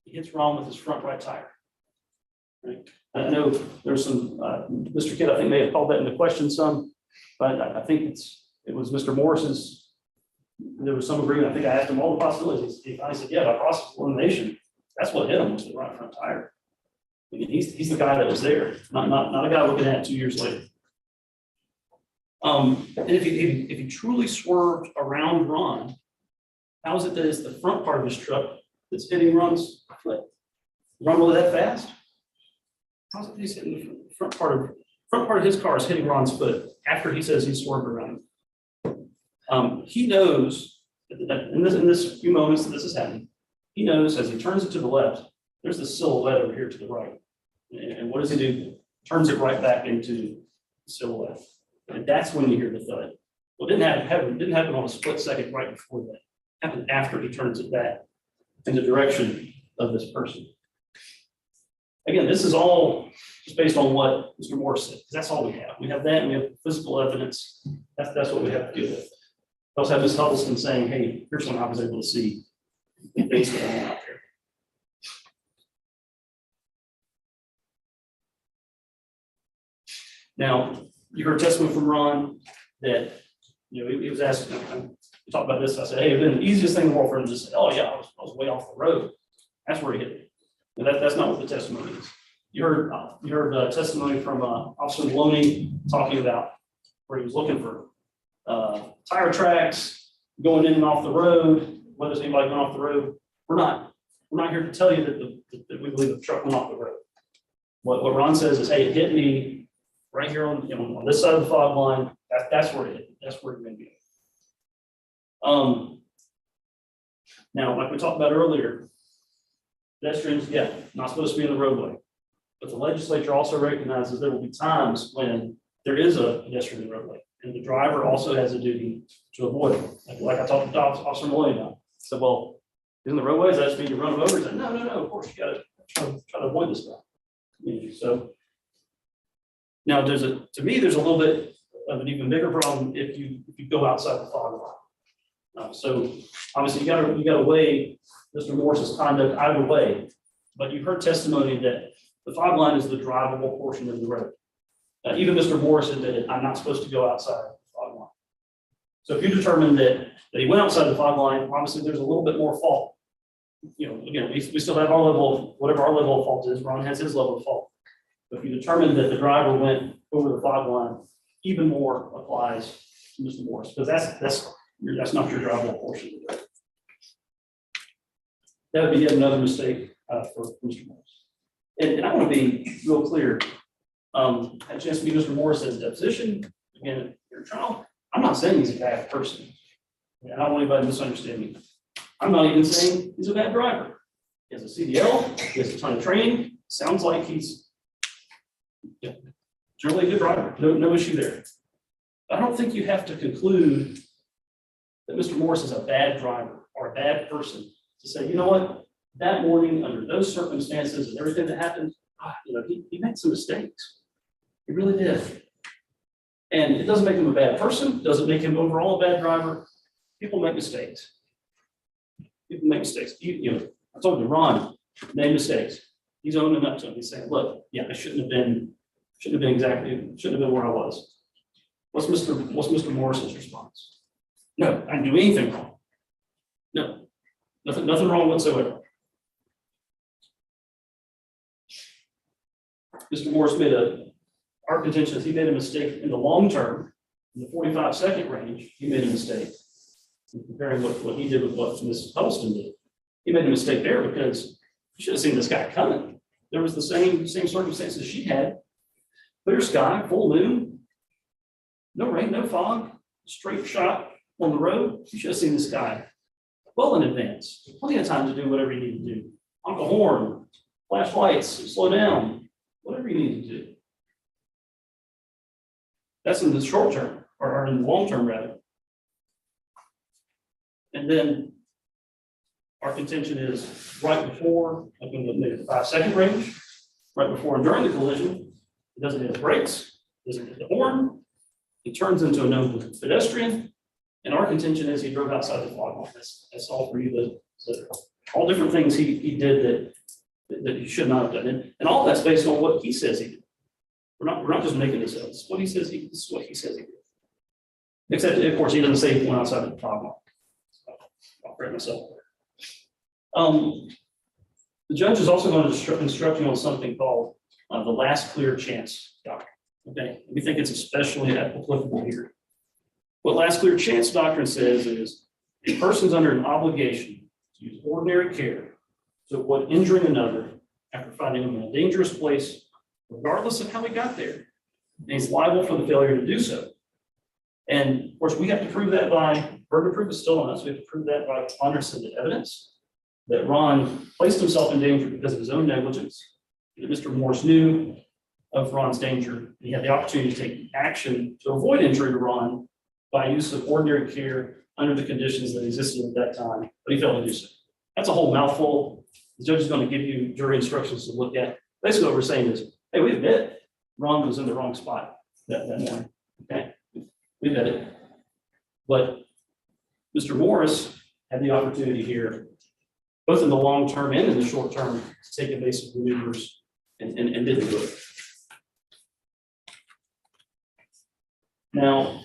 Speaker 3: he hits Ron with his front right tire. Right? I know there's some, Mr. Kidd, I think may have called that into question some, but I think it was Mr. Morris's, there was some agreement. I think I asked him all the possibilities. He finally said, yeah, by process of elimination, that's what hit him was the right front tire. I mean, he's the guy that was there, not a guy looking at it 2 years later. And if he truly swerved around Ron, how is it that it's the front part of his truck that's hitting Ron's foot? Ron really that fast? How's it that he's hitting the front part of his car is hitting Ron's foot after he says he swerved around? He knows that in this few moments that this is happening, he knows as he turns it to the left, there's the silhouette over here to the right. And what does he do? Turns it right back into the silhouette. And that's when you hear the thud. Well, it didn't happen on a split second right before that. It happened after he turns it back in the direction of this person. Again, this is all just based on what Mr. Morris said, because that's all we have. We have that and we have physical evidence. That's what we have to deal with. We also have Ms. Huddleston saying, hey, here's what I was able to see things going on out there. Now, you heard testimony from Ron that, he was asked, we talked about this. I said, hey, it'd been the easiest thing in the world for him to just say, oh yeah, I was way off the road. That's where he hit me. And that's not what the testimony is. You heard testimony from Officer Maloney talking about where he was looking for tire tracks going in and off the road, whether there's anybody going off the road. We're not here to tell you that we believe the truck went off the road. What Ron says is, hey, it hit me right here on this side of the fog line. That's where it hit. That's where it's going to be. Now, like we talked about earlier, pedestrians, not supposed to be in the roadway. But the legislature also recognizes there will be times when there is a pedestrian in the roadway, and the driver also has a duty to avoid it. Like I talked to Officer Maloney about. So, well, in the roadways, that just means you run them over. He said, no, of course, you got to try to avoid this stuff. So now there's a little bit of an even bigger problem if you go outside the fog line. So obviously you got to weigh Mr. Morris's conduct either way, but you've heard testimony that the fog line is the drivable portion of the road. Even Mr. Morris admitted, I'm not supposed to go outside the fog line. So if you determine that he went outside the fog line, obviously there's a little bit more fault. Again, we still have our level, whatever our level of fault is. Ron has his level of fault. But if you determine that the driver went over the fog line, even more applies to Mr. Morris, because that's not your drivable portion of the road. That would be yet another mistake for Mr. Morris. And I want to be real clear. I had a chance to meet Mr. Morris as a deposition. Again, at your trial, I'm not saying he's a bad person. I don't want anybody to misunderstand me. I'm not even saying he's a bad driver. He has a CDL, he has a ton of training, sounds like he's generally a good driver, no issue there. I don't think you have to conclude that Mr. Morris is a bad driver or a bad person to say, you know what, that morning, under those circumstances and everything that happened, he made some mistakes. He really did. And it doesn't make him a bad person, doesn't make him overall a bad driver. People make mistakes. People make mistakes. I told you, Ron made mistakes. He's owning up to them. He's saying, look, yeah, I shouldn't have been where I was. What's Mr. Morris's response? No, I didn't do anything wrong. No, nothing wrong whatsoever. Mr. Morris our contention is he made a mistake in the long term, in the 45-second range, he made a mistake. Comparing what he did with what Ms. Huddleston did. He made a mistake there because you should have seen this guy coming. There was the same circumstances she had. Clear sky, full moon, no rain, no fog, straight shot on the road. You should have seen this guy well in advance. Plenty of time to do whatever you need to do. Honk a horn, flash lights, slow down, whatever you need to do. That's in the short term, or in the long term rather. And then our contention is right before, like in the 5-second range, right before and during the collision, he doesn't hit the brakes, doesn't hit the horn, he turns into a known pedestrian, and our contention is he drove outside the fog line. That's all for you. All different things he did that he should not have done, and all that's based on what he says he did. We're not just making this up. This is what he says he did. Except, of course, he doesn't say he went outside the fog line. I'll correct myself. The judge is also going to instruct you on something called the last clear chance doctrine. Okay, we think it's especially applicable here. What last clear chance doctrine says is a person's under an obligation to use ordinary care to avoid injuring another after finding him in a dangerous place, regardless of how he got there. And he's liable for the failure to do so. And of course, we have to prove that by burden of proof is still on us. We have to prove that by preponderance of the evidence that Ron placed himself in danger because of his own negligence. That Mr. Morris knew of Ron's danger. He had the opportunity to take action to avoid injury to Ron by use of ordinary care under the conditions that existed at that time, but he failed to do so. That's a whole mouthful. The judge is going to give you jury instructions to look at. Basically, what we're saying is, hey, we admit Ron was in the wrong spot that morning. Okay, we admit it. But Mr. Morris had the opportunity here, both in the long term and in the short term, to take evasive maneuvers and didn't do it. Now,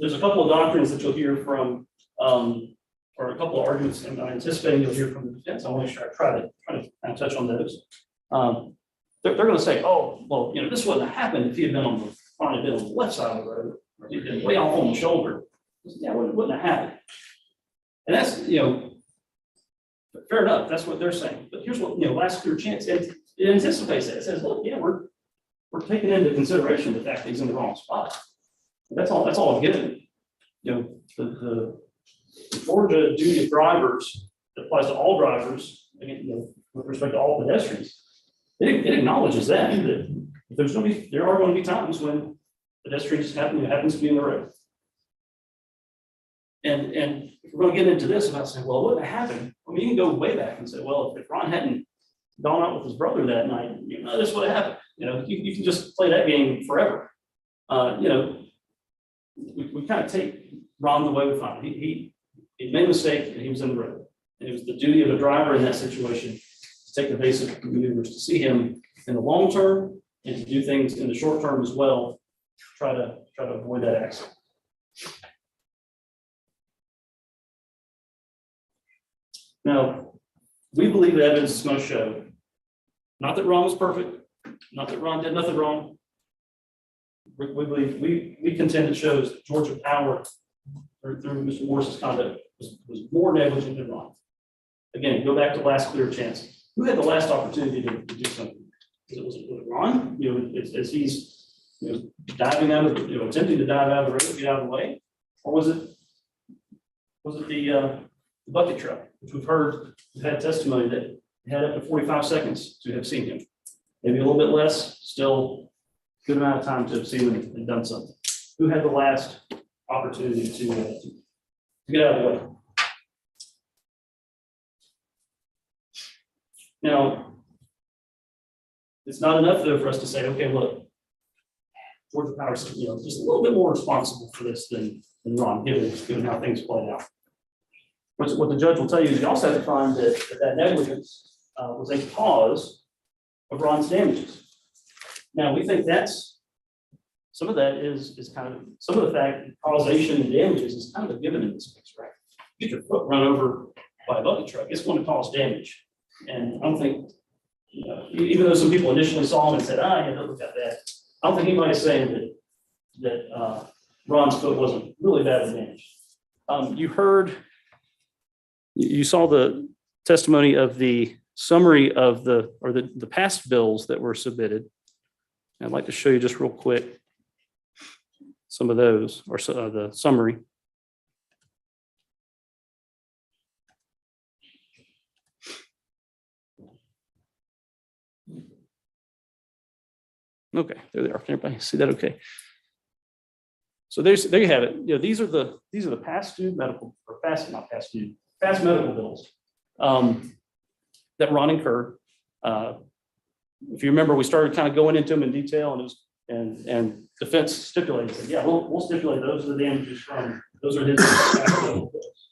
Speaker 3: there's a couple of doctrines that you'll hear from, or a couple of arguments I'm anticipating you'll hear from the defense. I want to make sure I try to kind of touch on those. They're going to say, oh, well, this wouldn't have happened if he had been on the left side of the road, or he'd been way off on the shoulder. Yeah, it wouldn't have happened. And that's, fair enough. That's what they're saying. But here's what, last clear chance, it anticipates that. It says, look, yeah, we're taking into consideration the fact that he's in the wrong spot. That's all I'm given. The Georgia duty of drivers that applies to all drivers, again, with respect to all pedestrians. It acknowledges that there are going to be times when pedestrians happens to be in the road. And if we're going to get into this about saying, well, what happened? I mean, you can go way back and say, well, if Ron hadn't gone out with his brother that night, this would have happened. You can just play that game forever. We kind of take Ron the way we find him. He made a mistake and he was in the road. And it was the duty of a driver in that situation to take evasive maneuvers to see him in the long term and to do things in the short term as well, try to avoid that accident. Now, we believe the evidence is going to show, not that Ron was perfect, not that Ron did nothing wrong. We believe, we contend it shows that Georgia Power, through Mr. Morris's conduct, was more negligent than Ron. Again, go back to last clear chance. Who had the last opportunity to do something? Was it Ron? As he's diving out of attempting to dive out of the road, get out of the way, or was it the bucket truck, which we've had testimony that it had up to 45 seconds to have seen him. Maybe a little bit less, still good amount of time to have seen him and done something. Who had the last opportunity to get out of the way? Now, it's not enough though for us to say, okay, look, Georgia Power, just a little bit more responsible for this than Ron, given how things played out. What the judge will tell you is you also have to find that negligence was a cause of Ron's damages. Now, we think some of that is kind of, some of the fact causation and damages is kind of a given in this case, right? Get your foot run over by a bucket truck, it's going to cause damage. And I don't think, even though some people initially saw him and said, yeah, don't look at that. I don't think anybody's saying that Ron's foot wasn't really badly damaged. You saw the testimony of the summary of the past bills that were submitted. I'd like to show you just real quick some of those, or the summary. Okay, there they are. Can everybody see that? Okay. So there you have it. These are the past due medical, or past medical bills that Ron incurred. If you remember, we started kind of going into them in detail, and defense stipulated, said, yeah, we'll stipulate those are the damages from, those are his past medical bills.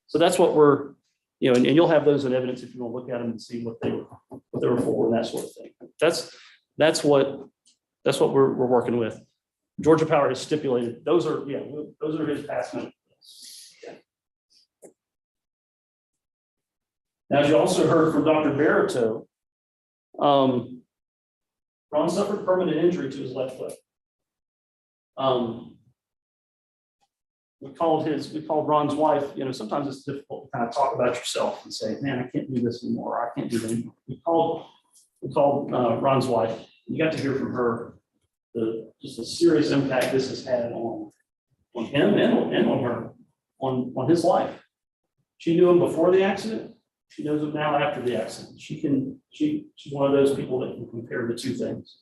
Speaker 3: So that's what we're, and you'll have those in evidence if you want to look at them and see what they were for and that sort of thing. That's what we're working with. Georgia Power has stipulated those are his past medical bills. Yeah. Now, as you also heard from Dr. Barito, Ron suffered permanent injury to his left foot. We called Ron's wife. Sometimes it's difficult to kind of talk about yourself and say, man, I can't do this anymore. Or I can't do that anymore. We called Ron's wife. You got to hear from her just the serious impact this has had on him and on her, on his life. She knew him before the accident. She knows him now after the accident. She's one of those people that can compare the two things.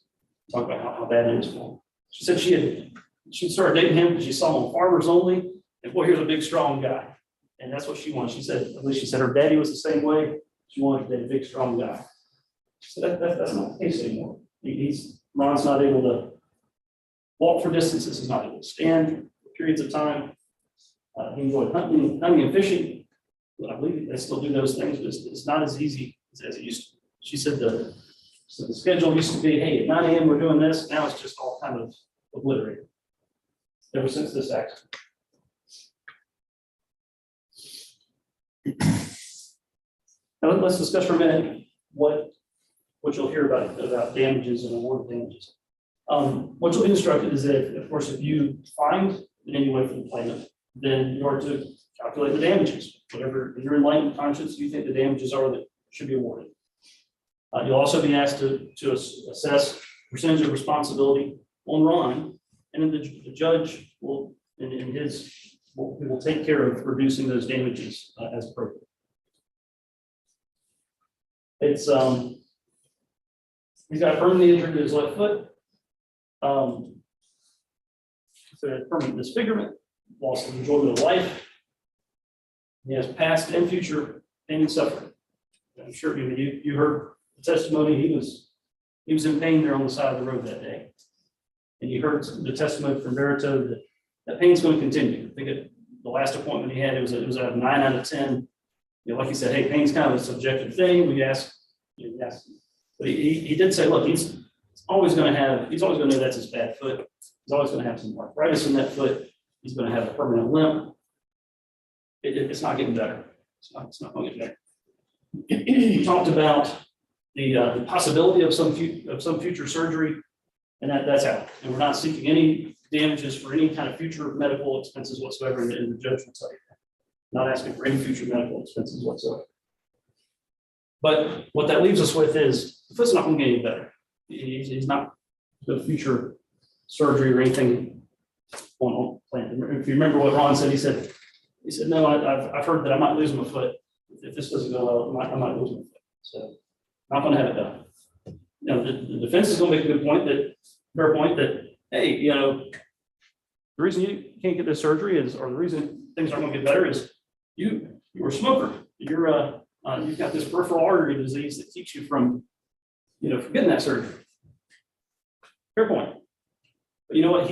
Speaker 3: Talk about how bad it is for him. She said she started dating him because she saw him on Farmers Only, and boy, here's a big, strong guy. And that's what she wanted. She said, at least she said her daddy was the same way. She wanted to date a big, strong guy. She said that's not the case anymore. Ron's not able to walk for distances. He's not able to stand for periods of time. He enjoyed hunting and fishing. I believe they still do those things, but it's not as easy as it used to. She said the schedule used to be, hey, at 9 a.m. we're doing this. Now it's just all kind of obliterated ever since this accident. Now let's discuss for a minute what you'll hear about damages and award of damages. What you'll be instructed is that, of course, if you find in any way for the plaintiff, then you are to calculate the damages. Whatever in your enlightened conscience you think the damages are that should be awarded. You'll also be asked to assess percentage of responsibility on Ron, and then the judge will take care of reducing those damages as appropriate. It's he's got a permanent injury to his left foot. It's a permanent disfigurement, loss of enjoyment of life. He has past and future pain and suffering. I'm sure you heard the testimony. He was in pain there on the side of the road that day. And you heard the testimony from Barito that pain's going to continue. I think the last appointment he had, it was a 9 out of 10. Like he said, hey, pain's kind of a subjective thing. We asked, but he did say, look, he's always going to know that's his bad foot. He's always going to have some arthritis in that foot. He's going to have a permanent limp. It's not getting better. It's not going to get better. We talked about the possibility of some future surgery, and that's out. And we're not seeking any damages for any kind of future medical expenses whatsoever, and the judge will tell you that. Not asking for any future medical expenses whatsoever. But what that leaves us with is the foot's not going to get any better. He's not the future surgery or anything on plan. If you remember what Ron said, he said, He said, no, I've heard that I might lose my foot. If this doesn't go well, I might lose my foot. So not gonna have it done. You know, the defense is gonna make a good point fair point that, hey, you know, the reason you can't get this surgery is, or the reason things aren't gonna get better is you were a smoker. You've got this peripheral artery disease that keeps you from, you know, from getting that surgery. Fair point. But you know what?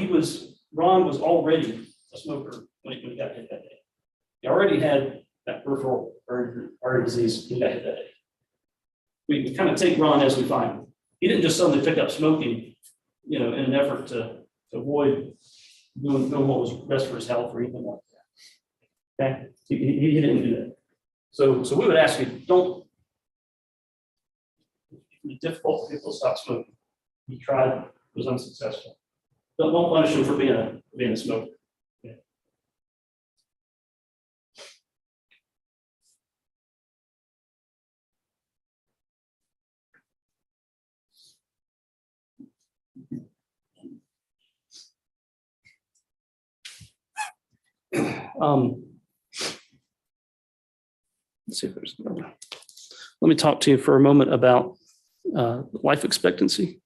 Speaker 3: Ron was already a smoker when he got hit that day. He already had that peripheral artery disease when he got hit that day. We kind of take Ron as we find him. He didn't just suddenly pick up smoking, you know, in an effort to avoid doing what was best for his health or anything like that. Okay, he didn't do that. So we would ask you, don't. It's difficult for people to stop smoking. He tried, was unsuccessful. Don't punish him for being a smoker. Okay. Let's see if there's another. Let me talk to you for a moment about life expectancy.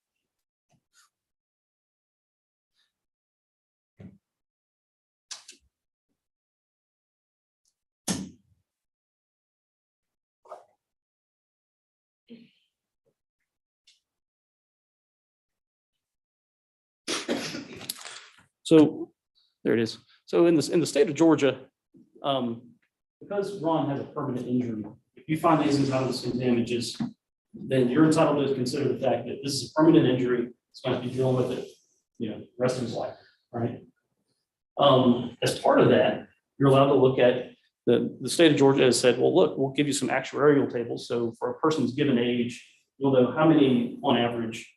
Speaker 3: So there it is. So in the state of Georgia, because Ron has a permanent injury, if you find these entitled to damages, then you're entitled to consider the fact that this is a permanent injury. It's going to be dealing with it, you know, the rest of his life, right? As part of that, you're allowed to look at the state of Georgia has said, well, look, we'll give you some actuarial tables. So for a person's given age, you'll know how many on average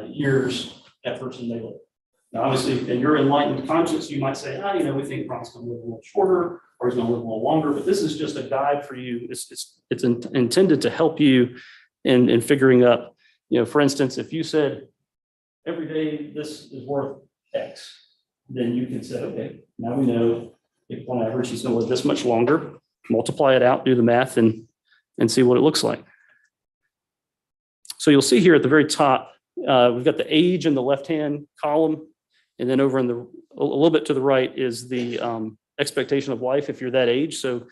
Speaker 3: years that person may live. Now, obviously, in your enlightened conscience, you might say, you know, we think Ron's going to live a little shorter or he's going to live a little longer, but this is just a guide for you. It's intended to help you in figuring up, you know, for instance, if you said every day this is worth X, then you can say, okay, now we know if on average he's going to live this much longer, multiply it out, do the math and see what it looks like. So you'll see here at the very top, we've got the age in the left-hand column. And then over in a little bit to the right is the expectation of life if you're that age. So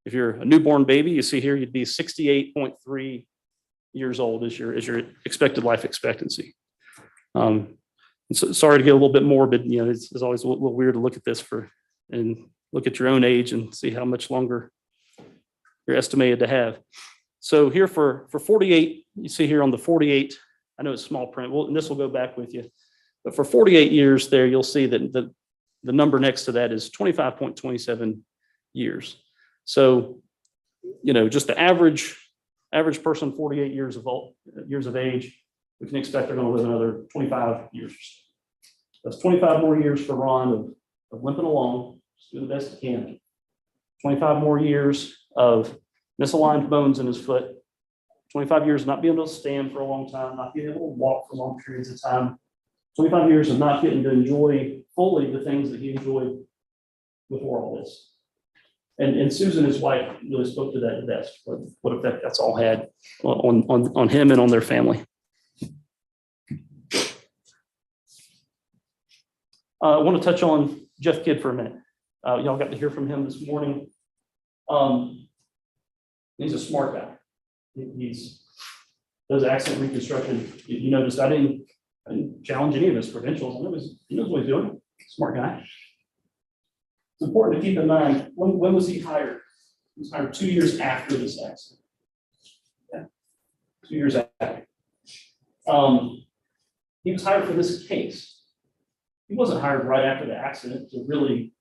Speaker 3: if you're a newborn baby, you see here you'd be 68.3 years old is your expected life expectancy. So sorry to get a little bit morbid. You know, it's always a little weird to look at this and look at your own age and see how much longer you're estimated to have. So here for 48, you see here on the 48, I know it's small print. Well, and this will go back with you. But for 48 years there, you'll see that the number next to that is 25.27 years. So, you know, just the average person, 48 years of age, we can expect they're going to live another 25 years. That's 25 more years for Ron of limping along, just do the best he can. 25 more years of misaligned bones in his foot. 25 years of not being able to stand for a long time, not being able to walk for long periods of time. 25 years of not getting to enjoy fully the things that he enjoyed before all this. And Susan, his wife, really spoke to that the best, what effect that's all had on him and on their family. I want to touch on Jeff Kidd for a minute. Y'all got to hear from him this morning. He's a smart guy. He's does accident reconstruction. You noticed I didn't challenge any of his credentials. He knows what he's doing. Smart guy. It's important to keep in mind, when was he hired? He was hired 2 years after this accident. Yeah, 2 years after. He was hired for this case. He wasn't hired right after the accident to really,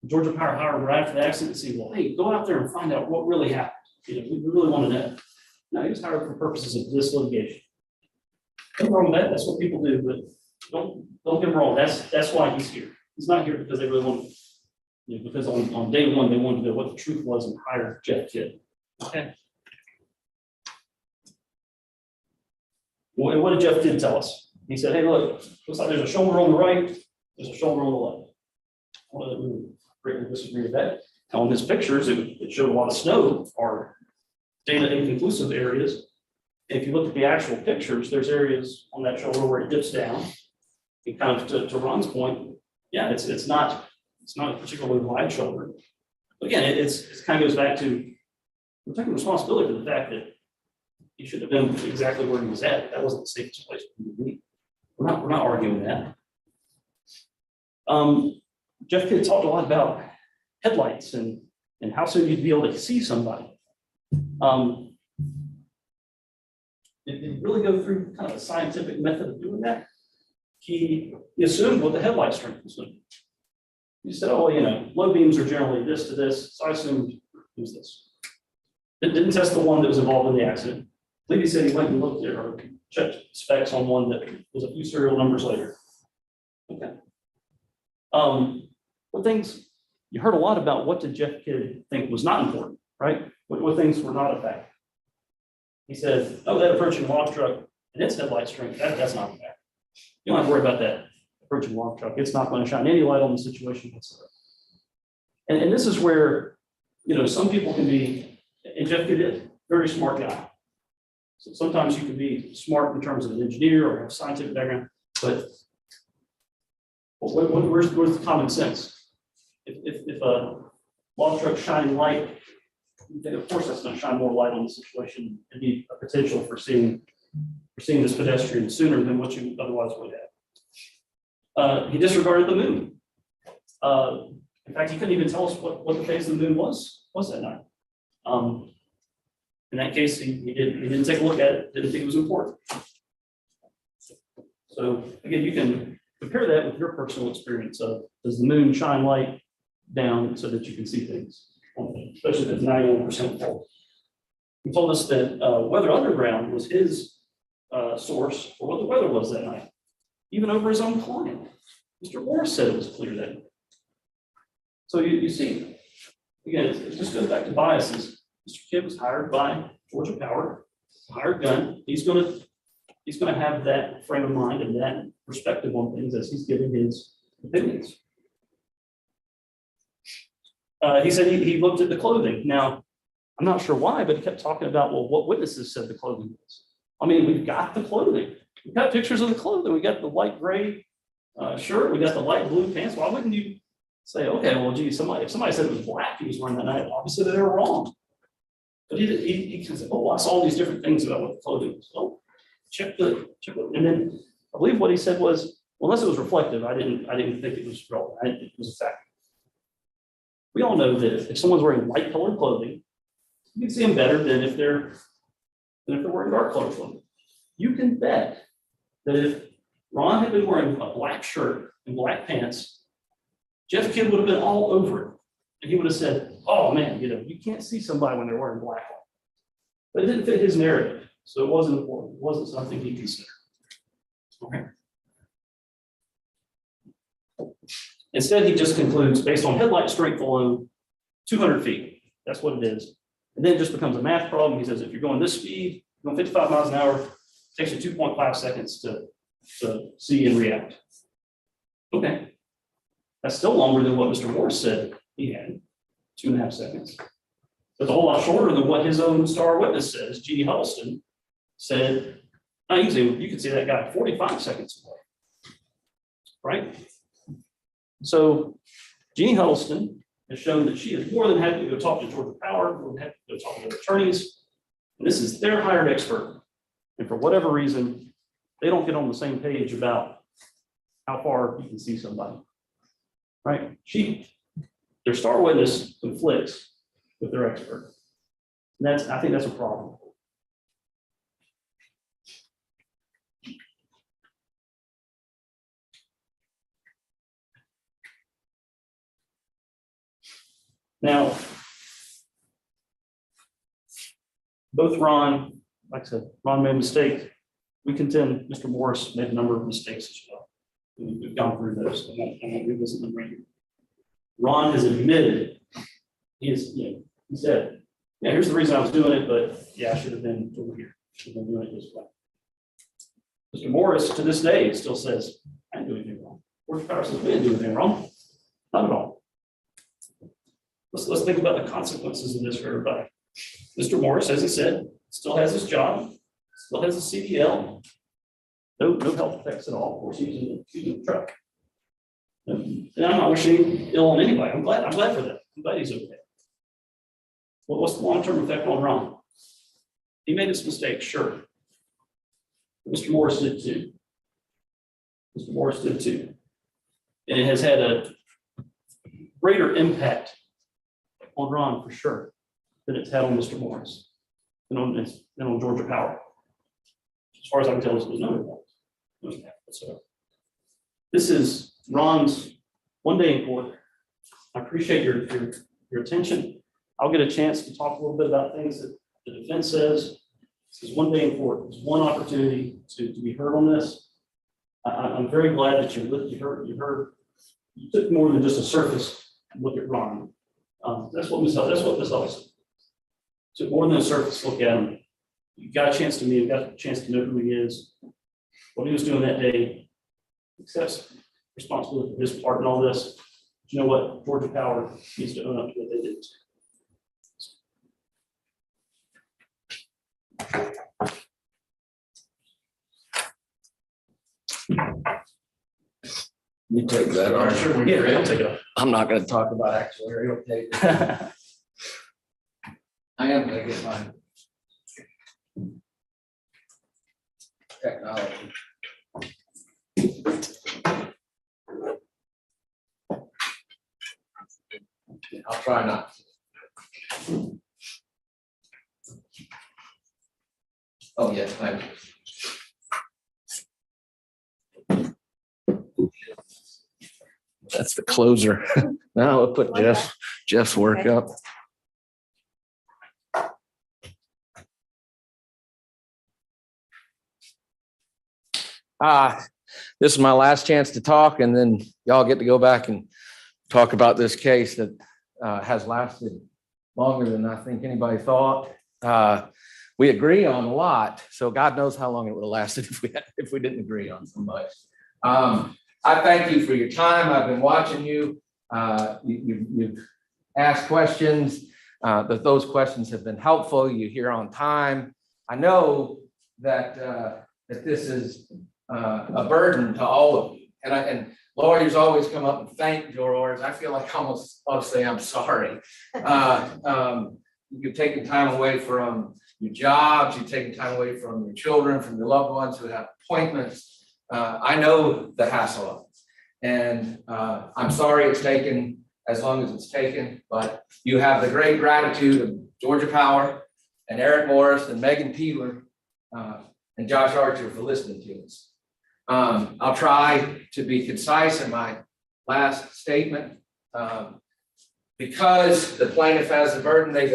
Speaker 3: Georgia Power hired right after the accident to say, well, hey, go out there and find out what really happened. You know, we really want to know. No, he was hired for purposes of this litigation. Nothing wrong with that. That's what people do, but don't get him wrong. That's why he's here. He's not here because they really want to, you know, because on day one they wanted to know what the truth was and hired Jeff Kidd. Okay. Well, and what did Jeff Kidd tell us? He said, hey, look, looks like there's a shoulder on the right, there's a shoulder on the left. Well, we would greatly disagree with that. On his pictures, it showed a lot of snow or data inconclusive areas. If you look at the actual pictures, there's areas on that shoulder where it dips down. And kind of to Ron's point, yeah, it's not a particularly wide shoulder. Again, it's kind of goes back to we're taking responsibility for the fact that he should have been exactly where he was at. That wasn't the safest place for him to be. We're not arguing that. Jeff Kidd talked a lot about headlights and how soon you'd be able to see somebody. Did he really go through kind of a scientific method of doing that? He assumed what the headlight strength was going to be. He said, oh, you know, low beams are generally this to this, so I assumed it was this. It didn't test the one that was involved in the accident. I believe he said he went and looked at or checked specs on one that was a few serial numbers later. Okay. What things, you heard a lot about what did Jeff Kidd think was not important, right? What things were not a fact. He said, oh, that approaching log truck and its headlight strength, that's not a fact. You don't have to worry about that approaching log truck. It's not going to shine any light on the situation whatsoever. And this is where, you know, some people can be, and Jeff Kidd is a very smart guy. So sometimes you can be smart in terms of an engineer or have a scientific background, but where's the common sense? If a log truck shining light, then of course that's going to shine more light on the situation and be a potential for seeing this pedestrian sooner than what you otherwise would have. He disregarded the moon. In fact, he couldn't even tell us what the phase of the moon was that night. In that case, he didn't take a look at it, didn't think it was important. So again, you can compare that with your personal experience of, does the moon shine light down so that you can see things, especially if it's 91% full. He told us that Weather Underground was his source for what the weather was that night, even over his own client. Mr. Morris said it was clear that. So you see, again, it just goes back to biases. Mr. Kidd was hired by Georgia Power, hired gun. He's going to have that frame of mind and that perspective on things as he's giving his opinions. He said he looked at the clothing. Now, I'm not sure why, but he kept talking about, well, what witnesses said the clothing was. I mean, we've got the clothing. We've got pictures of the clothing. We got the light gray shirt. We got the light blue pants. Why wouldn't you say, okay, well, gee, if somebody said it was black he was wearing that night, obviously they were wrong. But he said, oh, I saw all these different things about what the clothing was. So check the, and then I believe what he said was, well, unless it was reflective, I didn't think it was relevant. I didn't think it was a fact. We all know that if someone's wearing light colored clothing, you can see them better than if they're wearing dark colored clothing. You can bet that if Ron had been wearing a black shirt and black pants, Jeff Kidd would have been all over it. And he would have said, oh man, you know, you can't see somebody when they're wearing black. But it didn't fit his narrative. So it wasn't important. It wasn't something he considered. Okay. Instead, he just concludes based on headlight strength alone, 200 feet. That's what it is. And then it just becomes a math problem. He says, if you're going this speed, going 55 miles an hour, it takes you 2.5 seconds to see and react. Okay. That's still longer than what Mr. Morris said he had, 2.5 seconds. That's a whole lot shorter than what his own star witness says. Jeannie Huddleston said, you can see that guy 45 seconds away. Right? So Jeannie Huddleston has shown that she is more than happy to go talk to Georgia Power, more than happy to go talk to their attorneys. And this is their hired expert. And for whatever reason, they don't get on the same page about how far you can see somebody. Right? Their star witness conflicts with their expert. And I think that's a problem. Now, both Ron, like I said, Ron made a mistake. We contend Mr. Morris made a number of mistakes as well. We've gone through those. I won't revisit them right here. Ron has admitted, he said, yeah, here's the reason I was doing it, but yeah, I should have been over here. Should have been doing it this way. Mr. Morris, to this day, still says, I didn't do anything wrong. Georgia Power says, we didn't do anything wrong. Not at all. let's think about the consequences of this for everybody. Mr. Morris, as he said, still has his job, still has a CDL. No health effects at all, of course, using the truck. And I'm not wishing him ill on anybody. I'm glad for that. I'm glad he's okay. Well, what's the long-term effect on Ron? He made this mistake, sure. Mr. Morris did too. Mr. Morris did too. And it has had a greater impact on Ron for sure than it's had on Mr. Morris and on Georgia Power. As far as I can tell, there's no impact. So this is Ron's one day in court. I appreciate your attention. I'll get a chance to talk a little bit about things that the defense says. This is one day in court. It's one opportunity to be heard on this. I'm very glad that you took more than just a surface look at Ron. That's what Ms. Ellis said. Took more than a surface look at him. You got a chance to meet him, got a chance to know who he is, what he was doing that day, accepts responsibility for his part in all this. But you know what? Georgia Power needs to own up to what they did.
Speaker 10: You take that, Art.
Speaker 3: Yeah, I'll take it.
Speaker 10: I'm not gonna talk about actuarial data. I am gonna get my technology. I'll try not to. Oh, yes, thank you. That's the closer. Now we'll put Jeff's work up. This is my last chance to talk, and then y'all get to go back and talk about this case that has lasted longer than I think anybody thought. We agree on a lot, so God knows how long it would have lasted if we didn't agree on so much. I thank you for your time. I've been watching you. You've asked questions. Those questions have been helpful. You're here on time. I know that this is a burden to all of you. And lawyers always come up and thank jurors. I feel like almost I'll say I'm sorry. You've taken time away from your jobs. You've taken time away from your children, from your loved ones who have appointments. I know the hassle of it, and I'm sorry it's taken as long as it's taken, but you have the great gratitude of Georgia Power and Eric Morris and Megan Peeler and Josh Archer for listening to us. I'll try to be concise in my last statement. Because the plaintiff has the burden, they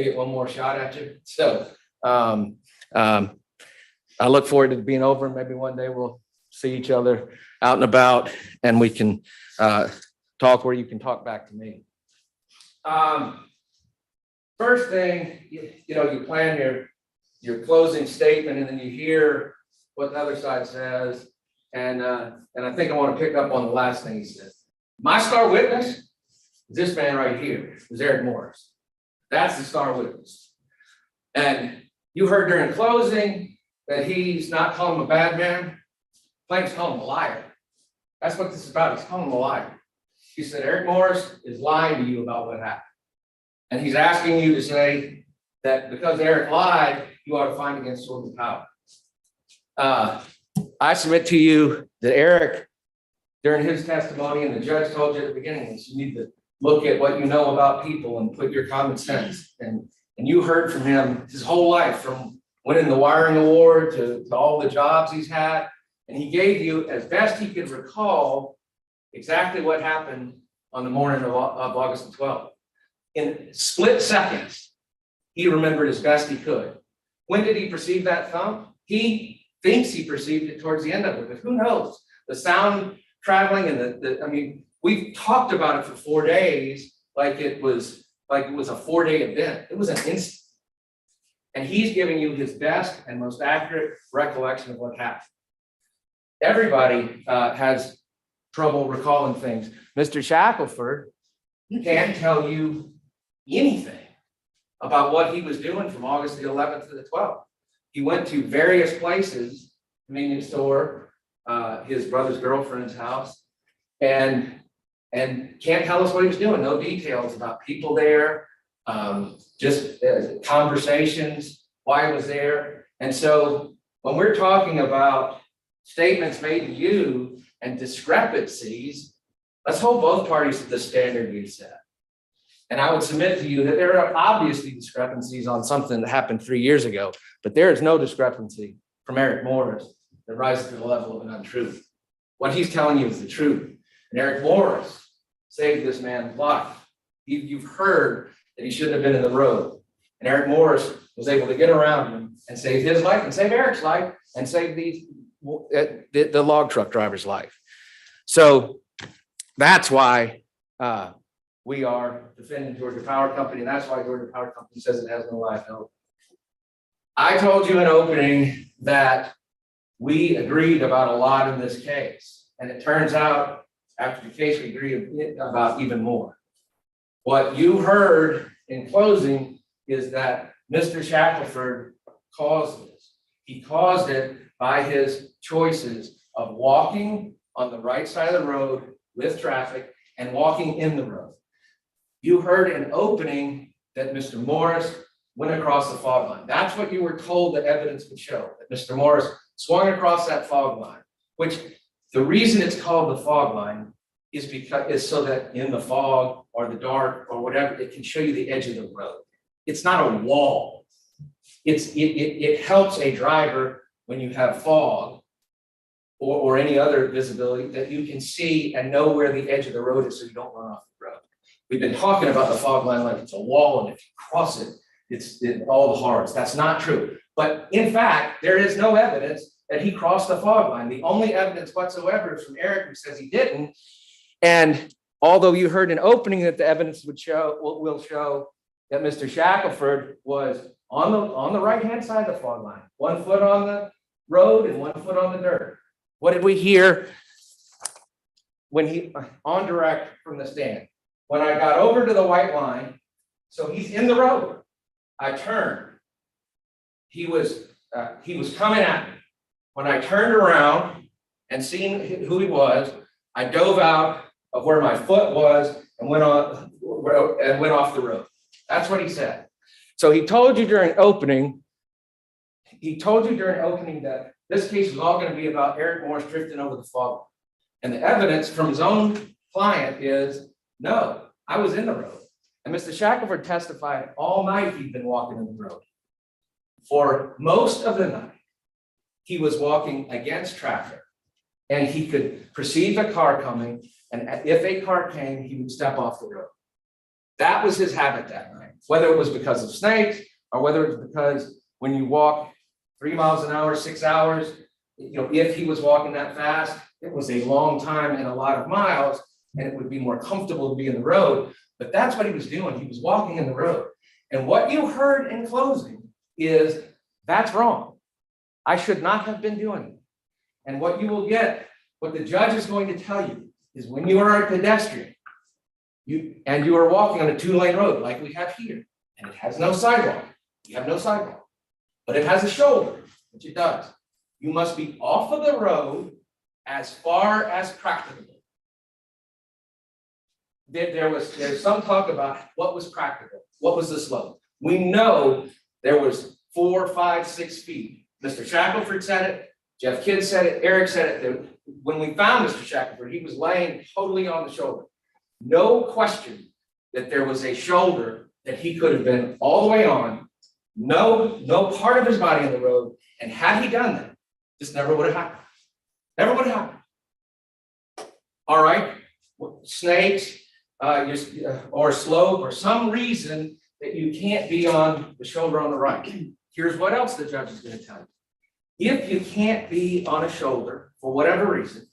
Speaker 10: get one more shot at you. So I look forward to it being over, and maybe one day we'll see each other out and about, and we can talk where you can talk back to me. First thing, you plan your closing statement, and then you hear what the other side says. And I think I want to pick up on the last thing he said. My star witness is this man right here, is Eric Morris. That's the star witness. And you heard during closing that he's not calling him a bad man. Plaintiff's calling him a liar. That's what this is about. He's calling him a liar. He said Eric Morris is lying to you about what happened. And he's asking you to say that because Eric lied, you ought to find against Georgia Power. I submit to you that Eric, during his testimony, and the judge told you at the beginning, is you need to look at what you know about people and put your common sense. And you heard from him his whole life, from winning the wiring award to all the jobs he's had. And he gave you, as best he could recall, exactly what happened on the morning of August the 12th. In split seconds, he remembered as best he could. When did he perceive that thump? He thinks he perceived it towards the end of it, but who knows? The sound traveling and we've talked about it for 4 days, like it was a 4-day event. It was an instant. And he's giving you his best and most accurate recollection of what happened. Everybody has trouble recalling things. Mr. Shackleford can't tell you anything about what he was doing from August the 11th to the 12th. He went to various places, convenience store, his brother's girlfriend's house, and can't tell us what he was doing. No details about people there, just conversations, why he was there. And so when we're talking about statements made to you and discrepancies, let's hold both parties to the standard you set. And I would submit to you that there are obviously discrepancies on something that happened 3 years ago, but there is no discrepancy from Eric Morris that rises to the level of an untruth. What he's telling you is the truth. And Eric Morris saved this man's life. You've heard that he shouldn't have been in the road. And Eric Morris was able to get around him and save his life and save Eric's life and save the log truck driver's life. So that's why we are defending Georgia Power Company. And that's why Georgia Power Company says it has no liability. I told you in opening that we agreed about a lot in this case. And it turns out after the case, we agreed about even more. What you heard in closing is that Mr. Shackleford caused this. He caused it by his choices of walking on the right side of the road with traffic and walking in the road. You heard in opening that Mr. Morris went across the fog line. That's what you were told the evidence would show, that Mr. Morris swung across that fog line, which the reason it's called the fog line is so that in the fog or the dark or whatever, it can show you the edge of the road. It's not a wall. It helps a driver when you have fog or any other visibility that you can see and know where the edge of the road is so you don't run off the road. We've been talking about the fog line like it's a wall, and if you cross it, it's all the horrors. That's not true. But in fact, there is no evidence that he crossed the fog line. The only evidence whatsoever is from Eric, who says he didn't. And although you heard in opening that the evidence will show that Mr. Shackleford was on the right-hand side of the fog line, 1 foot on the road and 1 foot on the dirt. What did we hear when he on direct from the stand? When I got over to the white line, so he's in the road, I turned. He was coming at me. When I turned around and seen who he was, I dove out of where my foot was and went off the road. That's what he said. So he told you during opening that this case was all going to be about Eric Morris drifting over the fog line. And the evidence from his own client is, no, I was in the road. And Mr. Shackleford testified all night he'd been walking in the road. For most of the night, he was walking against traffic, and he could perceive a car coming, and if a car came, he would step off the road. That was his habit that night, whether it was because of snakes or whether it was because when you walk 3 miles an hour, 6 hours, if he was walking that fast, it was a long time and a lot of miles, and it would be more comfortable to be in the road. But that's what he was doing. He was walking in the road. And what you heard in closing is, that's wrong. I should not have been doing it. And what you will get, what the judge is going to tell you, is when you are a pedestrian, you are walking on a 2-lane road like we have here, and it has no sidewalk. You have no sidewalk, but it has a shoulder, which it does. You must be off of the road as far as practicable. There's some talk about what was practical, what was the slope. We know there was 4, 5, 6 feet. Mr. Shackleford said it, Jeff Kidd said it, Eric said it. When we found Mr. Shackleford, he was laying totally on the shoulder. No question that there was a shoulder that he could have been all the way on, no part of his body in the road, and had he done that, this never would have happened. Never would have happened. All right, snakes, or slope, or some reason that you can't be on the shoulder on the right. Here's what else the judge is going to tell you. If you can't be on a shoulder for whatever reason,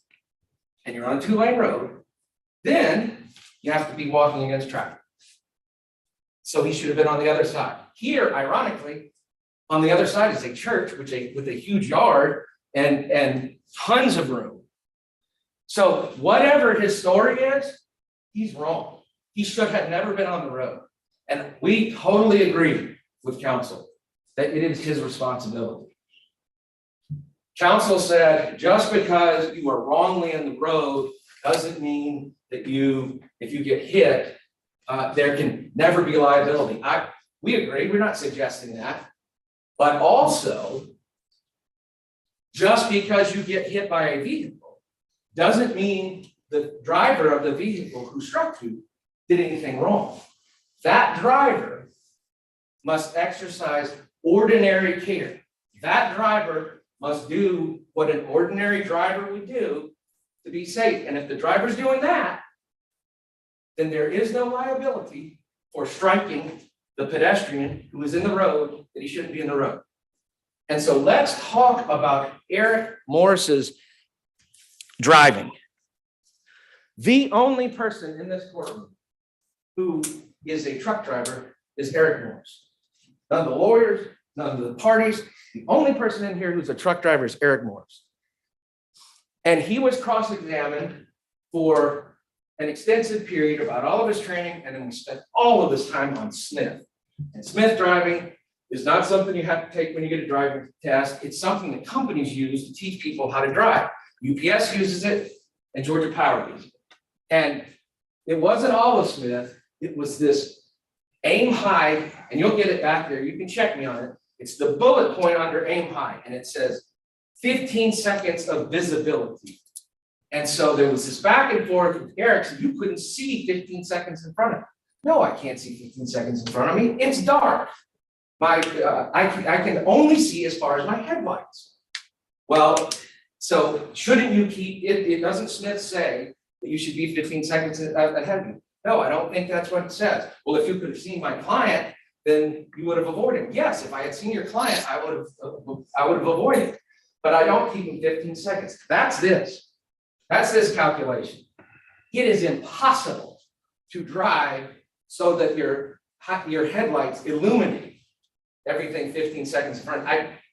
Speaker 10: and you're on a 2-lane road, then you have to be walking against traffic. So he should have been on the other side. Here, ironically, on the other side is a church with a huge yard and tons of room. So whatever his story is, he's wrong. He should have never been on the road. And we totally agree with counsel that it is his responsibility. Counsel said, just because you are wrongly in the road doesn't mean that if you get hit, there can never be liability. We agree, we're not suggesting that. But also, just because you get hit by a vehicle doesn't mean the driver of the vehicle who struck you did anything wrong. That driver must exercise ordinary care. That driver must do what an ordinary driver would do to be safe. And if the driver's doing that, then there is no liability for striking the pedestrian who is in the road that he shouldn't be in the road. And so let's talk about Eric Morris's driving. The only person in this courtroom who is a truck driver is Eric Morris. None of the lawyers, none of the parties. The only person in here who's a truck driver is Eric Morris. And he was cross-examined for an extensive period about all of his training, and then we spent all of this time on Smith. And Smith driving is not something you have to take when you get a driving test. It's something that companies use to teach people how to drive. UPS uses it, and Georgia Power uses it. And it wasn't all of Smith. It was this aim high, and you'll get it back there. You can check me on it. It's the bullet point under aim high, and it says 15 seconds of visibility. And so there was this back and forth with Eric, so you couldn't see 15 seconds in front of me. No, I can't see 15 seconds in front of me. It's dark. I can only see as far as my headlights. Well, so shouldn't you keep it? Doesn't Smith say that you should be 15 seconds ahead of me? No, I don't think that's what it says. Well, if you could have seen my client, then you would have avoided. Yes, if I had seen your client, I would have avoided. But I don't keep him 15 seconds. That's this calculation. It is impossible to drive so that your headlights illuminate everything 15 seconds in front.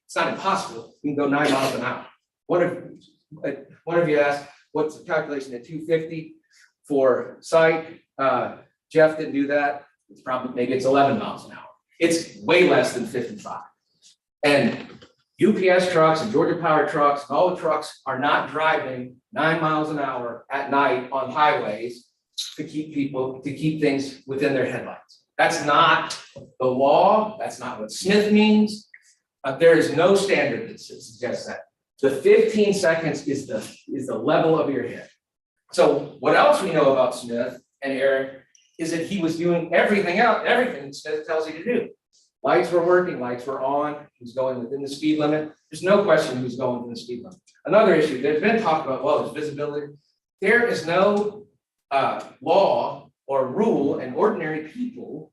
Speaker 10: It's not impossible. You can go 9 miles an hour. One of you asked, what's the calculation at 250 for sight? Jeff didn't do that. It's probably, maybe it's 11 miles an hour. It's way less than 55. And UPS trucks and Georgia Power trucks, and all the trucks are not driving 9 miles an hour at night on highways to keep things within their headlights. That's not the law. That's not what Smith means. There is no standard that suggests that. The 15 seconds is the level of your head. So what else we know about Smith and Eric is that he was doing everything Smith tells you to do. Lights were working, lights were on, he was going within the speed limit. There's no question he was going within the speed limit. Another issue, there's been talk about, well, there's visibility. There is no law or rule, and ordinary people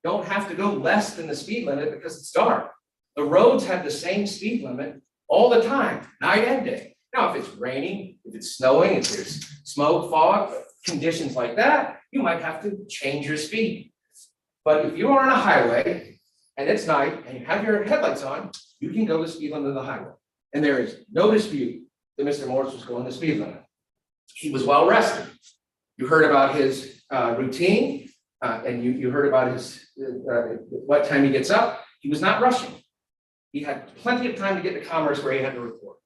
Speaker 10: don't have to go less than the speed limit because it's dark. The roads have the same speed limit all the time, night and day. Now, if it's raining, if it's snowing, if there's smoke, fog, conditions like that, you might have to change your speed. But if you are on a highway and it's night and you have your headlights on, you can go the speed limit of the highway. And there is no dispute that Mr. Morris was going the speed limit. He was well rested. You heard about his routine, and you heard about his what time he gets up. He was not rushing. He had plenty of time to get to Commerce where he had to report.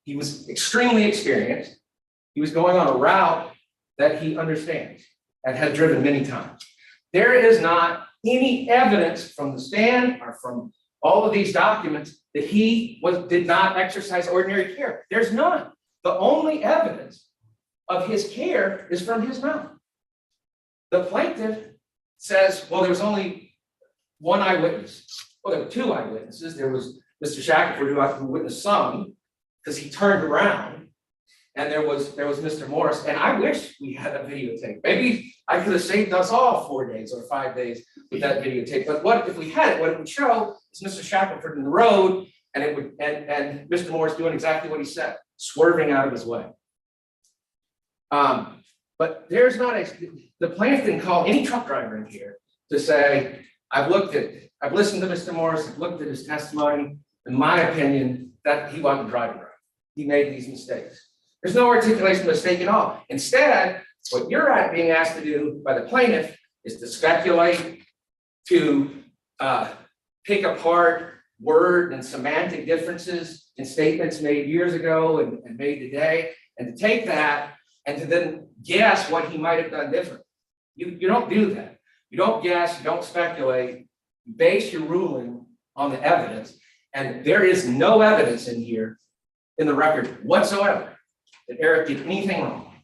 Speaker 10: He was extremely experienced. He was going on a route that he understands and had driven many times. There is not any evidence from the stand or from all of these documents that he did not exercise ordinary care. There's none. The only evidence of his care is from his mouth. The plaintiff says, well, there was only one eyewitness. Well, there were two eyewitnesses. There was Mr. Shackleford, who witnessed some, because he turned around, and there was Mr. Morris. And I wish we had a videotape. Maybe I could have saved us all 4 days or 5 days with that videotape. But what if we had it? What it would show is Mr. Shackleford in the road, and it would and Mr. Morris doing exactly what he said, swerving out of his way. But there's not the plaintiff didn't call any truck driver in here to say, I've listened to Mr. Morris, I've looked at his testimony. In my opinion, that he wasn't driving right. He made these mistakes. There's no articulation of mistake at all. Instead, what you're being asked to do by the plaintiff is to speculate to pick apart word and semantic differences in statements made years ago and made today, and to take that and to then guess what he might have done different. You don't do that. You don't guess, you don't speculate, you base your ruling on the evidence, and there is no evidence in here in the record whatsoever that Eric did anything wrong.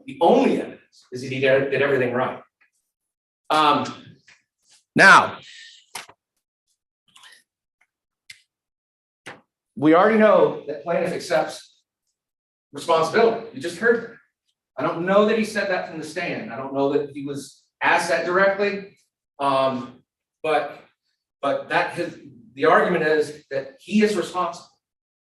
Speaker 10: The only evidence is that he did everything right. Now, we already know that plaintiff accepts responsibility. You just heard that. I don't know that he said that from the stand. I don't know that he was asked that directly. But the argument is that he is responsible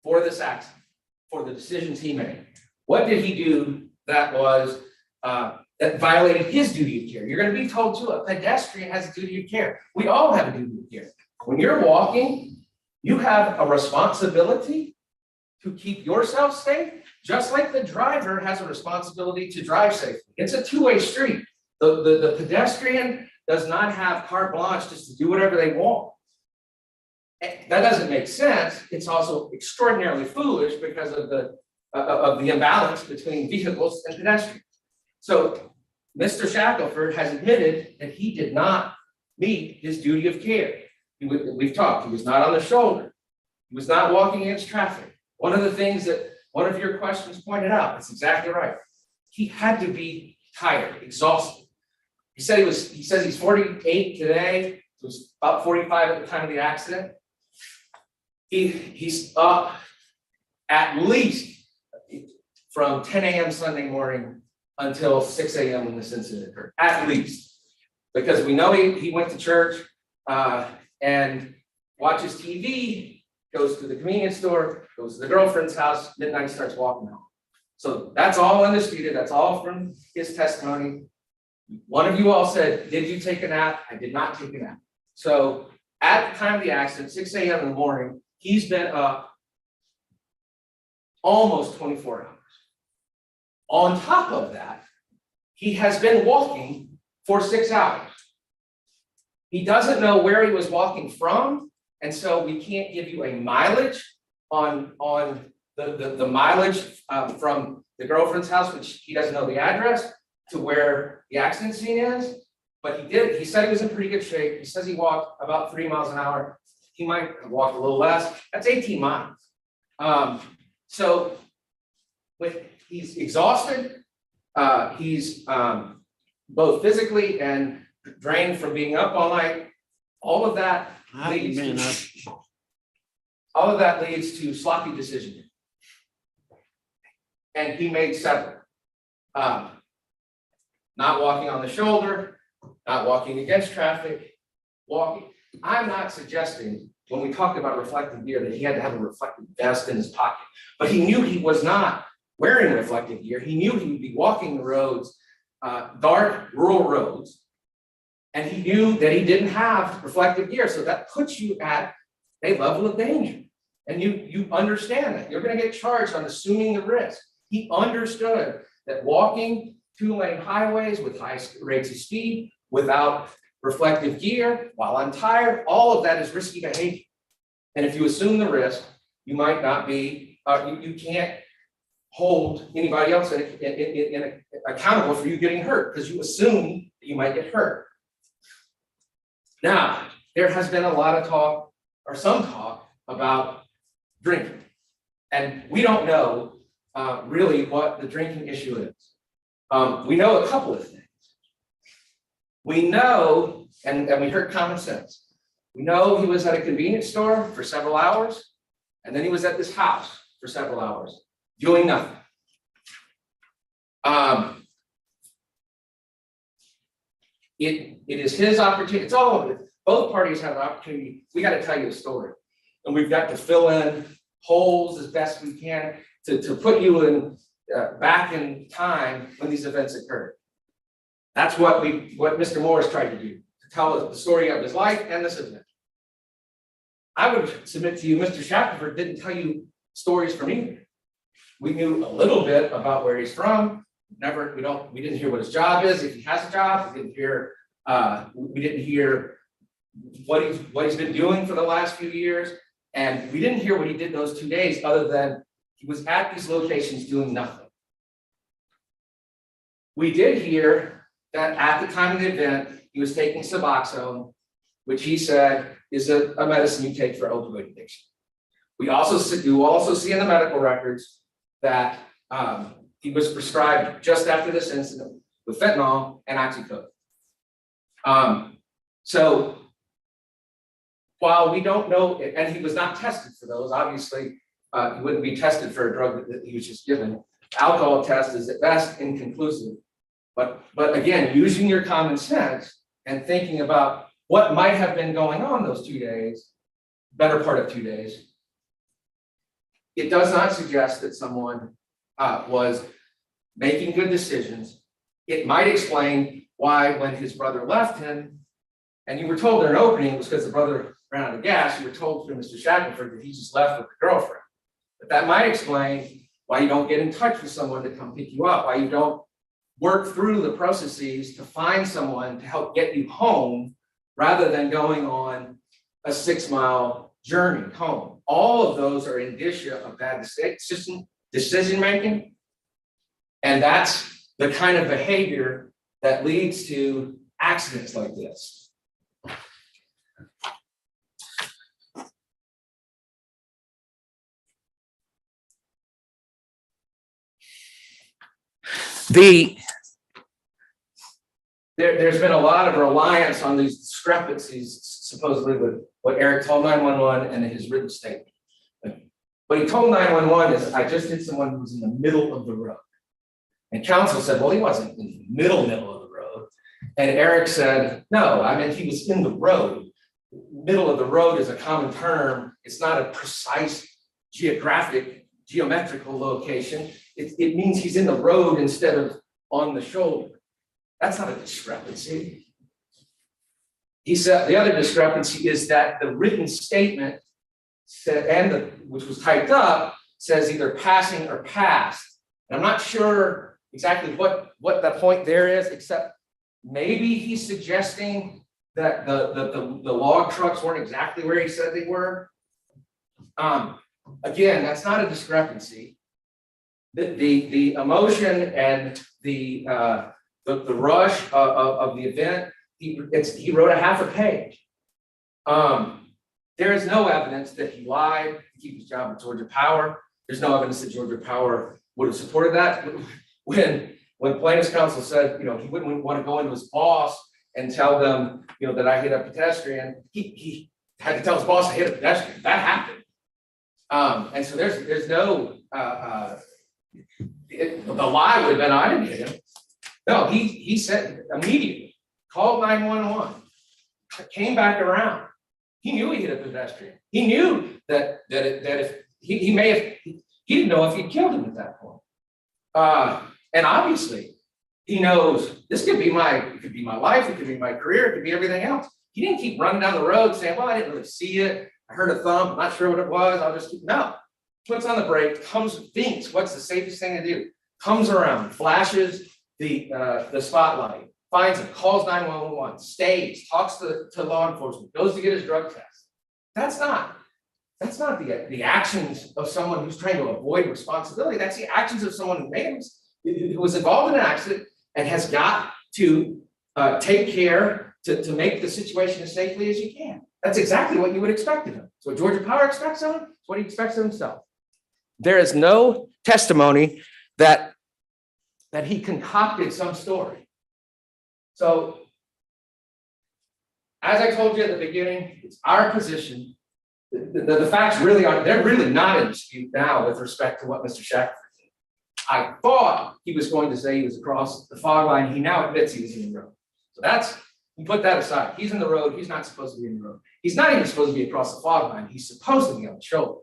Speaker 10: for this accident, for the decisions he made. What did he do that was that violated his duty of care? You're going to be told too, a pedestrian has a duty of care. We all have a duty of care. When you're walking, you have a responsibility to keep yourself safe, just like the driver has a responsibility to drive safely. It's a two-way street. The pedestrian does not have carte blanche just to do whatever they want. That doesn't make sense. It's also extraordinarily foolish because of the imbalance between vehicles and pedestrians. So Mr. Shackleford has admitted that he did not meet his duty of care. We've talked, he was not on the shoulder. He was not walking against traffic. One of the things that one of your questions pointed out, that's exactly right. He had to be tired, exhausted. He says he's 48 today. It was about 45 at the time of the accident. He's up at least from 10 a.m. Sunday morning until 6 a.m. when this incident occurred, at least. Because we know he went to church and watches TV, goes to the convenience store, goes to the girlfriend's house, midnight starts walking home. So that's all undisputed, that's all from his testimony. One of you all said, did you take a nap? I did not take a nap. So at the time of the accident, 6 a.m. in the morning, he's been up almost 24 hours. On top of that, he has been walking for 6 hours. He doesn't know where he was walking from, and so we can't give you a mileage on the mileage from the girlfriend's house, which he doesn't know the address, to where the accident scene is. But he said he was in pretty good shape. He says he walked about 3 miles an hour. He might have walked a little less. That's 18 miles. So he's exhausted. He's both physically and drained from being up all night. All of that leads to sloppy decision. And he made several. Not walking on the shoulder, not walking against traffic, walking. I'm not suggesting when we talked about reflective gear that he had to have a reflective vest in his pocket, but he knew he was not wearing reflective gear. He knew he would be walking the roads, dark rural roads, and he knew that he didn't have reflective gear. So that puts you at a level of danger. And you understand that. You're going to get charged on assuming the risk. He understood that walking 2-lane highways with high rates of speed, without reflective gear, while I'm tired, all of that is risky behavior. And if you assume the risk, you might not be, you can't hold anybody else accountable for you getting hurt because you assume that you might get hurt. Now, there has been a lot of talk, or some talk, about drinking. And we don't know really what the drinking issue is. We know a couple of things. We know, and we heard common sense. We know he was at a convenience store for several hours, and then he was at this house for several hours, doing nothing. It is his opportunity. It's all of it. Both parties have an opportunity. We got to tell you a story, and we've got to fill in holes as best we can to put you in back in time when these events occurred. That's what Mr. Morris tried to do, to tell us the story of his life and this event. I would submit to you, Mr. Shackleford didn't tell you stories from either. We knew a little bit about where he's from. We didn't hear what his job is, if he has a job. We didn't hear what he's been doing for the last few years. And we didn't hear what he did those 2 days, other than he was at these locations doing nothing. We did hear that at the time of the event, he was taking Suboxone, which he said is a medicine you take for opioid addiction. You also see in the medical records that he was prescribed just after this incident with fentanyl and oxycodone. So while we don't know, and he was not tested for those, obviously, he wouldn't be tested for a drug that he was just given. Alcohol test is at best inconclusive. But again, using your common sense and thinking about what might have been going on those 2 days, better part of 2 days, it does not suggest that someone was making good decisions. It might explain why when his brother left him, and you were told in an opening it was because the brother ran out of gas, you were told through Mr. Shackleford that he just left with the girlfriend. But that might explain why you don't get in touch with someone to come pick you up, why you don't work through the processes to find someone to help get you home rather than going on a 6-mile journey home. All of those are indicia of bad decision-making. And that's the kind of behavior that leads to accidents like this. There's been a lot of reliance on these discrepancies, supposedly with what Eric told 911 and his written statement. What he told 911 is, I just hit someone who was in the middle of the road. And counsel said, well, he wasn't in the middle of the road. And Eric said, no, I mean, he was in the road. Middle of the road is a common term. It's not a precise geometrical location. It means he's in the road instead of on the shoulder. That's not a discrepancy. He said the other discrepancy is that the written statement said, which was typed up, says either passing or passed. And I'm not sure exactly what the point there is, except maybe he's suggesting that the log trucks weren't exactly where he said they were. Again, that's not a discrepancy. The emotion and the rush of the event, he wrote a half a page. There is no evidence that he lied to keep his job at Georgia Power. There's no evidence that Georgia Power would have supported that. When plaintiff's counsel said, he wouldn't want to go into his boss and tell them, that I hit a pedestrian, he had to tell his boss I hit a pedestrian. That happened. And so there's no, the lie would have been, I didn't hit him. No, he said immediately, called 911, came back around. He knew he hit a pedestrian. He knew that if he may have, he didn't know if he'd killed him at that point. And obviously, he knows this could be it could be my life, it could be my career, it could be everything else. He didn't keep running down the road saying, well, I didn't really see it. I heard a thump, I'm not sure what it was. I'll just keep, no. Puts on the brake, thinks, what's the safest thing to do? Comes around, flashes the spotlight, finds him, calls 911, stays, talks to law enforcement, goes to get his drug test. That's not the actions of someone who's trying to avoid responsibility. That's the actions of someone who was involved in an accident and has got to take care to make the situation as safely as you can. That's exactly what you would expect of him. So what Georgia Power expects of him, it's what he expects of himself. There is no testimony that he concocted some story. So, as I told you at the beginning, it's our position. The facts really they're really not in dispute now with respect to what Mr. Shackleford did. I thought he was going to say he was across the fog line. He now admits he was in the road. So we put that aside. He's in the road. He's not supposed to be in the road. He's not even supposed to be across the fog line. He's supposed to be on the shoulder.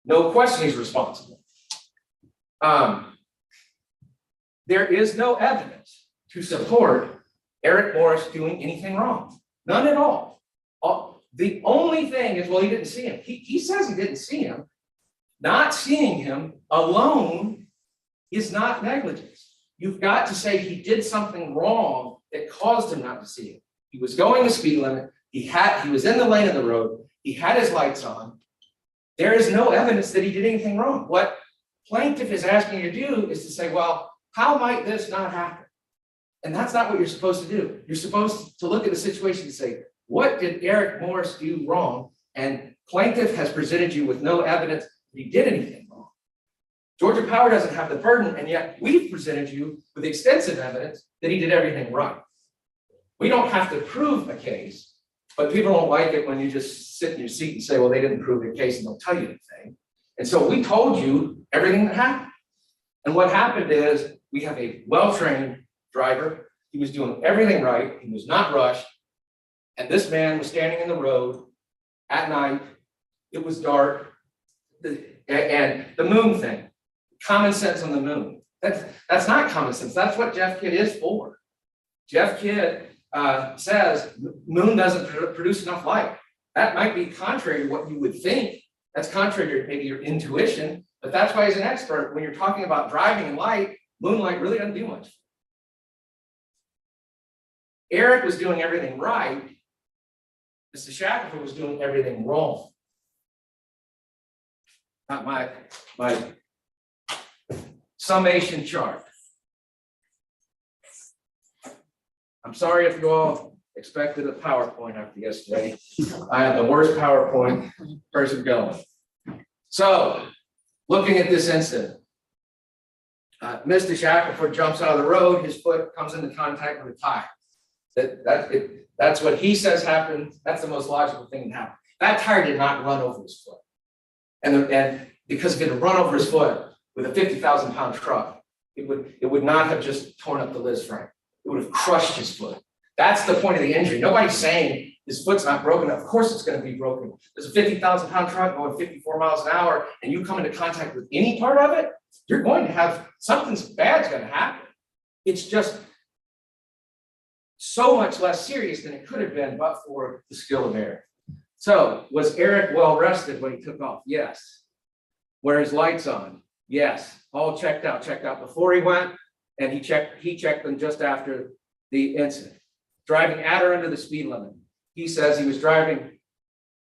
Speaker 10: No question he's responsible. There is no evidence to support Eric Morris doing anything wrong. None at all. The only thing is, well, he didn't see him. He says he didn't see him. Not seeing him alone is not negligence. You've got to say he did something wrong that caused him not to see him. He was going the speed limit. He was in the lane of the road. He had his lights on. There is no evidence that he did anything wrong. What plaintiff is asking you to do is to say, well, how might this not happen? And that's not what you're supposed to do. You're supposed to look at the situation and say, what did Eric Morris do wrong? And plaintiff has presented you with no evidence that he did anything wrong. Georgia Power doesn't have the burden, and yet we've presented you with extensive evidence that he did everything right. We don't have to prove a case, but people don't like it when you just sit in your seat and say, well, they didn't prove their case and don't tell you anything. And so we told you everything that happened. And what happened is we have a well-trained driver. He was doing everything right. He was not rushed. And this man was standing in the road at night. It was dark. And the moon thing, common sense on the moon. That's not common sense. That's what Jeff Kidd is for. Jeff Kidd says moon doesn't produce enough light. That might be contrary to what you would think. That's contrary to maybe your intuition, but that's why he's an expert. When you're talking about driving and light, moonlight really doesn't do much. Eric was doing everything right. Mr. Shackleford was doing everything wrong. Not my summation chart. I'm sorry if you all expected a PowerPoint after yesterday. I am the worst PowerPoint person going. So, looking at this incident, Mr. Shackleford jumps out of the road, his foot comes into contact with a tire. That's what he says happened. That's the most logical thing that happened. That tire did not run over his foot. And because if it had run over his foot with a 50,000-pound truck, it would not have just torn up the Liz frame. It would have crushed his foot. That's the point of the injury. Nobody's saying his foot's not broken. Of course it's going to be broken. There's a 50,000-pound truck going 54 miles an hour, and you come into contact with any part of it, you're going to have something bad's going to happen. It's just so much less serious than it could have been, but for the skill of Eric. So, was Eric well rested when he took off? Yes. Were his lights on? Yes. All checked out before he went, and he checked them just after the incident. Driving at or under the speed limit. He says he was driving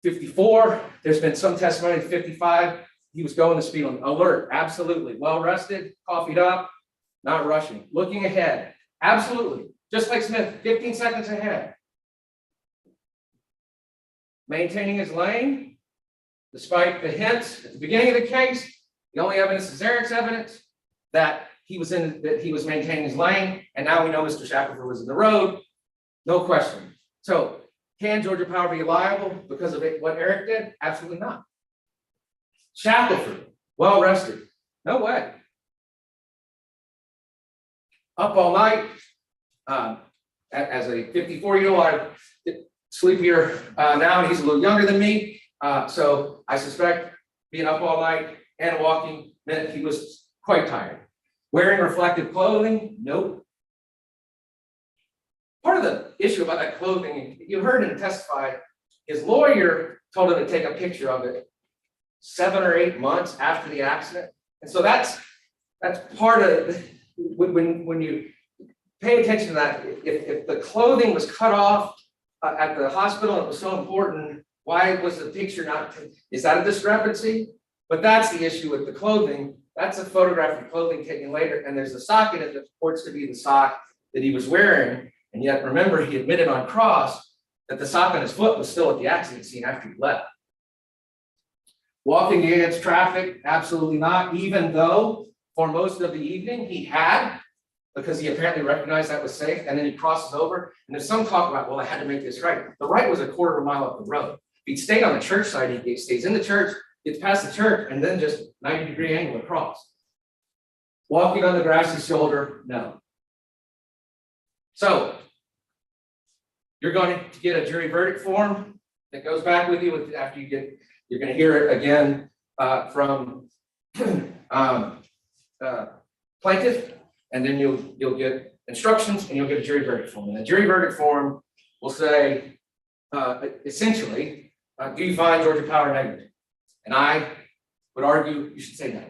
Speaker 10: 54. There's been some testimony 55. He was going the speed limit. Alert, absolutely. Well rested, coffeed up, not rushing. Looking ahead, absolutely. Just like Smith, 15 seconds ahead. Maintaining his lane, despite the hints at the beginning of the case. The only evidence is Eric's evidence that he was maintaining his lane, and now we know Mr. Shackleford was in the road. No question. So, can Georgia Power be liable because of what Eric did? Absolutely not. Shackleford, well rested. No way. Up all night. As a 54-year-old, I'm sleepier now, and he's a little younger than me. So I suspect being up all night and walking meant he was quite tired. Wearing reflective clothing? Nope. Part of the issue about that clothing, you heard him testify, his lawyer told him to take a picture of it 7 or 8 months after the accident. And so that's part of, when you pay attention to that, if the clothing was cut off at the hospital and it was so important, why was the picture not, is that a discrepancy? But that's the issue with the clothing. That's a photograph of clothing taken later, and there's a sock in it that purports to be the sock that he was wearing. And yet, remember, he admitted on cross that the sock on his foot was still at the accident scene after he left. Walking against traffic? Absolutely not, even though for most of the evening he had, because he apparently recognized that was safe, and then he crosses over, and there's some talk about, well, I had to make this right. The right was a quarter of a mile up the road. If he'd stayed on the church side, he stays in the church, gets past the church, and then just 90-degree angle across. Walking on the grassy shoulder? No. So, you're going to get a jury verdict form that goes back with you after you're going to hear it again from plaintiff, and then you'll get instructions and you'll get a jury verdict form. And the jury verdict form will say, essentially, do you find Georgia Power negligent? And I would argue you should say no.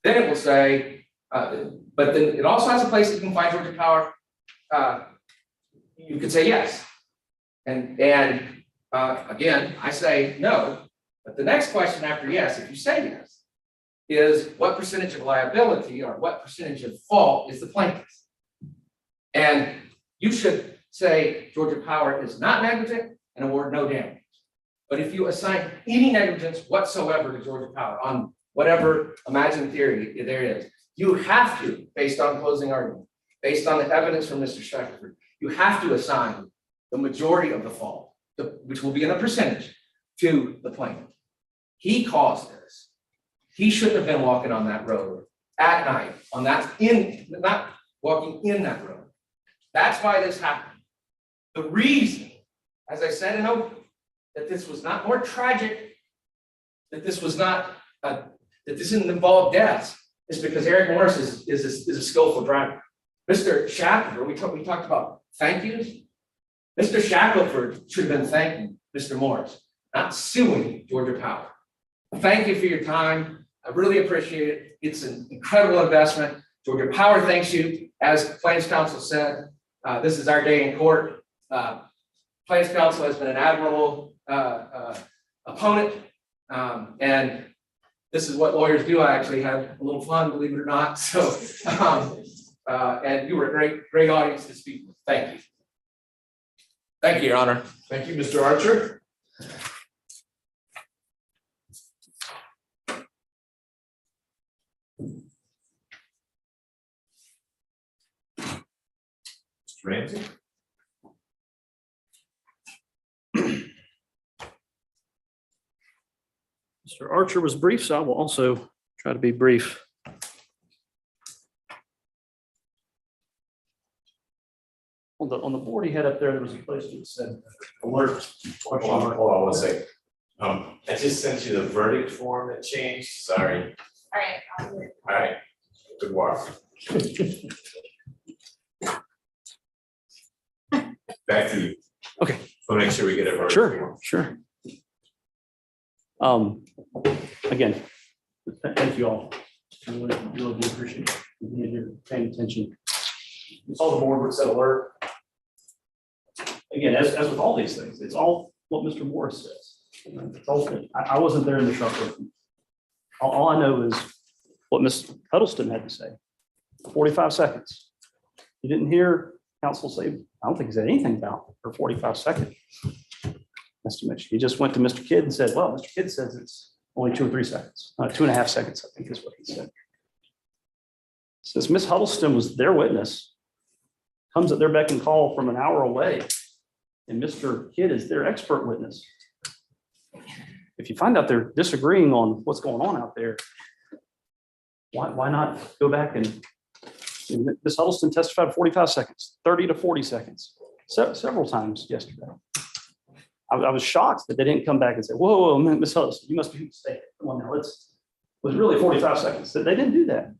Speaker 10: Then it will say, but then it also has a place that you can find Georgia Power. You could say yes. And again, I say no, but the next question after yes, if you say yes, is what percentage of liability or what percentage of fault is the plaintiff's? And you should say Georgia Power is not negligent and award no damage. But if you assign any negligence whatsoever to Georgia Power on whatever imagined theory there is, you have to, based on closing argument, based on the evidence from Mr. Shackleford, you have to assign the majority of the fault, which will be in a percentage, to the plaintiff. He caused this. He shouldn't have been walking on that road at night, not walking in that road. That's why this happened. The reason, as I said in open, that this was not more tragic, that this was not, that this didn't involve deaths, is because Eric Morris is a skillful driver. Mr. Shackleford, we talked about thank yous. Mr. Shackleford should have been thanking Mr. Morris, not suing Georgia Power. Thank you for your time. I really appreciate it. It's an incredible investment. Georgia Power thanks you. As Plaintiffs' Counsel said, this is our day in court. Plaintiffs' Counsel has been an admirable opponent, and this is what lawyers do. I actually had a little fun, believe it or not. So, and you were a great audience to speak with. Thank you. Thank you, Your Honor.
Speaker 1: Thank you, Mr. Archer. Mr. Ramsey?
Speaker 3: Mr. Archer was brief, so I will also try to be brief. On the board he had up there was a place that said alert.
Speaker 1: Hold on one second. I just sent you the verdict form that changed. Sorry.
Speaker 2: All right. I'll do it.
Speaker 1: All right. Good work. Back to you.
Speaker 3: Okay.
Speaker 1: We'll make sure we get it right.
Speaker 3: Sure. Again, thank you all. I really do appreciate it. You're paying attention. It's all the board would set alert. Again, as with all these things, it's all what Mr. Morris says. It's all, I wasn't there in the truck with him. All I know is what Ms. Huddleston had to say. 45 seconds. You didn't hear counsel say, I don't think he said anything about her 45 seconds estimation. He just went to Mr. Kidd and said, well, Mr. Kidd says it's only 2 or 3 seconds, 2.5 seconds, I think is what he said. Since Ms. Huddleston was their witness, comes at their beck and call from an hour away, and Mr. Kidd is their expert witness. If you find out they're disagreeing on what's going on out there, why not go back and Ms. Huddleston testified 45 seconds, 30 to 40 seconds, several times yesterday. I was shocked that they didn't come back and say, whoa, Ms. Huddleston, you must be mistaken. Come on now, it was really 45 seconds. They didn't do that.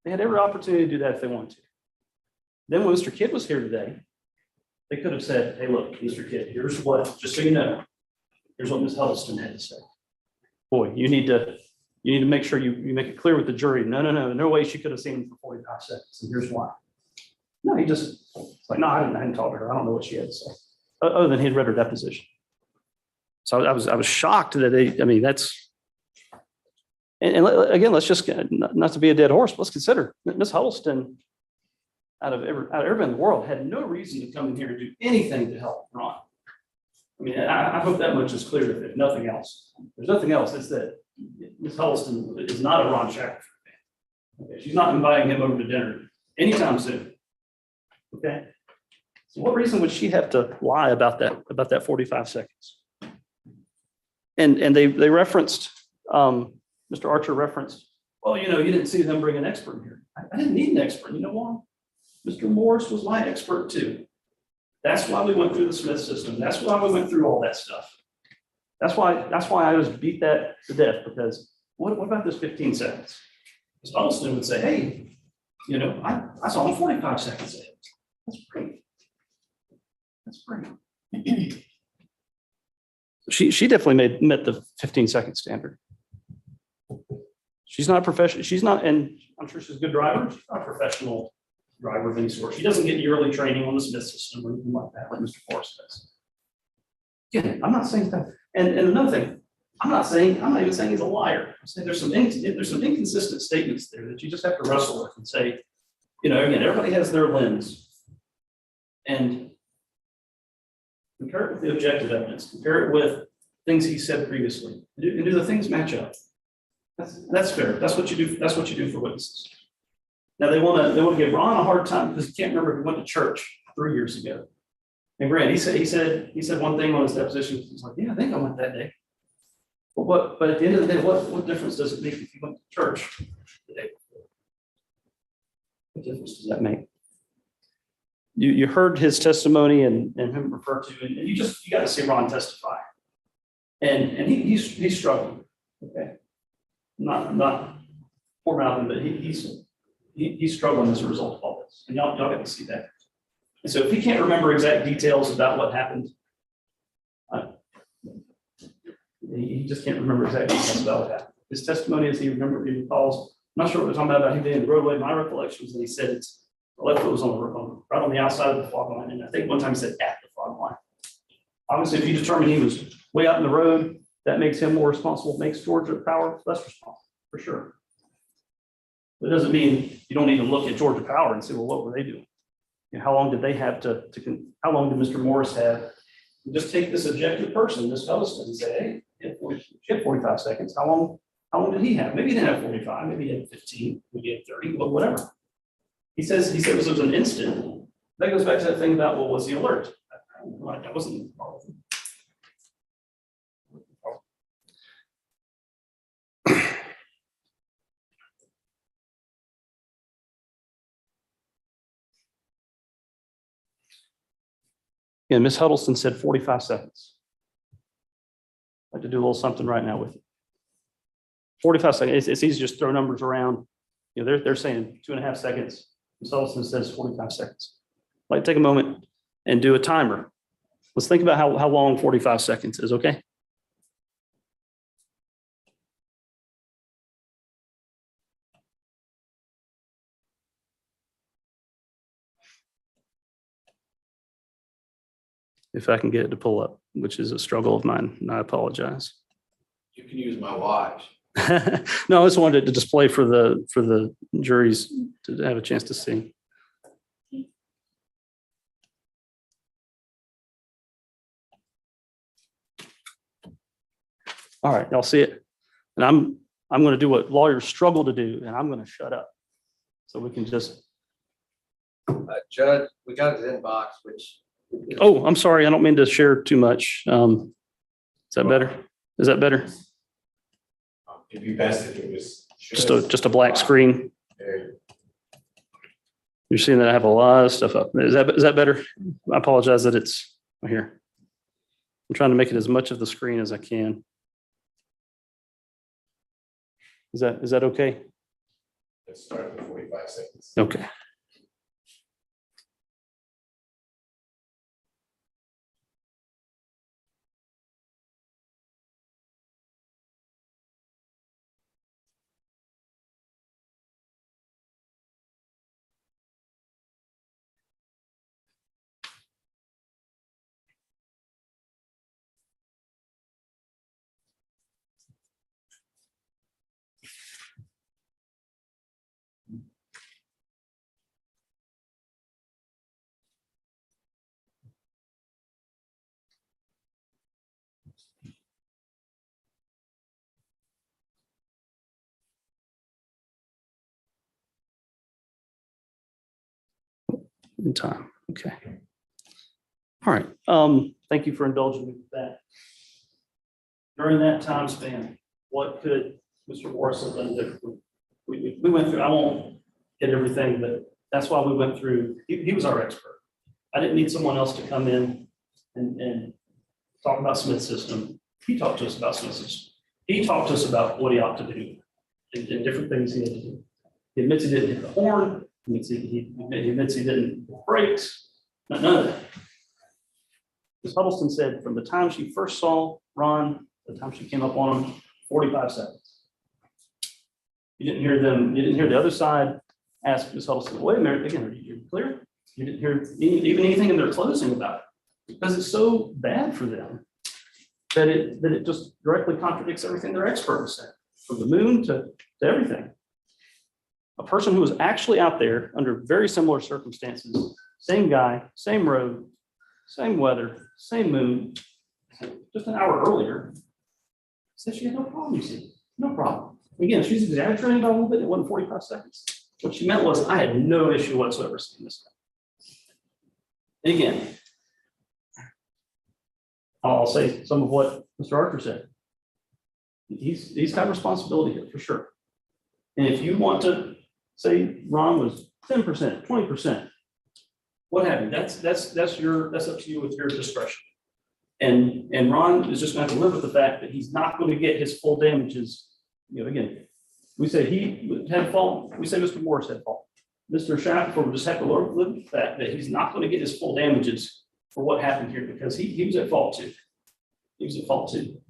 Speaker 3: They had every opportunity to do that if they wanted to. Then when Mr. Kidd was here today, they could have said, hey, look, Mr. Kidd, here's what, just so you know, here's what Ms. Huddleston had to say. Boy, you need to make sure you make it clear with the jury. No way she could have seen him for 45 seconds. And here's why. No, he just, it's like, no, I didn't talk to her. I don't know what she had to say. Other than he had read her deposition. So I was shocked that that's, and again, let's just, not to be a dead horse, let's consider Ms. Huddleston, out of everybody in the world, had no reason to come in here and do anything to help Ron. I mean, I hope that much is clear, if nothing else. There's nothing else. It's that Ms. Huddleston is not a Ron Shackleford fan. Okay, she's not inviting him over to dinner anytime soon. Okay. So what reason would she have to lie about that 45 seconds? And they referenced, Mr. Archer referenced, well, you didn't see them bring an expert here. I didn't need an expert. You know why? Mr. Morris was my expert too. That's why we went through the Smith system. That's why we went through all that stuff. That's why I was beat that to death, because what about this 15 seconds? Ms. Huddleston would say, hey, I saw him 45 seconds ahead. That's great. That's great. She definitely met the 15-second standard. She's not a professional. She's not, and I'm sure she's a good driver. She's not a professional driver of any sort. She doesn't get yearly training on the Smith system or anything like that, like Mr. Forrest does. Again, I'm not saying that. And another thing, I'm not even saying he's a liar. I'm saying there's some inconsistent statements there that you just have to wrestle with and say, again, everybody has their lens. And compare it with the objective evidence, compare it with things he said previously, and do the things match up. That's fair. That's what you do. That's what you do for witnesses. Now they want to give Ron a hard time because he can't remember if he went to church 3 years ago. And Grant, he said one thing on his deposition. He's like, yeah, I think I went that day. But at the end of the day, what difference does it make if you went to church the day before? What difference does that make? You heard his testimony and him refer to, and you got to see Ron testify. And he's struggling. Okay. Not poor mouthing, but he's struggling as a result of all this. And y'all got to see that. And so if he can't remember exact details about what happened, he just can't remember exact details about what happened. His testimony is he recalls, I'm not sure what we're talking about him being in the roadway. My recollection was that he said the left foot was right on the outside of the fog line. And I think one time he said at the fog line. Obviously, if you determine he was way out in the road, that makes him more responsible, makes Georgia Power less responsible, for sure. But it doesn't mean you don't need to look at Georgia Power and say, well, what were they doing? How long did they have how long did Mr. Morris have? Just take this objective person, this Huddleston, and say, hey, he had 45 seconds. How long did he have? Maybe he didn't have 45, maybe he had 15, maybe he had 30, but whatever. He said it was an instant. That goes back to that thing about, well, was he alert? I wasn't. Yeah, Ms. Huddleston said 45 seconds. I'd like to do a little something right now with you. 45 seconds. It's easy to just throw numbers around. They're saying 2.5 seconds. Ms. Huddleston says 45 seconds. I'd like to take a moment and do a timer. Let's think about how long 45 seconds is, okay? If I can get it to pull up, which is a struggle of mine, and I apologize.
Speaker 10: You can use my watch.
Speaker 3: No, I just wanted it to display for the juries to have a chance to see. All right, y'all see it? And I'm going to do what lawyers struggle to do, and I'm going to shut up. So we can just.
Speaker 10: Judge, we got his inbox, which.
Speaker 3: Oh, I'm sorry. I don't mean to share too much. Is that better? Is that better?
Speaker 1: It'd be best if it was.
Speaker 3: Just a black screen. You're seeing that I have a lot of stuff up. Is that better? I apologize that it's here. I'm trying to make it as much of the screen as I can. Is that okay?
Speaker 1: Let's start with 45 seconds.
Speaker 3: Okay. In time. Okay. All right. Thank you for indulging me with that. During that time span, what could Mr. Morris have done differently? We went through, I won't get everything, but that's why we went through, he was our expert. I didn't need someone else to come in and talk about Smith's system. He talked to us about Smith's system. He talked to us about what he ought to do and different things he had to do. He admits he didn't hit the horn. He admits he didn't hit the brakes. None of that. Ms. Huddleston said from the time she first saw Ron, the time she came up on him, 45 seconds. You didn't hear the other side ask Ms. Huddleston, wait a minute, again, are you clear? You didn't hear even anything in their closing about it because it's so bad for them. that it just directly contradicts everything their experts said, from the moon to everything. A person who was actually out there under very similar circumstances, same guy, same road, same weather, same moon, just an hour earlier, said she had no problem, you see, no problem. Again, she's exaggerating by a little bit, it wasn't 45 seconds. What she meant was, I had no issue whatsoever seeing this guy. And again, I'll say some of what Mr. Archer said. He's got responsibility here for sure. And if you want to say Ron was 10%, 20%, what have you, that's up to you with your discretion. And Ron is just going to have to live with the fact that he's not going to get his full damages. You know, again, we say he had fault, we say Mr. Morris had fault. Mr. Shackleford will just have to live with the fact that he's not going to get his full damages for what happened here because he was at fault too. He was at fault too.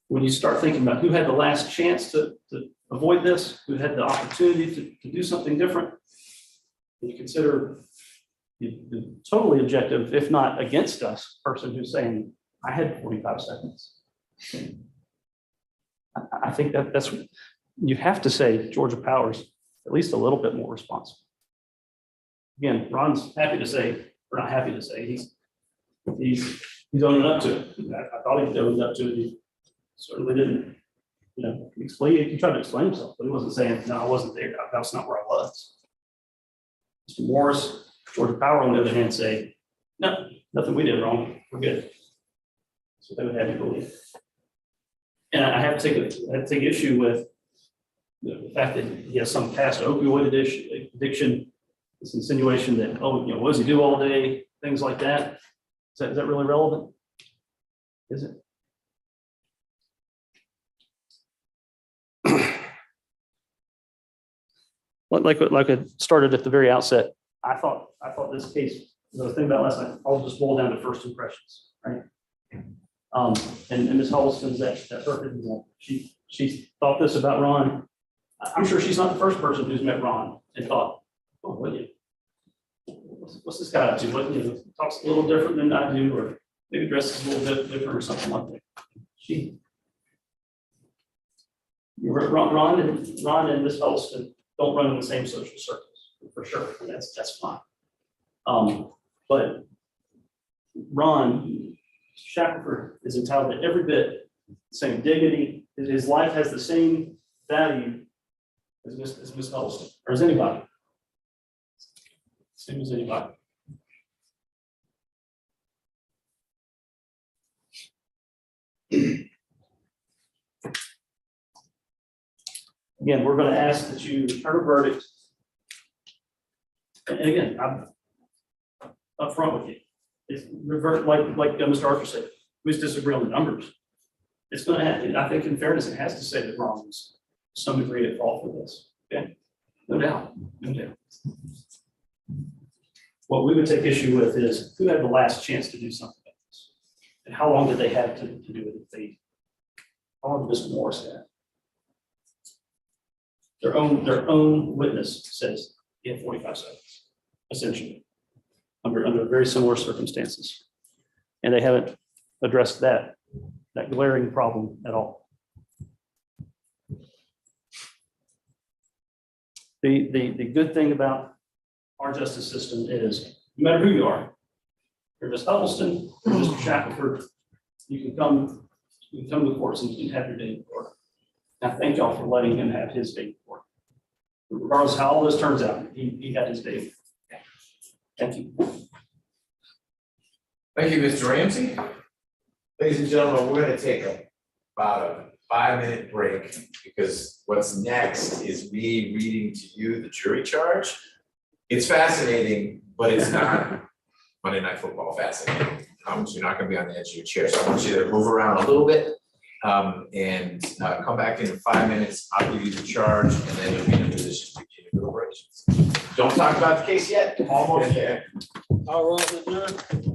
Speaker 3: When you start thinking about who had the last chance to avoid this, who had the opportunity to do something different, and you consider the totally objective, if not against us, person who's saying, I had 45 seconds. I think that's, you have to say Georgia Power's at least a little bit more responsible. Again, Ron's happy to say, or not happy to say, he's owning up to it. I thought he owned up to it. He certainly didn't, you know, explain. He tried to explain himself, but he wasn't saying, no, I wasn't there. That's not where I was. Mr. Morris, Georgia Power, on the other hand, say, no, nothing we did wrong. We're good. So they would have you believe. And I have to take issue with the fact that he has some past opioid addiction, this insinuation that, oh, you know, what does he do all day? Things like that. Is that really relevant? Is it? Like I started at the very outset, I thought this case, the thing about last night, I'll just boil down to first impressions, right? And Ms. Holston's that's perfect example. She thought this about Ron. I'm sure she's not the first person who's met Ron and thought, oh, what's this guy up to? What, you know, talks a little different than I do, or maybe dresses a little bit different or something like that. Ron and Ms. Holston don't run in the same social circles, for sure. That's fine. But Ron Shackleford is entitled to every bit the same dignity. His life has the same value as Ms. Holston, or as anybody. Same as anybody. Again, we're going to ask that you return a verdict. And again, I'm upfront with you. It's revert like Mr. Archer said. We just disagree on the numbers. It's going to have. I think, in fairness, it has to say that Ron was to some degree at fault for this. Okay, no doubt, no doubt. What we would take issue with is who had the last chance to do something about this, and how long did they have to do it? How long did Mr. Morris have? Their own witness says he had 45 seconds, essentially, under very similar circumstances, and they haven't addressed that glaring problem at all. The good thing about our justice system is, no matter who you are, you're Ms. Huddleston, you're Mr. Shackleford, you can come to courts and you can have your day in court. I thank y'all for letting him have his day in court. Regardless of how all this turns out, he had his day. Thank you.
Speaker 1: Thank you, Mr. Ramsey. Ladies and gentlemen, we're going to take about a 5-minute break because what's next is me reading to you the jury charge. It's fascinating, but it's not Monday Night Football fascinating. So you're not going to be on the edge of your chair. So I want you to move around a little bit and come back in 5 minutes. I'll give you the charge, and then you'll be in a position to begin your deliberations. Don't talk about the case yet. Almost there.
Speaker 3: All right,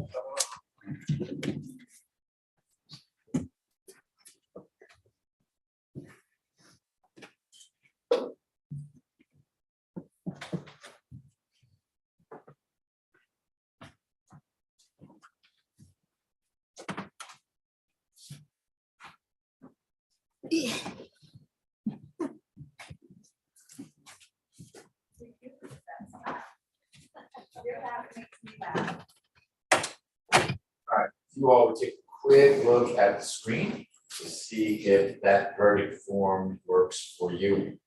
Speaker 1: You all would take a quick look at the screen to see if that verdict form works for you.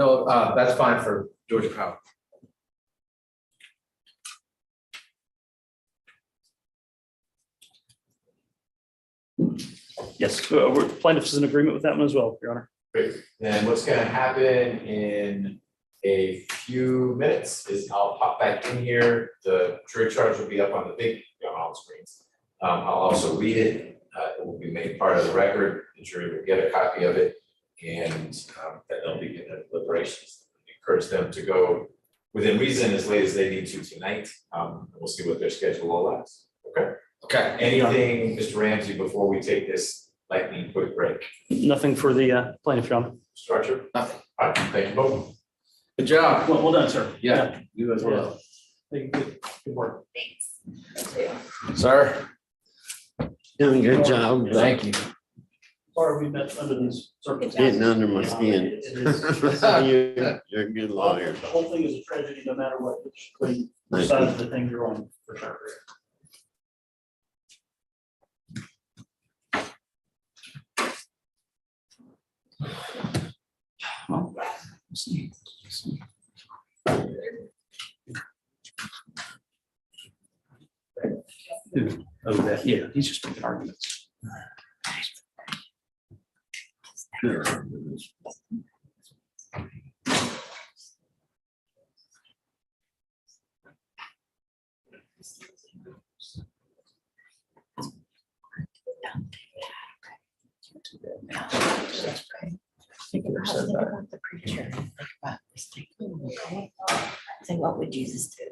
Speaker 10: No, that's fine for Georgia Power.
Speaker 3: Yes, plaintiffs is in agreement with that one as well, Your Honor.
Speaker 1: Great. Then what's gonna happen in a few minutes is I'll pop back in here. The jury charge will be up on the big, on all the screens. I'll also read it. It will be made part of the record. The jury will get a copy of it. And then they'll begin their deliberations. Encourage them to go within reason as late as they need to tonight. We'll see what their schedule allows. Okay.
Speaker 10: Okay.
Speaker 1: Anything, Mr. Ramsey, before we take this lightning quick break?
Speaker 3: Nothing for the plaintiff, Your Honor.
Speaker 1: Mr. Archer?
Speaker 10: Nothing.
Speaker 1: All right, thank you both.
Speaker 10: Good job.
Speaker 3: Well done, sir.
Speaker 10: Yeah, you as well.
Speaker 3: Thank you. Good work.
Speaker 2: Thanks.
Speaker 10: Sir,
Speaker 12: Doing a good job.
Speaker 10: thank you.
Speaker 3: Sorry we met under these
Speaker 12: Getting
Speaker 3: circumstances.
Speaker 12: under my skin. You're a good lawyer.
Speaker 3: The whole thing is a tragedy, no matter what, which
Speaker 12: Thank
Speaker 3: side
Speaker 12: you.
Speaker 3: of the thing you're on, for sure. Well, let's see. Oh, that, yeah, he's just making arguments.
Speaker 6: Think about the preacher. Think about this thing. Okay. Say, what would Jesus do?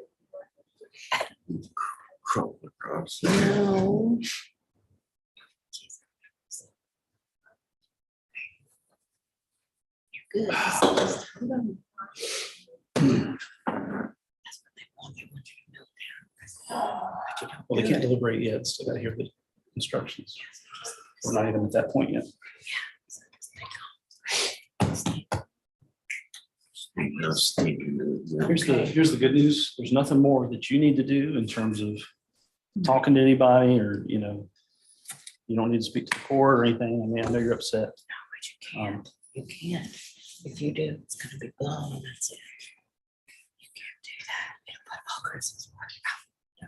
Speaker 12: Crawl across.
Speaker 6: No. You're good. Just hold on. That's what they want. They want you to kneel down. But you don't
Speaker 3: Well, they
Speaker 6: do
Speaker 3: can't
Speaker 6: it.
Speaker 3: deliberate yet, still gotta hear the instructions. We're not even at that point yet.
Speaker 6: So just stay calm. Stay
Speaker 3: Here's the good news. There's nothing more that you need to do in terms of talking to anybody or, you don't need to speak to the court or anything. I mean, I know you're upset.
Speaker 6: No, but you can't. You can't. If you do, it's gonna be blown and that's it. You can't do that. It'll put all Chris's work out. No.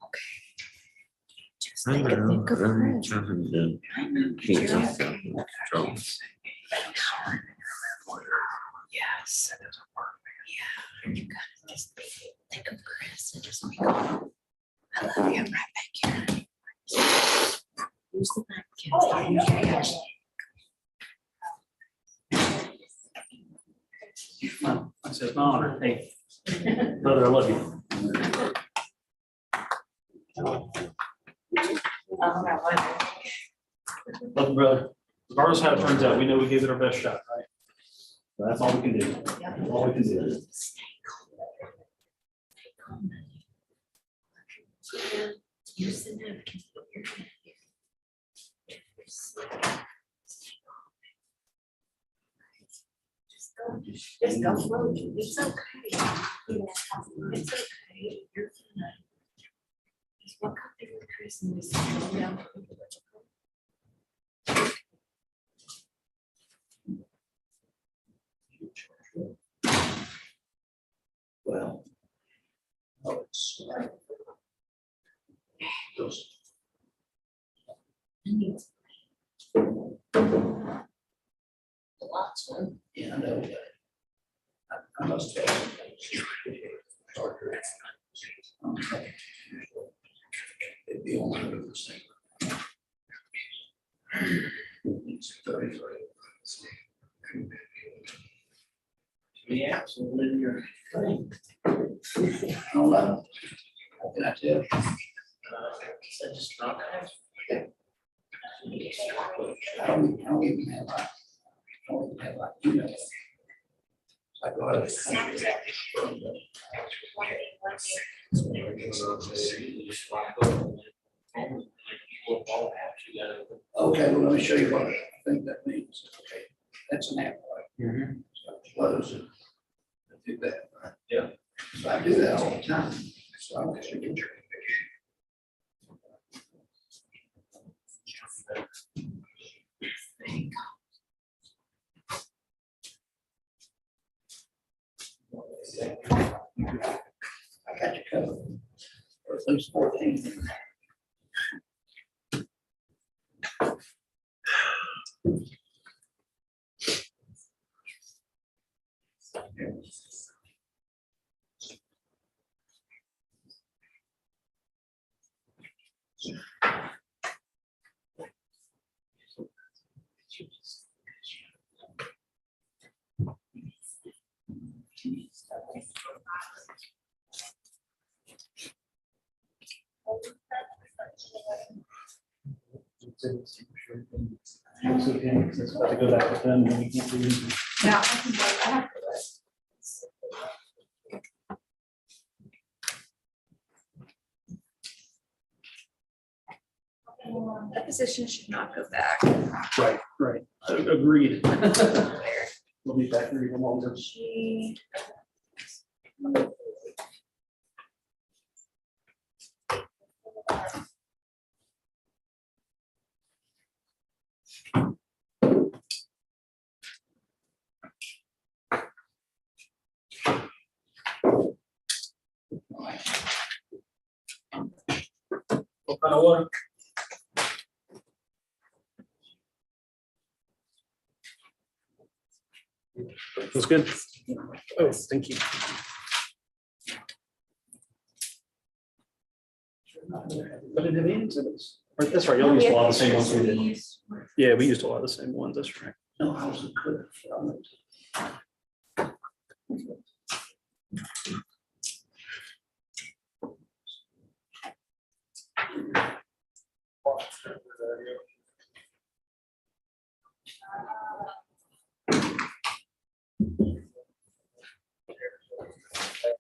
Speaker 6: Okay. Just think of Chris. I know. but
Speaker 12: Keep
Speaker 6: you're
Speaker 12: yourself
Speaker 6: okay.
Speaker 12: in control.
Speaker 6: Yes. Yeah. You gotta just think of Chris and just be calm. I love you. I'm right back here. Use the napkins. Don't use your hands.
Speaker 3: Well, I said, my honor. Hey, brother, I love you. Love you, brother. Regardless of how it turns out, we know we gave it our best shot, right? So that's all we can do. That's all we can do.
Speaker 6: Stay calm. Stay calm. Use the napkins. Put your hand here. Stay calm. Just go slow. It's okay. It's okay. You're fine. Just walk up there with Chris and just calm down.
Speaker 5: Well. Oh, it's. Lots of, yeah, I know. I must have. It'd be 100%. It's 33. Yeah, so live your thing. I don't know. How can I tell? I just not. I don't even have like, you know. I got it. Okay, well, let me show you what I think that means. Okay, that's an app, right? So close it. Do that, right?
Speaker 1: Yeah.
Speaker 5: So I do that all the time. So I'm just making sure. I got you covered. Or at least 14.
Speaker 3: It's about to go back with them, and we can't do anything.
Speaker 2: Yeah. I can go back. That position should not go back.
Speaker 3: Right. Agreed. We'll be back here even longer.
Speaker 2: She.
Speaker 3: What kind of water? That's good. Oh, thank you. But it didn't exhibits. Right, that's right. Y'all used a lot of the same ones we did. Yeah, we used a lot of the same ones. That's right.
Speaker 5: No, I wasn't clear. So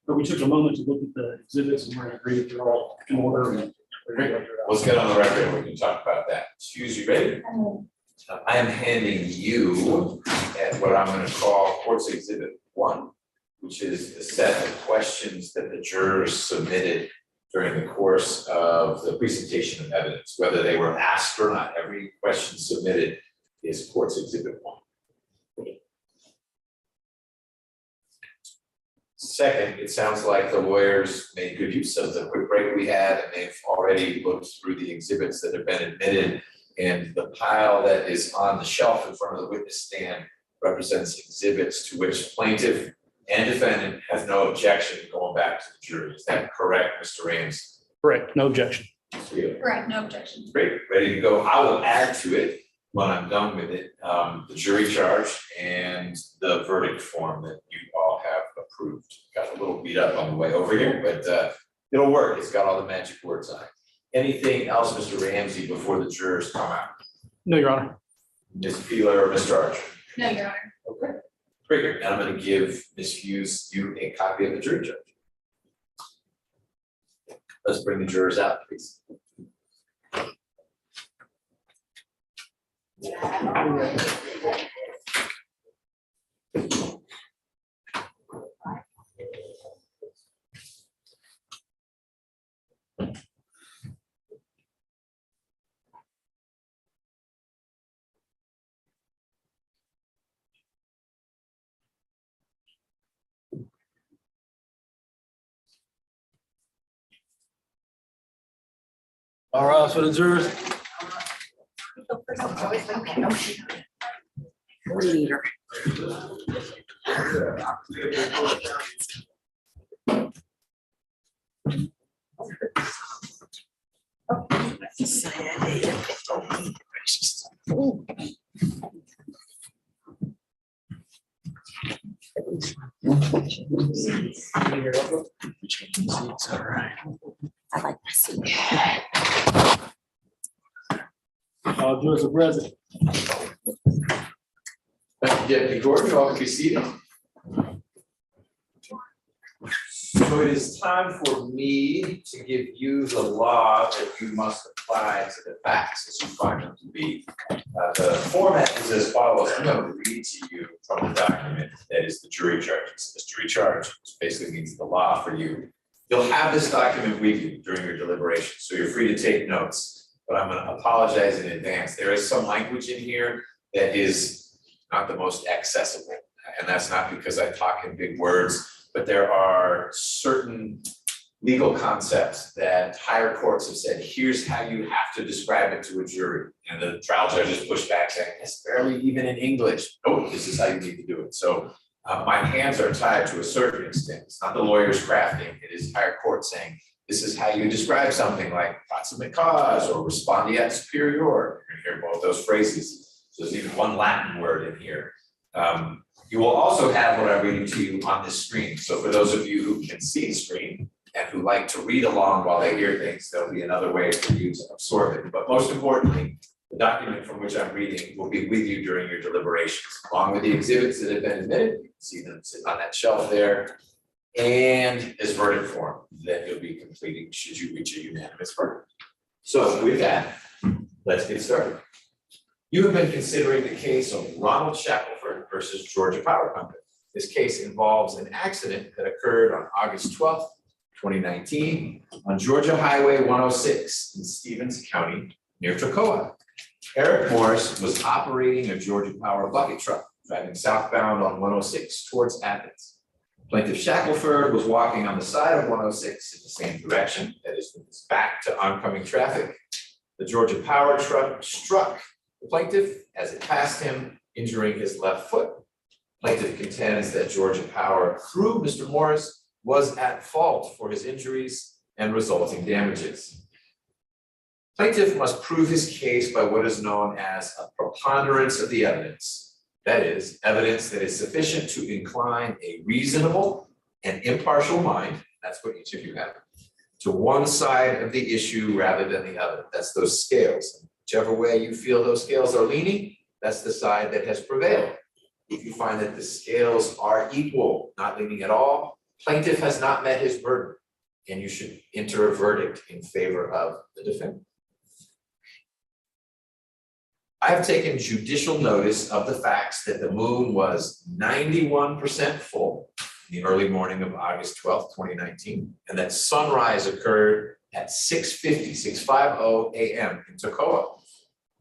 Speaker 3: But we took a moment to look at the exhibits and we're going to agree that they're all in order. And
Speaker 1: Let's get on the record and we can talk about that. Excuse you, ready? I am handing you at what I'm gonna call Courts Exhibit 1, which is the set of questions that the jurors submitted during the course of the presentation of evidence, whether they were asked or not. Every question submitted is Courts Exhibit 1. Second, it sounds like the lawyers made good use of the quick break we had, and they've already looked through the exhibits that have been admitted. And the pile that is on the shelf in front of the witness stand represents exhibits to which plaintiff and defendant has no objection going back to the jury. Is that correct, Mr. Raines?
Speaker 3: correct, no objection.
Speaker 2: Correct, no objection.
Speaker 1: Great, ready to go. I will add to it when I'm done with it, the jury charge and the verdict form that you all have approved. Got a little beat up on the way over here, but it'll work. It's got all the magic words on it. Anything else, Mr. Ramsey, before the jurors come out?
Speaker 3: No, Your Honor.
Speaker 1: Ms. Peeler or Mr. Archer?
Speaker 2: No, Your Honor.
Speaker 1: Okay. Great, and I'm gonna give Ms. Hughes you a copy of the jury charge. Let's bring the jurors out, please.
Speaker 4: All right, so the jurors,
Speaker 6: Leader. I like my seat.
Speaker 4: jurors are present.
Speaker 1: Thank you, Deputy Gordon, you all can be seated. So it is time for me to give you the law that you must apply to the facts as you find them to be. The format is as follows. I'm going to read to you from the document that is the jury charges. This jury charge, which basically means the law for you. You'll have this document with you during your deliberation, so you're free to take notes, but I'm going to apologize in advance. There is some language in here that is not the most accessible, and that's not because I talk in big words, but there are certain legal concepts that higher courts have said, here's how you have to describe it to a jury. And the trial judges push back saying, it's barely even in English. Oh, this is how you need to do it. So my hands are tied to a certain extent. It's not the lawyer's crafting. It is higher court saying, this is how you describe something like proximate cause or respondeat superior. You're gonna hear both those phrases. So there's even one Latin word in here. You will also have what I'm reading to you on this screen. So for those of you who can see the screen and who like to read along while they hear things, there'll be another way for you to absorb it. But most importantly, the document from which I'm reading will be with you during your deliberations, along with the exhibits that have been admitted. You can see them sitting on that shelf there, and this verdict form that you'll be completing should you reach a unanimous verdict. So with that, let's get started. You have been considering the case of Ronald Shackleford versus Georgia Power Company. This case involves an accident that occurred on August 12th, 2019 on Georgia Highway 106 in Stevens County near Toccoa. Eric Morris was operating a Georgia Power bucket truck driving southbound on 106 towards Athens. Plaintiff Shackleford was walking on the side of 106 in the same direction, that is, with his back to oncoming traffic. The Georgia Power truck struck the plaintiff as it passed him, injuring his left foot. Plaintiff contends that Georgia Power, through Mr. Morris, was at fault for his injuries and resulting damages. Plaintiff must prove his case by what is known as a preponderance of the evidence. That is, evidence that is sufficient to incline a reasonable and impartial mind, that's what each of you have, to one side of the issue rather than the other. That's those scales. Whichever way you feel those scales are leaning, that's the side that has prevailed. If you find that the scales are equal, not leaning at all, plaintiff has not met his burden, and you should enter a verdict in favor of the defendant. I have taken judicial notice of the facts that the moon was 91% full in the early morning of August 12th, 2019, and that sunrise occurred at 6:50 a.m. in Toccoa.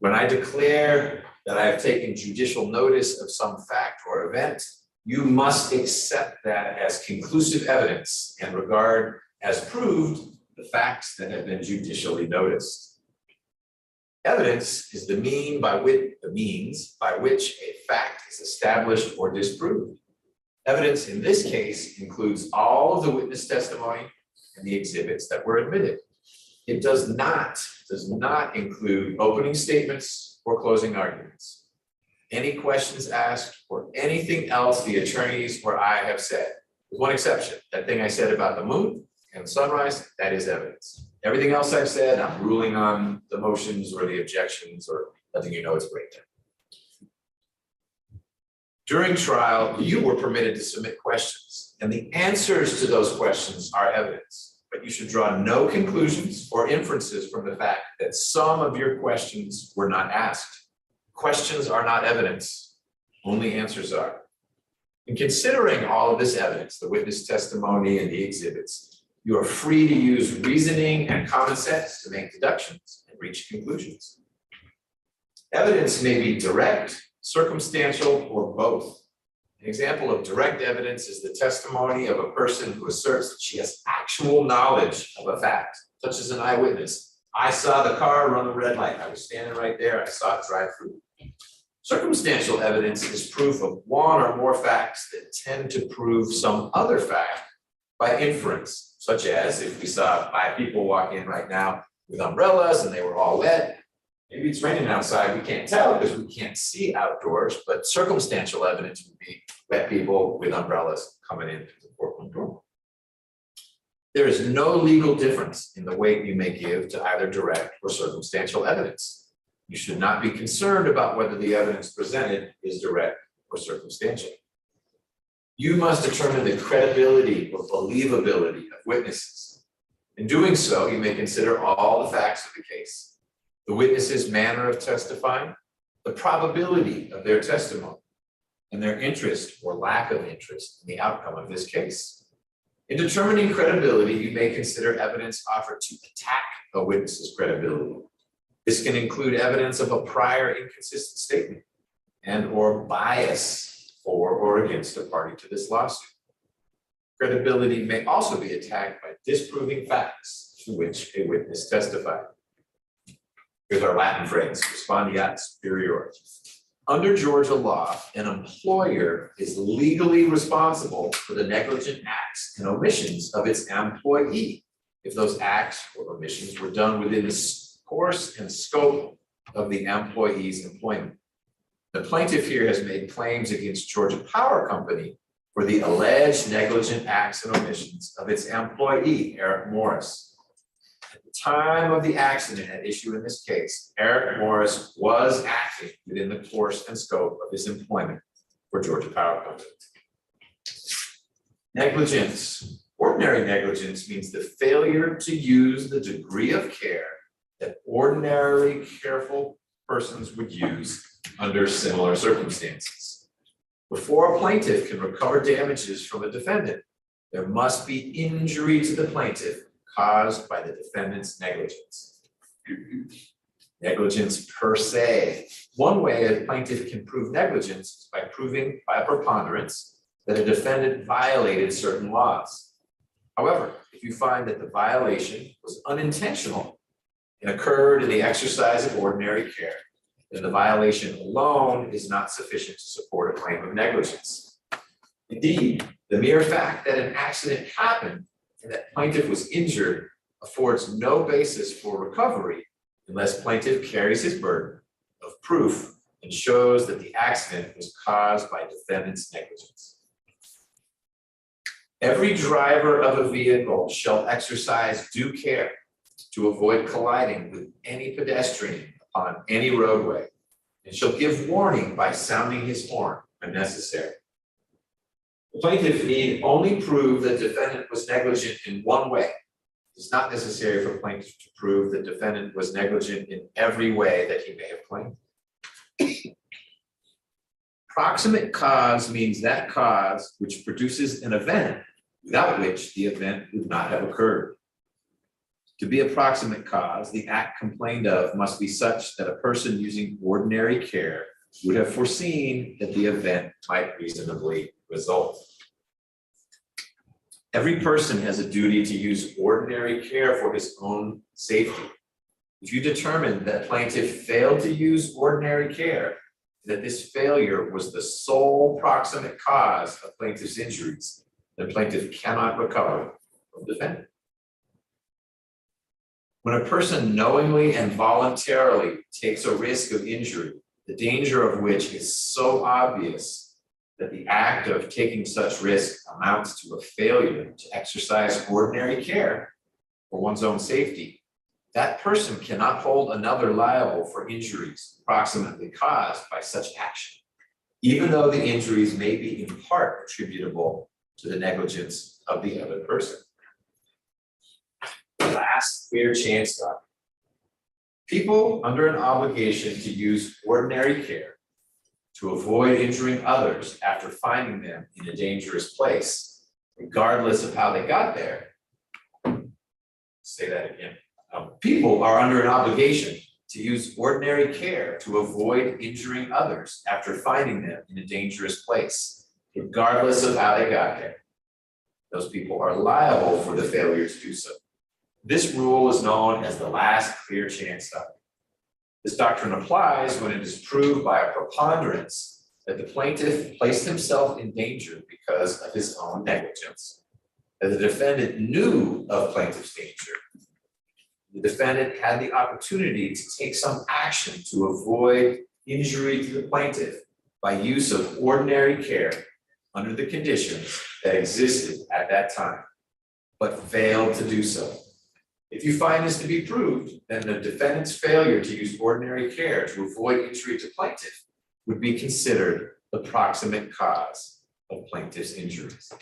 Speaker 1: When I declare that I have taken judicial notice of some fact or event, you must accept that as conclusive evidence and regard as proved the facts that have been judicially noticed. Evidence is the means by which a fact is established or disproved. Evidence in this case includes all of the witness testimony and the exhibits that were admitted. It does not include opening statements or closing arguments, any questions asked, or anything else the attorneys or I have said, with one exception. That thing I said about the moon and sunrise, that is evidence. Everything else I've said, I'm ruling on the motions or the objections or letting you know it's breakdown. During trial, you were permitted to submit questions, and the answers to those questions are evidence. But you should draw no conclusions or inferences from the fact that some of your questions were not asked. Questions are not evidence, only answers are. In considering all of this evidence, the witness testimony and the exhibits, you are free to use reasoning and common sense to make deductions and reach conclusions. Evidence may be direct, circumstantial, or both. An example of direct evidence is the testimony of a person who asserts that she has actual knowledge of a fact, such as an eyewitness. I saw the car run the red light. I was standing right there. I saw it drive through. Circumstantial evidence is proof of one or more facts that tend to prove some other fact by inference, such as if we saw 5 people walk in right now with umbrellas and they were all wet. Maybe it's raining outside, we can't tell because we can't see outdoors, but circumstantial evidence would be wet people with umbrellas coming in through the courtroom door. There is no legal difference in the weight you may give to either direct or circumstantial evidence. You should not be concerned about whether the evidence presented is direct or circumstantial. You must determine the credibility or believability of witnesses. In doing so, you may consider all the facts of the case, the witness's manner of testifying, the probability of their testimony, and their interest or lack of interest in the outcome of this case. In determining credibility, you may consider evidence offered to attack a witness's credibility. This can include evidence of a prior inconsistent statement and or bias for or against a party to this lawsuit. Credibility may also be attacked by disproving facts to which a witness testified. Here's our Latin phrase, respondeat superior. Under Georgia law, an employer is legally responsible for the negligent acts and omissions of its employee if those acts or omissions were done within the course and scope of the employee's employment. The plaintiff here has made claims against Georgia Power Company for the alleged negligent acts and omissions of its employee, Eric Morris. At the time of the accident at issue in this case, Eric Morris was acting within the course and scope of his employment for Georgia Power Company. Negligence. Ordinary negligence means the failure to use the degree of care that ordinarily careful persons would use under similar circumstances. Before a plaintiff can recover damages from a defendant, there must be injury to the plaintiff caused by the defendant's negligence. Negligence per se. One way a plaintiff can prove negligence is by proving by a preponderance that a defendant violated certain laws. However, if you find that the violation was unintentional and occurred in the exercise of ordinary care, then the violation alone is not sufficient to support a claim of negligence. Indeed, the mere fact that an accident happened and that plaintiff was injured affords no basis for recovery unless plaintiff carries his burden of proof and shows that the accident was caused by defendant's negligence. Every driver of a vehicle shall exercise due care to avoid colliding with any pedestrian on any roadway and shall give warning by sounding his horn when necessary. The plaintiff need only prove that defendant was negligent in one way. It is not necessary for plaintiff to prove that defendant was negligent in every way that he may have claimed. Proximate cause means that cause which produces an event without which the event would not have occurred. To be a proximate cause, the act complained of must be such that a person using ordinary care would have foreseen that the event might reasonably result. Every person has a duty to use ordinary care for his own safety. If you determine that plaintiff failed to use ordinary care, that this failure was the sole proximate cause of plaintiff's injuries, then plaintiff cannot recover from defendant. When a person knowingly and voluntarily takes a risk of injury, the danger of which is so obvious that the act of taking such risk amounts to a failure to exercise ordinary care for one's own safety, that person cannot hold another liable for injuries proximately caused by such action, even though the injuries may be in part attributable to the negligence of the other person. Last clear chance doctrine. People under an obligation to use ordinary care to avoid injuring others after finding them in a dangerous place, regardless of how they got there. Say that again. People are under an obligation to use ordinary care to avoid injuring others after finding them in a dangerous place, regardless of how they got there. Those people are liable for the failure to do so. This rule is known as the last clear chance doctrine. This doctrine applies when it is proved by a preponderance that the plaintiff placed himself in danger because of his own negligence, that the defendant knew of plaintiff's danger. The defendant had the opportunity to take some action to avoid injury to the plaintiff by use of ordinary care under the conditions that existed at that time, but failed to do so. If you find this to be proved, then the defendant's failure to use ordinary care to avoid injury to plaintiff would be considered the proximate cause of plaintiff's injuries.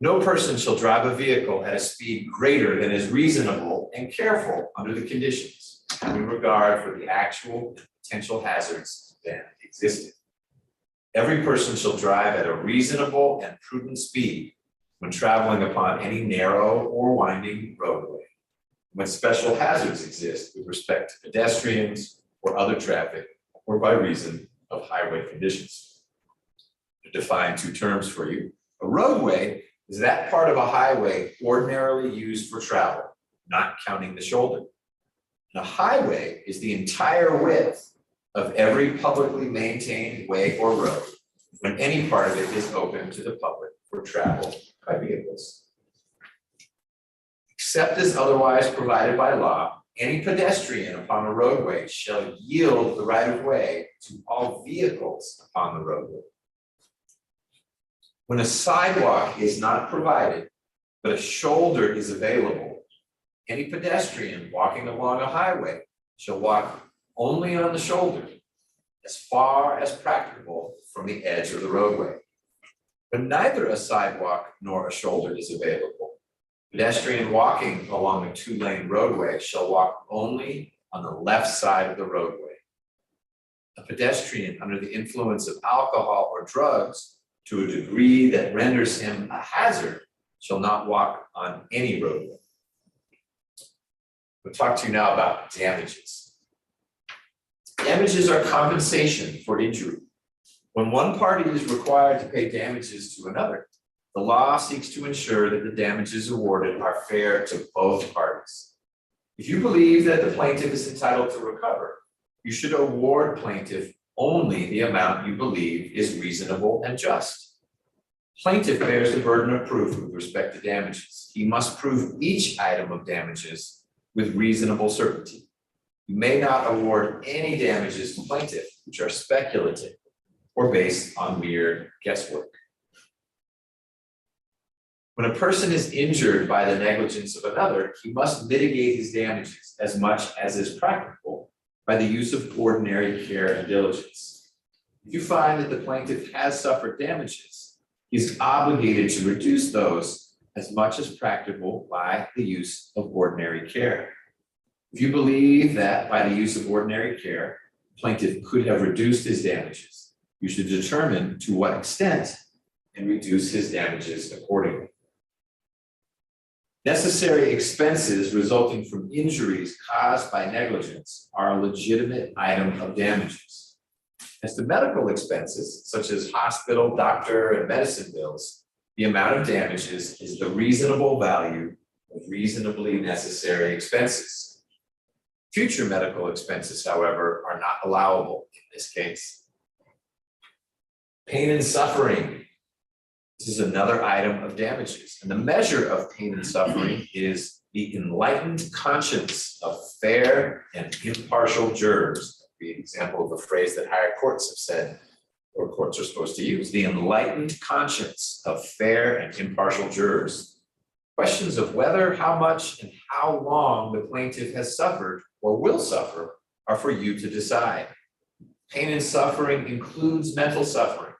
Speaker 1: No person shall drive a vehicle at a speed greater than is reasonable and careful under the conditions, having regard for the actual and potential hazards then existing. Every person shall drive at a reasonable and prudent speed when traveling upon any narrow or winding roadway, when special hazards exist with respect to pedestrians or other traffic, or by reason of highway conditions. To define two terms for you, a roadway is that part of a highway ordinarily used for travel, not counting the shoulder. And a highway is the entire width of every publicly maintained way or road, when any part of it is open to the public for travel by vehicles. Except as otherwise provided by law, any pedestrian upon a roadway shall yield the right of way to all vehicles upon the roadway. When a sidewalk is not provided, but a shoulder is available, any pedestrian walking along a highway shall walk only on the shoulder, as far as practicable from the edge of the roadway. But neither a sidewalk nor a shoulder is available. Pedestrian walking along a 2-lane roadway shall walk only on the left side of the roadway. A pedestrian under the influence of alcohol or drugs to a degree that renders him a hazard shall not walk on any roadway. We'll talk to you now about damages. Damages are compensation for injury. When one party is required to pay damages to another, the law seeks to ensure that the damages awarded are fair to both parties. If you believe that the plaintiff is entitled to recover, you should award plaintiff only the amount you believe is reasonable and just. Plaintiff bears the burden of proof with respect to damages. He must prove each item of damages with reasonable certainty. You may not award any damages to plaintiff which are speculative or based on mere guesswork. When a person is injured by the negligence of another, he must mitigate his damages as much as is practicable by the use of ordinary care and diligence. If you find that the plaintiff has suffered damages, he is obligated to reduce those as much as practicable by the use of ordinary care. If you believe that by the use of ordinary care, the plaintiff could have reduced his damages, you should determine to what extent and reduce his damages accordingly. Necessary expenses resulting from injuries caused by negligence are a legitimate item of damages. As to medical expenses, such as hospital, doctor, and medicine bills, the amount of damages is the reasonable value of reasonably necessary expenses. Future medical expenses, however, are not allowable in this case. Pain and suffering. This is another item of damages, and the measure of pain and suffering is the enlightened conscience of fair and impartial jurors. That'd be an example of a phrase that higher courts have said, or courts are supposed to use, the enlightened conscience of fair and impartial jurors. Questions of whether, how much, and how long the plaintiff has suffered or will suffer are for you to decide. Pain and suffering includes mental suffering.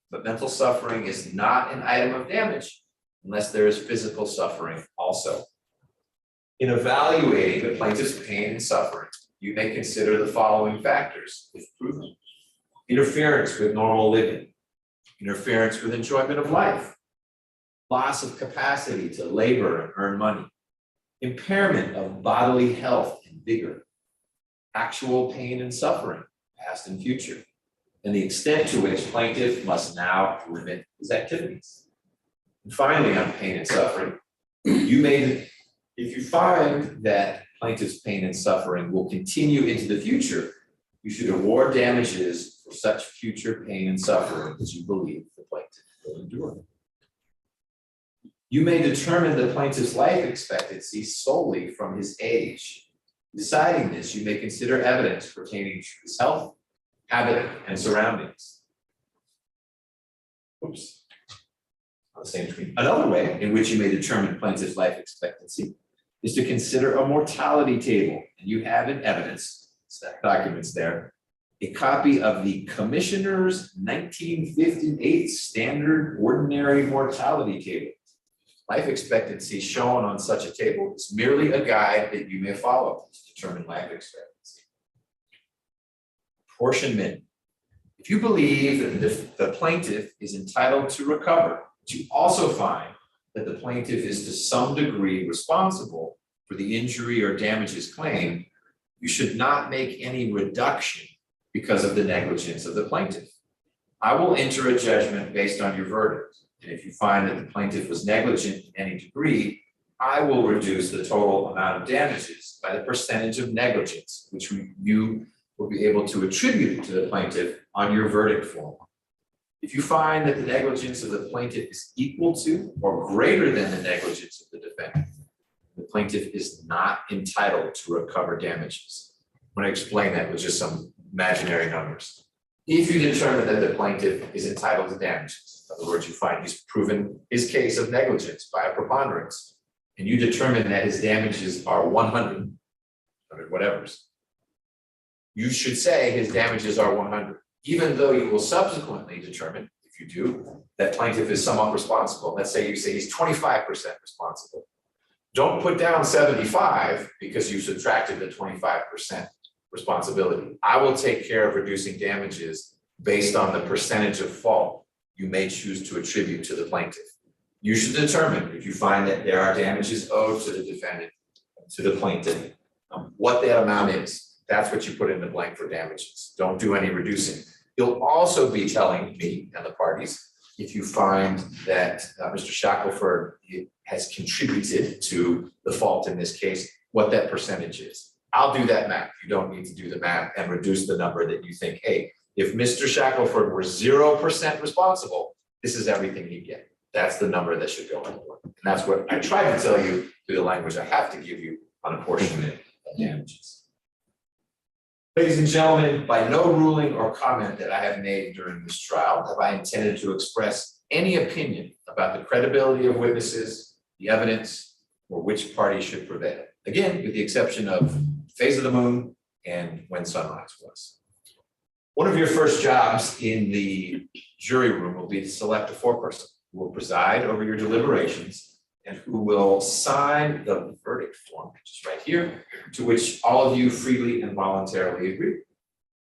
Speaker 1: But mental suffering is not an item of damage unless there is physical suffering also. In evaluating the plaintiff's pain and suffering, you may consider the following factors if proven: interference with normal living, interference with enjoyment of life, loss of capacity to labor and earn money, impairment of bodily health and vigor, actual pain and suffering, past and future, and the extent to which plaintiff must now limit his activities. And finally, on pain and suffering, if you find that plaintiff's pain and suffering will continue into the future, you should award damages for such future pain and suffering as you believe the plaintiff will endure. You may determine the plaintiff's life expectancy solely from his age. Deciding this, you may consider evidence pertaining to his health, habit, and surroundings. Oops. On the same screen. Another way in which you may determine plaintiff's life expectancy is to consider a mortality table, and you have in evidence, documents there, a copy of the Commissioner's 1958 Standard Ordinary Mortality Table. Life expectancy shown on such a table is merely a guide that you may follow to determine life expectancy. Apportionment. If you believe that the plaintiff is entitled to recover, but you also find that the plaintiff is to some degree responsible for the injury or damages claimed, you should not make any reduction because of the negligence of the plaintiff. I will enter a judgment based on your verdict. And if you find that the plaintiff was negligent in any degree, I will reduce the total amount of damages by the percentage of negligence, which you will be able to attribute to the plaintiff on your verdict form. If you find that the negligence of the plaintiff is equal to or greater than the negligence of the defendant, the plaintiff is not entitled to recover damages. I'm going to explain that with just some imaginary numbers. If you determine that the plaintiff is entitled to damages, in other words, you find he's proven his case of negligence by a preponderance, and you determine that his damages are 100 whatevers, you should say his damages are 100, even though you will subsequently determine, if you do, that plaintiff is somewhat responsible. Let's say you say he's 25% responsible. Don't put down 75 because you subtracted the 25% responsibility. I will take care of reducing damages based on the percentage of fault you may choose to attribute to the plaintiff. You should determine, if you find that there are damages owed to the defendant, to the plaintiff, what that amount is. That's what you put in the blank for damages. Don't do any reducing. You'll also be telling me and the parties if you find that Mr. Shackleford has contributed to the fault in this case, what that percentage is. I'll do that math. You don't need to do the math and reduce the number that you think, hey, if Mr. Shackleford were 0% responsible, this is everything he'd get. That's the number that should go on board. And that's what I tried to tell you through the language I have to give you on apportionment of damages. Ladies and gentlemen, by no ruling or comment that I have made during this trial have I intended to express any opinion about the credibility of witnesses, the evidence, or which party should prevail. Again, with the exception of phase of the moon and when sunrise was. One of your first jobs in the jury room will be to select a foreperson who will preside over your deliberations and who will sign the verdict form, which is right here, to which all of you freely and voluntarily agree.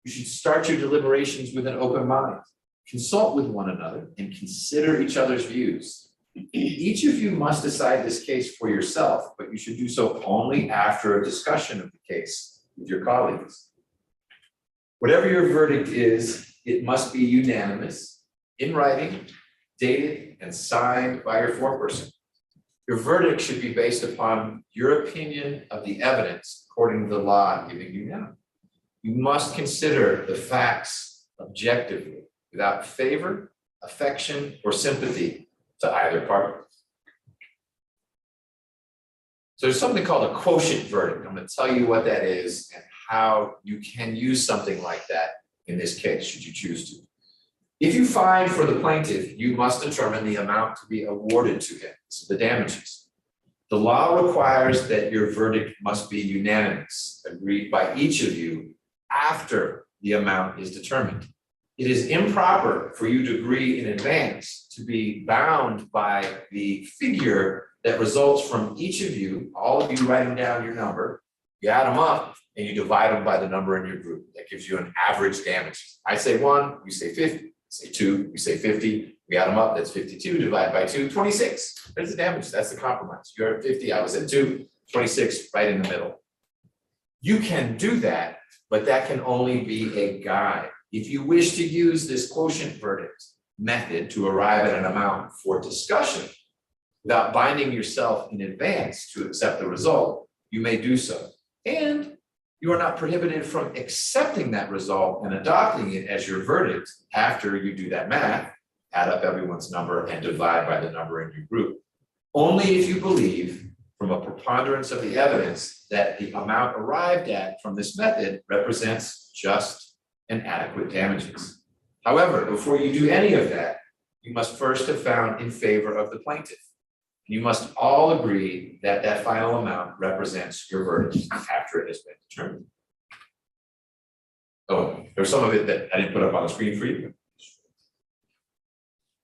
Speaker 1: You should start your deliberations with an open mind. Consult with one another and consider each other's views. Each of you must decide this case for yourself, but you should do so only after a discussion of the case with your colleagues. Whatever your verdict is, it must be unanimous, in writing, dated, and signed by your foreperson. Your verdict should be based upon your opinion of the evidence according to the law giving you now. You must consider the facts objectively, without favor, affection, or sympathy to either party. So there's something called a quotient verdict. I'm going to tell you what that is and how you can use something like that in this case, should you choose to. If you find for the plaintiff, you must determine the amount to be awarded to him. This is the damages. The law requires that your verdict must be unanimous, agreed by each of you after the amount is determined. It is improper for you to agree in advance to be bound by the figure that results from each of you, all of you writing down your number, you add them up and you divide them by the number in your group. That gives you an average damage. I say 1, you say 50, say 2, you say 50, we add them up, that's 52, divide by 2, 26. That's the damage, that's the compromise. You're at 50, I was at 2, 26, right in the middle. You can do that, but that can only be a guide. If you wish to use this quotient verdict method to arrive at an amount for discussion without binding yourself in advance to accept the result, you may do so. And you are not prohibited from accepting that result and adopting it as your verdict after you do that math, add up everyone's number and divide by the number in your group. Only if you believe from a preponderance of the evidence that the amount arrived at from this method represents just and adequate damages. However, before you do any of that, you must first have found in favor of the plaintiff. You must all agree that that final amount represents your verdict after it has been determined. Oh, there's some of it that I didn't put up on the screen for you.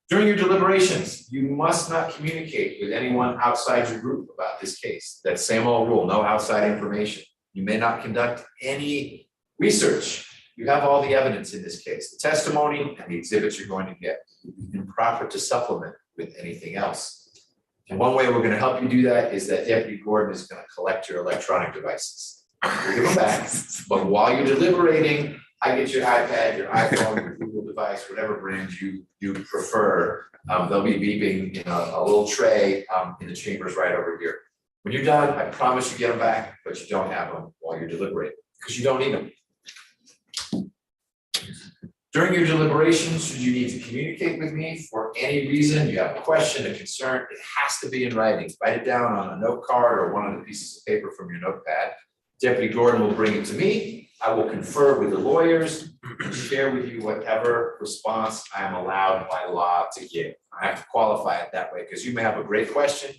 Speaker 1: During your deliberations, you must not communicate with anyone outside your group about this case. That same old rule, no outside information. You may not conduct any research. You have all the evidence in this case, the testimony and the exhibits you're going to get. It would be improper to supplement with anything else. And one way we're going to help you do that is that Deputy Gordon is going to collect your electronic devices. We'll give them back, but while you're deliberating, I get your iPad, your iPhone, your Google device, whatever brand you prefer. They'll be beeping in a little tray in the chambers right over here. When you're done, I promise you get them back, but you don't have them while you're deliberating because you don't need them. During your deliberations, should you need to communicate with me for any reason, you have a question, a concern, it has to be in writing. Write it down on a note card or one of the pieces of paper from your notepad. Deputy Gordon will bring it to me. I will confer with the lawyers and share with you whatever response I am allowed by law to give. I have to qualify it that way because you may have a great question,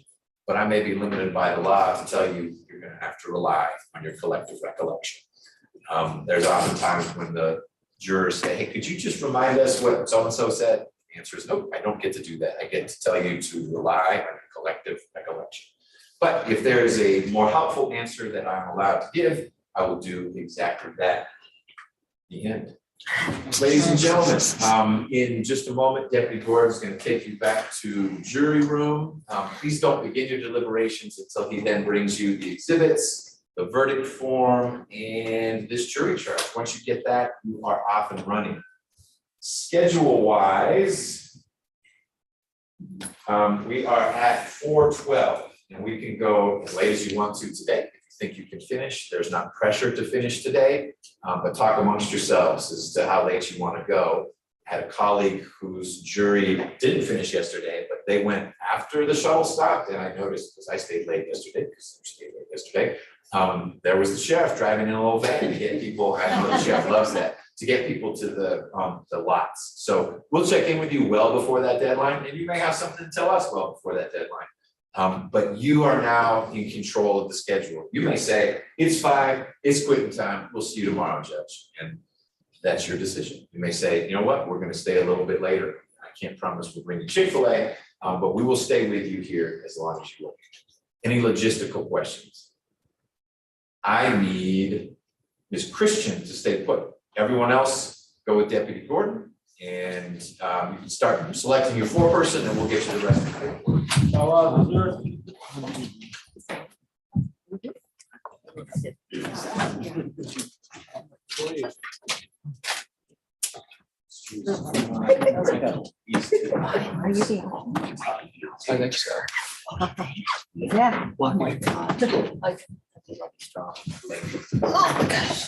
Speaker 1: but I may be limited by the law to tell you you're going to have to rely on your collective recollection. There's often times when the jurors say, hey, could you just remind us what so-and-so said? The answer is nope, I don't get to do that. I get to tell you to rely on your collective recollection. But if there is a more helpful answer that I'm allowed to give, I will do exactly that. The end. Ladies and gentlemen, in just a moment, Deputy Gordon is going to take you back to jury room. Please don't begin your deliberations until he then brings you the exhibits, the verdict form, and this jury charge. Once you get that, you are off and running. Schedule-wise, we are at 4:12, and we can go as late as you want to today. Think you can finish. There's not pressure to finish today, but talk amongst yourselves as to how late you want to go. I had a colleague whose jury didn't finish yesterday, but they went after the shuttle stopped, and I noticed because I stayed late yesterday, there was the sheriff driving in a little van to get people. I know the sheriff loves that, to get people to the lots. So we'll check in with you well before that deadline, and you may have something to tell us well before that deadline. But you are now in control of the schedule. You may say, it's 5, it's quitting time, we'll see you tomorrow, Judge. And that's your decision. You may say, you know what, we're gonna stay a little bit later. I can't promise we'll bring you Chick-fil-A, but we will stay with you here as long as you want. Any logistical questions? I need Ms. Christian to stay put. Everyone else go with Deputy Gordon. And you can start selecting your foreperson and we'll get you the rest of the paperwork.
Speaker 6: Are you being?
Speaker 9: I think so.
Speaker 6: Yeah. Oh my God. Oh my gosh.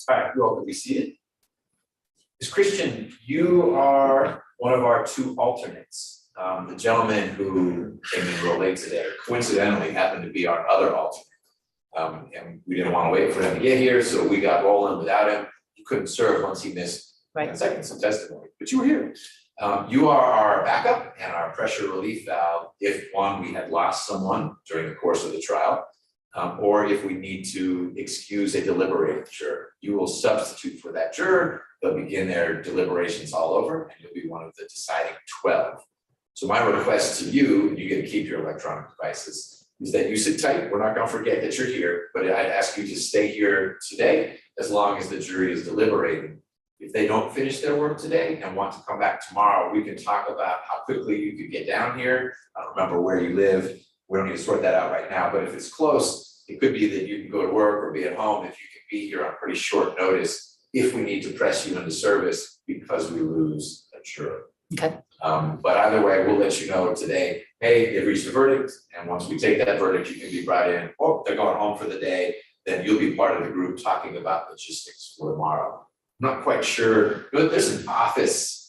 Speaker 1: All right, you all can be seated. Ms. Christian, you are one of our 2 alternates. The gentleman who came in real late today coincidentally happened to be our other alternate. And we didn't want to wait for him to get here, so we got rolling without him. He couldn't serve once he missed 10 seconds of testimony, but you were here. You are our backup and our pressure relief valve if, one, we had lost someone during the course of the trial, or if we need to excuse a deliberating juror. You will substitute for that juror. They'll begin their deliberations all over, and you'll be one of the deciding 12. So my request to you, and you get to keep your electronic devices, is that you sit tight. We're not going to forget that you're here, but I'd ask you to stay here today as long as the jury is deliberating. If they don't finish their work today and want to come back tomorrow, we can talk about how quickly you could get down here. I don't remember where you live. We don't need to sort that out right now, but if it's close, it could be that you can go to work or be at home if you can be here on pretty short notice if we need to press you into service because we lose a juror.
Speaker 6: Okay.
Speaker 1: But either way, we'll let you know today, hey, they've reached a verdict, and once we take that verdict, you can be brought in, oh, they're going home for the day, then you'll be part of the group talking about logistics for tomorrow. I'm not quite sure, but there's an office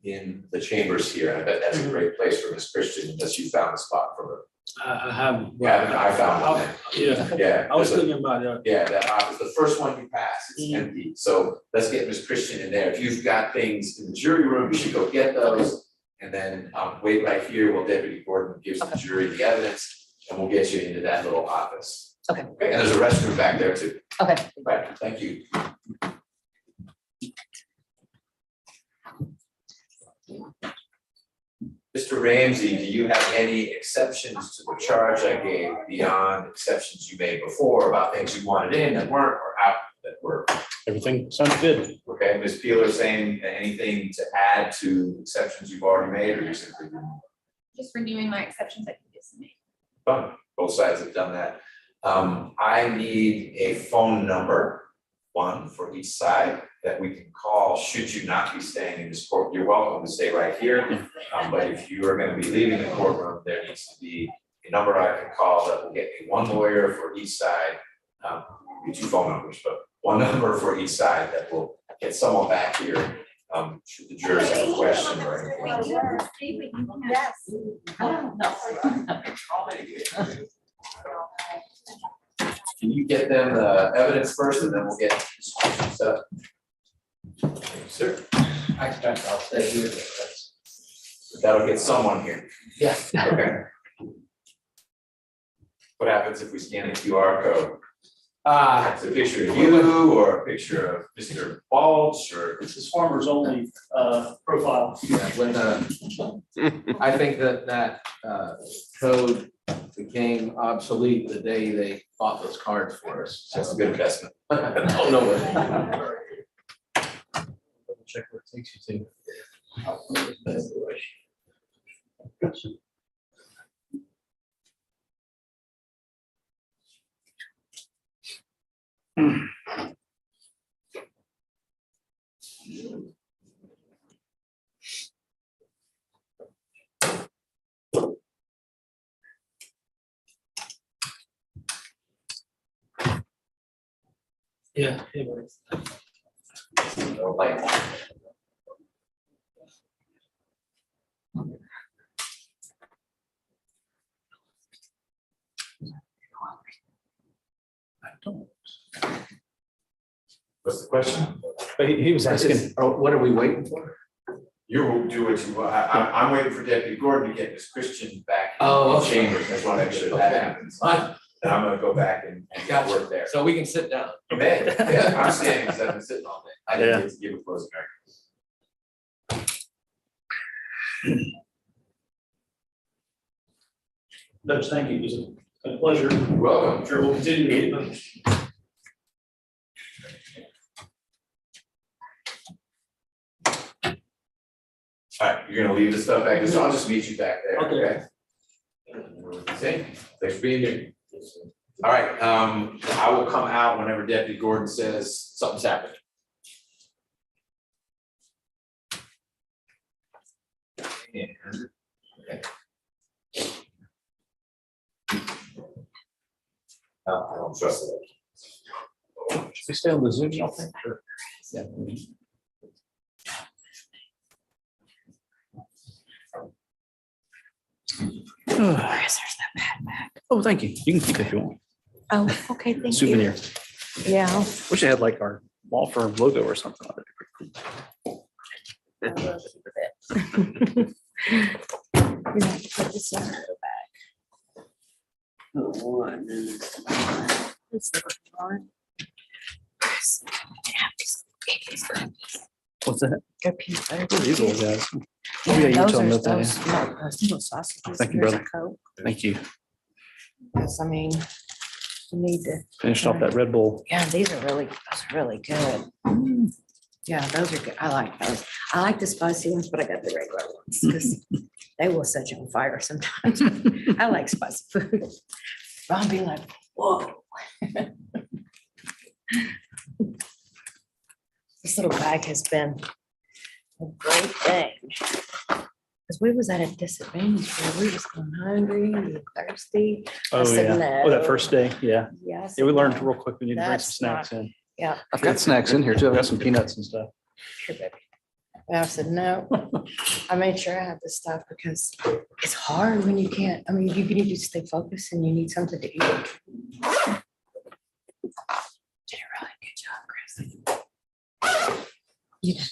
Speaker 1: in the chambers here. I bet that's a great place for Ms. Christian, unless you found a spot for her.
Speaker 4: I have.
Speaker 1: Yeah, I found one there.
Speaker 4: Yeah,
Speaker 1: Yeah.
Speaker 4: I was thinking about that.
Speaker 1: Yeah, that office, the first one you pass, it's empty. So let's get Ms. Christian in there. If you've got things in the jury room, you should go get those. and then wait right here while Deputy Gordon gives the jury the evidence, and we'll get you into that little office.
Speaker 6: Okay.
Speaker 1: Okay, and there's a restroom back there too.
Speaker 6: Okay.
Speaker 1: Right, thank you. Mr. Ramsey, do you have any exceptions to the charge I gave beyond exceptions you made before about things you wanted in that weren't or out that were?
Speaker 3: Everything sounds good.
Speaker 1: Okay, Ms. Peeler saying anything to add to exceptions you've already made, or you're simply
Speaker 2: Just renewing my exceptions I previously made.
Speaker 1: done? Both sides have done that. I need a phone number, one for each side, that we can call should you not be staying in this court. You're welcome to stay right here. But if you are gonna be leaving the courtroom, there needs to be a number I can call that will get me one lawyer for each side. Two phone numbers, but one number for each side that will get someone back here. Should the jurors have a question or anything. Can you get them the evidence first and then we'll get this question set up? Sir,
Speaker 10: I'll stay here.
Speaker 1: that'll get someone here.
Speaker 10: Yeah.
Speaker 1: Okay. What happens if we scan a QR code? It's a picture of you or a picture of Mr. Balch or.
Speaker 3: It's his farmer's only profile.
Speaker 10: Yeah, when I think that code became obsolete the day they bought those cards for us.
Speaker 1: That's a good investment.
Speaker 10: Oh, no way.
Speaker 4: Check where it takes you to. Yeah.
Speaker 1: Like. What's the question?
Speaker 3: But he was asking,
Speaker 10: What are we waiting for?
Speaker 1: You will do what you want. I'm waiting for Deputy Gordon to get Ms. Christian back
Speaker 10: Oh,
Speaker 1: in
Speaker 10: okay.
Speaker 1: chambers. I just want to make sure that happens. Then I'm gonna go back and
Speaker 10: Gotcha.
Speaker 1: work there.
Speaker 10: So we can sit down.
Speaker 1: You may, yeah, I'm standing because I've been sitting all day. I didn't get to give a closing argument.
Speaker 3: Judge, thank you. It was a pleasure.
Speaker 1: You're welcome.
Speaker 3: I'm sure we'll continue to meet them.
Speaker 1: All right, you're gonna leave this stuff back, so I'll just meet you back there,
Speaker 3: Okay.
Speaker 1: okay? Thanks for being here. All right, I will come out whenever Deputy Gordon says something's happening. Okay. I don't trust it.
Speaker 3: Should we stay on the Zoom, y'all think? Or- Yeah.
Speaker 6: Chris, there's that bad bag.
Speaker 3: Oh, thank you. You can keep it if you want.
Speaker 6: Oh, okay, thank you.
Speaker 3: Souvenir.
Speaker 6: Yeah.
Speaker 3: Wish I had like our law firm logo or something on it.
Speaker 6: I will keep it. You have to put this in the bag. It's the one. Chris, you have these cookies.
Speaker 3: What's that?
Speaker 6: They're peanut butter
Speaker 3: What are these
Speaker 6: cookies.
Speaker 3: little guys? Oh, yeah, you
Speaker 6: Those
Speaker 3: tell
Speaker 6: are
Speaker 3: them that.
Speaker 6: those, no, those little sausages.
Speaker 3: Thank you,
Speaker 6: Here's a
Speaker 3: brother.
Speaker 6: Coke.
Speaker 3: Thank you.
Speaker 6: Because, I mean, you need to,
Speaker 3: Finished off that Red Bull.
Speaker 6: yeah, those are really good. Yeah, those are good. I like those. I like the spicy ones, but I got the regular ones because they will set you on fire sometimes. I like spicy food. I'll be like, whoa. This little bag has been a great thing. Because we was at a disadvantage where we was going hungry and thirsty. I
Speaker 3: Oh,
Speaker 6: said,
Speaker 3: yeah. Oh, that
Speaker 6: "No."
Speaker 3: first day. Yeah.
Speaker 6: Yeah. I
Speaker 3: Yeah,
Speaker 6: said,
Speaker 3: we learned
Speaker 6: "No."
Speaker 3: real quick. We need to bring some
Speaker 6: That's
Speaker 3: snacks in.
Speaker 6: Yeah.
Speaker 3: I've got snacks in here too. I've got some peanuts and stuff.
Speaker 6: Sure, baby. And I said, no, I made sure I had this stuff because it's hard when you can't, I mean, you need to stay focused and you need something to eat. Did a really good job, Chris. You did.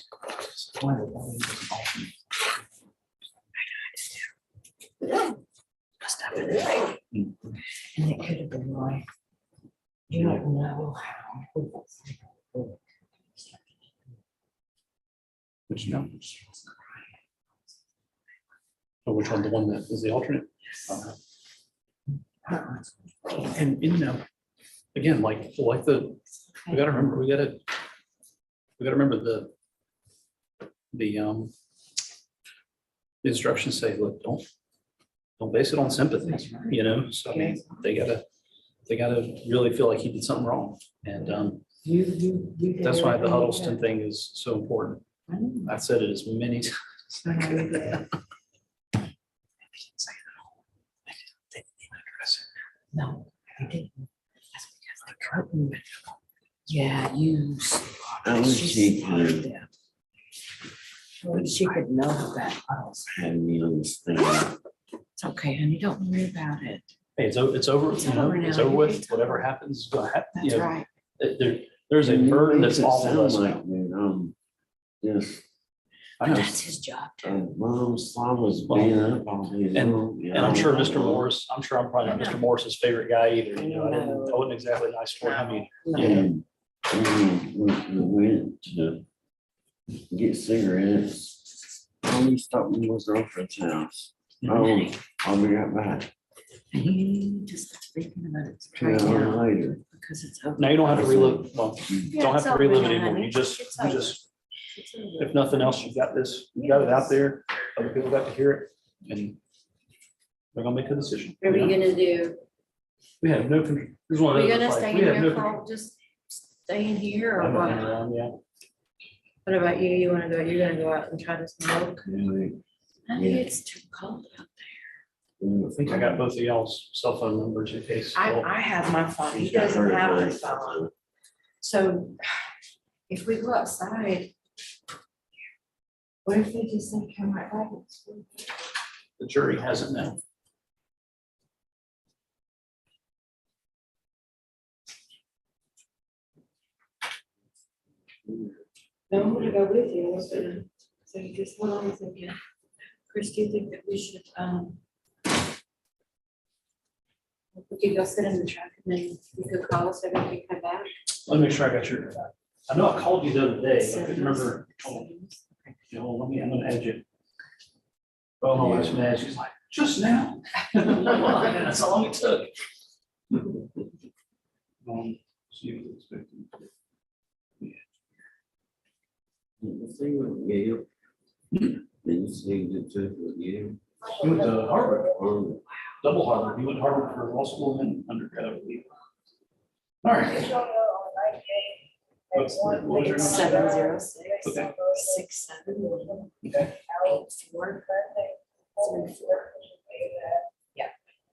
Speaker 6: And it could have been like, you don't know how.
Speaker 3: Which no. Oh, which one? The one that is the alternate? And you know, again, like the, we gotta remember, we gotta remember the instructions say, look, don't base it on sympathy, you know, so I mean, they gotta really feel like he did something wrong. And that's why the Huddleston thing is so important. I've said it as many times.
Speaker 6: No, I didn't. That's because the curtain. Yeah, you.
Speaker 12: I wish she could
Speaker 6: She could know that.
Speaker 12: have me understand.
Speaker 6: It's okay, honey, don't worry about it.
Speaker 3: Hey, it's over,
Speaker 6: It's
Speaker 3: you know,
Speaker 6: over
Speaker 3: it's
Speaker 6: now.
Speaker 3: over
Speaker 6: You
Speaker 3: with,
Speaker 6: can tell.
Speaker 3: whatever happens, is gonna happen.
Speaker 6: That's
Speaker 3: You know,
Speaker 6: right.
Speaker 3: there's a burden that's
Speaker 12: Makes it
Speaker 3: all of
Speaker 12: sound
Speaker 3: us
Speaker 12: like
Speaker 3: now.
Speaker 12: that, just,
Speaker 3: I know.
Speaker 6: That's his job.
Speaker 12: mom's father's being up on his own.
Speaker 3: And I'm sure Mr. Morris, I'm probably not Mr. Morris's favorite guy either, you know, I
Speaker 6: No.
Speaker 3: wasn't exactly nice for him either.
Speaker 12: And we went to get cigarettes. We stopped in his girlfriend's house. Oh, I'll be right back.
Speaker 6: You just thinking about it
Speaker 12: 2
Speaker 6: right
Speaker 12: hours
Speaker 6: now
Speaker 12: later.
Speaker 6: because it's over.
Speaker 3: Now you don't have to relive, well,
Speaker 6: Yeah,
Speaker 3: don't have
Speaker 6: it's
Speaker 3: to
Speaker 6: over
Speaker 3: relive it
Speaker 6: now,
Speaker 3: anymore.
Speaker 6: honey.
Speaker 3: You just,
Speaker 6: It's
Speaker 3: you
Speaker 6: over.
Speaker 3: just,
Speaker 6: It's over.
Speaker 3: if nothing else, you got this, you got it out there. Other people got to hear it and they're gonna make a decision.
Speaker 11: What are
Speaker 3: you
Speaker 11: we
Speaker 3: know?
Speaker 11: gonna do?
Speaker 3: We have no, there's one
Speaker 11: Are
Speaker 3: of
Speaker 11: we
Speaker 3: those.
Speaker 11: gonna
Speaker 3: like,
Speaker 11: stay
Speaker 3: we
Speaker 11: in
Speaker 3: have
Speaker 11: here
Speaker 3: no
Speaker 11: for,
Speaker 3: control.
Speaker 11: just stay in here or
Speaker 3: I'm not
Speaker 11: what?
Speaker 3: hanging around, yeah.
Speaker 11: What about you? You wanna go, you're gonna go out and try to smoke?
Speaker 6: Honey, it's too cold out
Speaker 3: I think I got both of y'all's cell phone numbers in case.
Speaker 11: there. I have my phone. He doesn't have his phone. So if we go outside, what if they just say, come right back?
Speaker 3: The jury hasn't now.
Speaker 11: No, I'm gonna go with you. I was gonna, so you just hold on a second. Chris, do you think that we should, we could go sit in the truck and then you could call us every time we come back?
Speaker 3: Let me make sure I got your, I know I called you the other day, but I couldn't remember. You know, I'm gonna add you. Oh, my wife's mad. She's like, just now. That's how long it took. See what it's expecting.
Speaker 12: The thing with Yale. Then you see the two with Yale.
Speaker 3: He went to Harvard,
Speaker 12: Oh,
Speaker 3: double Harvard. He went to Harvard for law school and undergrad, I believe. All right. What was your number?
Speaker 11: 706
Speaker 3: Okay.
Speaker 11: 671
Speaker 3: Okay.
Speaker 11: 84 34.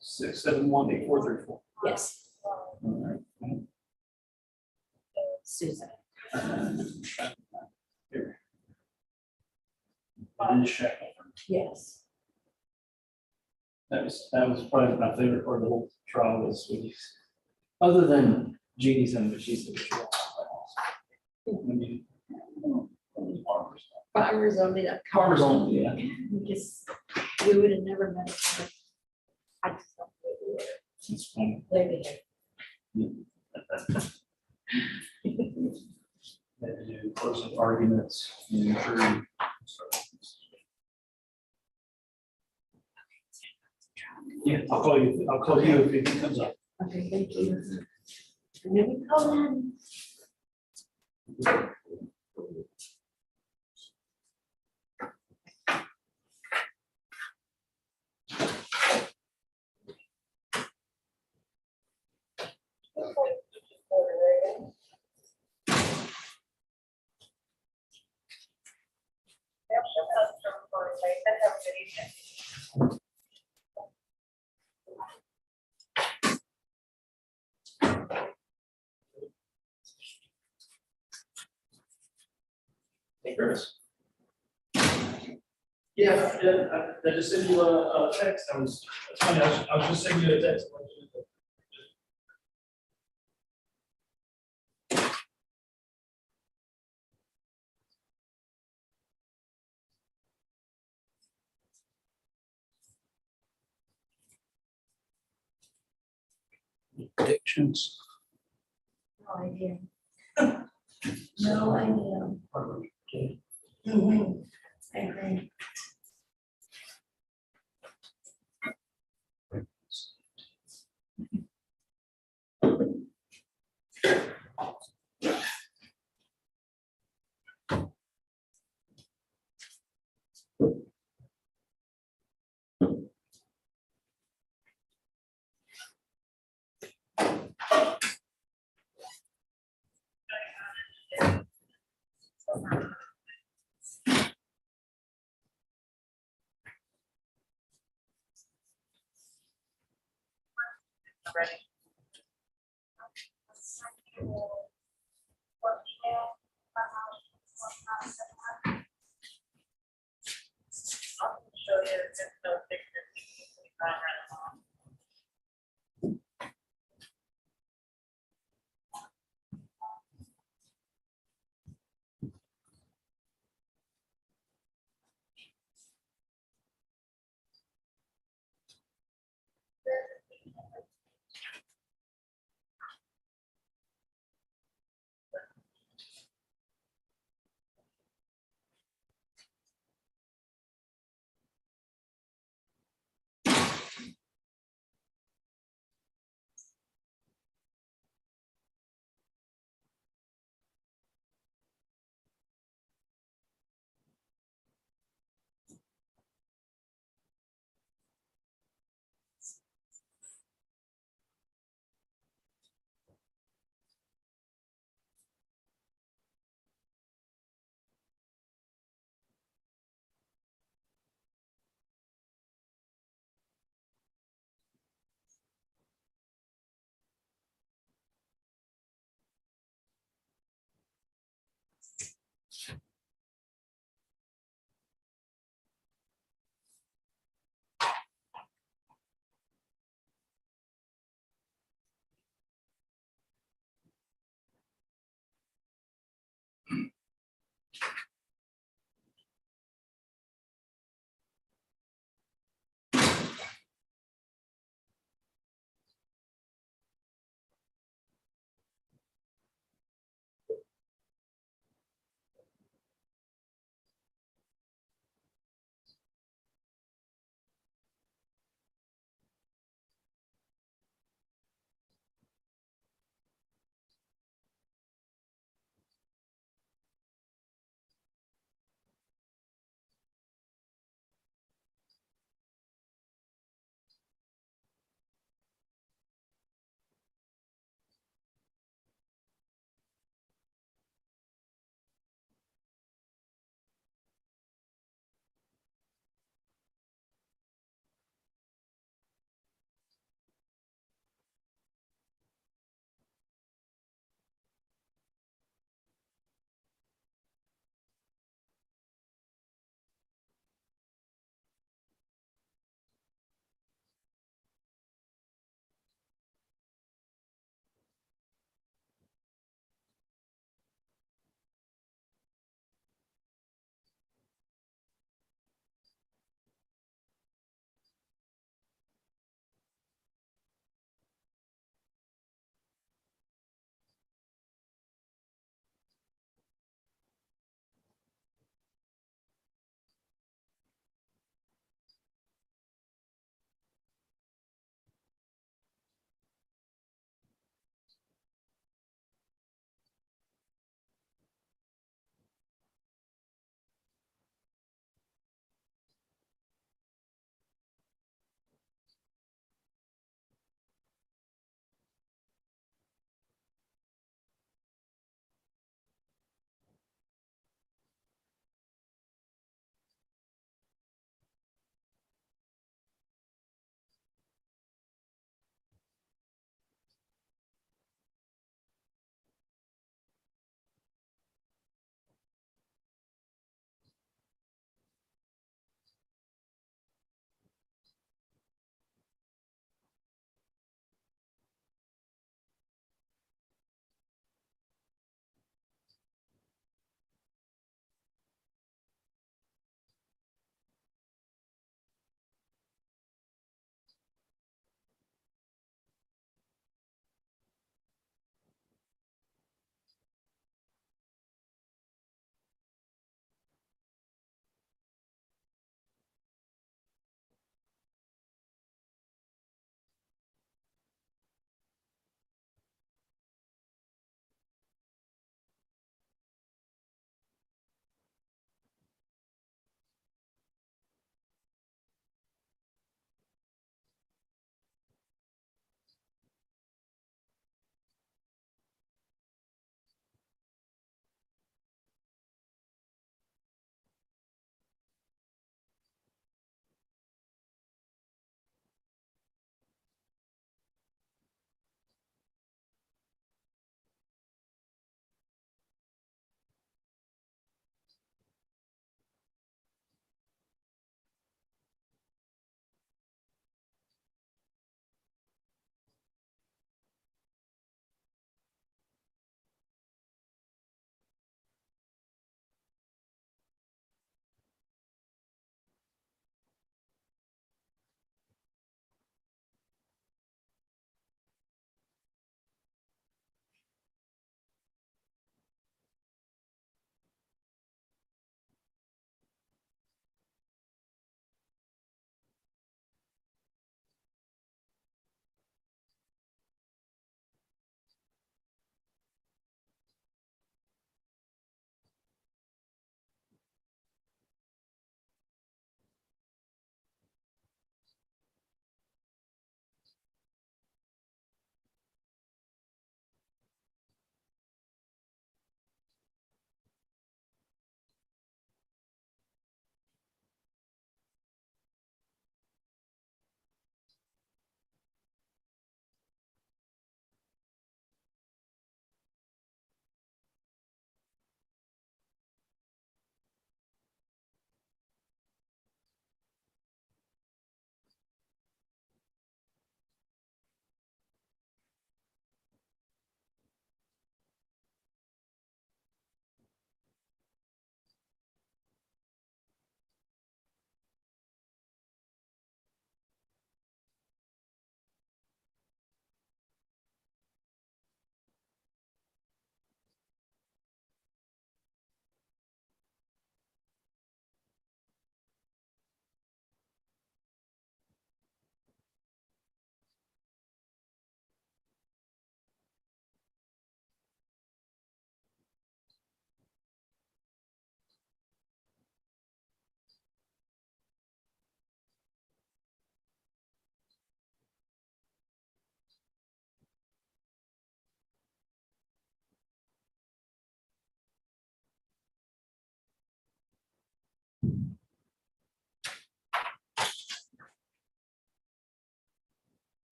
Speaker 3: 671-8434.
Speaker 11: Yes,
Speaker 3: All right.
Speaker 11: Susan.
Speaker 3: Here. And Shackleford.
Speaker 11: Yes.
Speaker 3: That was probably my favorite part of the whole trial was when you, other than Jeannie's and she's the trial. When you.
Speaker 11: Farmers only.
Speaker 3: Farmers only, yeah.
Speaker 11: We just, we would have never met. her. I just don't think we would.
Speaker 3: It's fun.
Speaker 11: They're there.
Speaker 3: Had to do closing arguments and jury. Yeah, I'll call you if it comes up.
Speaker 11: Okay, thank you. And then we call in.
Speaker 3: Hey, Chris. Yeah, I just sent you a text. It's funny, I was just sending you a text.
Speaker 5: predictions.
Speaker 11: No idea. No idea. Mhm. I agree.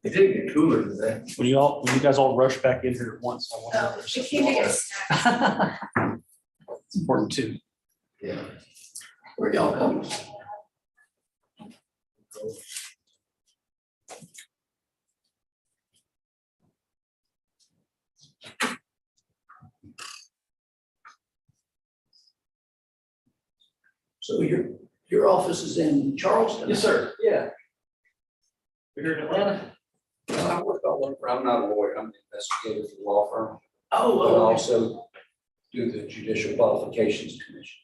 Speaker 4: It did get cooler today.
Speaker 3: When you guys all rush back in here at once, I want to know there's
Speaker 2: We
Speaker 3: something
Speaker 2: came to
Speaker 3: wrong.
Speaker 2: get snacks.
Speaker 3: It's important too.
Speaker 5: Yeah. Where y'all going? So your office is in Charleston?
Speaker 3: Yes, sir. Yeah. We're here in Atlanta.
Speaker 5: I work all over. I'm not a lawyer. I'm an investigator for the law firm.
Speaker 3: Oh,
Speaker 5: But I also do the Judicial Qualifications Commission.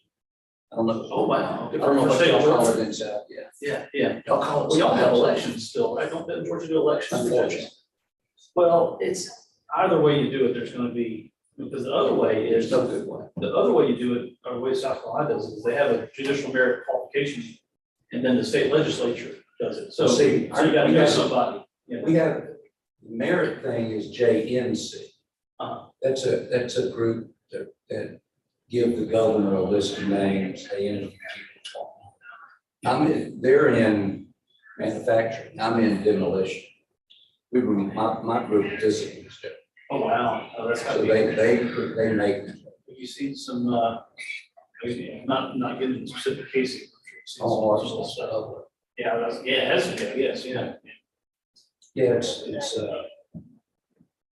Speaker 5: I don't know.
Speaker 3: Oh, wow.
Speaker 5: I don't know what y'all call it in South, yeah.
Speaker 3: Yeah.
Speaker 5: Y'all call it.
Speaker 3: We all have
Speaker 5: something else.
Speaker 3: elections still, right? Don't Georgia do elections?
Speaker 5: Unfortunately.
Speaker 3: Well, it's either way you do it, there's gonna be, because the other way
Speaker 5: There's
Speaker 3: is,
Speaker 5: no good way.
Speaker 3: the other way you do it, or the way South Carolina does it, is they have a judicial merit qualification. And then the state legislature does it. So,
Speaker 5: See,
Speaker 3: you gotta
Speaker 5: we
Speaker 3: know
Speaker 5: got-
Speaker 3: somebody. You know.
Speaker 5: We have, the merit thing is JNC.
Speaker 3: Uh-huh.
Speaker 5: That's a group that give the governor a list of names, they interview people. They're in manufacturing, I'm in demolition. We were, my group disciplines there.
Speaker 3: Oh, wow. Oh, that's gotta
Speaker 5: So
Speaker 3: be.
Speaker 5: they make them.
Speaker 3: Have you seen some, maybe not getting into specific cases.
Speaker 5: Oh,
Speaker 3: Some stuff. Yeah, it has to be, yes, yeah.
Speaker 5: Yeah, it's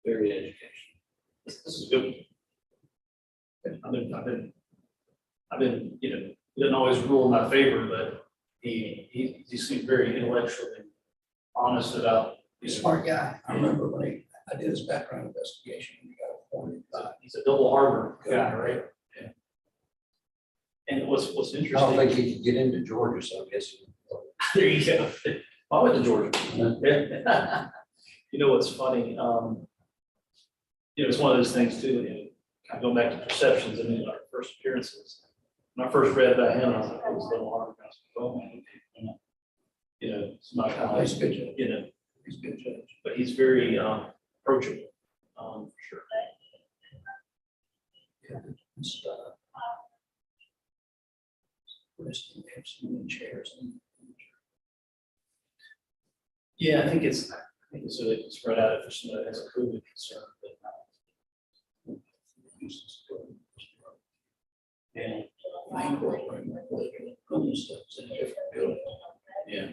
Speaker 5: very educational.
Speaker 3: This is good. I've been, you know, he doesn't always rule in my favor, but he seemed very intellectual and honest about.
Speaker 5: He's a smart guy. I remember when I did his background investigation, and he got appointed.
Speaker 3: He's a double harbor guy, right? Yeah. And what's
Speaker 5: I don't
Speaker 3: interesting,
Speaker 5: think he could get into Georgia, so I guess.
Speaker 3: there you go. I went to Georgia. Yeah. You know what's funny? You know, it's one of those things too, you know, kind of going back to perceptions. I mean, our first appearances. When I first read about him, I was like, it was a little hard. I was like, oh man, you know, it's not kind of,
Speaker 5: He's a good judge.
Speaker 3: you know,
Speaker 5: He's a good judge.
Speaker 3: but he's very approachable, for sure.
Speaker 5: Yeah, it's, resting, they have so many chairs.
Speaker 3: Yeah, I think it's so they can spread out for somebody that has a COVID concern, but. Yeah.
Speaker 5: I ain't working right now, other stuff, it's in a different building.
Speaker 3: Yeah.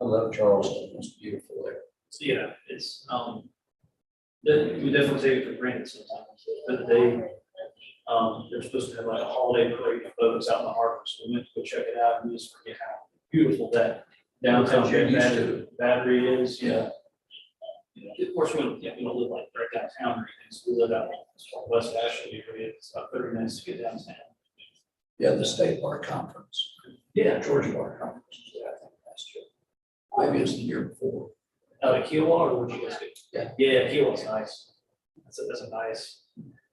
Speaker 5: I love Charleston, it's beautiful there.
Speaker 3: So, yeah, it's, we definitely take it for granted sometimes. The other day, they're supposed to have like a holiday parade of boats out in the harbor, so we went to go check it out and we just forget how beautiful that downtown
Speaker 5: You're used to
Speaker 3: battery is, yeah. You know, of course, we don't live like right downtown or anything, so we live out in West Ashley area, it's about 30 minutes to get downtown.
Speaker 5: Yeah, the state bar conference.
Speaker 3: Yeah,
Speaker 5: Georgia bar conference. Yeah, I think that's true. Maybe it was the year before.
Speaker 3: the Kiowa, or where'd you guys get?
Speaker 5: Yeah.
Speaker 3: Yeah, Kiowa's nice. That's a nice,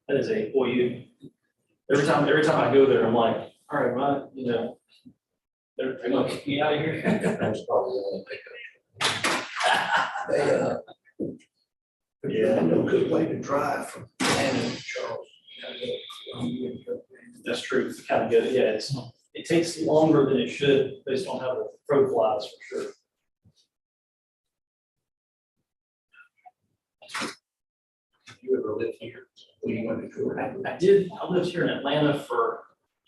Speaker 3: that is a, boy, every time I go there, I'm like, all right, right, you know, they're gonna kick me out of here.
Speaker 5: That was probably the only pickup.
Speaker 3: Yeah.
Speaker 5: No good way to drive from Atlanta to Charles.
Speaker 3: That's true, kind of good, yeah, it takes longer than it should based on how the crow flies, for sure.
Speaker 5: You ever lived here? When you went to Georgia?
Speaker 3: I did, I lived here in Atlanta for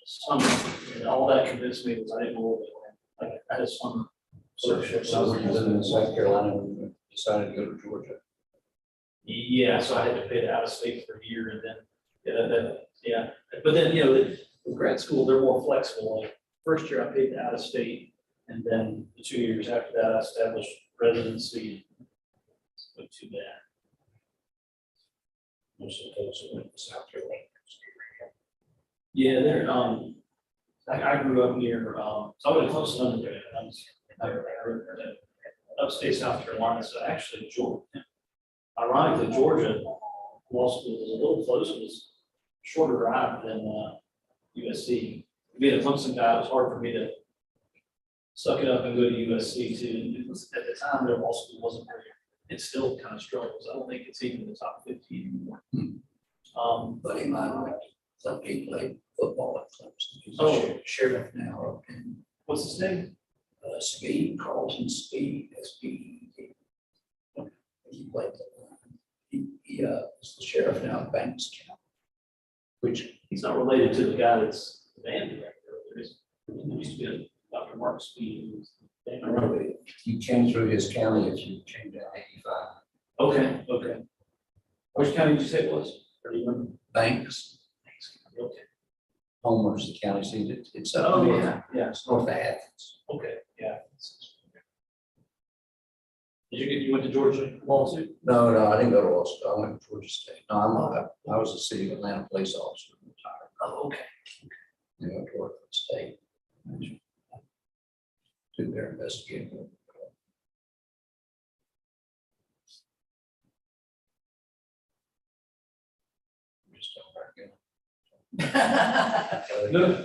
Speaker 3: summer, and all that convinced me was I didn't know it. Like, I had some.
Speaker 5: So were you living in South Carolina when you decided to go to Georgia?
Speaker 3: Yeah, so I had to pay it out of state for a year and then, yeah, but then, you know, with grad school, they're more flexible. Like, first year I paid the out of state, and then the 2 years after that, I established residency. Not too bad.
Speaker 5: Most of those went to South Carolina.
Speaker 3: Yeah, they're, I grew up near, so I went close to London, upstate South Carolina, so actually Georgia. Ironically, Georgia law school was a little closer, it was a shorter drive than USC. Being a Clemson guy, it was hard for me to suck it up and go to USC too. And it was, at the time, their law school wasn't very, it still kind of struggles. I don't think it's even the top 50 anymore.
Speaker 5: But in my mind, some people play football at Clemson. He's a
Speaker 3: Oh.
Speaker 5: sheriff now, and
Speaker 3: What's his name?
Speaker 5: Speed, Carlton Speed, SPED. He played, he is the sheriff now in Banks County. Which,
Speaker 3: He's not related to the guy that's the band director. There used to be a Dr. Mark Speed. who was the band
Speaker 5: I don't
Speaker 3: director.
Speaker 5: know, you came through his county if you came down 85.
Speaker 3: Okay, okay. Which county did you say it was? Or do you remember?
Speaker 5: Banks,
Speaker 3: Okay.
Speaker 5: Homer's the county seat. It's up
Speaker 3: Oh,
Speaker 5: north.
Speaker 3: yeah, yeah.
Speaker 5: It's north of Athens.
Speaker 3: Okay, yeah. You went to Georgia Law too?
Speaker 5: No, I didn't go to law school. I went to Georgia State. No, I'm not. I was a city of Atlanta police officer, retired.
Speaker 3: Oh, okay.
Speaker 5: You know, to work for the state. Do their investigating. Just don't work,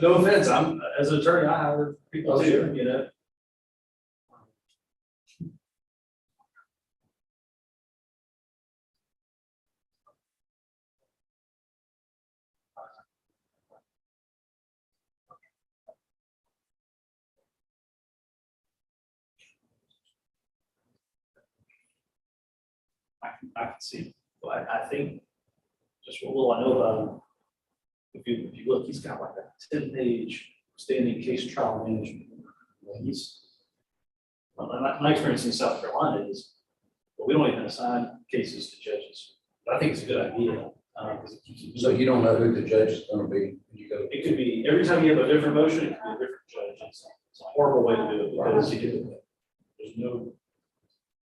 Speaker 3: No offense, I'm, as an attorney, I hire people
Speaker 5: Oh,
Speaker 3: too,
Speaker 5: sure.
Speaker 3: you know? I can see, but I think, just what little I know about him, if you look, he's got like a 10-page standing case trial management. He's, well, my experience in South Carolina is, well, we don't even assign cases to judges. But I think it's a good idea. 'Cause it keeps you-
Speaker 5: So you don't know who the judge is gonna be when you go.
Speaker 3: It could be, every time you have a different motion, it could be a different judge. It's a horrible way to do it because there's no,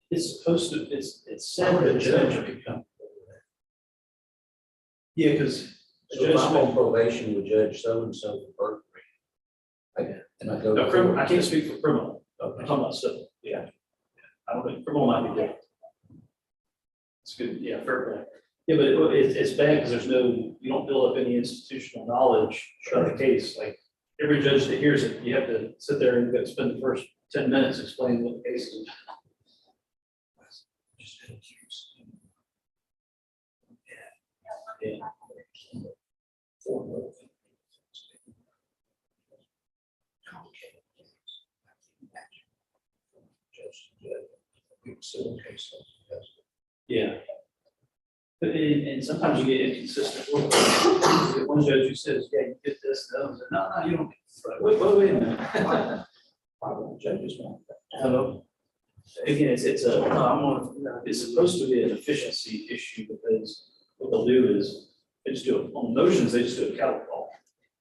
Speaker 3: it's supposed to, it's said that the judge could come. Yeah, because.
Speaker 5: So if I'm on probation with Judge so-and-so for burglary. And I go.
Speaker 3: No, criminal, I can't speak for criminal. I'm
Speaker 5: Okay.
Speaker 3: talking about civil, yeah. I don't think criminal might be different. It's good, yeah, fair play. Yeah, but it's bad because there's no, you don't build up any institutional knowledge about the case. Like every judge that hears it, you have to sit there and go spend the first 10 minutes explaining what the case is. Yeah. Yeah. But and sometimes you get inconsistent. One judge who says, yeah, you did this, and the other says, no, you don't. Wait a minute. Why would the judges want that? Hello. Again, it's it's supposed to be an efficiency issue because what they'll do is they just do it on motions, they just do a cattle call.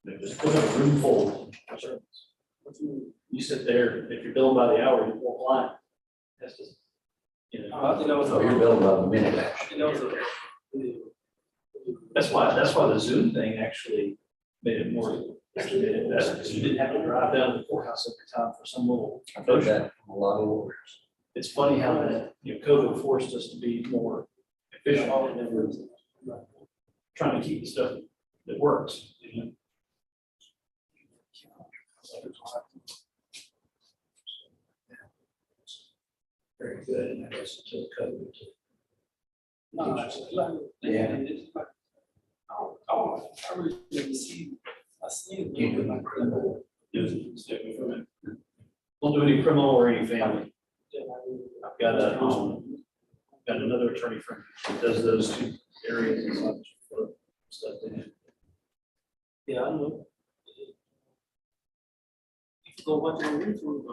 Speaker 3: They just put up a room full of servants. You sit there, if you're billing by the hour, you walk line. That's just, you know. I think that was.
Speaker 5: So you're building up a minute actually.
Speaker 3: That's why the Zoom thing actually made it more, actually made it better, because you didn't have to drive down to the courthouse every time for some little.
Speaker 5: I've heard that from a lot of lawyers.
Speaker 3: It's funny how that, COVID forced us to be more efficient and we're trying to keep the stuff that works, you know.
Speaker 5: Very good, and I guess until COVID.
Speaker 3: Yeah.
Speaker 5: You do my criminal.
Speaker 3: Don't do any criminal or any family. I've got another attorney friend that does those two areas and such for stuff. Yeah, I know. Go watch on YouTube.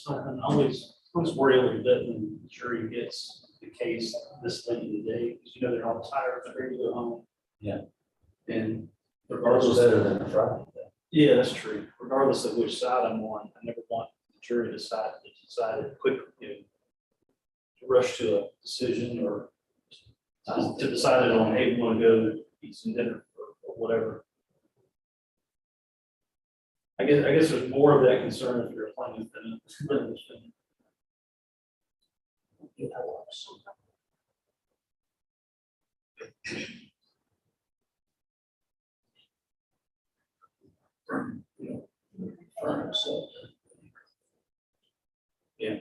Speaker 3: something, I always worry a little bit when the jury gets the case this late in the day, because you know, they're all tired, they're ready to go home.
Speaker 5: Yeah.
Speaker 3: And
Speaker 5: It's
Speaker 3: regardless.
Speaker 5: better than a Friday.
Speaker 3: Yeah, that's true. Regardless of which side I'm on, I never want the jury to decide it quickly, you know, to rush to a decision or to decide it on, hey, we want to go eat some dinner or whatever. I guess there's more of that concern if you're a plaintiff than a defendant. Yeah.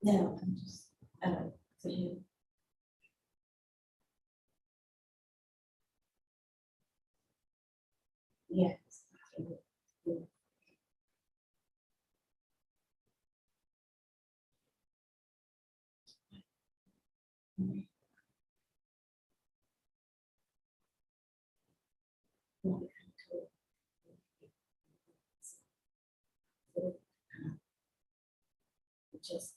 Speaker 11: No, I'm just, for you. Yes. Just.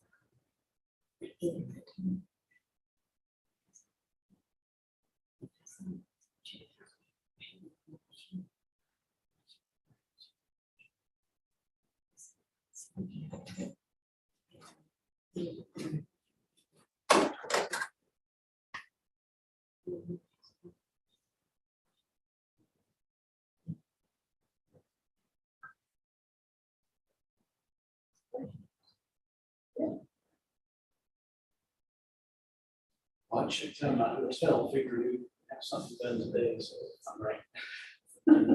Speaker 3: Watch it come out of the cell, figure you have something done today, so I'm right.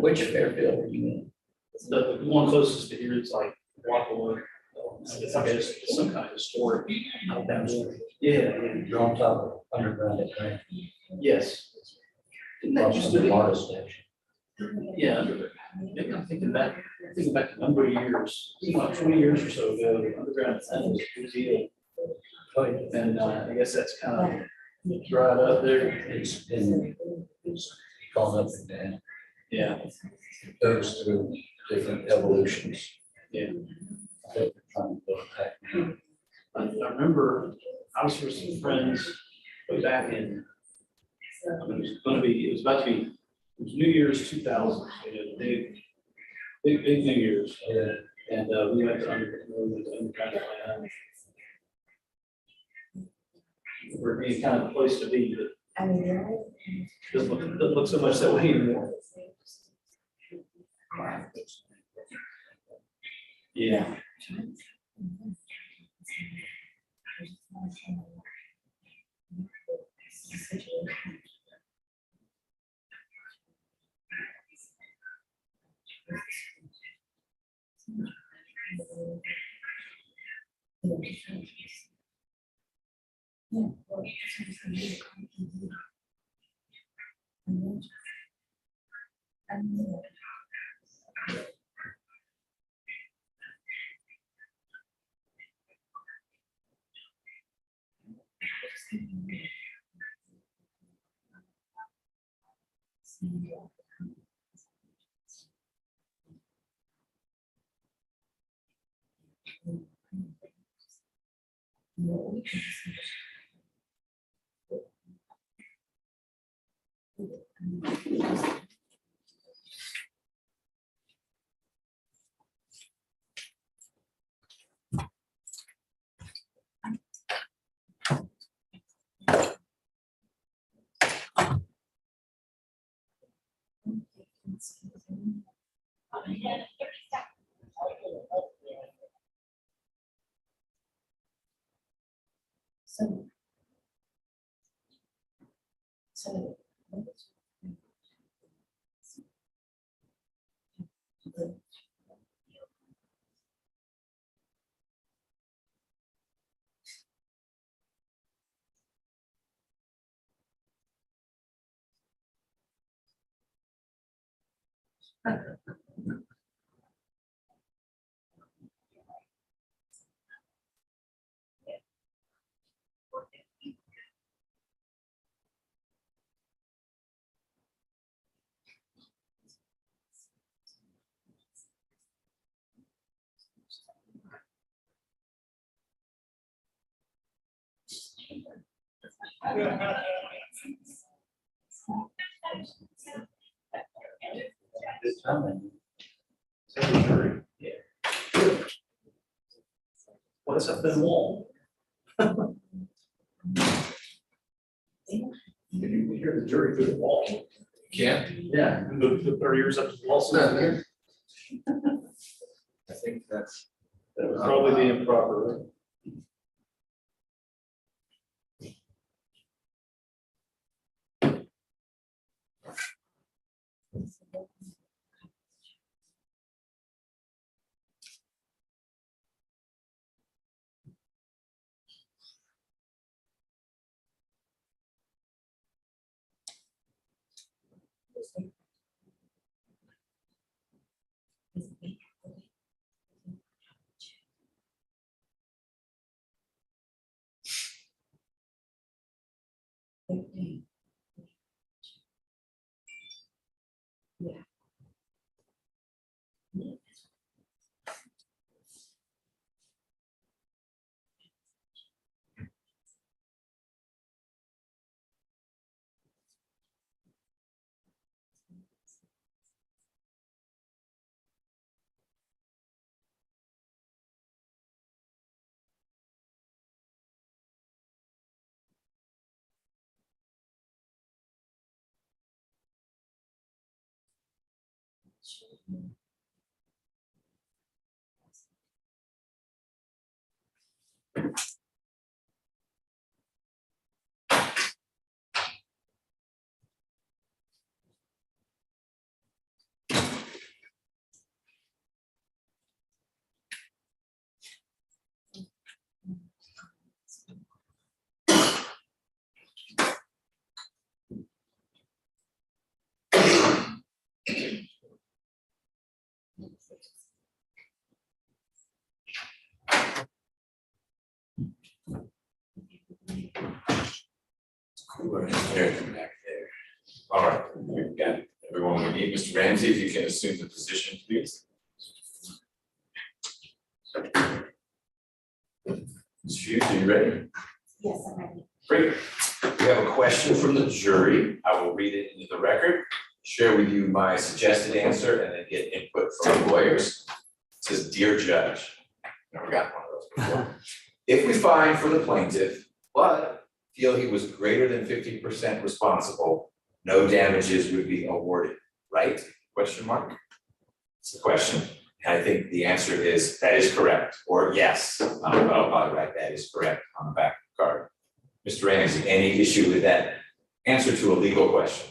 Speaker 5: Which Fairfield are you in?
Speaker 3: The one closest to here is like walk away. It's like it's some kind of historic. Yeah,
Speaker 5: You're on top of underground at Grant.
Speaker 3: yes. Didn't that used to be?
Speaker 5: Water station.
Speaker 3: Yeah, maybe I'm thinking back a number of years, about 20 years or so ago, the underground was a big deal. And I guess that's kind of dried up there.
Speaker 5: It's been gone up and down.
Speaker 3: Yeah,
Speaker 5: It goes through different evolutions.
Speaker 3: yeah.
Speaker 5: I think they're trying to build back now.
Speaker 3: I remember I was with some friends way back in, it was about to be, it was New Year's 2000, big New Year's.
Speaker 5: Yeah.
Speaker 3: And we went to underground land. We're being kind of the place to be, but
Speaker 11: I mean, right?
Speaker 3: doesn't look so much that way anymore. Yeah.
Speaker 11: So. So.
Speaker 3: What's up in wall?
Speaker 5: You hear the jury through the wall.
Speaker 10: Yeah.
Speaker 3: Yeah. The 30 years up to the lawsuit.
Speaker 10: I think that's.
Speaker 3: That would probably be improper, right?
Speaker 1: Cooler in there than back there. All right, we've got everyone we need. Mr. Ramsey, if you can assume the position, please. Ms. Hughes, are you ready?
Speaker 11: Yes, I'm ready.
Speaker 1: Great. We have a question from the jury. I will read it into the record, share with you my suggested answer, and then get input from the lawyers. It says, "Dear Judge," never got one of those before. "If we find for the plaintiff, but feel he was greater than 50% responsible, no damages would be awarded, right?" Question mark. It's a question. And I think the answer is that is correct, or yes. I'll probably write that is correct on the back of the card. Mr. Ramsey, any issue with that answer to a legal question?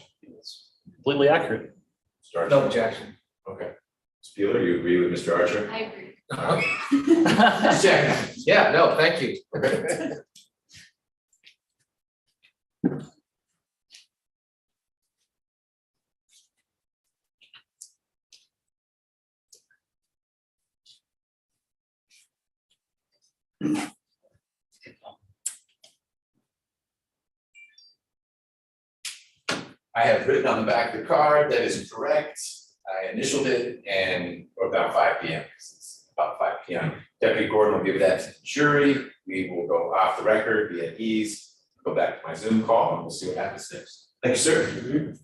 Speaker 3: Completely accurate.
Speaker 1: Mr. Archer?
Speaker 10: No objection.
Speaker 1: Okay. Ms. Bueller, you agree with Mr. Archer?
Speaker 2: I agree.
Speaker 10: Just checking. Yeah, no, thank you.
Speaker 1: I have written on the back of the card, that is correct. I initialed it and about 5 p.m. It's about 5 p.m. Deputy Gordon will give that to the jury. We will go off the record, be at ease, go back to my Zoom call, and we'll see what happens next. Thank you, sir.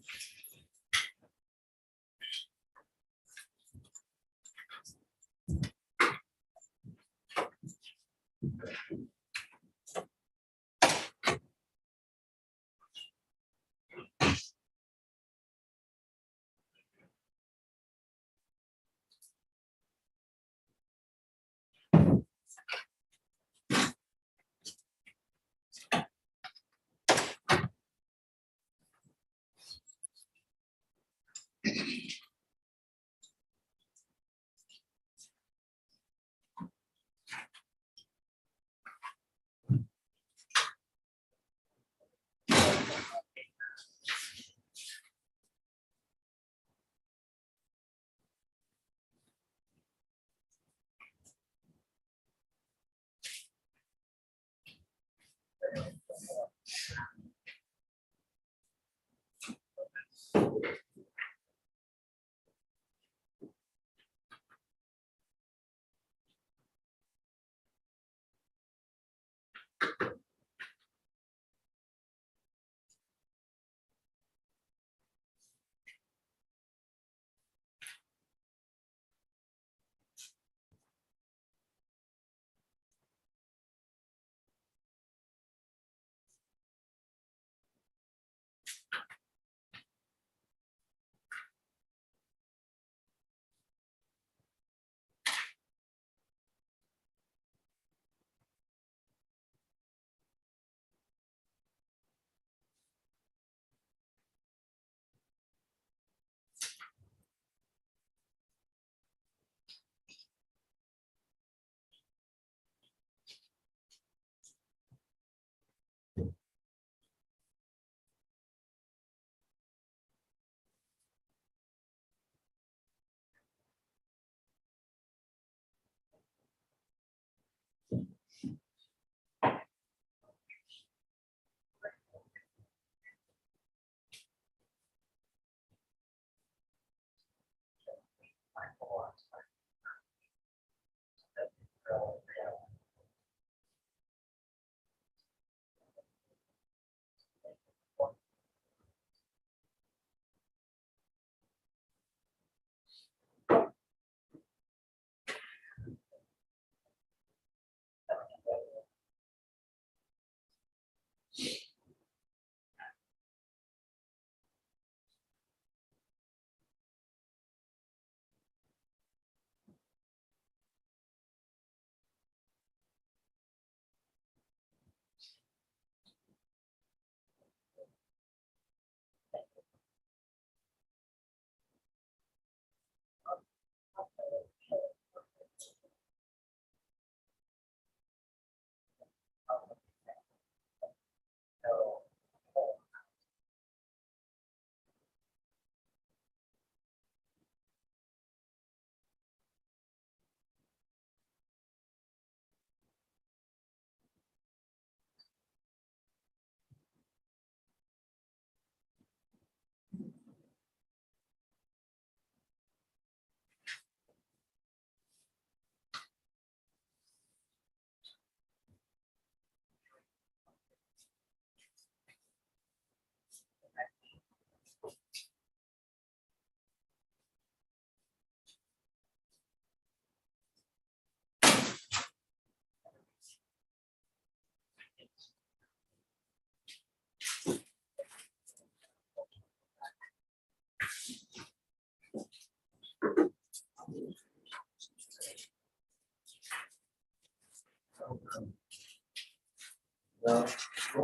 Speaker 10: Well,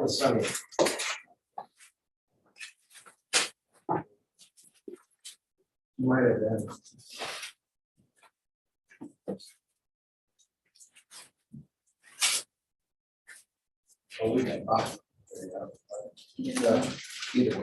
Speaker 10: it's sunny. Might have been. Oh, we can. Either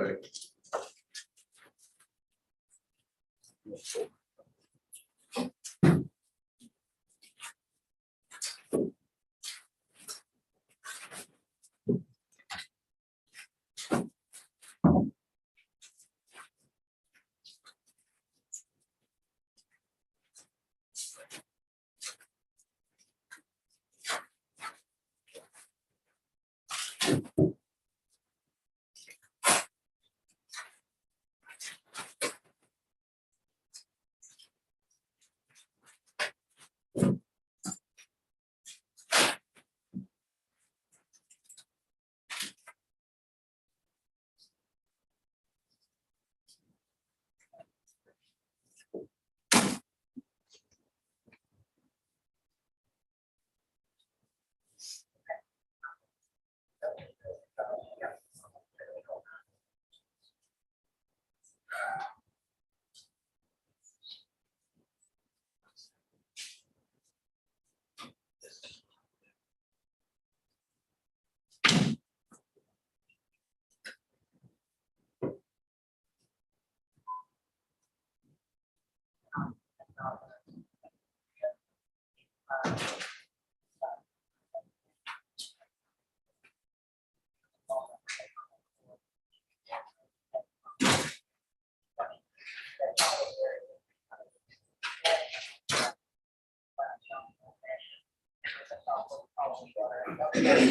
Speaker 10: way.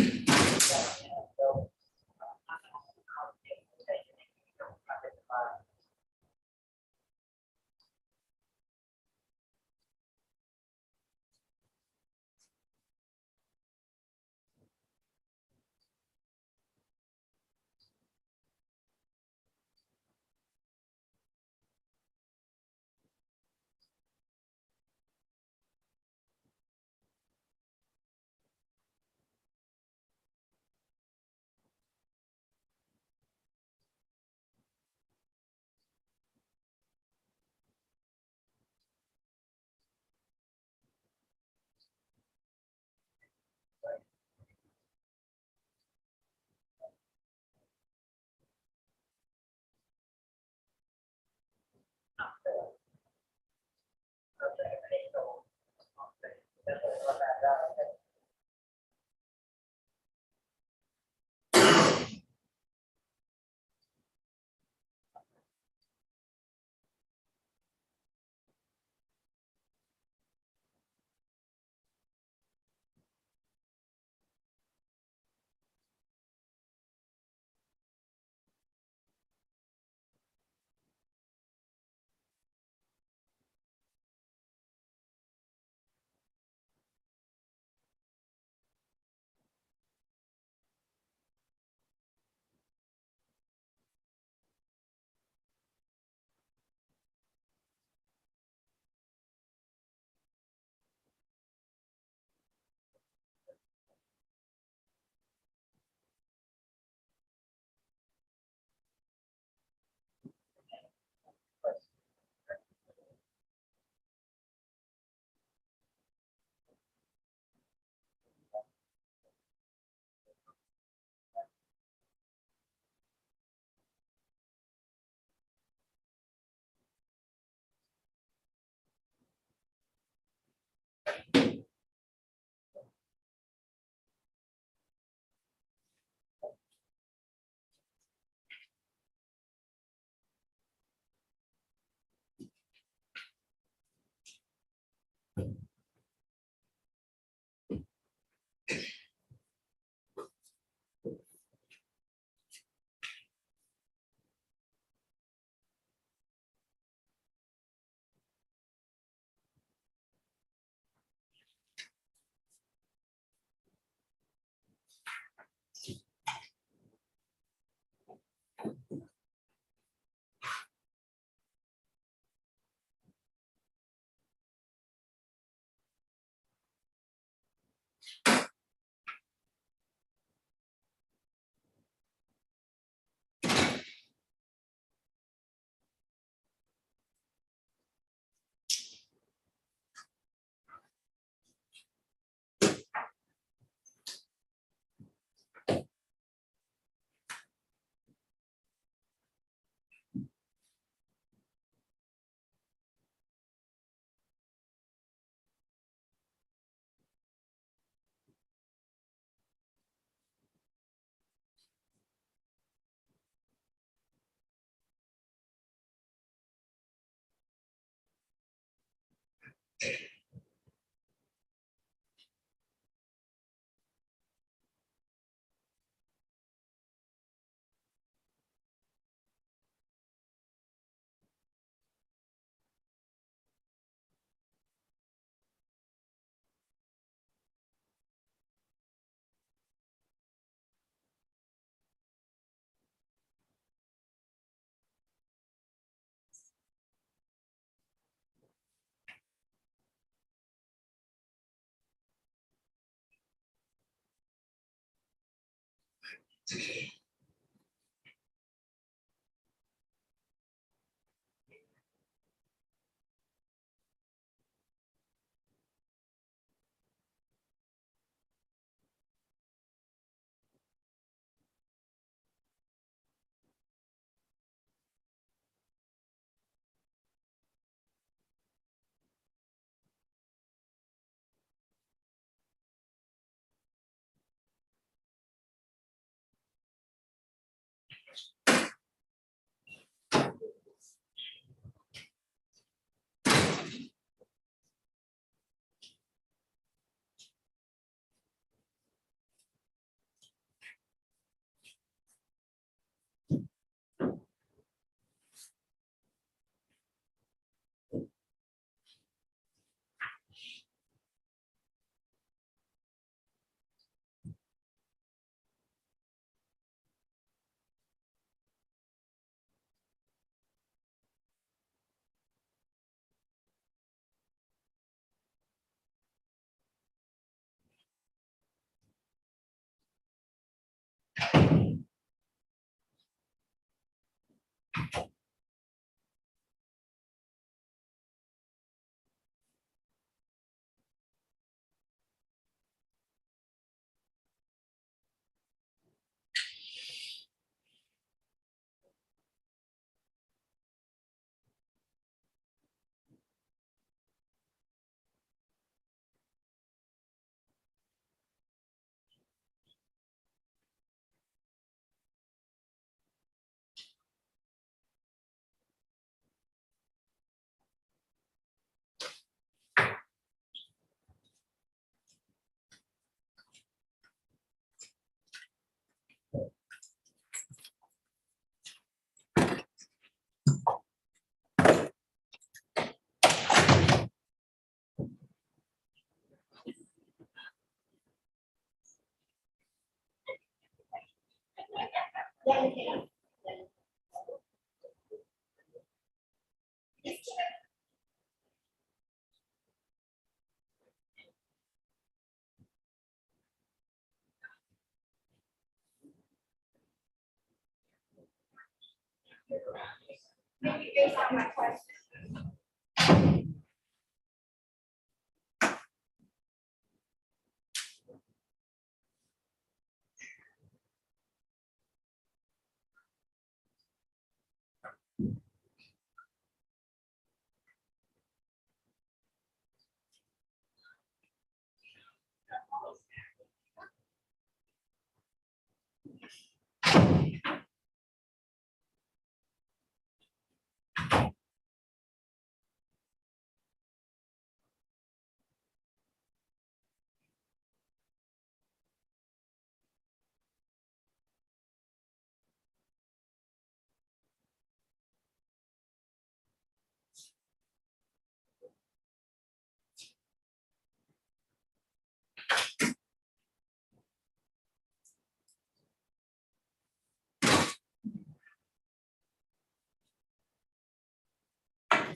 Speaker 2: Maybe based on my question.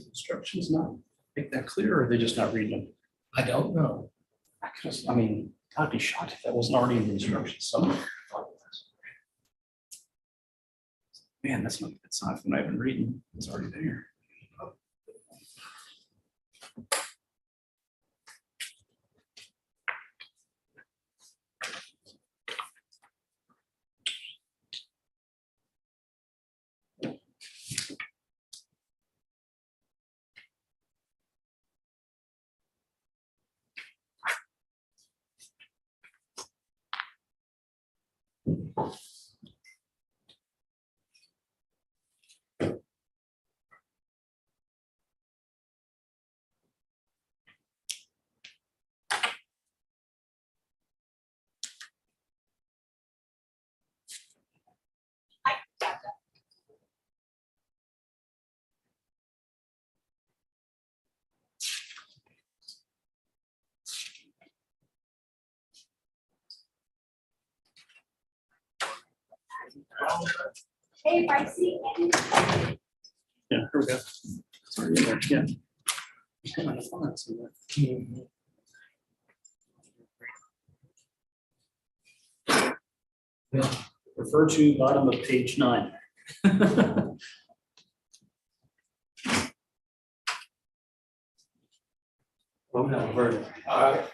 Speaker 3: Instructions not make that clear, or are they just not reading them?
Speaker 5: I don't know.
Speaker 3: I mean, I'd be shocked if that wasn't already in the instructions somewhere. Man, that's not a good sign from not even reading. It's already there.
Speaker 2: Hey, if I see any.
Speaker 3: Yeah, here we go. It's already in there, yeah. Hang on, it's on, so that- Refer to bottom of page 9.
Speaker 4: Well, we have a verdict.
Speaker 1: All right.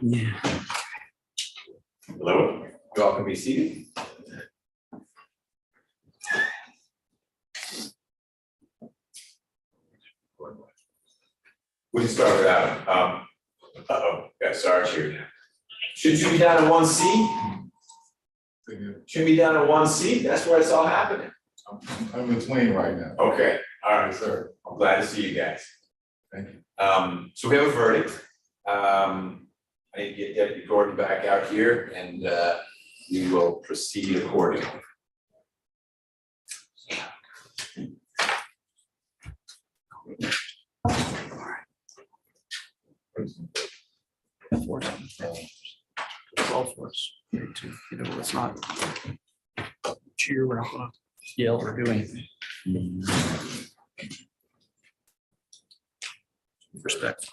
Speaker 3: Yeah.
Speaker 1: Hello, you all can be seated. We can start with Adam. Got Sarge here now. Should you be down in 1C? Should be down in 1C, that's where it's all happening.
Speaker 13: I'm between right now.
Speaker 1: Okay, all right,
Speaker 13: Sir,
Speaker 1: I'm glad to see you guys.
Speaker 13: thank you.
Speaker 1: So we have a verdict. I need to get Deputy Gordon back out here and we will proceed accordingly.
Speaker 3: All for us. You know, it's not cheer, we're not gonna yell or do anything. Respect.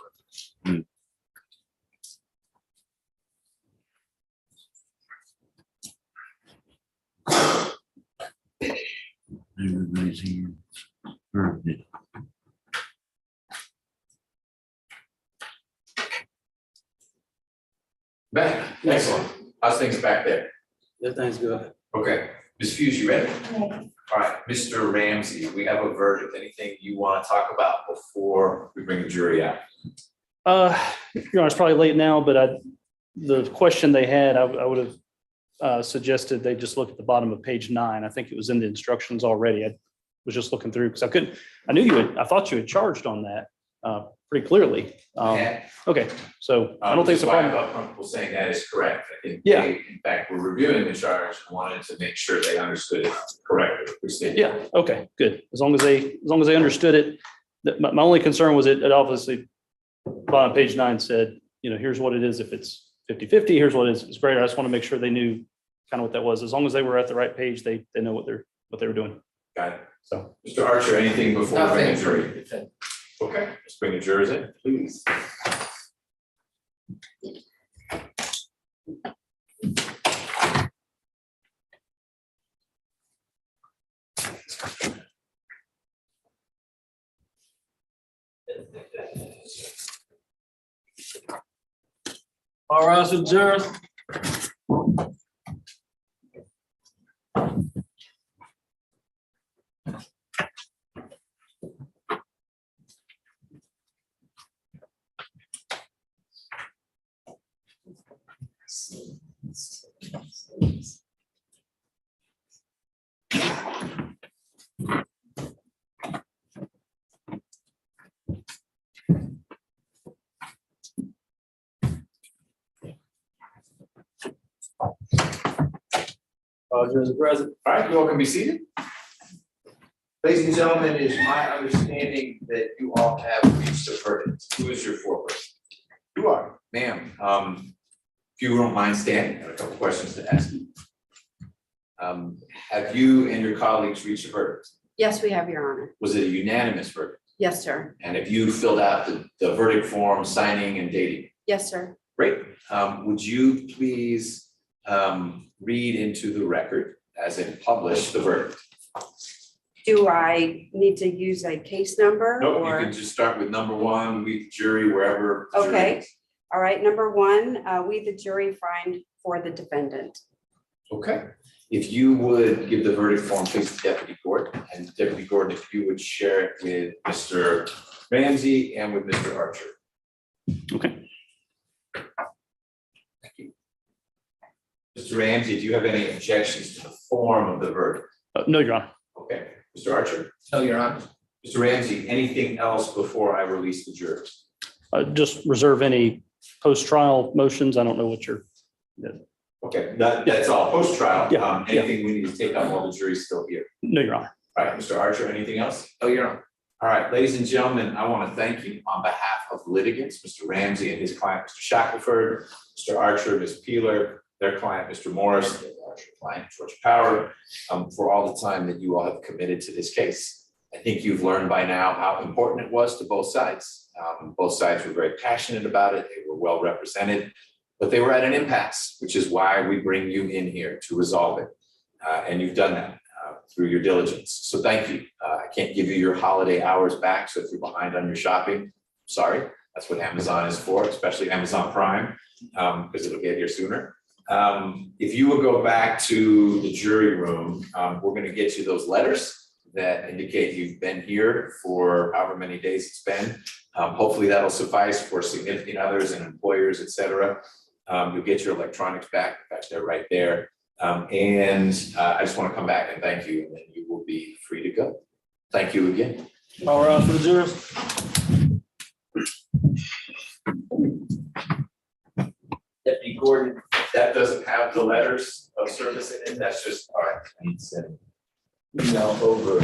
Speaker 12: Everybody's here. Perfect.
Speaker 1: Back, excellent. How's things back there?
Speaker 4: Everything's good.
Speaker 1: Okay, Ms. Fuse, you ready? All right, Mr. Ramsey, we have a verdict. Anything you want to talk about before we bring the jury out?
Speaker 3: It's probably late now, but the question they had, I would have suggested they just look at the bottom of page 9. I think it was in the instructions already. I was just looking through because I thought you had charged on that pretty clearly.
Speaker 1: Yeah.
Speaker 3: Okay, so I don't think it's a
Speaker 1: Which is why I
Speaker 3: problem.
Speaker 1: felt comfortable saying that is correct. I think
Speaker 3: Yeah.
Speaker 1: they, in fact, were reviewing the charge and wanted to make sure they understood it correctly, which they did.
Speaker 3: Yeah, okay, good. As long as they understood it. My only concern was it obviously, bottom page 9 said, here's what it is if it's 50-50, here's what it is. It's great. I just want to make sure they knew kind of what that was. As long as they were at the right page, they know what they were doing.
Speaker 1: Got it.
Speaker 3: So.
Speaker 1: Mr. Archer, anything before we bring the jury?
Speaker 10: Nothing.
Speaker 1: Okay, let's bring the jurors in, please.
Speaker 4: All right, so jurors. Judge present.
Speaker 1: All right, you all can be seated. Ladies and gentlemen, it is my understanding that you all have reached a verdict. Who is your foreperson? You are, ma'am. If you don't mind standing, I have a couple questions to ask you. Have you and your colleagues reached a verdict?
Speaker 11: Yes, we have, Your Honor.
Speaker 1: Was it a unanimous verdict?
Speaker 11: Yes, sir.
Speaker 1: And have you filled out the verdict form, signing and dating?
Speaker 11: Yes, sir.
Speaker 1: Great. Would you please read into the record, as in publish the verdict?
Speaker 11: Do I need to use a case number
Speaker 1: Nope, you
Speaker 11: or?
Speaker 1: can just start with number one, we the jury, wherever. the jury
Speaker 11: Okay.
Speaker 1: is.
Speaker 11: All right, number one, we, the jury, find for the defendant.
Speaker 1: Okay, if you would give the verdict form, please, to Deputy Gordon, and Deputy Gordon, if you would share it with Mr. Ramsey and with Mr. Archer.
Speaker 3: Okay.
Speaker 1: Thank you. Mr. Ramsey, do you have any objections to the form of the verdict?
Speaker 3: No, Your Honor.
Speaker 1: Okay, Mr. Archer,
Speaker 10: No, Your Honor.
Speaker 1: Mr. Ramsey, anything else before I release the jurors?
Speaker 3: Just reserve any post-trial motions. I don't know what you're,
Speaker 1: Okay, that's all, post-trial,
Speaker 3: Yeah,
Speaker 1: anything we need to take up while the jury's still here?
Speaker 3: no, Your Honor.
Speaker 1: All right, Mr. Archer, anything else?
Speaker 10: No, Your Honor.
Speaker 1: All right, ladies and gentlemen, I want to thank you on behalf of litigants, Mr. Ramsey and his client, Mr. Shackleford, Mr. Archer, Ms. Peeler, their client, Mr. Morris, their Archer client, George Power, for all the time that you all have committed to this case. I think you've learned by now how important it was to both sides. Both sides were very passionate about it. They were well represented, but they were at an impasse, which is why we bring you in here to resolve it. And you've done that through your diligence. So thank you. I can't give you your holiday hours back. So if you're behind on your shopping, sorry, that's what Amazon is for, especially Amazon Prime, because it'll get here sooner. If you will go back to the jury room, we're going to get you those letters that indicate you've been here for however many days it's been. Hopefully that'll suffice for significant others and employers, et cetera. You'll get your electronics back. In fact, they're right there. And I just want to come back and thank you, and then you will be free to go. Thank you again.
Speaker 3: All right, for the jurors.
Speaker 1: Deputy Gordon, that doesn't have the letters of service in it. That's just, all right. I need to send email over.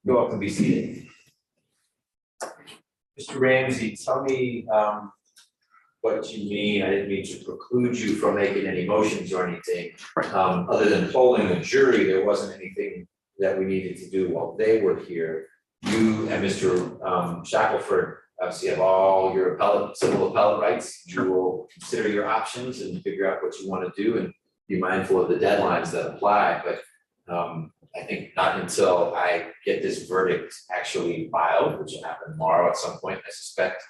Speaker 1: You're welcome to be seated. Mr. Ramsey, tell me what you mean. I didn't mean to preclude you from making any motions or anything. Other than polling the jury, there wasn't anything that we needed to do while they were here. You and Mr. Shackleford obviously have all your civil appellate rights. You will consider your options and figure out what you want to do and be mindful of the deadlines that apply. But I think not until I get this verdict actually filed, which will happen tomorrow at some point, I suspect,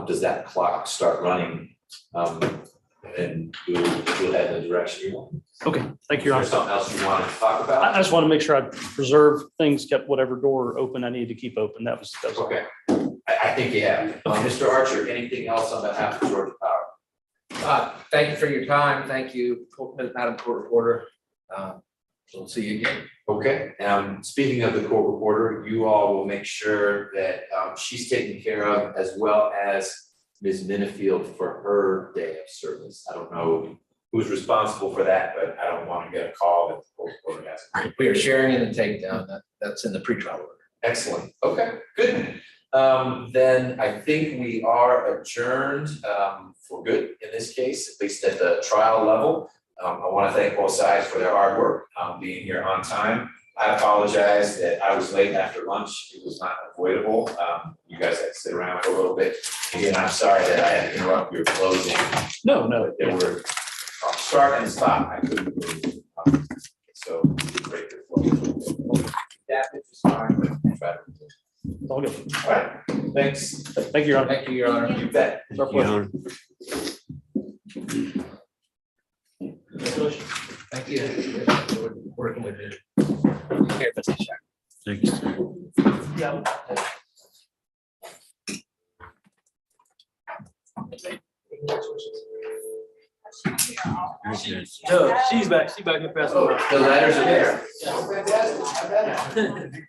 Speaker 1: does that clock start running, and you'll head in the direction you want.
Speaker 3: Okay, thank you, Your Honor.
Speaker 1: Is there something else you wanted to talk about?
Speaker 3: I just want to make sure I preserve things, kept whatever door open I need to keep open. That was all.
Speaker 1: Okay, I think you have. Mr. Archer, anything else on behalf of Georgia Power?
Speaker 10: Thank you for your time. Thank you, Madam Court Reporter. We'll see you again.
Speaker 1: Okay, speaking of the court reporter, you all will make sure that she's taken care of, as well as Ms. Minifield for her day of service. I don't know who's responsible for that, but I don't want to get a call that the court reporter has.
Speaker 10: We are sharing in the takedown. That's in the pretrial order.
Speaker 1: Excellent. Okay, good. Then I think we are adjourned for good in this case, at least at the trial level. I want to thank both sides for their hard work, being here on time. I apologize that I was late after lunch. It was not avoidable. You guys had to sit around for a little bit. Again, I'm sorry that I had to interrupt your closing.
Speaker 3: No.
Speaker 1: There were start and stop. I couldn't move. So break your flow. That is fine, but I try to.
Speaker 3: It's all good.
Speaker 1: All right, thanks.
Speaker 3: Thank you, Your Honor.
Speaker 10: Thank you, Your Honor.
Speaker 1: You bet.
Speaker 3: It's our pleasure.
Speaker 10: Thank you. Working with you. Here, Mr. Shack.
Speaker 12: Thanks.
Speaker 4: Judge, she's back in the past.
Speaker 1: The letters are there.